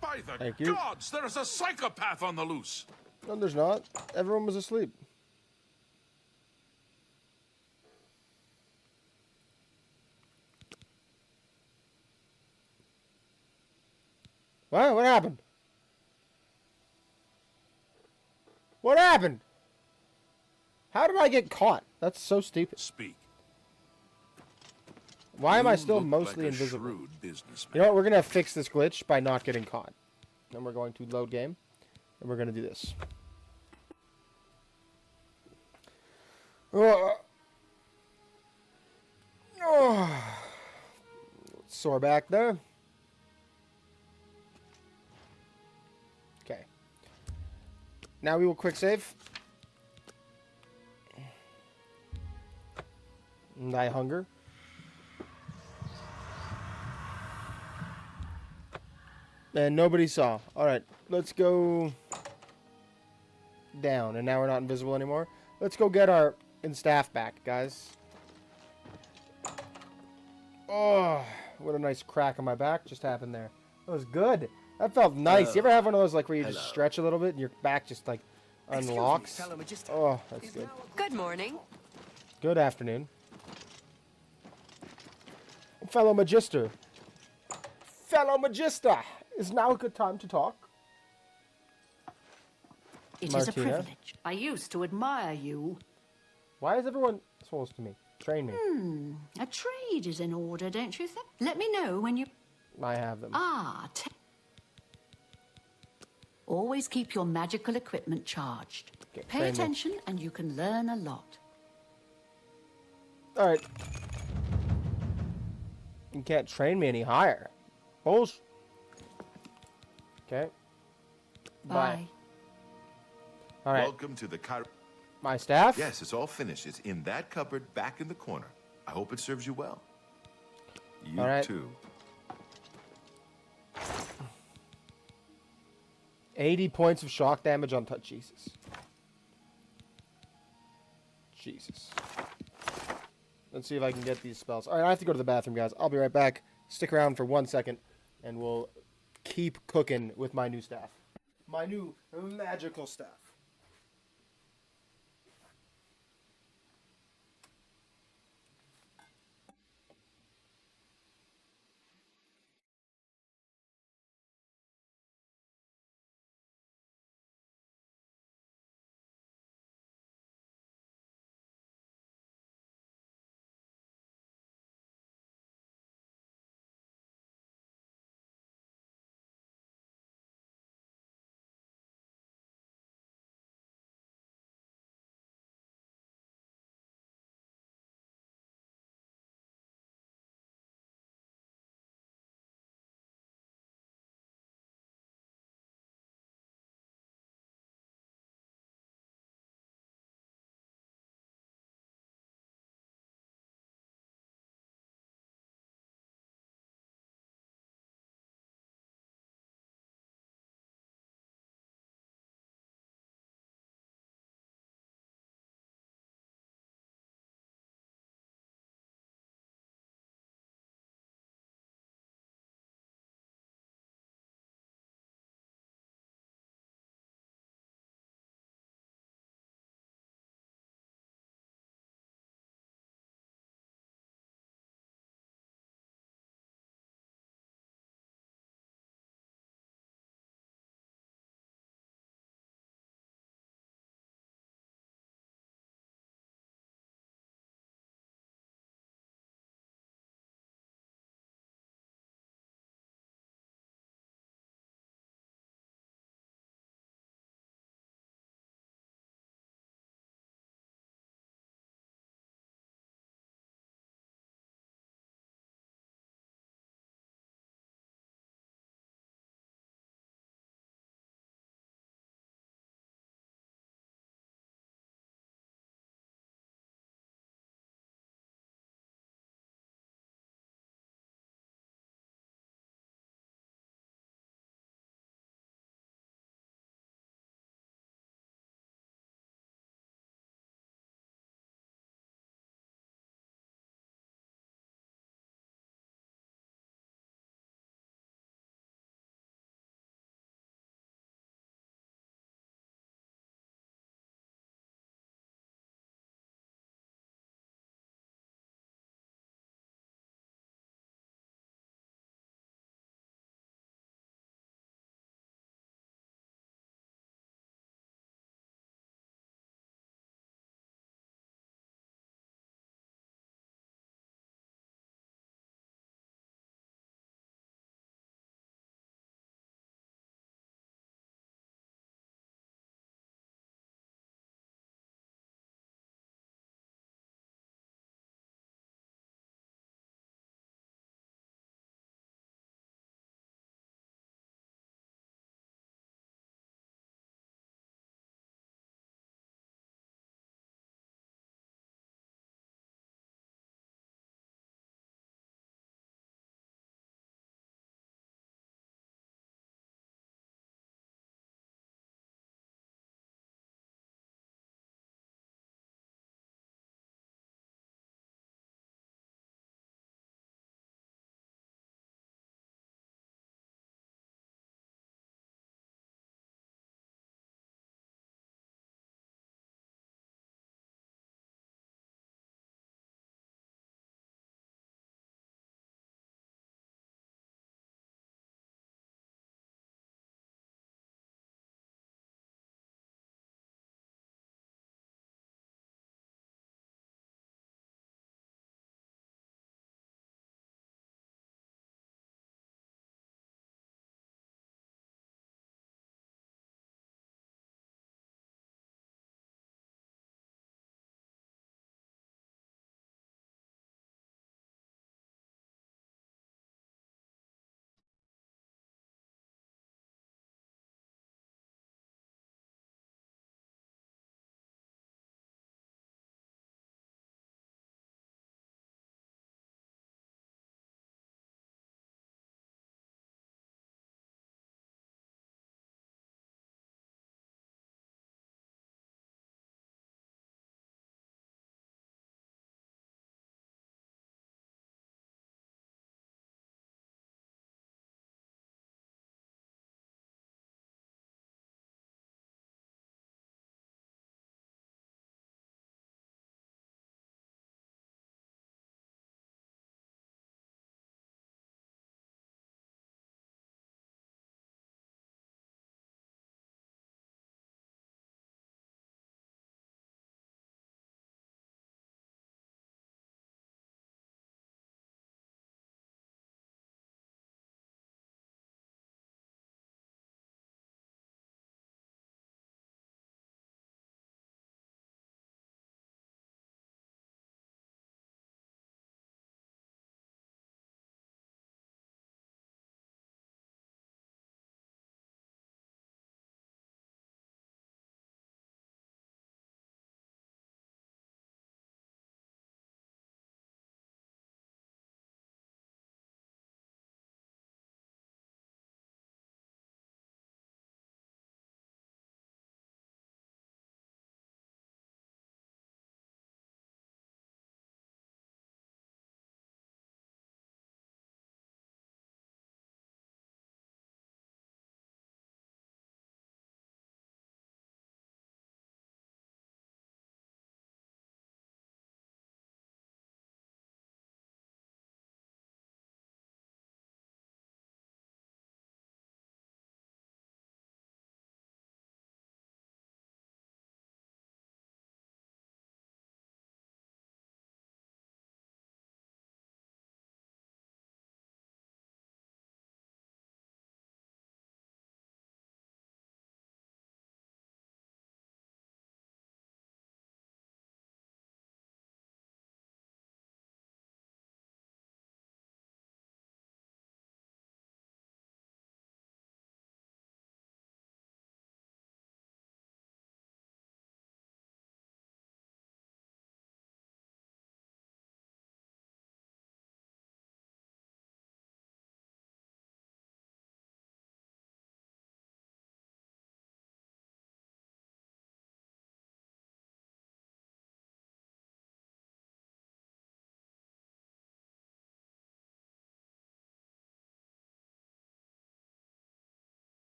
By the
Thank you.
gods, there is a psychopath on the loose.
No, there's not. Everyone was asleep. What? What happened? What happened? How did I get caught? That's so stupid.
Speak.
Why am I
You
still
look
mostly
like a
invisible?
shrewd businessman.
You know what? We're going to fix this glitch by not getting caught. Then we're going to load game. And we're going to do this. Sore back there. Okay. Now we will quick save. And I hunger. And nobody saw. Alright, let's go down. And now we're not invisible anymore. Let's go get our staff back, guys. Oh, what a nice crack on my back just happened there. That was good. That felt nice. You ever have one of those like where you just stretch a little bit and your back just like unlocks? Oh, that's good.
Good morning.
Good afternoon. Fellow Magister. Fellow Magister. Is now a good time to talk?
It is a
Martina?
privilege. I used to admire you.
Why is everyone supposed to me? Train me.
A trade is in order, don't you think? Let me know when you...
I have them.
Always keep your magical equipment charged.
Okay,
Pay
train me.
attention and you can learn a lot.
Alright. You can't train me any higher. Bullsh. Okay. Bye. Alright.
Welcome to the
My staff?
Yes, it's all finished. It's in that cupboard back in the corner. I hope it serves you well. You
All right.
too.
80 points of shock damage on touch. Jesus. Jesus. Let's see if I can get these spells. Alright, I have to go to the bathroom, guys. I'll be right back. Stick around for 1 second, and we'll keep cooking with my new staff. My new magical staff.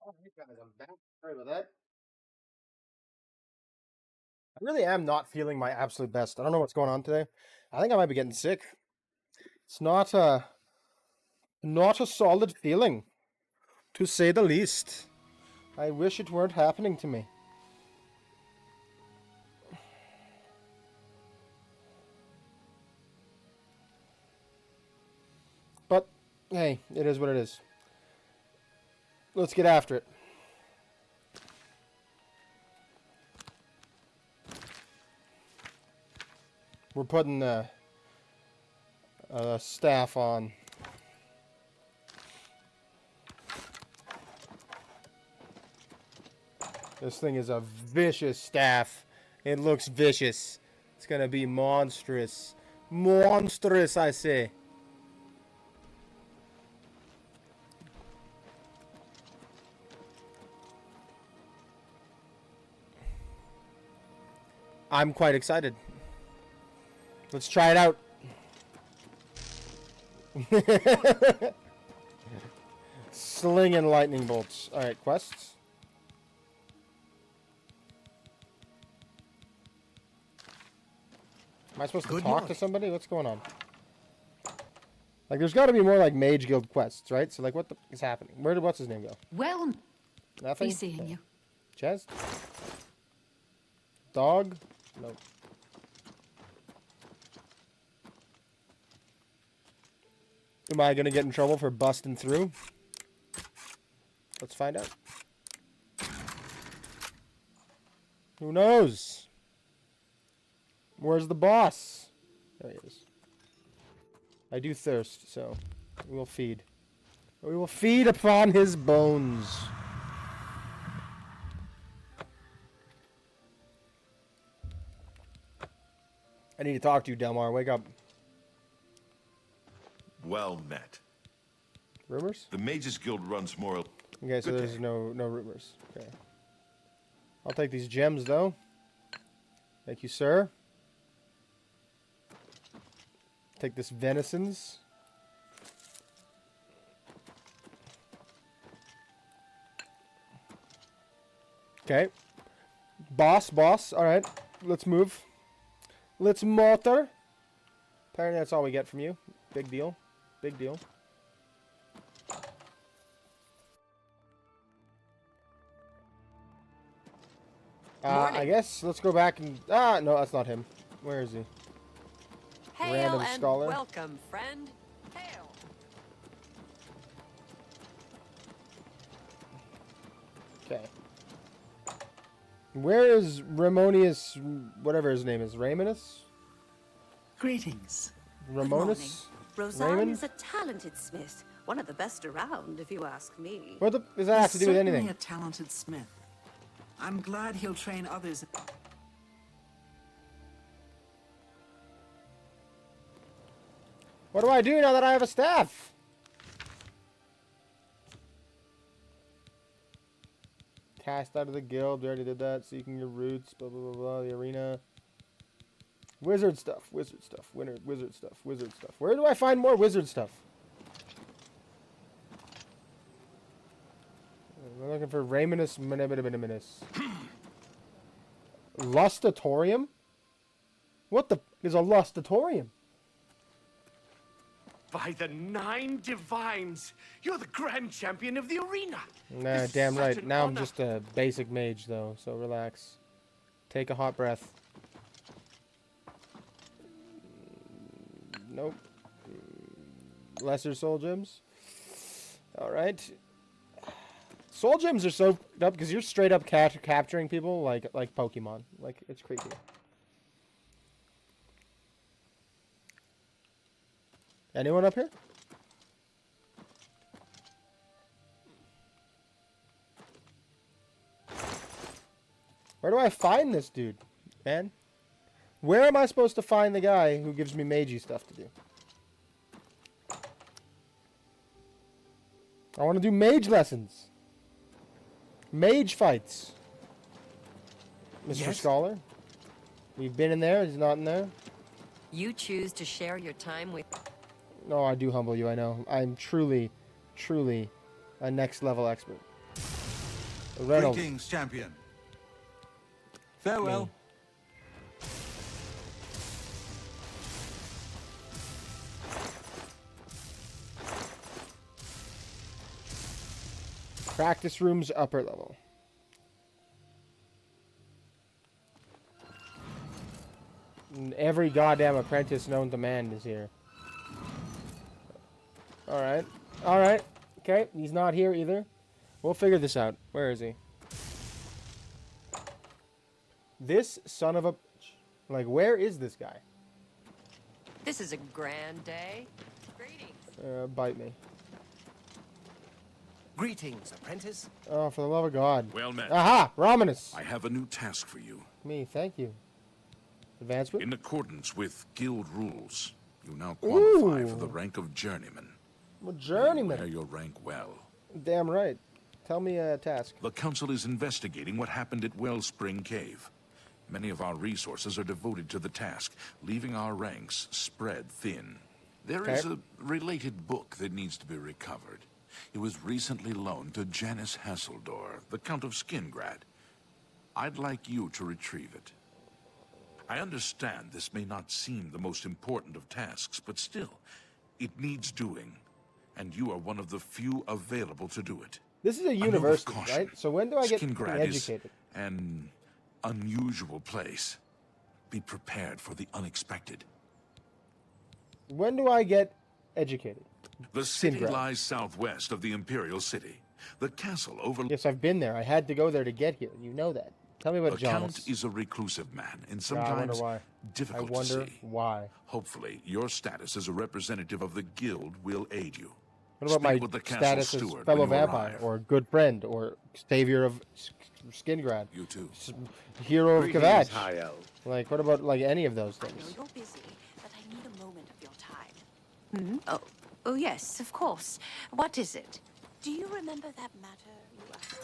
Oh, hey guys, I'm back. Sorry about that. I really am not feeling my absolute best. I don't know what's going on today. I think I might be getting sick. It's not a solid feeling, to say the least. I wish it weren't happening to me. But hey, it is what it is. Let's get after it. We're putting the staff on. This thing is a vicious staff. It looks vicious. It's gonna be monstrous. Monstrous, I say. I'm quite excited. Let's try it out. Slinging lightning bolts. Alright, quests. Am I supposed to talk to somebody? What's going on? Like, there's got to be more, like, Mage Guild quests, right? So, like, what the is happening? Where did, what's his name go?
Well,
Nothing?
be seeing you.
Chest? Dog? Nope. Am I going to get in trouble for busting through? Let's find out. Who knows? Where's the boss? There he is. I do thirst, so we will feed. We will feed upon his bones. I need to talk to you, Delmar. Wake up.
Well met.
Rumors?
The Mages Guild runs more...
Okay, so there's no rumors. Okay. I'll take these gems, though. Thank you, sir. Take this venisons. Okay. Boss. Alright. Let's move. Let's motor. Apparently that's all we get from you. Big deal. Big deal. I guess let's go back and... Ah, no, that's not him. Where is he?
Hail
Random
and
scholar.
welcome, friend. Hail.
Okay. Where is Ramonius, whatever his name is? Ramonus?
Greetings.
Ramonus?
Roseanne
Raymond?
is a talented smith. One of the best around, if you ask me.
What does that have to do with anything?
Certainly a talented smith. I'm glad he'll train others.
What do I do now that I have a staff? Cast out of the guild. We already did that. Seeking your roots. Blah, blah, blah, blah. The arena. Wizard stuff. Wizard stuff. Wizard stuff. Wizard stuff. Where do I find more wizard stuff? I'm looking for Ramonus Miniminus. Lustatorium? What the is a lustatorium?
By the 9 divines, you're the grand champion of the arena.
Nah,
This is
damn
such
right.
an
Now I'm
honor.
just a basic mage, though, so relax. Take a hot breath. Nope. Lesser soul gems. Alright. Soul gems are so up because you're straight up capturing people like Pokemon. Like, it's creepy. Anyone up here? Where do I find this dude, man? Where am I supposed to find the guy who gives me magey stuff to do? I want to do mage lessons. Mage fights. Mr.
Yes?
Scholar? We've been in there, he's not in there.
You choose to share your time with...
No, I do humble you, I know. I'm truly, truly a next level expert. Reynolds.
Greetings, champion. Farewell.
Practice rooms upper level. And every goddamn apprentice known to man is here. Alright. Alright. Okay, he's not here either. We'll figure this out. Where is he? This son of a... Like, where is this guy?
This is a grand day. Greetings.
Bite me.
Greetings, apprentice.
Oh, for the love of God.
Well met.
Aha! Romanus!
I have a new task for you.
Me, thank you. Advancement?
In accordance with guild rules, you now qualify for the
Ooh.
rank of journeyman.
I'm a journeyman.
Wear your rank well.
Damn right. Tell me a task.
The council is investigating what happened at Wellspring Cave. Many of our resources are devoted to the task, leaving our ranks spread thin. There is a related book that needs to be recovered. It was recently loaned to Janice Hasseldor, the Count of Skingrad. I'd like you to retrieve it. I understand this may not seem the most important of tasks, but still, it needs doing, and you are one of the few available to do it.
This is a university, right? So when do I get
Skingrad
educated?
Is an unusual place. Be prepared for the unexpected.
When do I get educated?
The city
Skingrad.
lies southwest of the Imperial City. The castle over...
Yes, I've been there. I had to go there to get here. You know that. Tell me about
The
Jonas.
Count is a reclusive man, and
I wonder
sometimes
why.
difficult
I wonder
to see.
why.
Hopefully, your status as a representative of the guild will aid you.
What about
Speak
my
with the castle
status as
steward
fellow
when you
vampire,
arrive.
or good friend, or savior of Skingrad?
You too.
Hero of
Greetings,
Kvatch.
High Elf.
Like, what about like any of those
I know
things?
you're busy, but I need a moment of your time. Oh, yes, of course. What is it? Do you remember that matter you asked me?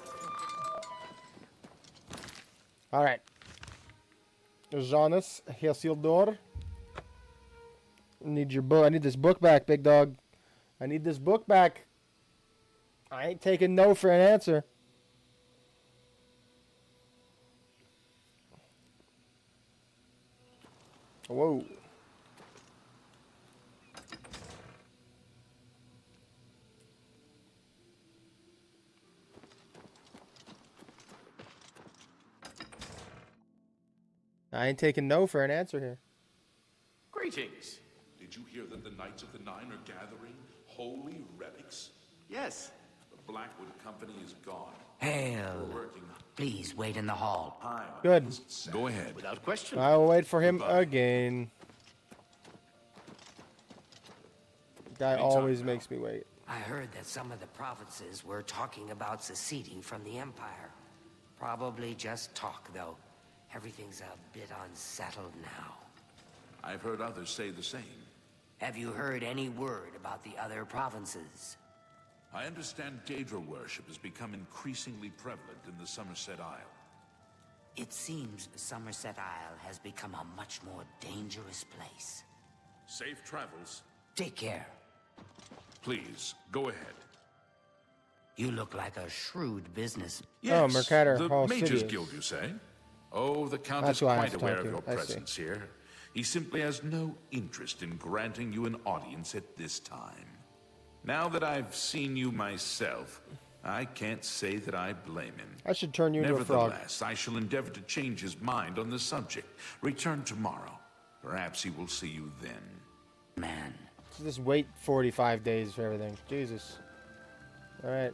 All right. Jonas Hasseldor. Need your book. I need this book back, big dog. I need this book back. I ain't taking no for an answer. Whoa. I ain't taking no for an answer here.
Greetings.
Did you hear that the Knights of the Nine are gathering holy relics?
Yes.
The Blackwood Company is gone.
Hail. Please wait in the hall.
Good.
Go ahead.
Without question.
I will wait for him again. Guy always makes me wait.
I heard that some of the provinces were talking about seceding from the Empire. Probably just talk, though. Everything's a bit unsettled now.
I've heard others say the same.
Have you heard any word about the other provinces?
I understand Daedra worship has become increasingly prevalent in the Somerset Isle.
It seems Somerset Isle has become a much more dangerous place.
Safe travels.
Take care.
Please, go ahead.
You look like a shrewd business.
Yes,
Mercator
the
Hall
Mages
City is-
Guild, you say? Oh, the Count
That's
is
who I have
quite
to
aware
talk
of
to.
your
I see.
presence here. He simply has no interest in granting you an audience at this time. Now that I've seen you myself, I can't say that I blame him.
I should turn you into a frog.
Nevertheless, I shall endeavor to change his mind on the subject. Return tomorrow. Perhaps he will see you then.
Man.
So just wait 45 days for everything. Jesus. All right.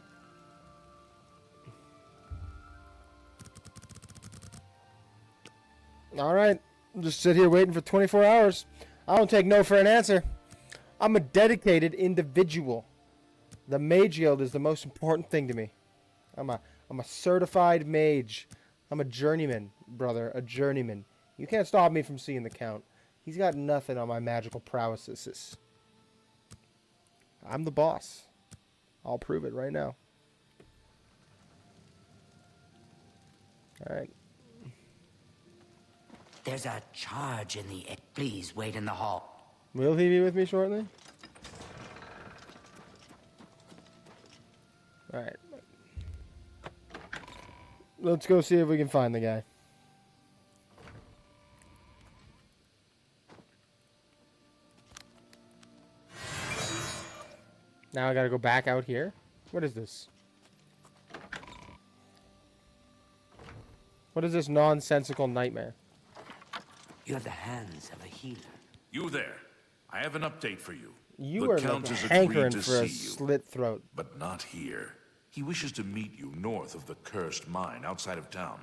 All right. Just sit here waiting for 24 hours. I don't take no for an answer. I'm a dedicated individual. The Mage Guild is the most important thing to me. I'm a certified mage. I'm a journeyman, brother, a journeyman. You can't stop me from seeing the Count. He's got nothing on my magical prowesses. I'm the boss. I'll prove it right now. All right.
There's a charge in the... Please wait in the hall.
Will he be with me shortly? All right. Let's go see if we can find the guy. Now I gotta go back out here. What is this? What is this nonsensical nightmare?
You have the hands of a healer.
You there. I have an update for you.
You
the
are
Count
like
has
hankering
agreed to
for a
see you,
slit throat.
but not here. He wishes to meet you north of the cursed mine outside of town.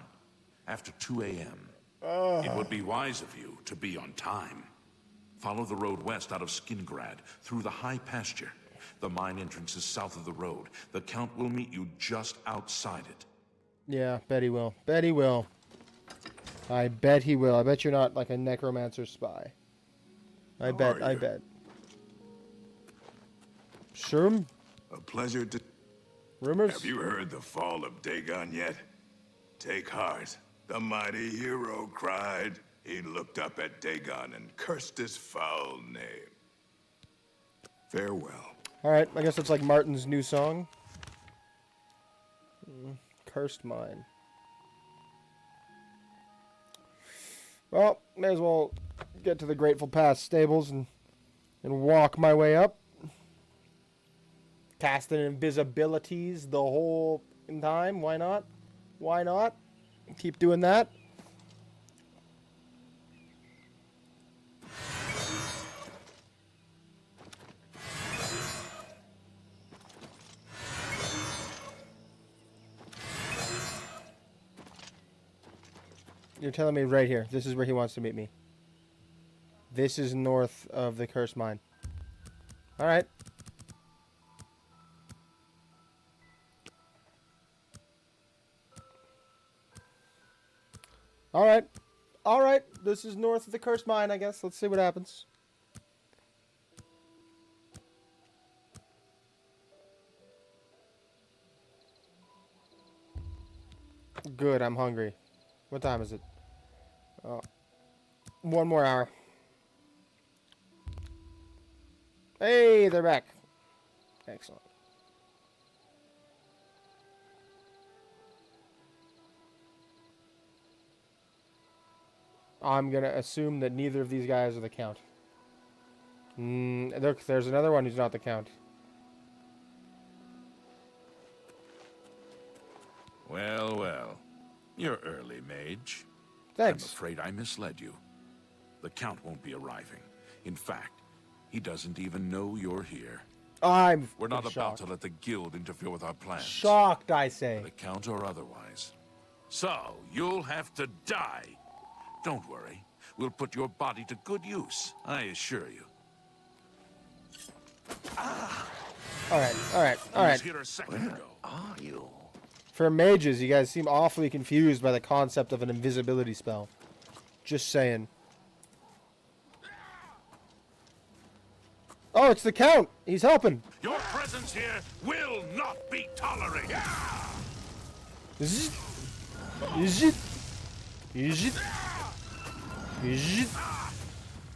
After 2 a.m. It would be wise of you to be on time. Follow the road west out of Skingrad, through the high pasture. The mine entrance is south of the road. The Count will meet you just outside it.
Yeah, bet he will. Bet he will. I bet he will. I bet you're not like a necromancer spy. I bet. Sherm?
A pleasure to...
Rumors?
Have you heard the fall of Dagon yet? Take heart. The mighty hero cried. He looked up at Dagon and cursed his foul name. Farewell.
Alright, I guess it's like Martin's new song. Cursed mine. Well, may as well get to the Grateful Pass stables and walk my way up. Casting invisibilities the whole time. Why not? Why not? Keep doing that. You're telling me right here. This is where he wants to meet me. This is north of the cursed mine. Alright. Alright. Alright. This is north of the cursed mine, I guess. Let's see what happens. Good, I'm hungry. What time is it? Oh. 1 more hour. Hey, they're back. Excellent. I'm going to assume that neither of these guys are the Count. Look, there's another one who's not the Count.
Well, well. You're early, Mage.
Thanks.
I'm afraid I misled you. The Count won't be arriving. In fact, he doesn't even know you're here.
We're
not
shocked.
about to let the Guild interfere with our plans.
Shocked, I say.
The Count or otherwise. So, you'll have to die. Don't worry. We'll put your body to good use, I assure you.
Alright.
He was here a second ago.
Are you?
For mages, you guys seem awfully confused by the concept of an invisibility spell. Just saying. Oh, it's the Count! He's helping!
Your presence here will not be tolerated!
Is it? Is it? Is it? Is it?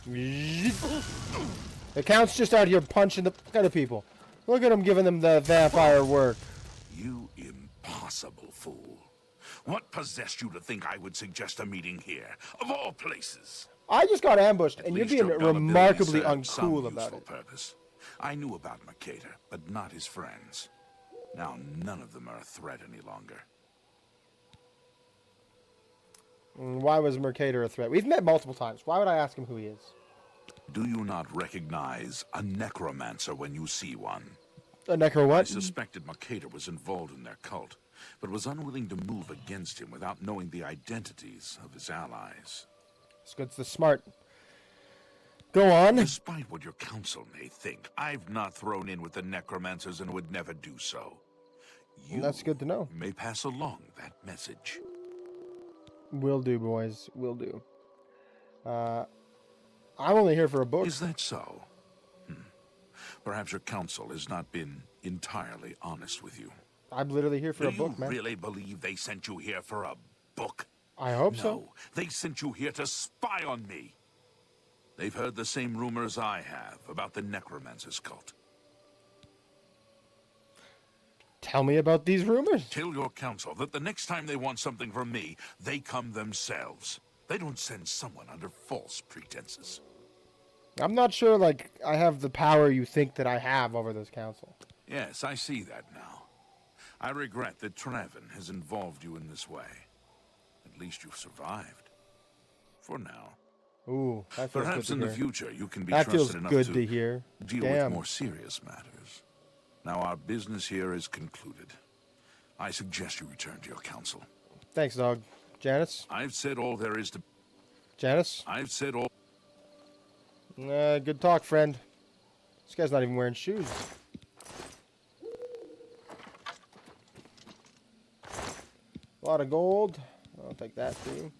Is it? The Count's just out here punching the other people. Look at him giving them the vampire work.
You impossible fool. What possessed you to think I would suggest a meeting here, of all places?
I just got ambushed, and you're
At
being
least your
remarkably
gullibility served
uncool
some
about
useful
it.
Purpose. I knew about Mercator, but not his friends. Now none of them are a threat any longer.
Why was Mercator a threat? We've met multiple times. Why would I ask him who he is?
Do you not recognize a necromancer when you see one?
A necro what?
I suspected Mercator was involved in their cult, but was unwilling to move against him without knowing the identities of his allies.
It's the smart. Go on.
Despite what your council may think, I've not thrown in with the necromancers and would never do so. You
That's good to know.
may pass along that message.
Will do, boys. Will do. I'm only here for a book.
Is that so? Perhaps your council has not been entirely honest with you.
I'm literally here for a book, man.
Do you really believe they sent you here for a book?
I hope
no,
so.
They sent you here to spy on me. They've heard the same rumors I have about the necromancer's cult.
tell me about these rumors.
Tell your council that the next time they want something from me, they come themselves. They don't send someone under false pretenses.
I'm not sure, like, I have the power you think that I have over this council.
Yes, I see that now. I regret that Traven has involved you in this way. At least you've survived. For now.
Ooh, that feels
Perhaps
good
in
to
the
hear.
future you can be
That
trusted
feels
enough
good
to
to hear.
deal
Damn.
with more serious matters. Now our business here is concluded. I suggest you return to your council.
Thanks, dog. Janice?
I've said all there is to...
Janice?
I've said all...
Good talk, friend. This guy's not even wearing shoes. A lot of gold. I'll take that too.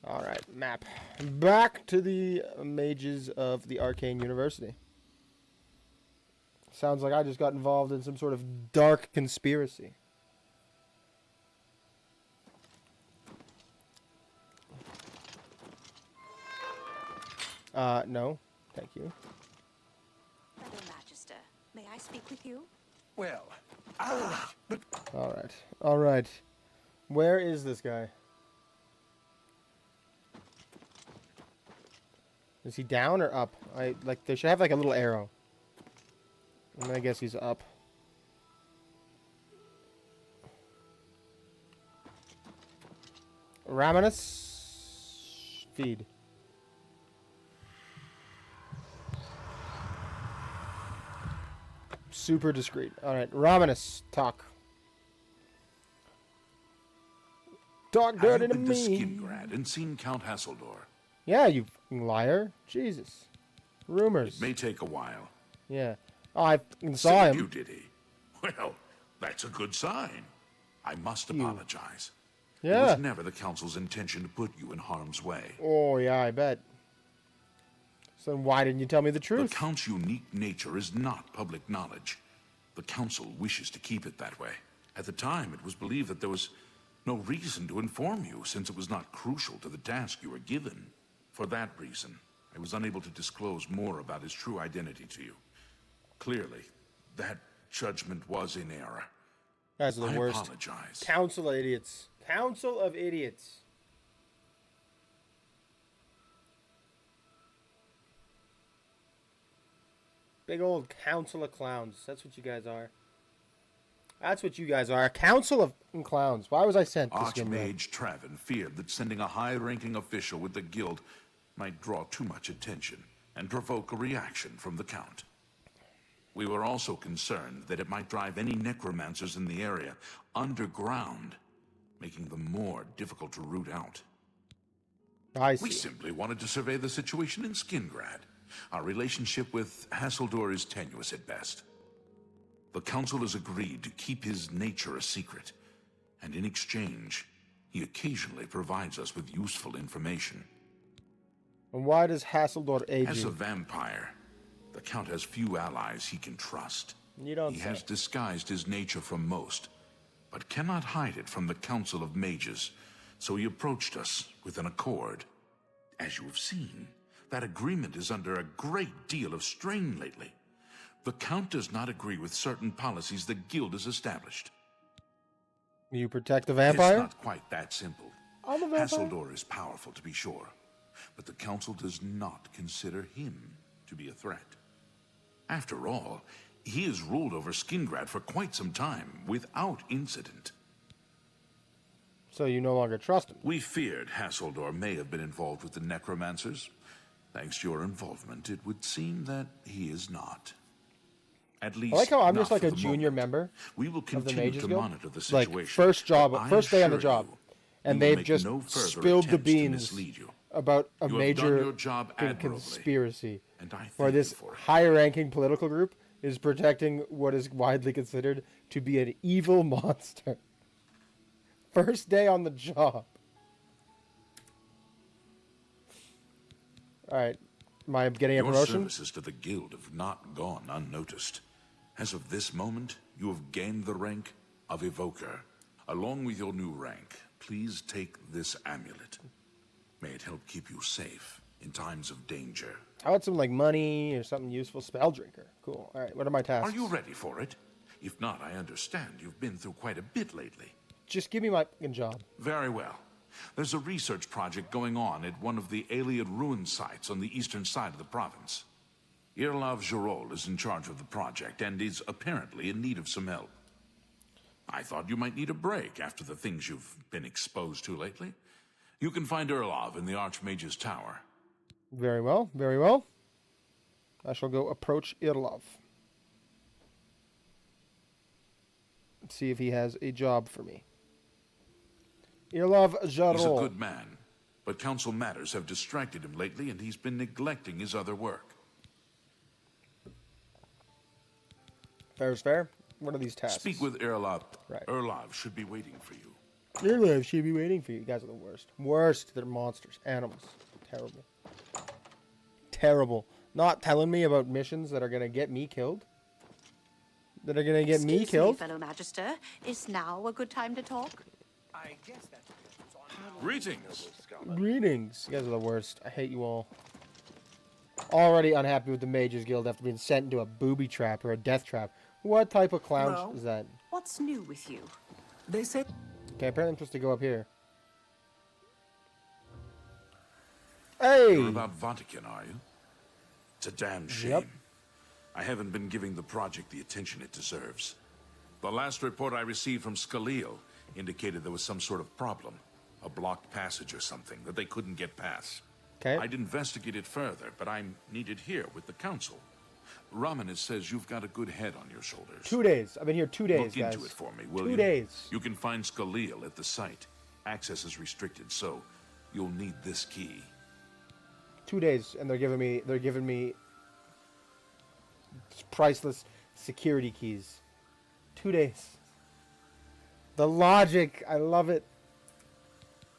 Alright, map. Back to the mages of the Arcane University. Sounds like I just got involved in some sort of dark conspiracy. No. Thank you.
Brother Magister, may I speak with you?
Well, but...
Alright. Alright. Where is this guy? Is he down or up? They should have like a little arrow. And I guess he's up. Raminus. Feed. Super discreet. Alright, Raminus, talk. Talk dirty
I've
to
been to
me.
Skingrad and seen Count Hasseldor.
Yeah, you liar. Jesus. Rumors.
It may take a while.
Yeah. Oh, I saw
Said
him.
you, did he? Well, that's a good sign. I must apologize. It
Yeah.
was never the Council's intention to put you in harm's way.
Oh, yeah, I bet. So then why didn't you tell me the truth?
The Count's unique nature is not public knowledge. The Council wishes to keep it that way. At the time, it was believed that there was no reason to inform you, since it was not crucial to the task you were given. For that reason, I was unable to disclose more about his true identity to you. Clearly, that judgment was in error.
Guys are the
I
worst.
apologize.
Council of idiots. Council of idiots. Big old council of clowns. That's what you guys are. That's what you guys are. A council of clowns. Why was I sent to Skingrad?
Archmage Traven feared that sending a high-ranking official with the guild might draw too much attention and provoke a reaction from the Count. We were also concerned that it might drive any necromancers in the area underground, making them more difficult to root out.
I see.
We simply wanted to survey the situation in Skingrad. Our relationship with Hasseldor is tenuous at best. The Council has agreed to keep his nature a secret, and in exchange, he occasionally provides us with useful information.
And why does Hasseldor aid
As
you?
a vampire, the Count has few allies he can trust.
You don't
He
say.
has disguised his nature from most, but cannot hide it from the Council of Mages, so he approached us with an accord. As you have seen, that agreement is under a great deal of strain lately. The Count does not agree with certain policies the Guild has established.
You protect the vampire?
It's not quite that simple.
I'm a vampire.
Hasseldor is powerful, to be sure, but the Council does not consider him to be a threat. After all, he has ruled over Skingrad for quite some time, without incident.
So you no longer trust him?
We feared Hasseldor may have been involved with the necromancers. Thanks to your involvement, it would seem that he is not. At least,
I like how I'm
not
just like
for
a
the
junior
moment.
member
We will
of the
continue
Mages
to
Guild.
monitor the
Like
situation.
first job,
but I
first day on the
assure
job,
you,
and
we will
they've
make
just
no further
spilled the
attempts to
beans
mislead you.
about a
You have done
major
your job
fucking
admirably,
conspiracy
and I
where
thank you
this
for it.
high-ranking political group is protecting what is widely considered to be an evil monster. First day on the job. All right, am I getting a
Your
promotion?
services to the Guild have not gone unnoticed. As of this moment, you have gained the rank of Evoker. Along with your new rank, please take this amulet. May it help keep you safe in times of danger.
How about some, like, money or something useful? Spell drinker. Cool. All right, what are my tasks?
Are you ready for it? If not, I understand you've been through quite a bit lately.
Just give me my fucking job.
Very well. There's a research project going on at one of the Ayleid ruin sites on the eastern side of the province. Irlav Jirol is in charge of the project and is apparently in need of some help. I thought you might need a break after the things you've been exposed to lately. You can find Irlav in the Archmage's tower.
Very well, very well. I shall go approach Irlav. See if he has a job for me. Irlav Jirol.
He's a good man, but council matters have distracted him lately and he's been neglecting his other work.
Fair is fair. What are these tasks?
Speak with Irlav.
Right.
Irlav should be waiting for you.
Irlav should be waiting for you. You guys are the worst. Worst. They're monsters. Animals. Terrible. Terrible. Not telling me about missions that are going to get me killed. That are going to get me killed.
Excuse me, fellow Magister. Is now a good time to talk?
I guess that's
Greetings.
Greetings. You guys are the worst. I hate you all. Already unhappy with the Mages Guild after being sent into a booby trap or a death trap. What type of clown
Well,
is that?
What's new with you?
They said...
Okay, apparently I'm supposed to go up here. Hey!
You're about Vatican, are you? It's a damn shame.
Yep.
I haven't been giving the project the attention it deserves. The last report I received from Cyrodiil indicated there was some sort of problem. A blocked passage or something that they couldn't get past.
Okay.
I'd investigate it further, but I'm needed here with the council. Romanus says you've got a good head on your shoulders.
2 days. I've been here 2 days,
Look
guys.
into it for me, will
2
you?
days.
You can find Cyrodiil at the site. Access is restricted, so you'll need this key.
2 days, and they're giving me priceless security keys. 2 days. The logic, I love it.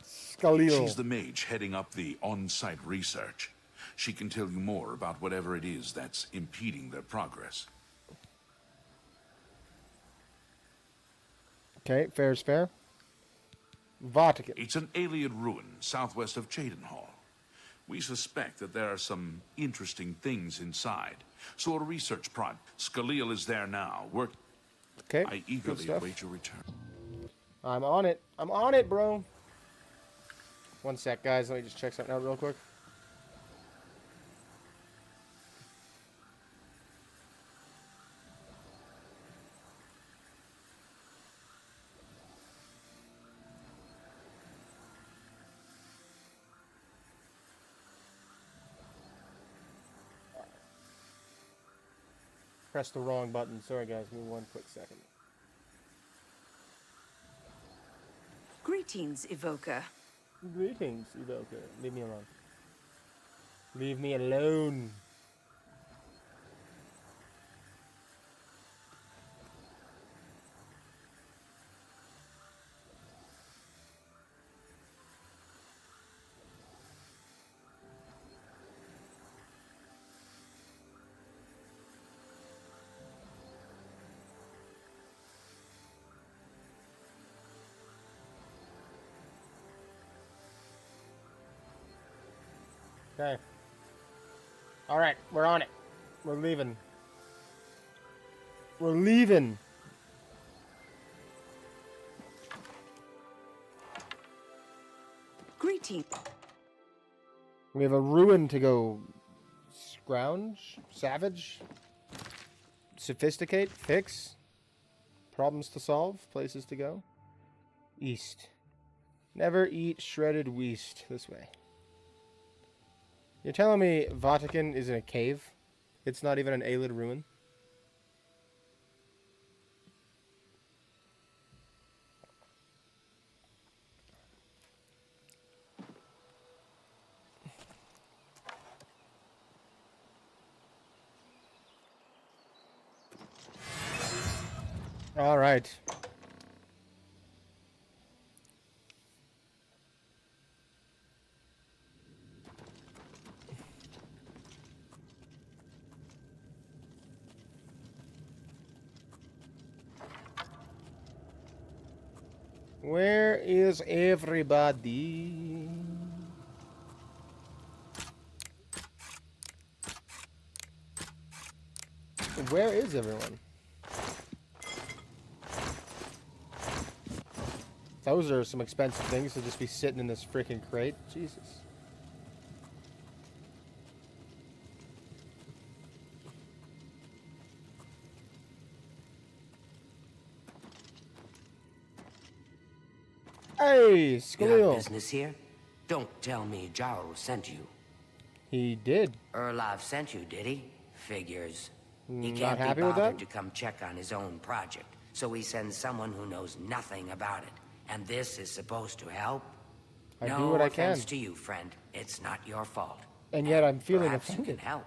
Cyrodiil.
She's the mage heading up the on-site research. She can tell you more about whatever it is that's impeding their progress.
Okay, fair is fair. Vatican.
It's an Ayleid ruin southwest of Cheydinhall. We suspect that there are some interesting things inside. So a research prod. Cyrodiil is there now.
Okay,
I
good
eagerly
stuff.
await your return.
I'm on it. I'm on it, bro. 1 sec, guys. Let me just check something out real quick. Press the wrong button. Sorry, guys. Give me 1 quick second.
Greetings, Evoker.
Greetings, Evoker. Leave me alone. Leave me alone. Okay. Alright, we're on it. We're leaving. We're leaving.
Greetings.
We have a ruin to go scrounge, savage, sophisticate, fix, problems to solve, places to go. East. Never eat shredded weast. This way. You're telling me Vatican is in a cave? It's not even an Ayleid ruin? All right. Where is everybody? where is everyone? Those are some expensive things to just be sitting in this freaking crate. Jesus. Hey,
You
Cyrodiil.
have business here? Don't tell me Jarl sent you.
He did.
Erlov sent you, did he? Figures. He
Not
can't be
happy with
bothered
that?
to come check on his own project, so he sends someone who knows nothing about it. And this is supposed to help?
I
no
do what I
offense
can.
to you, friend. It's not your fault.
And yet I'm feeling
Perhaps you
offended.
can help.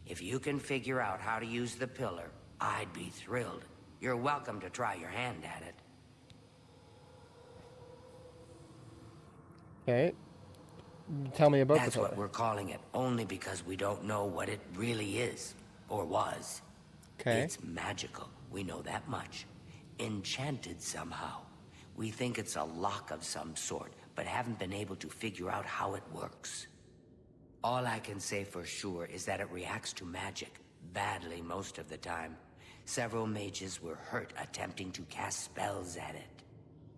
If you can figure out how to use the pillar, I'd be thrilled. You're welcome to try your hand at it.
Okay. Tell me about
That's
the
what
pillar.
we're calling it, only because we don't know what it really is, or was.
Okay.
It's magical, we know that much. Enchanted somehow. We think it's a lock of some sort, but haven't been able to figure out how it works. All I can say for sure is that it reacts to magic, badly most of the time. Several mages were hurt attempting to cast spells at it.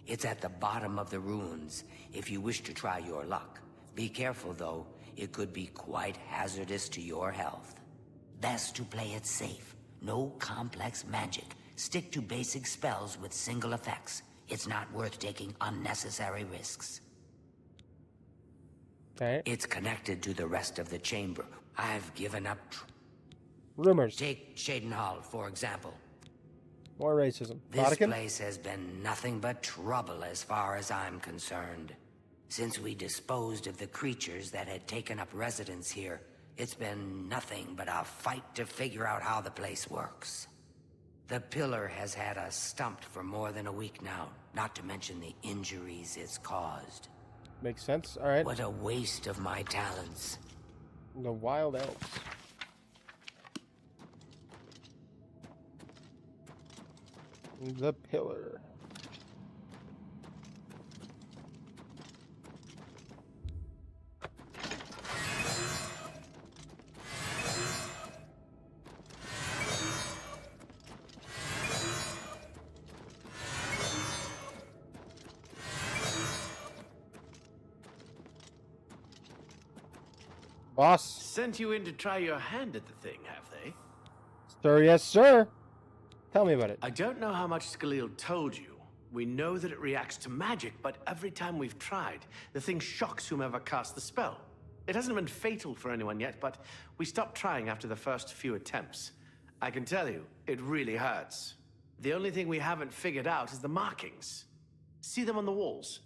It's at the bottom of the ruins, if you wish to try your luck. Be careful, though. It could be quite hazardous to your health. Best to play it safe. No complex magic. Stick to basic spells with single effects. It's not worth taking unnecessary risks.
Okay.
It's connected to the rest of the chamber. I've given up.
Rumors.
Take Shaden Hall, for example.
More racism.
This
Vatican?
place has been nothing but trouble as far as I'm concerned. Since we disposed of the creatures that had taken up residence here, it's been nothing but a fight to figure out how the place works. The pillar has had us stumped for more than a week now, not to mention the injuries it's caused.
Makes sense. All right.
What a waste of my talents.
The wild elves. The pillar. Boss.
Sent you in to try your hand at the thing, have they?
Sir, yes, sir. Tell me about it.
I don't know how much Cyrodiil told you. We know that it reacts to magic, but every time we've tried, the thing shocks whomever cast the spell. It hasn't been fatal for anyone yet, but we stopped trying after the first few attempts. I can tell you, it really hurts. The only thing we haven't figured out is the markings. See them on the walls?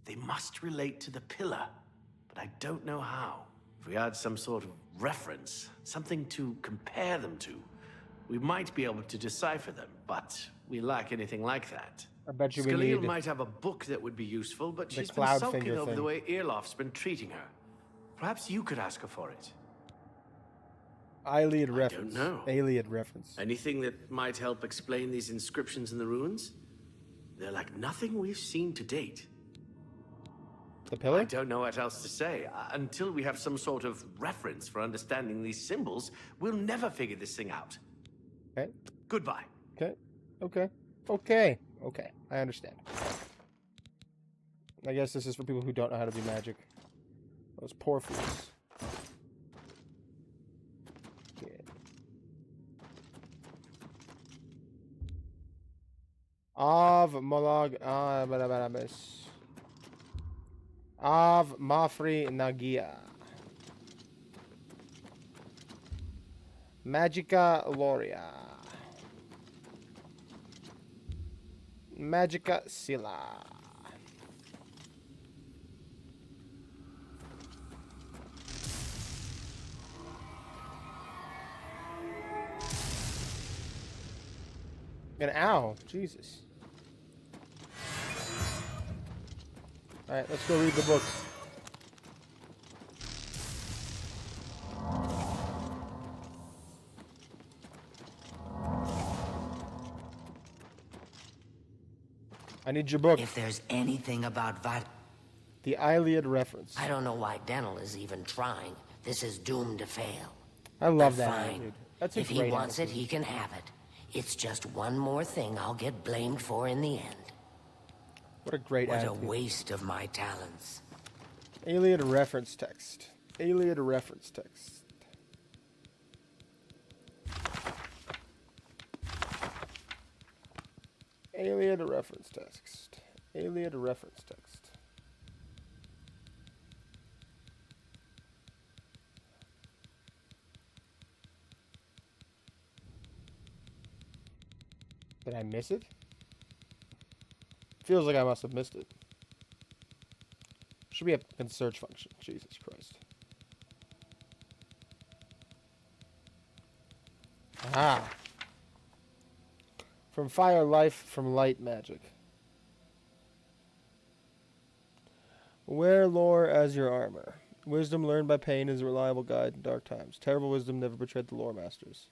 They must relate to the pillar, but I don't know how. If we had some sort of reference, something to compare them to, we might be able to decipher them, but we lack anything like that.
I bet you we
Cyrodiil
need
might have a book that would be useful, but
the
she's been
cloud
sulking
finger
over the
thing.
way Earloft's been treating her. Perhaps you could ask her for it.
Iliad reference.
don't know.
Iliad reference.
Anything that might help explain these inscriptions in the ruins? They're like nothing we've seen to date.
The pillar?
I don't know what else to say. Until we have some sort of reference for understanding these symbols, we'll never figure this thing out.
Okay.
Goodbye.
Okay. Okay. Okay. Okay. I understand. I guess this is for people who don't know how to do magic. Those poor fools. Yeah. Av Molag Av Mafri Nagia. Magica Loria. Magica Silla. An owl. Jesus. Alright, let's go read the book. I need your book.
If there's anything about
The Iliad reference.
I don't know why Dental is even trying. This is doomed to fail.
I love
But
that
fine.
dude. That's a
If he
great
wants it,
attitude.
he can have it. It's just one more thing I'll get blamed for in the end.
What a great
What
attitude.
a waste of my talents.
Iliad reference text. Iliad reference text. Iliad reference text. Iliad reference text. Did I miss it? Feels like I must have missed it. Should be a search function. Jesus Christ. Ah. From fire, life, from light, magic. Wear lore as your armor. Wisdom learned by pain is a reliable guide in dark times. Terrible wisdom never betrayed the lore masters.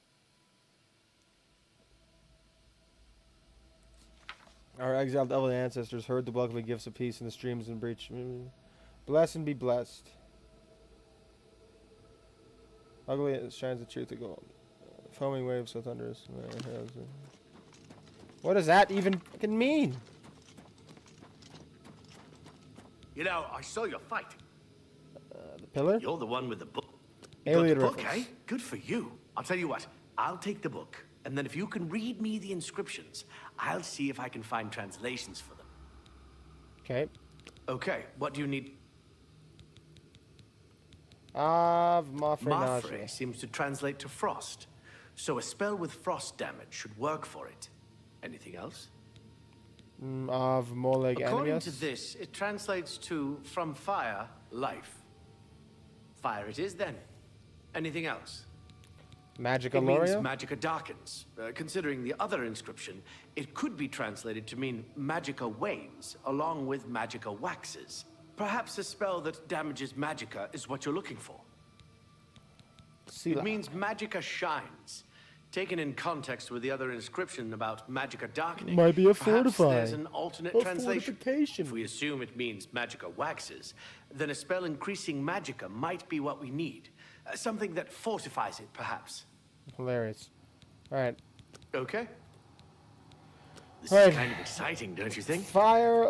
Our exiled elven ancestors heard the welcoming gifts of peace in the streams and breach. Bless and be blessed. Ugly it shines the truth of gold. Foaming waves so thunderous. What does that even fucking mean?
You know, I saw your fight.
The pillar?
You're the one with the book. You
Alien
got the book,
reference.
eh? Good for you. I'll tell you what. I'll take the book, and then if you can read me the inscriptions, I'll see if I can find translations for them.
Okay.
Okay, what do you need?
Mafre
Mafre seems to translate to frost. So a spell with frost damage should work for it. Anything else?
Of Moleg
According
Animius.
to this, it translates to from fire, life. Fire it is then. Anything else?
Magica
It means
Loria?
Magica darkens. Considering the other inscription, it could be translated to mean Magica wanes, along with Magica waxes. Perhaps a spell that damages Magica is what you're looking for. It means Magica shines. Taken in context with the other inscription about Magica darkening,
Might be a
perhaps
fortify.
there's an alternate
A
translation.
fortification.
If we assume it means Magica waxes, then a spell increasing Magica might be what we need. Something that fortifies it, perhaps.
Hilarious. Alright.
Okay. This
Alright.
is kind of exciting, don't you think?
Fire,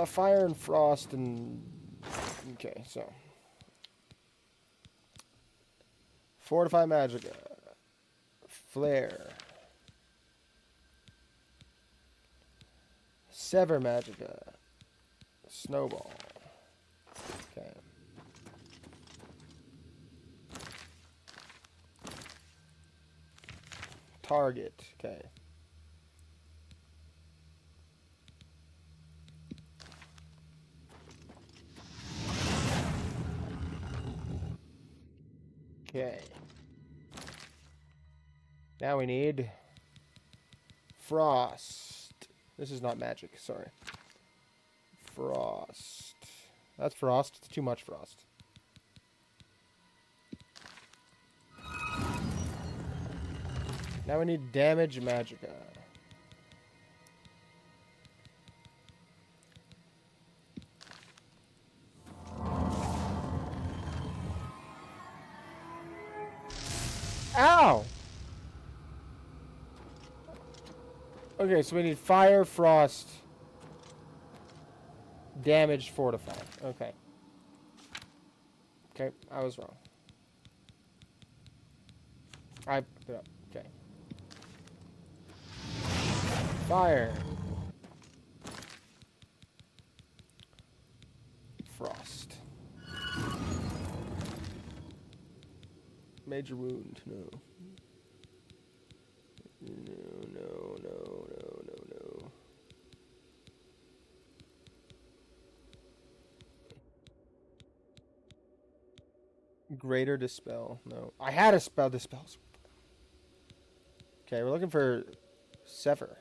fire and frost and... Okay, so... Fortify Magica. Flare. Sever Magica. Snowball. Okay. Target. Okay. Okay. Now we need frost. This is not magic, sorry. Frost. That's frost. It's too much frost. Now we need damage magica. Ow! Okay, so we need fire, frost, damage, fortify. Okay. Okay, I was wrong. I put it up. Okay. Fire. Frost. Major wound, no. No. Greater dispel, no. I had a spell dispels. Okay, we're looking for Sever.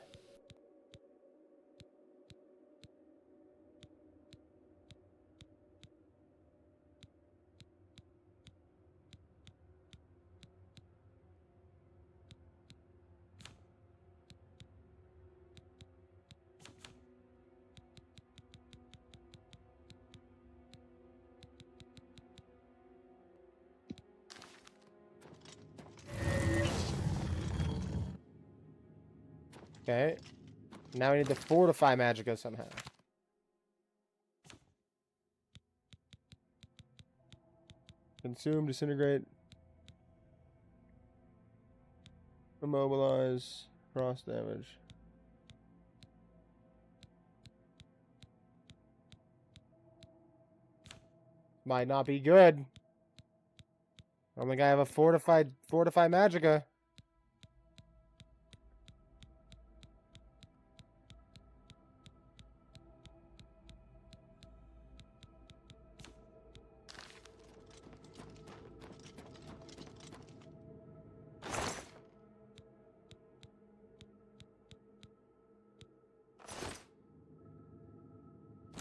Okay. Now we need to fortify Magicka somehow. Consume, disintegrate, immobilize, cross damage. Might not be good. I don't think I have a fortify Magicka.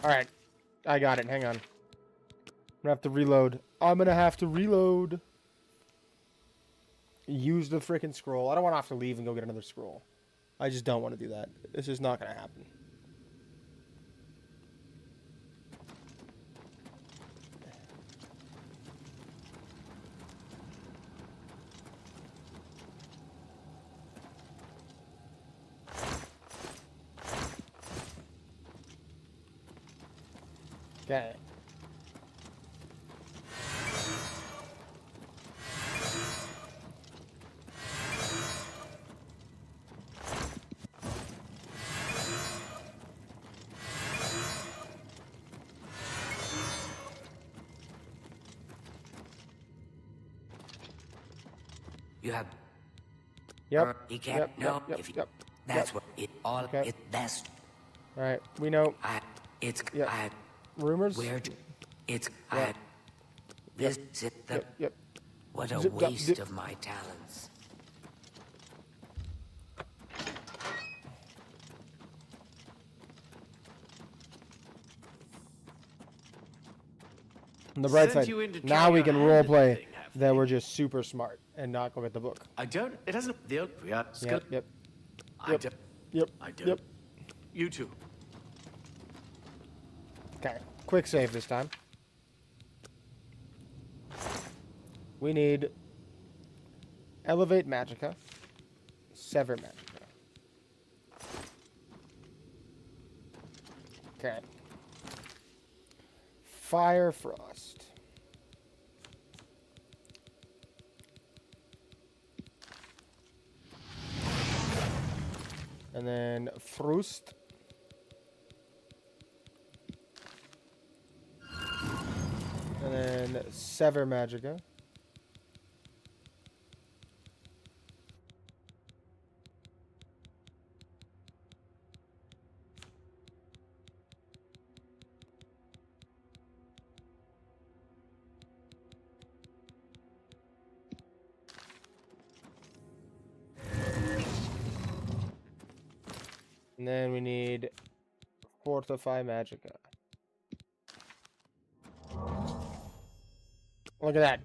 Alright. I got it. Hang on. I'm gonna have to reload. I'm gonna have to reload. Use the freaking scroll. I don't want to have to leave and go get another scroll. I just don't want to do that. This is not gonna happen. Okay.
You have.
Yep.
You can't know if you. That's what it all.
Okay.
It that's.
All right. We know.
It's.
Yep. Rumors.
Where? It's.
Yep.
This is the.
Yep.
What a
Zip, zip,
waste
zip.
of my talents.
On the bright
Sent
side,
you in to
now
try
we
your
can
hand
role
at
play
the thing,
that we're just super smart and not go get the book.
I don't. It doesn't. We are skill.
Yep.
I don't.
Yep.
I don't.
Yep.
You too.
Okay. Quick save this time. We need elevate Magicka, sever Magicka. Okay. Fire Frost. And then Frust. And then Sever Magicka. And then we need Fortify Magicka. Look at that.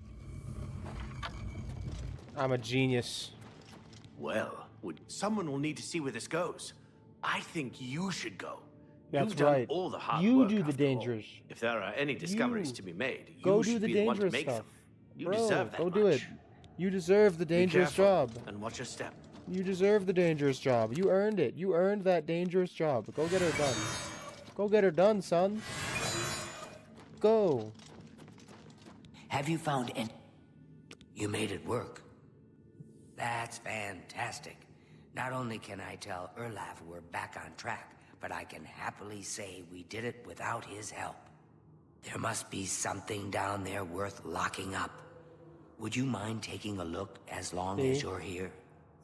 I'm a genius.
Well, someone will need to see where this goes. I think you should go.
That's
You've done
right.
all the hard
You
work.
do the
after all.
dangerous.
If there are any discoveries
You
to be made, you
Go
should
do the
be the one to
dangerous
make
stuff.
them. You
Bro,
deserve that
go
much.
do it. You deserve the dangerous
Be careful
job.
and watch your step.
You deserve the dangerous job. You earned it. You earned that dangerous job. Go get her done. Go get her done, son. Go.
Have you found any? You made it work. That's fantastic. Not only can I tell Erlaf we're back on track, but I can happily say we did it without his help. There must be something down there worth locking up. Would you mind taking a look as long as you're here?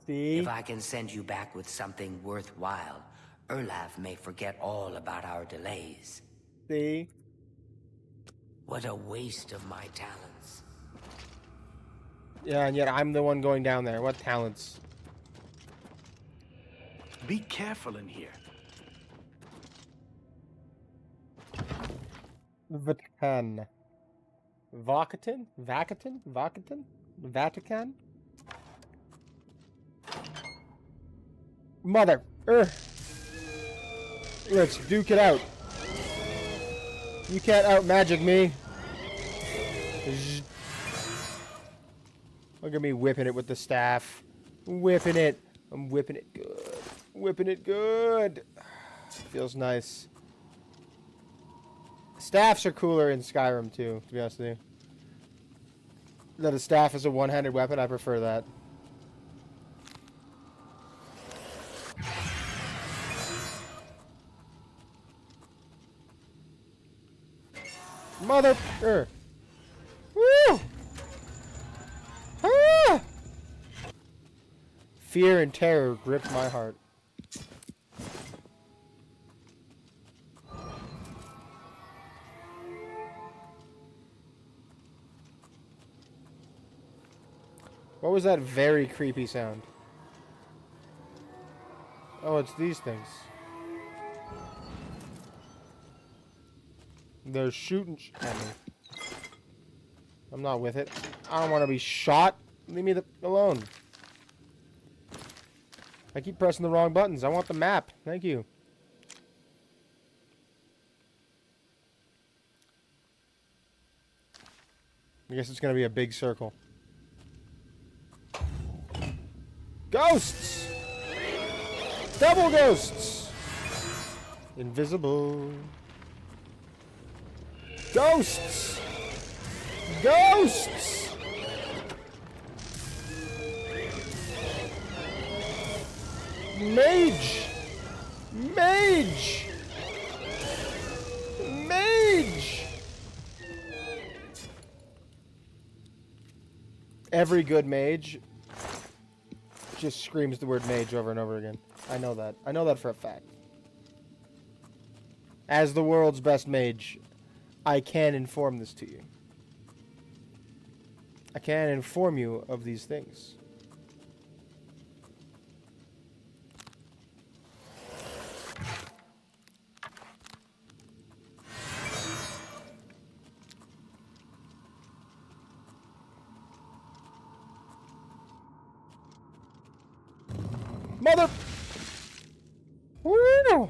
See?
If I can send you back with something worthwhile, Erlaf may forget all about our delays.
See?
What a waste of my talents.
Yeah, and yet I'm the one going down there. What talents?
Be careful in here.
Vatican. Vatican? Vatican? Vatican? Vatican? Mother. Let's duke it out. You can't out-magic me. Look at me whipping it with the staff. Whipping it. I'm whipping it good. Whipping it good. Feels nice. Staffs are cooler in Skyrim too, to be honest with you. That a staff is a one-handed weapon, I prefer that. Mother... Woo! Ah! Fear and terror gripped my heart. What was that very creepy sound? Oh, it's these things. They're shooting at me. I'm not with it. I don't want to be shot. Leave me alone. I keep pressing the wrong buttons. I want the map. Thank you. I guess it's going to be a big circle. Ghosts! Double ghosts! Invisible. Ghosts! Ghosts! Mage! Mage! Mage! Every good mage just screams the word mage over and over again. I know that. I know that for a fact. As the world's best mage, I can inform this to you. I can inform you of these things. Mother... Woo!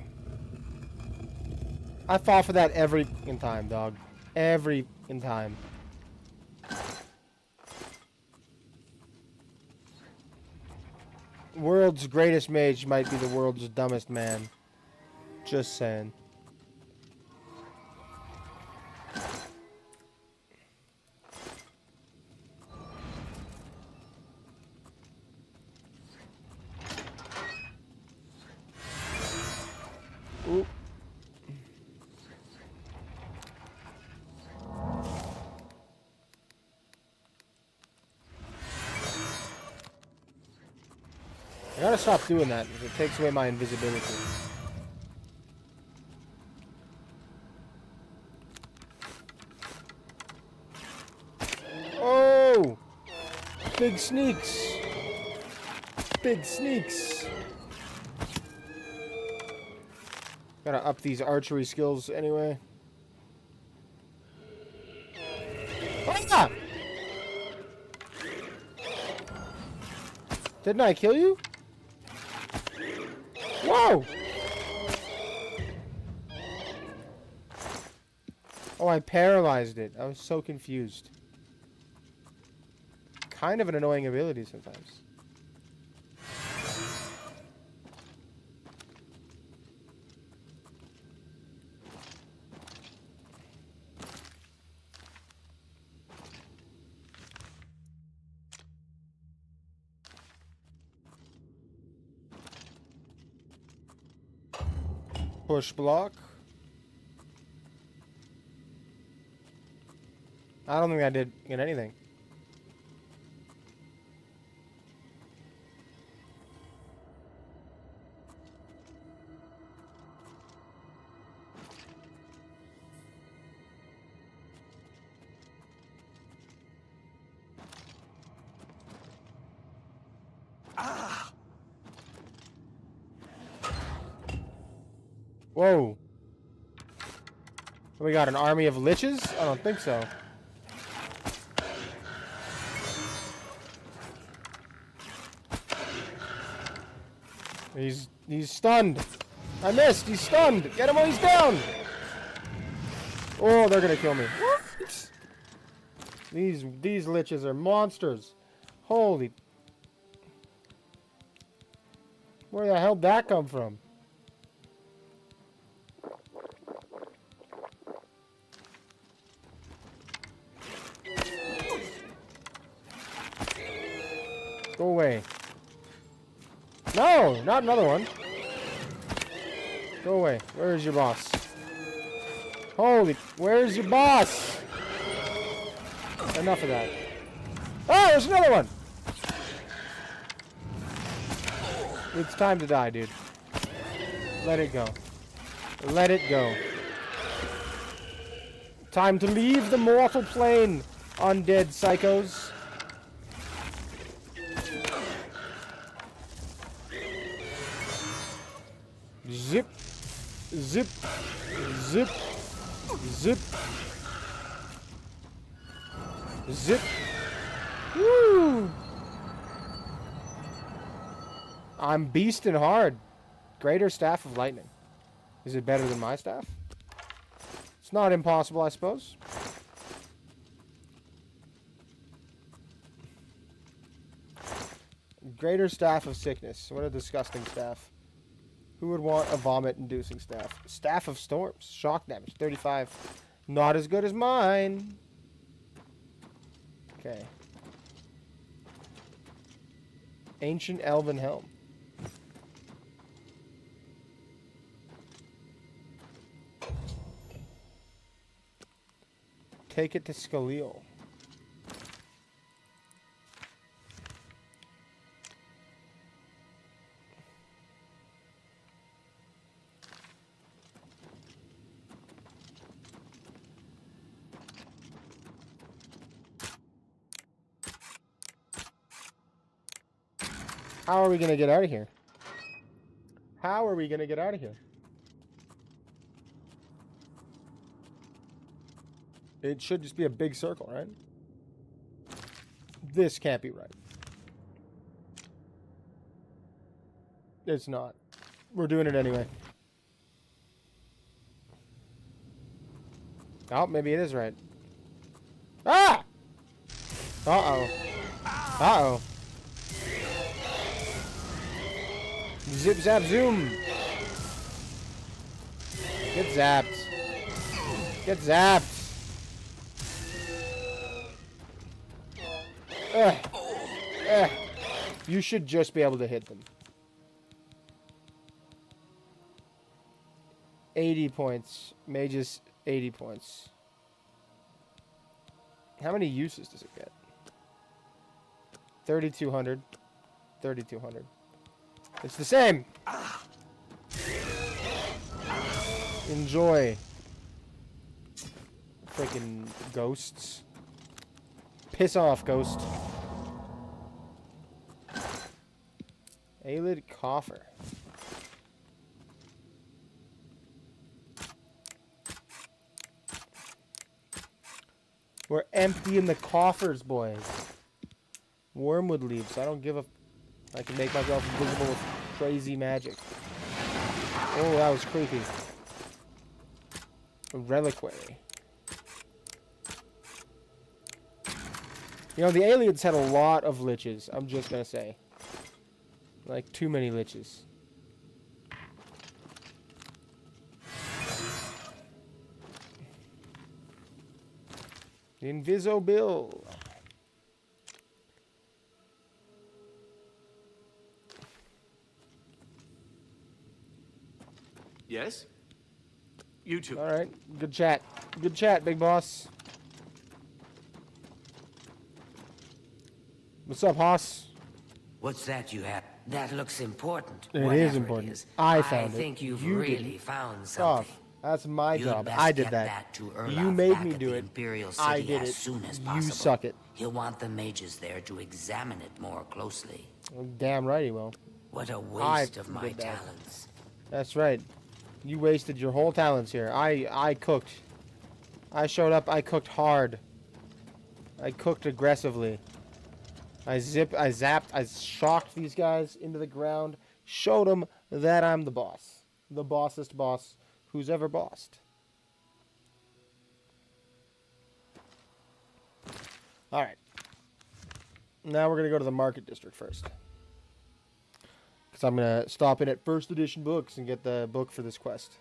I fall for that every in time, dog. Every in time. World's greatest mage might be the world's dumbest man. Just saying. Ooh. I gotta stop doing that because it takes away my invisibility. Oh! Big sneaks! Big sneaks! Gotta up these archery skills anyway. Ah! Didn't I kill you? Whoa! Oh, I paralyzed it. I was so confused. Kind of an annoying ability sometimes. Push block. I don't think I did get anything. Whoa. We got an army of liches? I don't think so. He's stunned. I missed. He's stunned. Get him while he's down. Oh, they're gonna kill me. What? These liches are monsters. Holy. Where the hell did that come from? Go away. No, not another one. Go away. Where's your boss? Holy, where's your boss? Enough of that. Oh, there's another one. It's time to die, dude. Let it go. Let it go. Time to leave the mortal plane, undead psychos. Zip. Zip. Zip. Zip. Zip. Woo! I'm beasting hard. Greater Staff of Lightning. Is it better than my staff? It's not impossible, I suppose. Greater Staff of Sickness. What a disgusting staff. Who would want a vomit-inducing staff? Staff of Storms. Shock damage. 35. Not as good as mine. Okay. Ancient Elven Helm. Take it to Cyrodiil. How are we gonna get out of here? How are we gonna get out of here? It should just be a big circle, right? This can't be right. It's not. We're doing it anyway. Oh, maybe it is right. Ah! Uh-oh. Uh-oh. Zip, zap, zoom. Get zapped. Get zapped. You should just be able to hit them. 80 points. Mages, 80 points. How many uses does it get? 3,200. 3,200. It's the same. Enjoy. Freaking ghosts. Piss off, ghost. Aelid coffer. We're emptying the coffers, boys. Wormwood leaves. I don't give a... I can make myself invisible with crazy magic. Oh, that was creepy. A reliquary. You know, the Aelids had a lot of liches, I'm just gonna say. Like, too many liches. Invisible.
Yes? You two.
Alright, good chat. Good chat, big boss. What's up, Hoss?
What's that you have? That looks important.
It
Whatever
is important.
It is.
I found it.
I think you've
You
really
didn't.
found something.
Tough. That's my
You'd
job.
best
I did
get
that.
to
You
Erlof
made
back
me
at
do
the
it.
Imperial
I
City
did
as
it.
soon as
You
possible.
suck it.
He'll want the mages there to examine it more closely.
Well, damn right he will.
What a waste of my talents.
That's right. You wasted your whole talents here. I cooked. I showed up. I cooked hard. I cooked aggressively. I zapped, I shocked these guys into the ground. Showed them that I'm the boss. The bossest boss who's ever bossed. Alright. Now we're going to go to the market district first. Because I'm going to stop in at first edition books and get the book for this quest.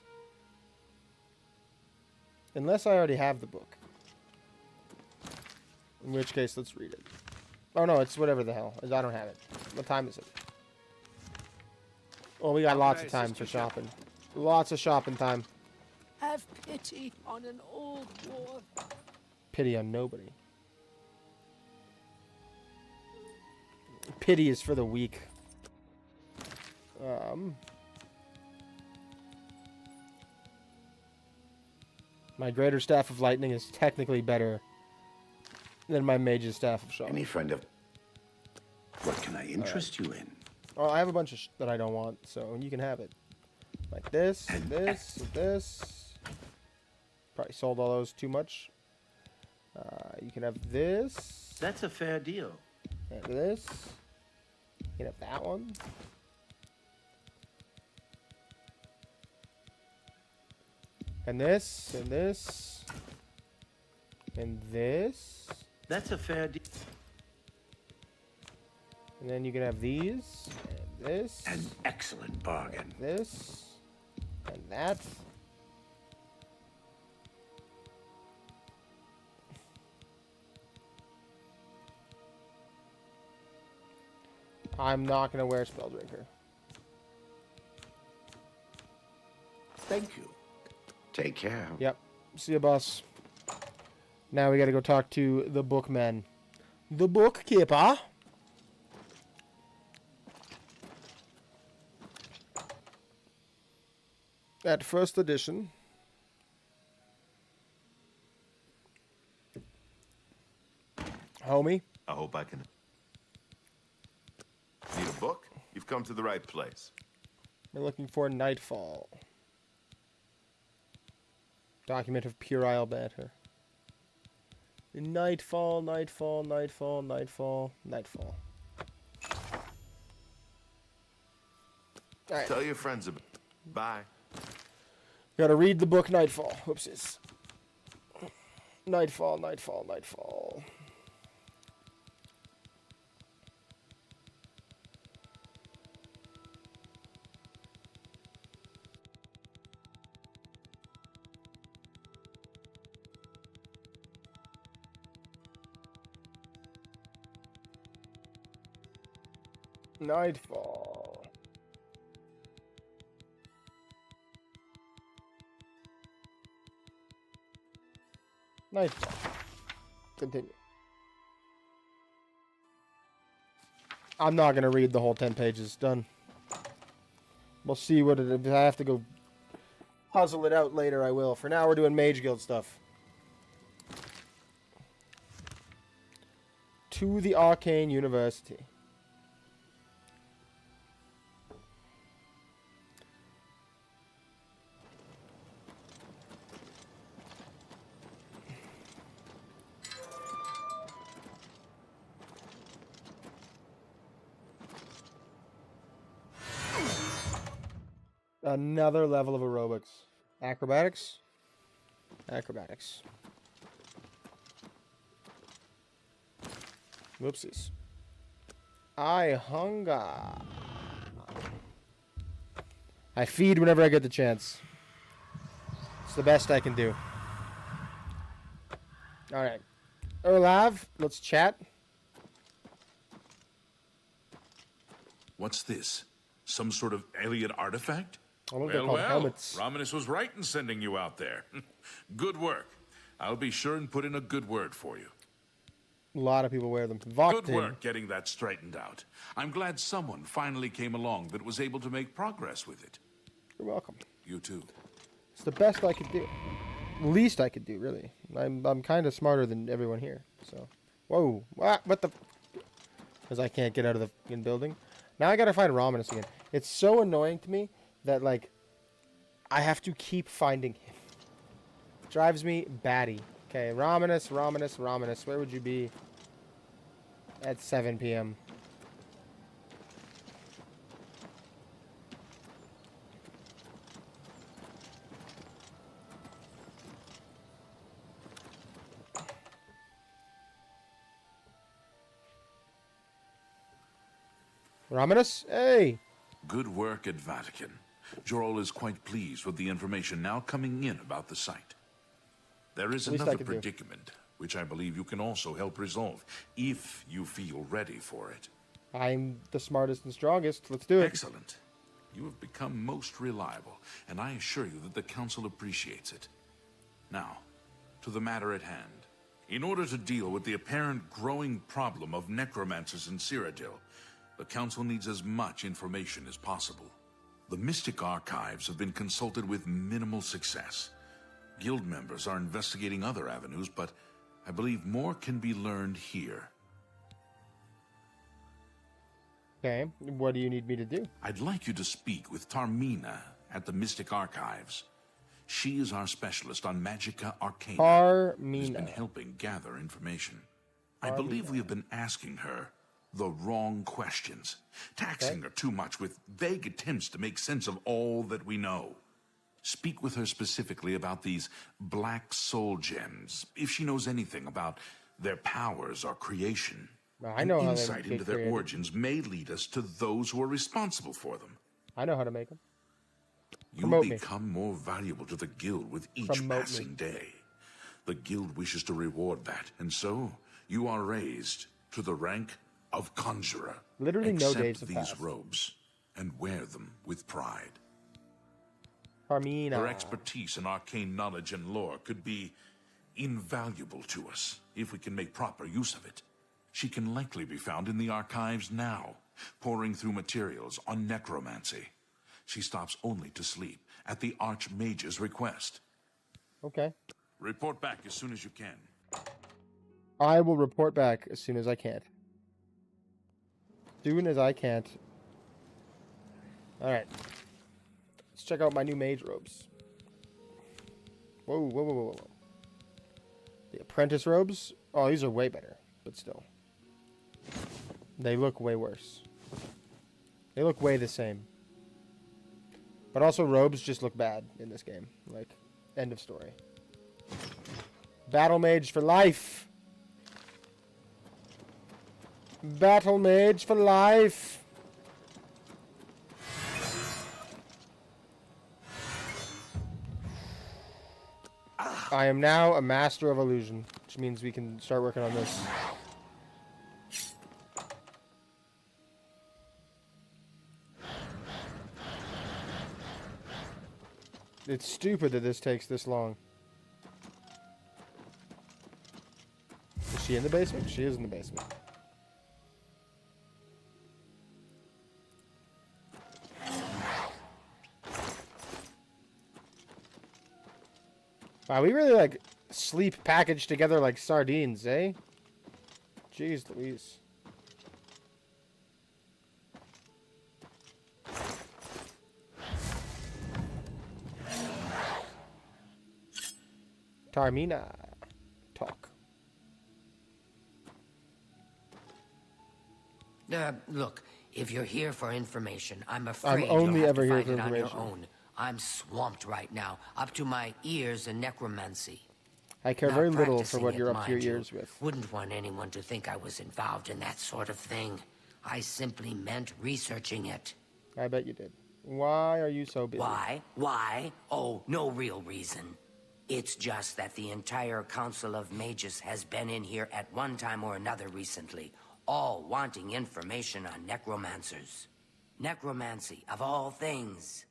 Unless I already have the book. In which case, let's read it. Oh no, it's whatever the hell. I don't have it. What time is it? Well, we got lots of time for shopping. Lots of shopping time.
Have pity on an old dwarf.
Pity on nobody. Pity is for the weak. My greater staff of lightning is technically better than my mage's staff of shock.
Any friend of... What can I interest you in?
Oh, I have a bunch of that I don't want, so you can have it. Like this, and this, and this. Probably sold all those too much. You can have this.
That's a fair deal.
And this. You can have that one. And this, and this. And this.
That's a fair deal.
And then you can have these, and this.
An excellent bargain.
And this. And that. I'm not going to wear Spelldrinker.
Thank you. Take care.
Yep. See you, boss. Now we got to go talk to the bookman. The bookkeeper. At first edition. Homie.
I hope I can... Need a book? You've come to the right place.
We're looking for Nightfall. Document of puerile banter. Nightfall, nightfall, nightfall, nightfall, nightfall. Alright.
Tell your friends about... Bye.
Gotta read the book Nightfall. Whoopsies. Nightfall, nightfall, nightfall. Nightfall. Nightfall. Continue. I'm not going to read the whole 10 pages. Done. We'll see what it is. If I have to go puzzle it out later, I will. For now, we're doing Mage Guild stuff. To the Arcane University. Another level of aerobics. Acrobatics? Acrobatics. Whoopsies. I hunger. I feed whenever I get the chance. It's the best I can do. Alright. Olav, let's chat.
What's this? Some sort of alien artifact?
I think they're called helmets.
Romanus was right in sending you out there. Good work. I'll be sure and put in a good word for you.
A lot of people wear them.
Good work getting that straightened out. I'm glad someone finally came along that was able to make progress with it.
You're welcome.
You too.
It's the best I could do. Least I could do, really. I'm kind of smarter than everyone here. So, whoa, what the? Because I can't get out of the building. Now I gotta find Romanus again. It's so annoying to me that, like, I have to keep finding him. Drives me batty. Okay, Romanus, Romanus, Romanus. Where would you be at 7 p.m.? Romanus? Hey!
Good work at Vatican. Jorol is quite pleased with the information now coming in about the site. There is
Least I
another
could do.
predicament, which I believe you can also help resolve, if you feel ready for it.
I'm the smartest and strongest. Let's do it.
Excellent. You have become most reliable, and I assure you that the Council appreciates it. Now, to the matter at hand. In order to deal with the apparent growing problem of necromancers in Cyrodiil, the Council needs as much information as possible. The Mystic Archives have been consulted with minimal success. Guild members are investigating other avenues, but I believe more can be learned here.
Okay, what do you need me to do?
I'd like you to speak with Tarmina at the Mystic Archives. She is our specialist on Magicka Arcane. Who's been helping gather information. I believe we have been asking her the wrong questions, taxing her too much with vague attempts to make sense of all that we know. Speak with her specifically about these black soul gems, if she knows anything about their powers or creation.
Well, I know
An
how they
insight
get
into their
created.
origins may lead us to those who are responsible for them.
I know how to make them.
You
Promote me.
become more valuable to the guild with each
Promote me.
passing day. The guild wishes to reward that, and so you are raised to the rank of conjurer.
Literally no
Accept
days have
these
passed.
robes and wear them with pride.
Carmina.
Her expertise in arcane knowledge and lore could be invaluable to us if we can make proper use of it. She can likely be found in the archives now, poring through materials on necromancy. She stops only to sleep at the Archmage's request.
Okay.
Report back as soon as you can.
I will report back as soon as I can. Soon as I can't. Alright. Let's check out my new mage robes. Whoa, whoa, whoa, whoa, whoa. The apprentice robes? Oh, these are way better, but still. They look way worse. They look way the same. But also robes just look bad in this game. Like, end of story. Battle mage for life! Battle mage for life! I am now a master of illusion, which means we can start working on this. It's stupid that this takes this long. Is she in the basement? She is in the basement. Wow, we really like sleep packaged together like sardines, eh? Jeez Louise. Tarmina. Talk.
Look, if you're here for information, I'm afraid
only
you'll have
ever
to
here
find
for
it on your
information.
own. I'm swamped right now, up to my ears in necromancy.
I care
Not
very little for
practicing
what
it,
you're up to your
mind you.
ears with.
Wouldn't want anyone to think I was involved in that sort of thing. I simply meant researching it.
I bet you did. Why are you so busy?
Why? Why? Oh, no real reason. It's just that the entire Council of Mages has been in here at one time or another recently, all wanting information on necromancers. Necromancy, of all things.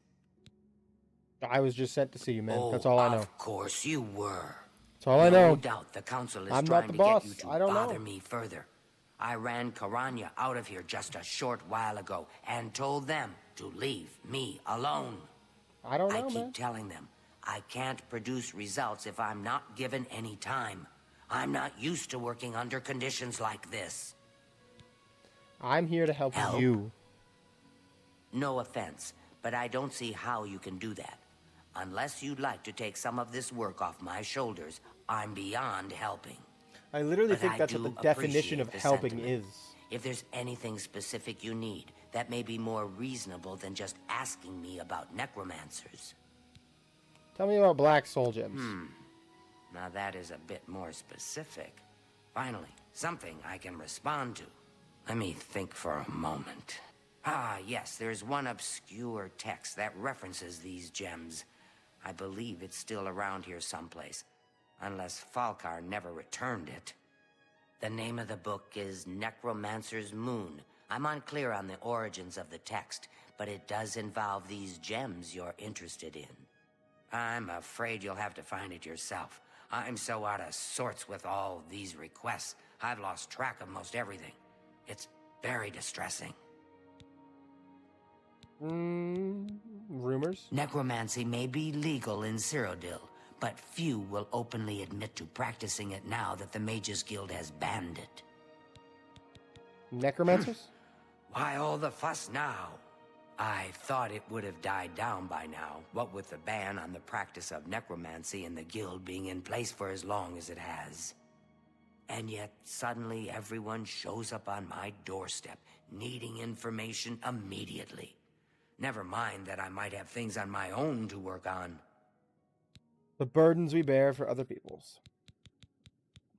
I was just sent to see you, man.
Oh,
That's all I know.
Of course you were.
That's all I
No
know.
doubt the Council is
I'm
trying
not the
to
boss.
get you to
I don't
bother
know.
me further. I ran Karanya out of here just a short while ago and told them to leave me alone.
I don't know,
I keep
man.
telling them I can't produce results if I'm not given any time. I'm not used to working under conditions like this.
I'm here to help
Help?
you.
No offense, but I don't see how you can do that. Unless you'd like to take some of this work off my shoulders, I'm beyond helping.
I literally
But
think
I
that's what
do
the definition of
appreciate the
helping
sentiment.
is.
If there's anything specific you need, that may be more reasonable than just asking me about necromancers.
Tell me about black soul gems.
Now that is a bit more specific. Finally, something I can respond to. Let me think for a moment. Ah, yes, there's one obscure text that references these gems. I believe it's still around here someplace, unless Falkar never returned it. The name of the book is Necromancer's Moon. I'm unclear on the origins of the text, but it does involve these gems you're interested in. I'm afraid you'll have to find it yourself. I'm so out of sorts with all these requests, I've lost track of most everything. It's very distressing.
Rumors?
Necromancy may be legal in Cyrodiil, but few will openly admit to practicing it now that the Mages Guild has banned it.
Necromancers?
Why all the fuss now? I thought it would have died down by now, what with the ban on the practice of necromancy and the guild being in place for as long as it has. And yet, suddenly everyone shows up on my doorstep, needing information immediately. Never mind that I might have things on my own to work on.
The burdens we bear for other people's.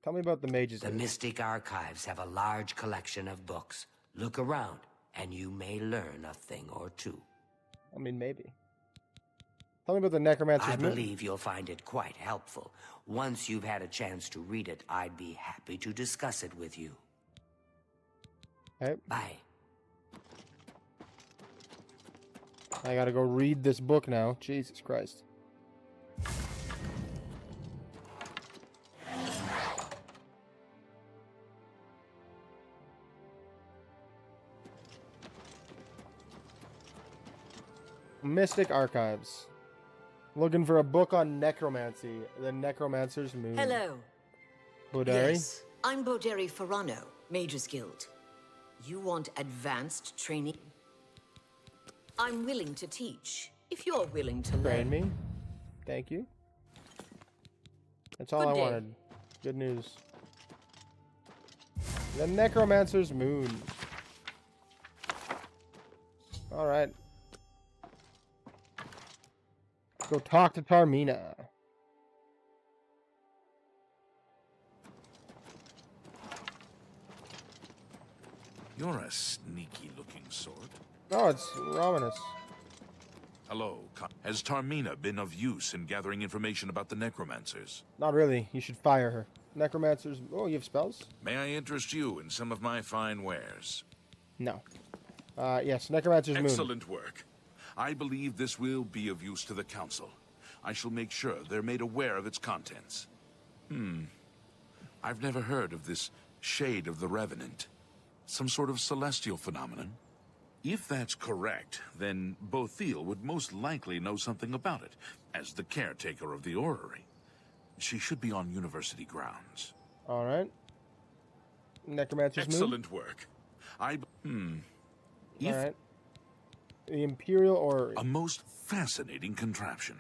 Tell me about the Mages.
The Mystic Archives have a large collection of books. Look around, and you may learn a thing or two.
I mean, maybe. Tell me about the Necromancer's
I
Moon.
believe you'll find it quite helpful. Once you've had a chance to read it, I'd be happy to discuss it with you.
Okay.
Bye.
I gotta go read this book now. Jesus Christ. Mystic Archives. Looking for a book on necromancy. The Necromancer's Moon.
Hello.
Bodari?
Yes, I'm Bodari Ferrano, Mage's Guild. You want advanced training? I'm willing to teach, if you're willing to learn.
Train me? Thank you. That's all
Good
I
day.
wanted. Good news. The Necromancer's Moon. Alright. Go talk to Tarmina.
You're a sneaky-looking sort.
No, it's Romanus.
Hello. Has Tarmina been of use in gathering information about the necromancers?
Not really. You should fire her. Necromancers. Oh, you have spells?
May I interest you in some of my fine wares?
No. Yes, Necromancer's Moon.
Excellent work. I believe this will be of use to the Council. I shall make sure they're made aware of its contents. I've never heard of this Shade of the Revenant. Some sort of celestial phenomenon? If that's correct, then Bothil would most likely know something about it, as the caretaker of the orrery. She should be on university grounds.
Alright. Necromancer's Moon.
Excellent work.
Alright. The Imperial Orrery.
A most fascinating contraption.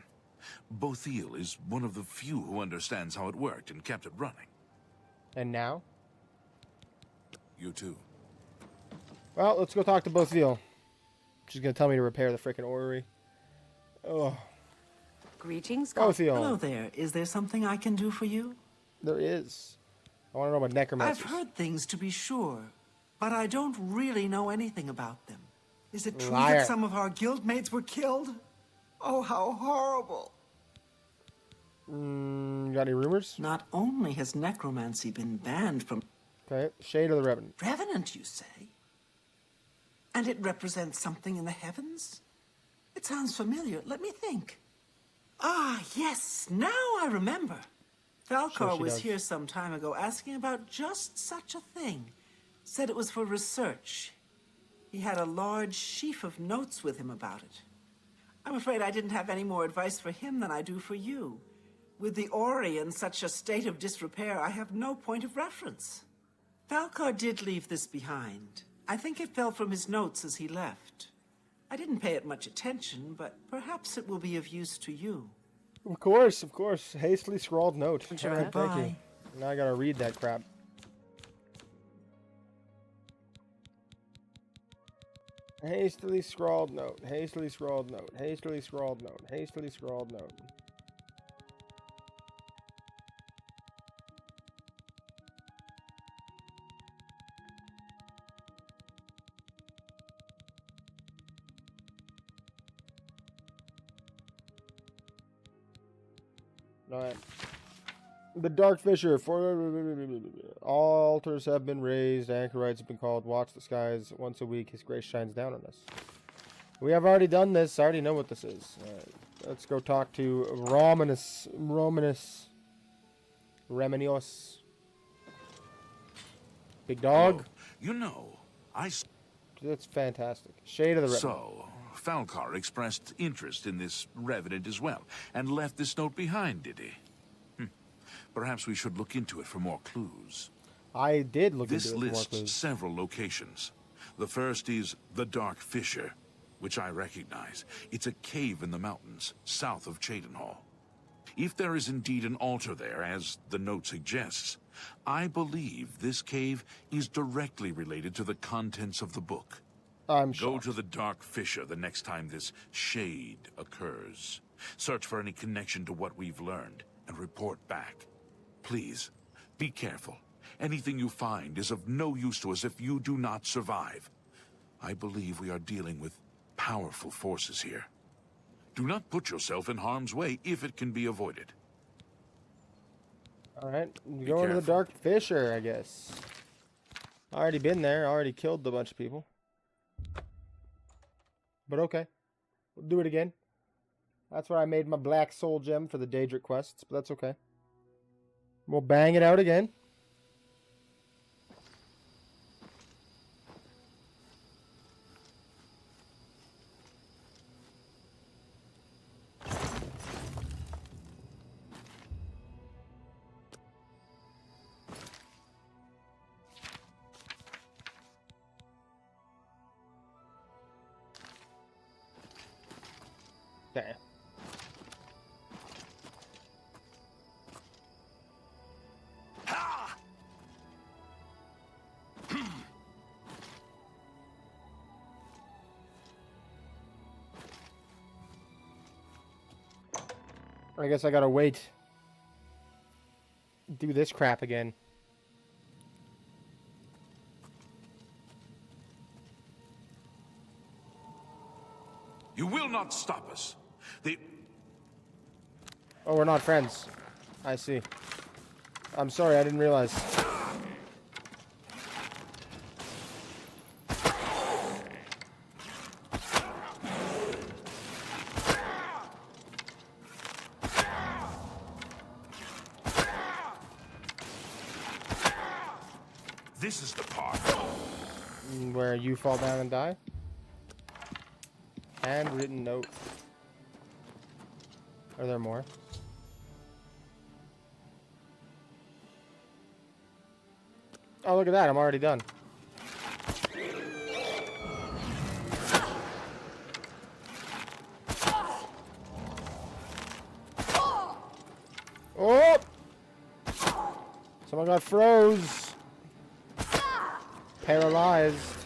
Bothil is one of the few who understands how it worked and kept it running.
And now?
You too.
Well, let's go talk to Bothil. She's gonna tell me to repair the frickin' orrery. Oh.
Greetings,
Bothil.
Hello there. Is there something I can do for you?
There is. I want to know about necromancers.
I've heard things, to be sure, but I don't really know anything about them. Is it true
Liar.
that some of our guildmates were killed? Oh, how horrible.
You got any rumors?
Not only has necromancy been banned from...
Okay, Shade of the Revenant.
Revenant, you say? And it represents something in the heavens? It sounds familiar. Let me think. Ah, yes, now I remember. Falkar
she
was
does.
here some time ago asking about just such a thing. Said it was for research. He had a large sheaf of notes with him about it. I'm afraid I didn't have any more advice for him than I do for you. With the Ori in such a state of disrepair, I have no point of reference. Falkar did leave this behind. I think it fell from his notes as he left. I didn't pay it much attention, but perhaps it will be of use to you.
Of course, of course. Hastily scrawled note.
Sure,
Alright, thank you.
bye.
Now I gotta read that crap. Hastily scrawled note. Hastily scrawled note. Hastily scrawled note. Hastily scrawled note. Alright. The Dark Fisher. Altars have been raised. Anchorites have been called. Watch the skies. Once a week, His grace shines down on us. We have already done this. I already know what this is. Let's go talk to Remenios. Big dog.
Hello. You know,
That's fantastic. Shade of the Revenant.
So, Falcar expressed interest in this Revenant as well, and left this note behind, did he? Perhaps we should look into it for more clues.
I did look into it
This
for more
lists
clues.
several locations. The first is the Dark Fisher, which I recognize. It's a cave in the mountains, south of Cheydinhal. If there is indeed an altar there, as the note suggests, I believe this cave is directly related to the contents of the book. Go to the Dark Fisher the next time this shade occurs. Search for any connection to what we've learned, and report back. Please, be careful. Anything you find is of no use to us if you do not survive. I believe we are dealing with powerful forces here. Do not put yourself in harm's way if it can be avoided.
Alright, going to the Dark Fisher, I guess. Already been there, already killed a bunch of people. But okay. We'll do it again. That's where I made my black soul gem for the Daedric quests, but that's okay. We'll bang it out again. Okay. I guess I gotta wait. Do this crap again.
You will not stop us.
Oh, we're not friends. I see. I'm sorry, I didn't realize.
This is the part.
Where you fall down and die? Handwritten note. Are there more? Oh, look at that. I'm already done. Oh! Someone got froze. Paralyzed.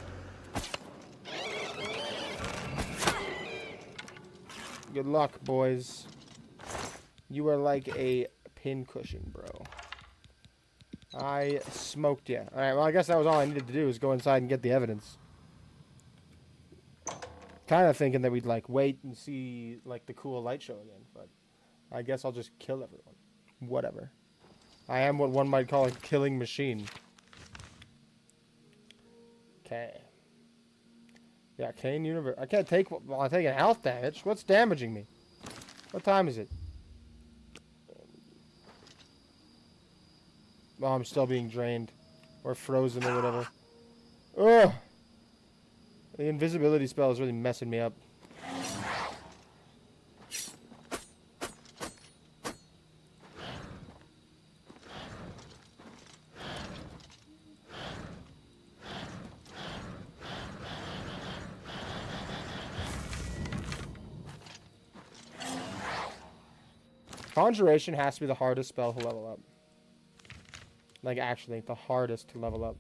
Good luck, boys. You are like a pincushion, bro. I smoked you. Alright, well, I guess that was all I needed to do, is go inside and get the evidence. Kind of thinking that we'd, like, wait and see, like, the cool light show again, but I guess I'll just kill everyone. Whatever. I am what one might call a killing machine. Okay. Yeah, Arcane Universe. I can't take... Well, I'm taking health damage. What's damaging me? What time is it? Oh, I'm still being drained. Or frozen or whatever. Ugh! The invisibility spell is really messing me up. Conjuration has to be the hardest spell to level up. Like, actually, the hardest to level up.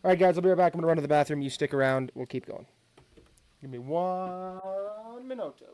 Alright, guys, I'll be right back. I'm going to run to the bathroom. You stick around. We'll keep going. Give me 1 minuto.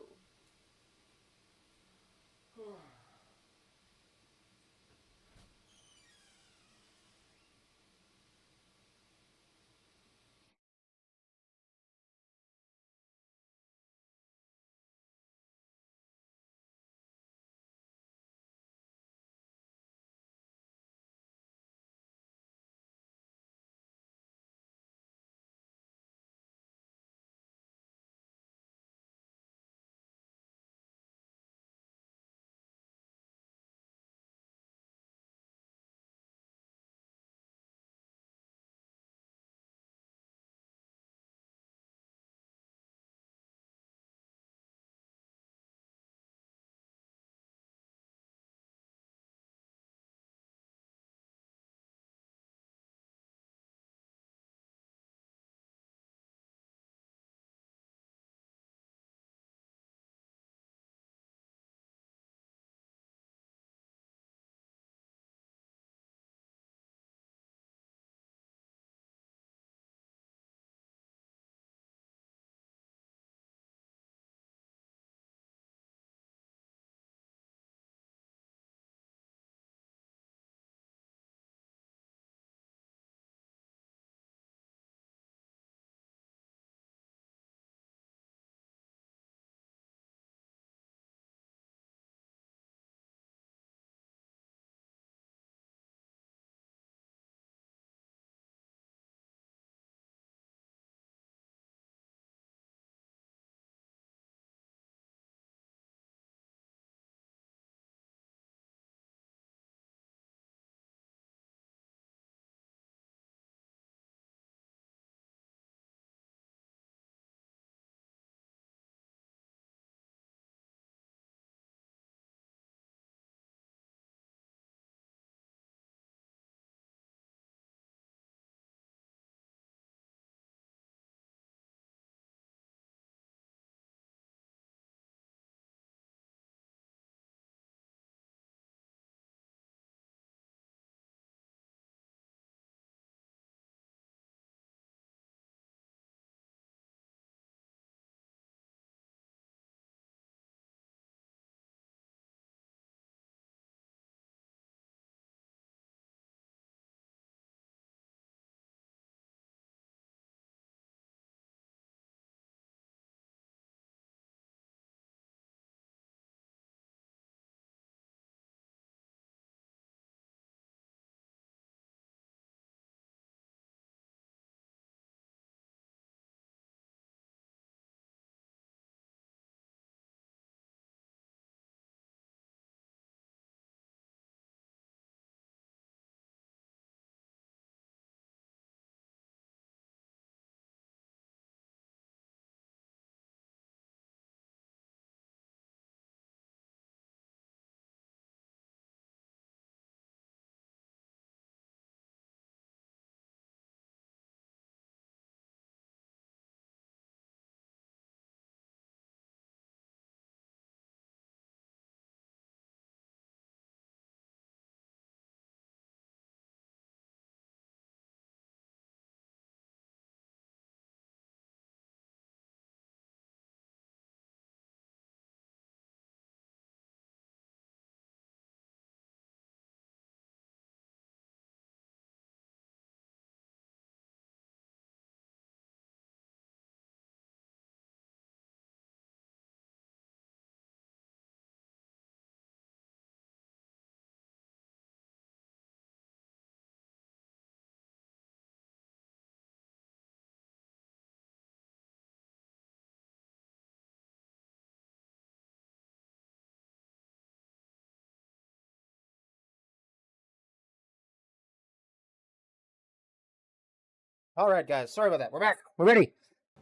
All right, guys. Sorry about that. We're back. We're ready.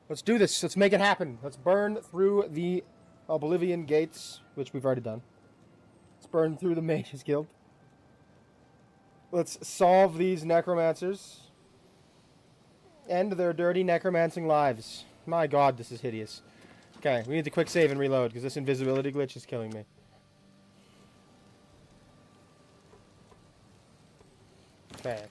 Let's do this. Let's make it happen. Let's burn through the Oblivion gates, which we've already done. Let's burn through the Mages Guild. Let's solve these necromancers. End their dirty necromancing lives. My god, this is hideous. Okay, we need to quick save and reload, because this invisibility glitch is killing me. Okay.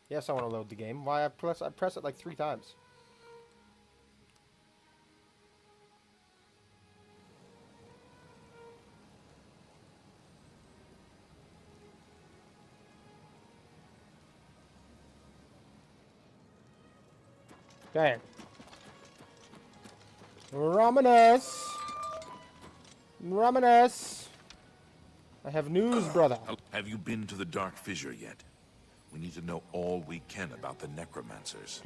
Yes, I want to load the game. Why I press it like 3 times. Okay. Romanus! Romanus! I have news, brother.
Have you been to the Dark Fissure yet? We need to know all we can about the necromancers.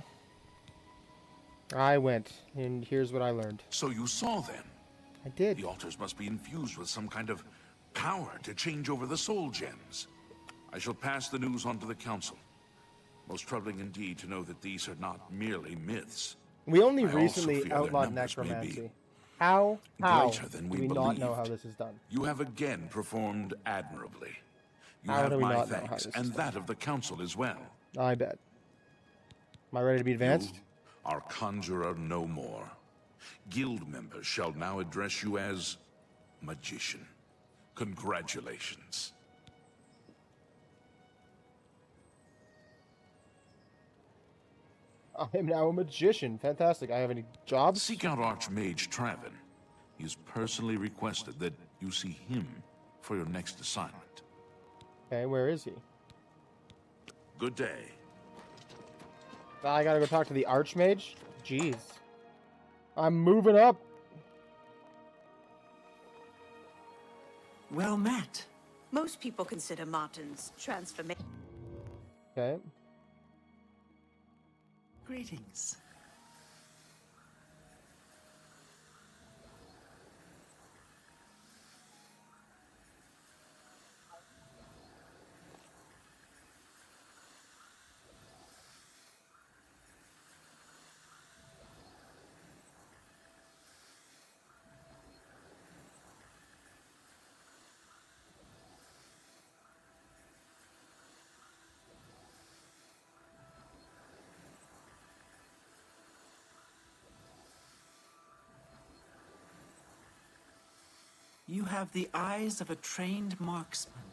I went, and here's what I learned.
So you saw them?
I did.
The altars must be infused with some kind of power to change over the soul gems. I shall pass the news on to the council. Most troubling indeed to know that these are not merely myths.
We only
I also
recently
fear their
outlawed
numbers may be
necromancy. How
greater than
do
we
we not know how
believed.
this is done?
You have again performed admirably. You
How
have
do we
my
not know how
thanks,
this
and
is
that of the council as well.
I bet. Am I ready to be advanced?
You are conjurer no more. Guild members shall now address you as magician. Congratulations.
I am now a magician. Fantastic. I have any jobs?
Seek out Archmage Traven. He has personally requested that you see him for your next assignment.
Okay, where is he?
Good day.
I gotta go talk to the Archmage? Jeez. I'm moving up.
Well met.
Most people consider Martin's transformation.
Okay.
Greetings. You have the eyes of a trained marksman.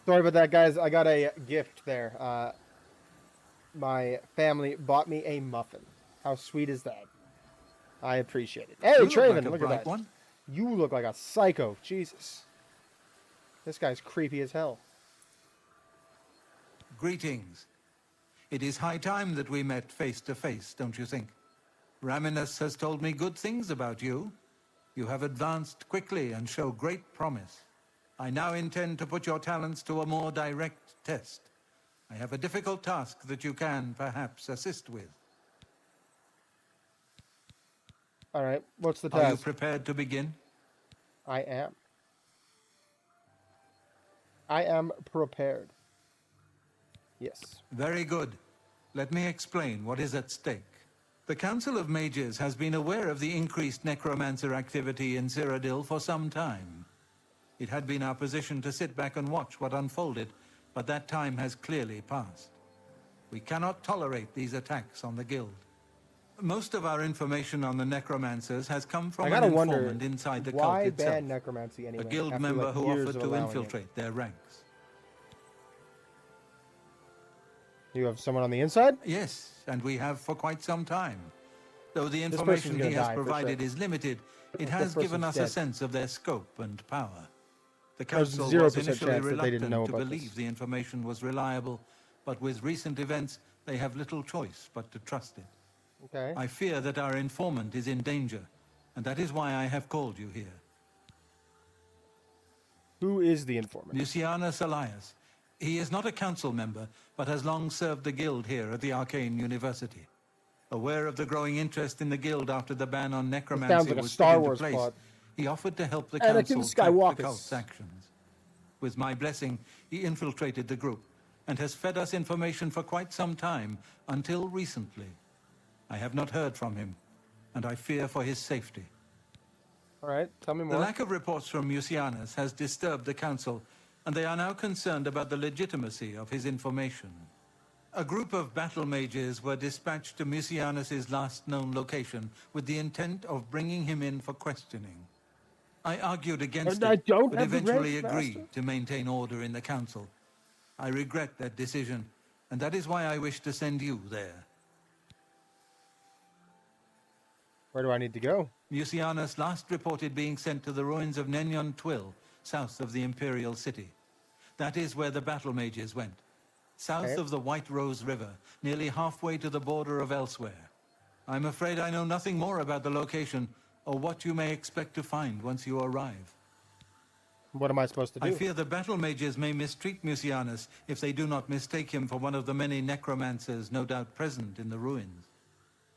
Sorry about that, guys. I got a gift there. My family bought me a muffin. How sweet is that? I appreciate it. Hey, Traven, look at that.
One.
You look like a psycho. Jesus. This guy's creepy as hell.
Greetings. It is high time that we met face to face, don't you think? Raminus has told me good things about you. You have advanced quickly and show great promise. I now intend to put your talents to a more direct test. I have a difficult task that you can, perhaps, assist with.
All right, what's the
Are you
task?
prepared to begin?
I am. I am prepared. Yes.
Very good. Let me explain what is at stake. The Council of Mages has been aware of the increased necromancer activity in Cyrodiil for some time. It had been our position to sit back and watch what unfolded, but that time has clearly passed. We cannot tolerate these attacks on the Guild. Most of our information on the necromancers has come from an informant inside the cult itself.
Why ban necromancy anyway?
A guild
after,
member
like,
who
years
offered
of
to
allowing
infiltrate their ranks.
You have someone on the inside?
Yes, and we have for quite some time. Though the
This
information
person's
he
gonna
has
die, for
provided
sure.
is limited, it
This
has given
person's
us
dead.
a sense of their scope and power. The
There's
Council
0%
was
chance
initially
that they didn't know
reluctant to
about
believe
this.
the information was reliable, but with recent events, they have little choice but to trust it.
Okay.
I fear that our informant is in danger, and that is why I have called you here.
Who is the informant?
Lucianus Elias. He is not a council member, but has long served the guild here at the Arcane University. Aware of the growing interest in the guild after the ban on necromancy
sounds like a
was
Star
put into
Wars
place,
plot.
he offered to help the
Anakin
council track
Skywalker.
the cult's actions. With my blessing, he infiltrated the group and has fed us information for quite some time, until recently. I have not heard from him, and I fear for his safety.
All right, tell me more.
The lack of reports from Mucianus has disturbed the council, and they are now concerned about the legitimacy of his information. A group of battle mages were dispatched to Mucianus's last known location with the intent of bringing him in for questioning. I argued against
And I
it,
don't
but
have the
eventually
rank,
agreed
Master.
to maintain order in the council. I regret that decision, and that is why I wish to send you there.
Where do I need to go?
Mucianus last reported being sent to the ruins of Nenyon Twill, south of the Imperial City. That is where the battle mages went. South
Okay.
of the White Rose River, nearly halfway to the border of elsewhere. I'm afraid I know nothing more about the location, or what you may expect to find once you arrive.
What am I supposed to do?
I fear the battle mages may mistreat Mucianus if they do not mistake him for one of the many necromancers no doubt present in the ruins.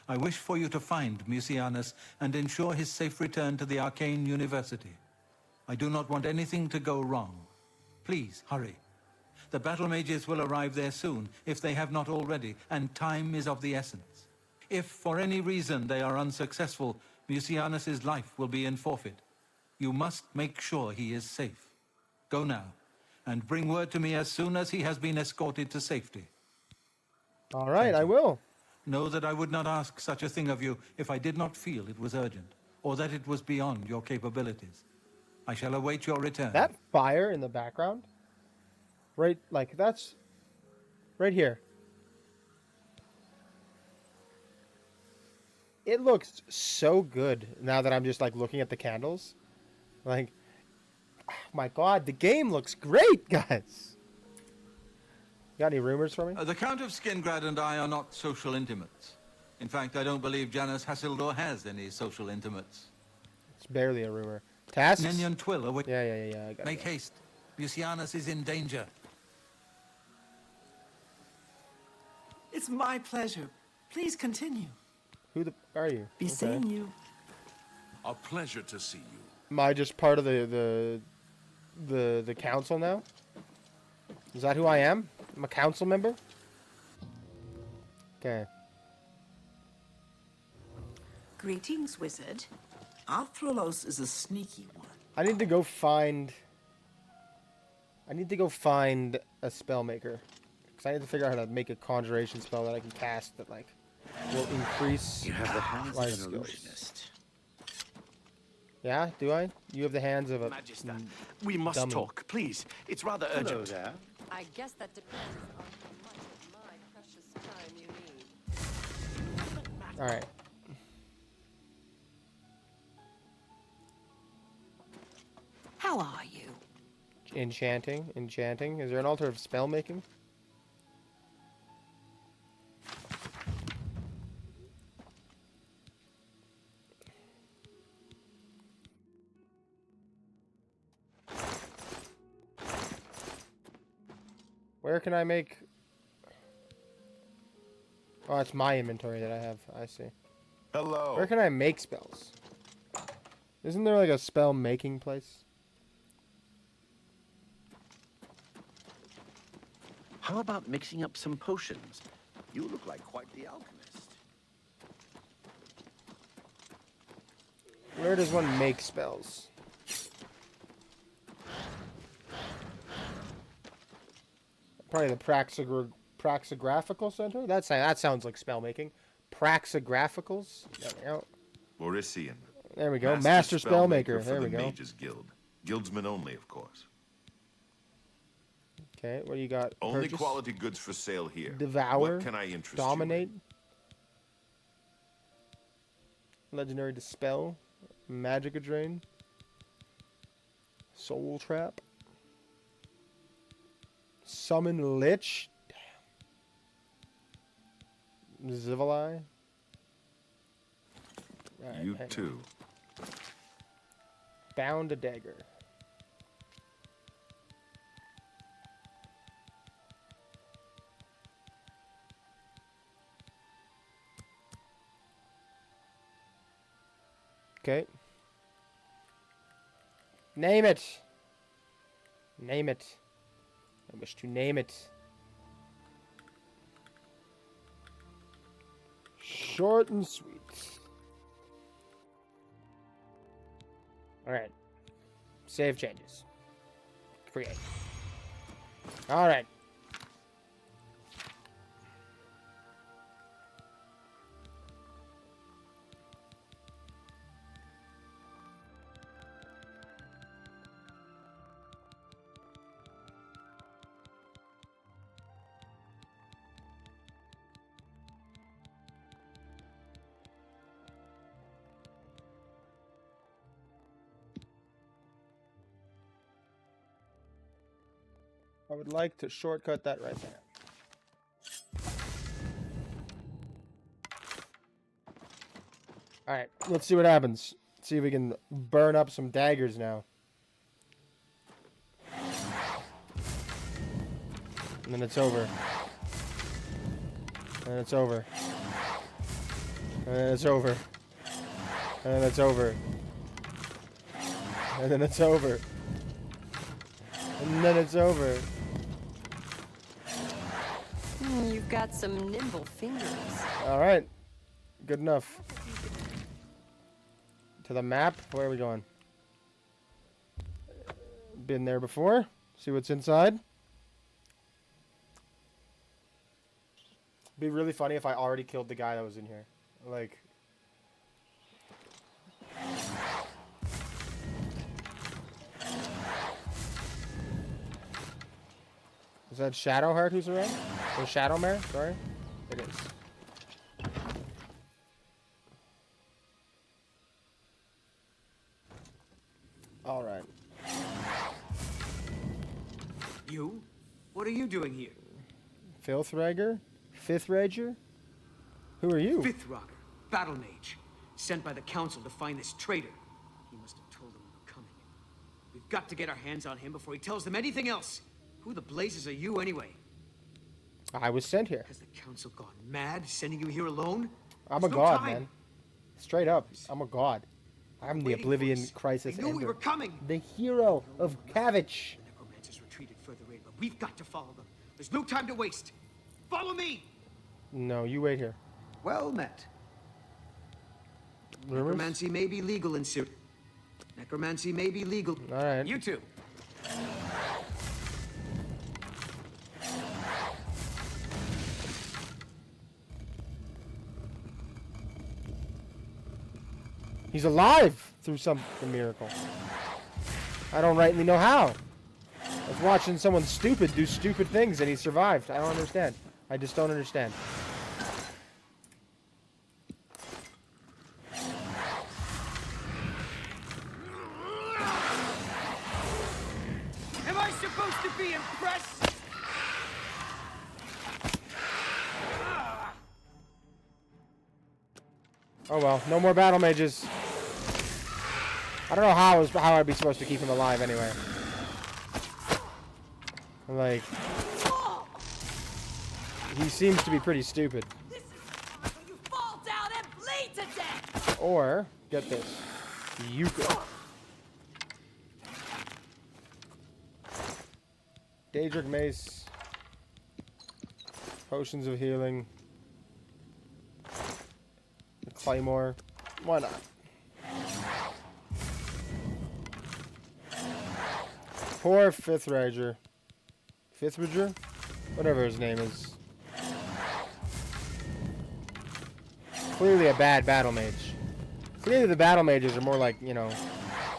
I wish for you to find Mucianus and ensure his safe return to the Arcane University. I do not want anything to go wrong. Please, hurry. The battle mages will arrive there soon, if they have not already, and time is of the essence. If, for any reason, they are unsuccessful, Mucianus's life will be in forfeit. You must make sure he is safe. Go now, and bring word to me as soon as he has been escorted to safety.
All right, I will.
Know that I would not ask such a thing of you if I did not feel it was urgent, or that it was beyond your capabilities. I shall await your return.
That fire in the background? Right, like, that's... right here. It looks so good now that I'm just, like, looking at the candles. Like, oh my god, the game looks great, guys! Got any rumors for me?
The Count of Skingrad and I are not social intimates. In fact, I don't believe Janus Hassildor has any social intimates.
It's barely a rumor. Tasks?
Nenyon Twill,
Yeah, I got
Make haste. Mucianus is in danger.
It's my pleasure. Please continue.
Who the are you?
Be seeing you.
A pleasure to see you.
Am I just part of the council now? Is that who I am? I'm a council member? Okay.
Greetings, wizard.
Arthrolos is a sneaky one.
I need to go find a spell maker. Because I need to figure out how to make a conjuration spell that I can cast that, like, will increase
You have the hands
my
of an
skills.
illusionist.
Yeah, do I? You have the hands of a
Magister, we must
dummy.
talk, please. It's rather
Hello
urgent.
there.
I guess that depends on how much of my precious time you need.
Alright.
How are you?
Enchanting. Is there an altar of spell making? Where can I make... Oh, it's my inventory that I have. I see.
Hello.
Where can I make spells? Isn't there like a spell making place?
How about mixing up some potions? You look like quite the alchemist.
Where does one make spells? Probably the Praxographical Center? That sounds like spell making. Praxographicals? There we go.
Borisian.
There we go. Master Spellmaker.
For
There
the
we go.
Mages Guild. Guildsmen only, of course.
Okay, what do you got?
Only
Purchase?
quality goods for sale here.
Devour.
What can I interest
Dominate. Legendary Dispel. Magic Drain. Soul Trap. Summon Lich. Damn. Zivali. Right,
you too.
Bound a Dagger. Okay. Name it. Name it. I wish to name it. Short and sweet. Alright. Save changes. Create. Alright. I would like to shortcut that right there. Alright, let's see what happens. See if we can burn up some daggers now. And then it's over. And it's over. And then it's over. And then it's over. And then it's over. And then it's over.
You've got some nimble fingers.
Alright. Good enough. To the map. Where are we going? Been there before. See what's inside. Be really funny if I already killed the guy that was in here. Like... Is that Shadowheart who's around? Or Shadowmare? Sorry. It is. Alright.
You? What are you doing here?
Filth Rager? Fifth Rager? Who are you?
Fifth Rocker, Battle Mage, sent by the Council to find this traitor. He must have told them we were coming. We've got to get our hands on him before he tells them anything else. Who the blazes are you, anyway?
I was sent here.
Has the Council gone mad, sending you here alone?
I'm
There's
a
no
god,
time.
man. Straight up, I'm a god. I'm the Oblivion Crisis
They knew we
Ender.
were coming.
The hero of Kavich.
Necromancers retreated further in, but we've got to follow them. There's no time to waste. Follow me!
No, you wait here.
Well met.
Rumors?
Necromancy may be legal in Cyrodiil. Necromancy may be legal.
All right.
You too.
He's alive through some miracle. I don't rightly know how. I was watching someone stupid do stupid things and he survived. I don't understand. I just don't understand.
Am I supposed to be impressed?
Oh well, no more battle mages. I don't know how I'd be supposed to keep him alive anyway. Like, he seems to be pretty stupid.
You fall down and bleed to death!
Or, get this, Yuka. Daedric Mace. Potions of Healing. The Claymore. Why not? Poor Fifth Rager. Fifth Rager? Whatever his name is. Clearly a bad battle mage. Clearly the battle mages are more like, you know,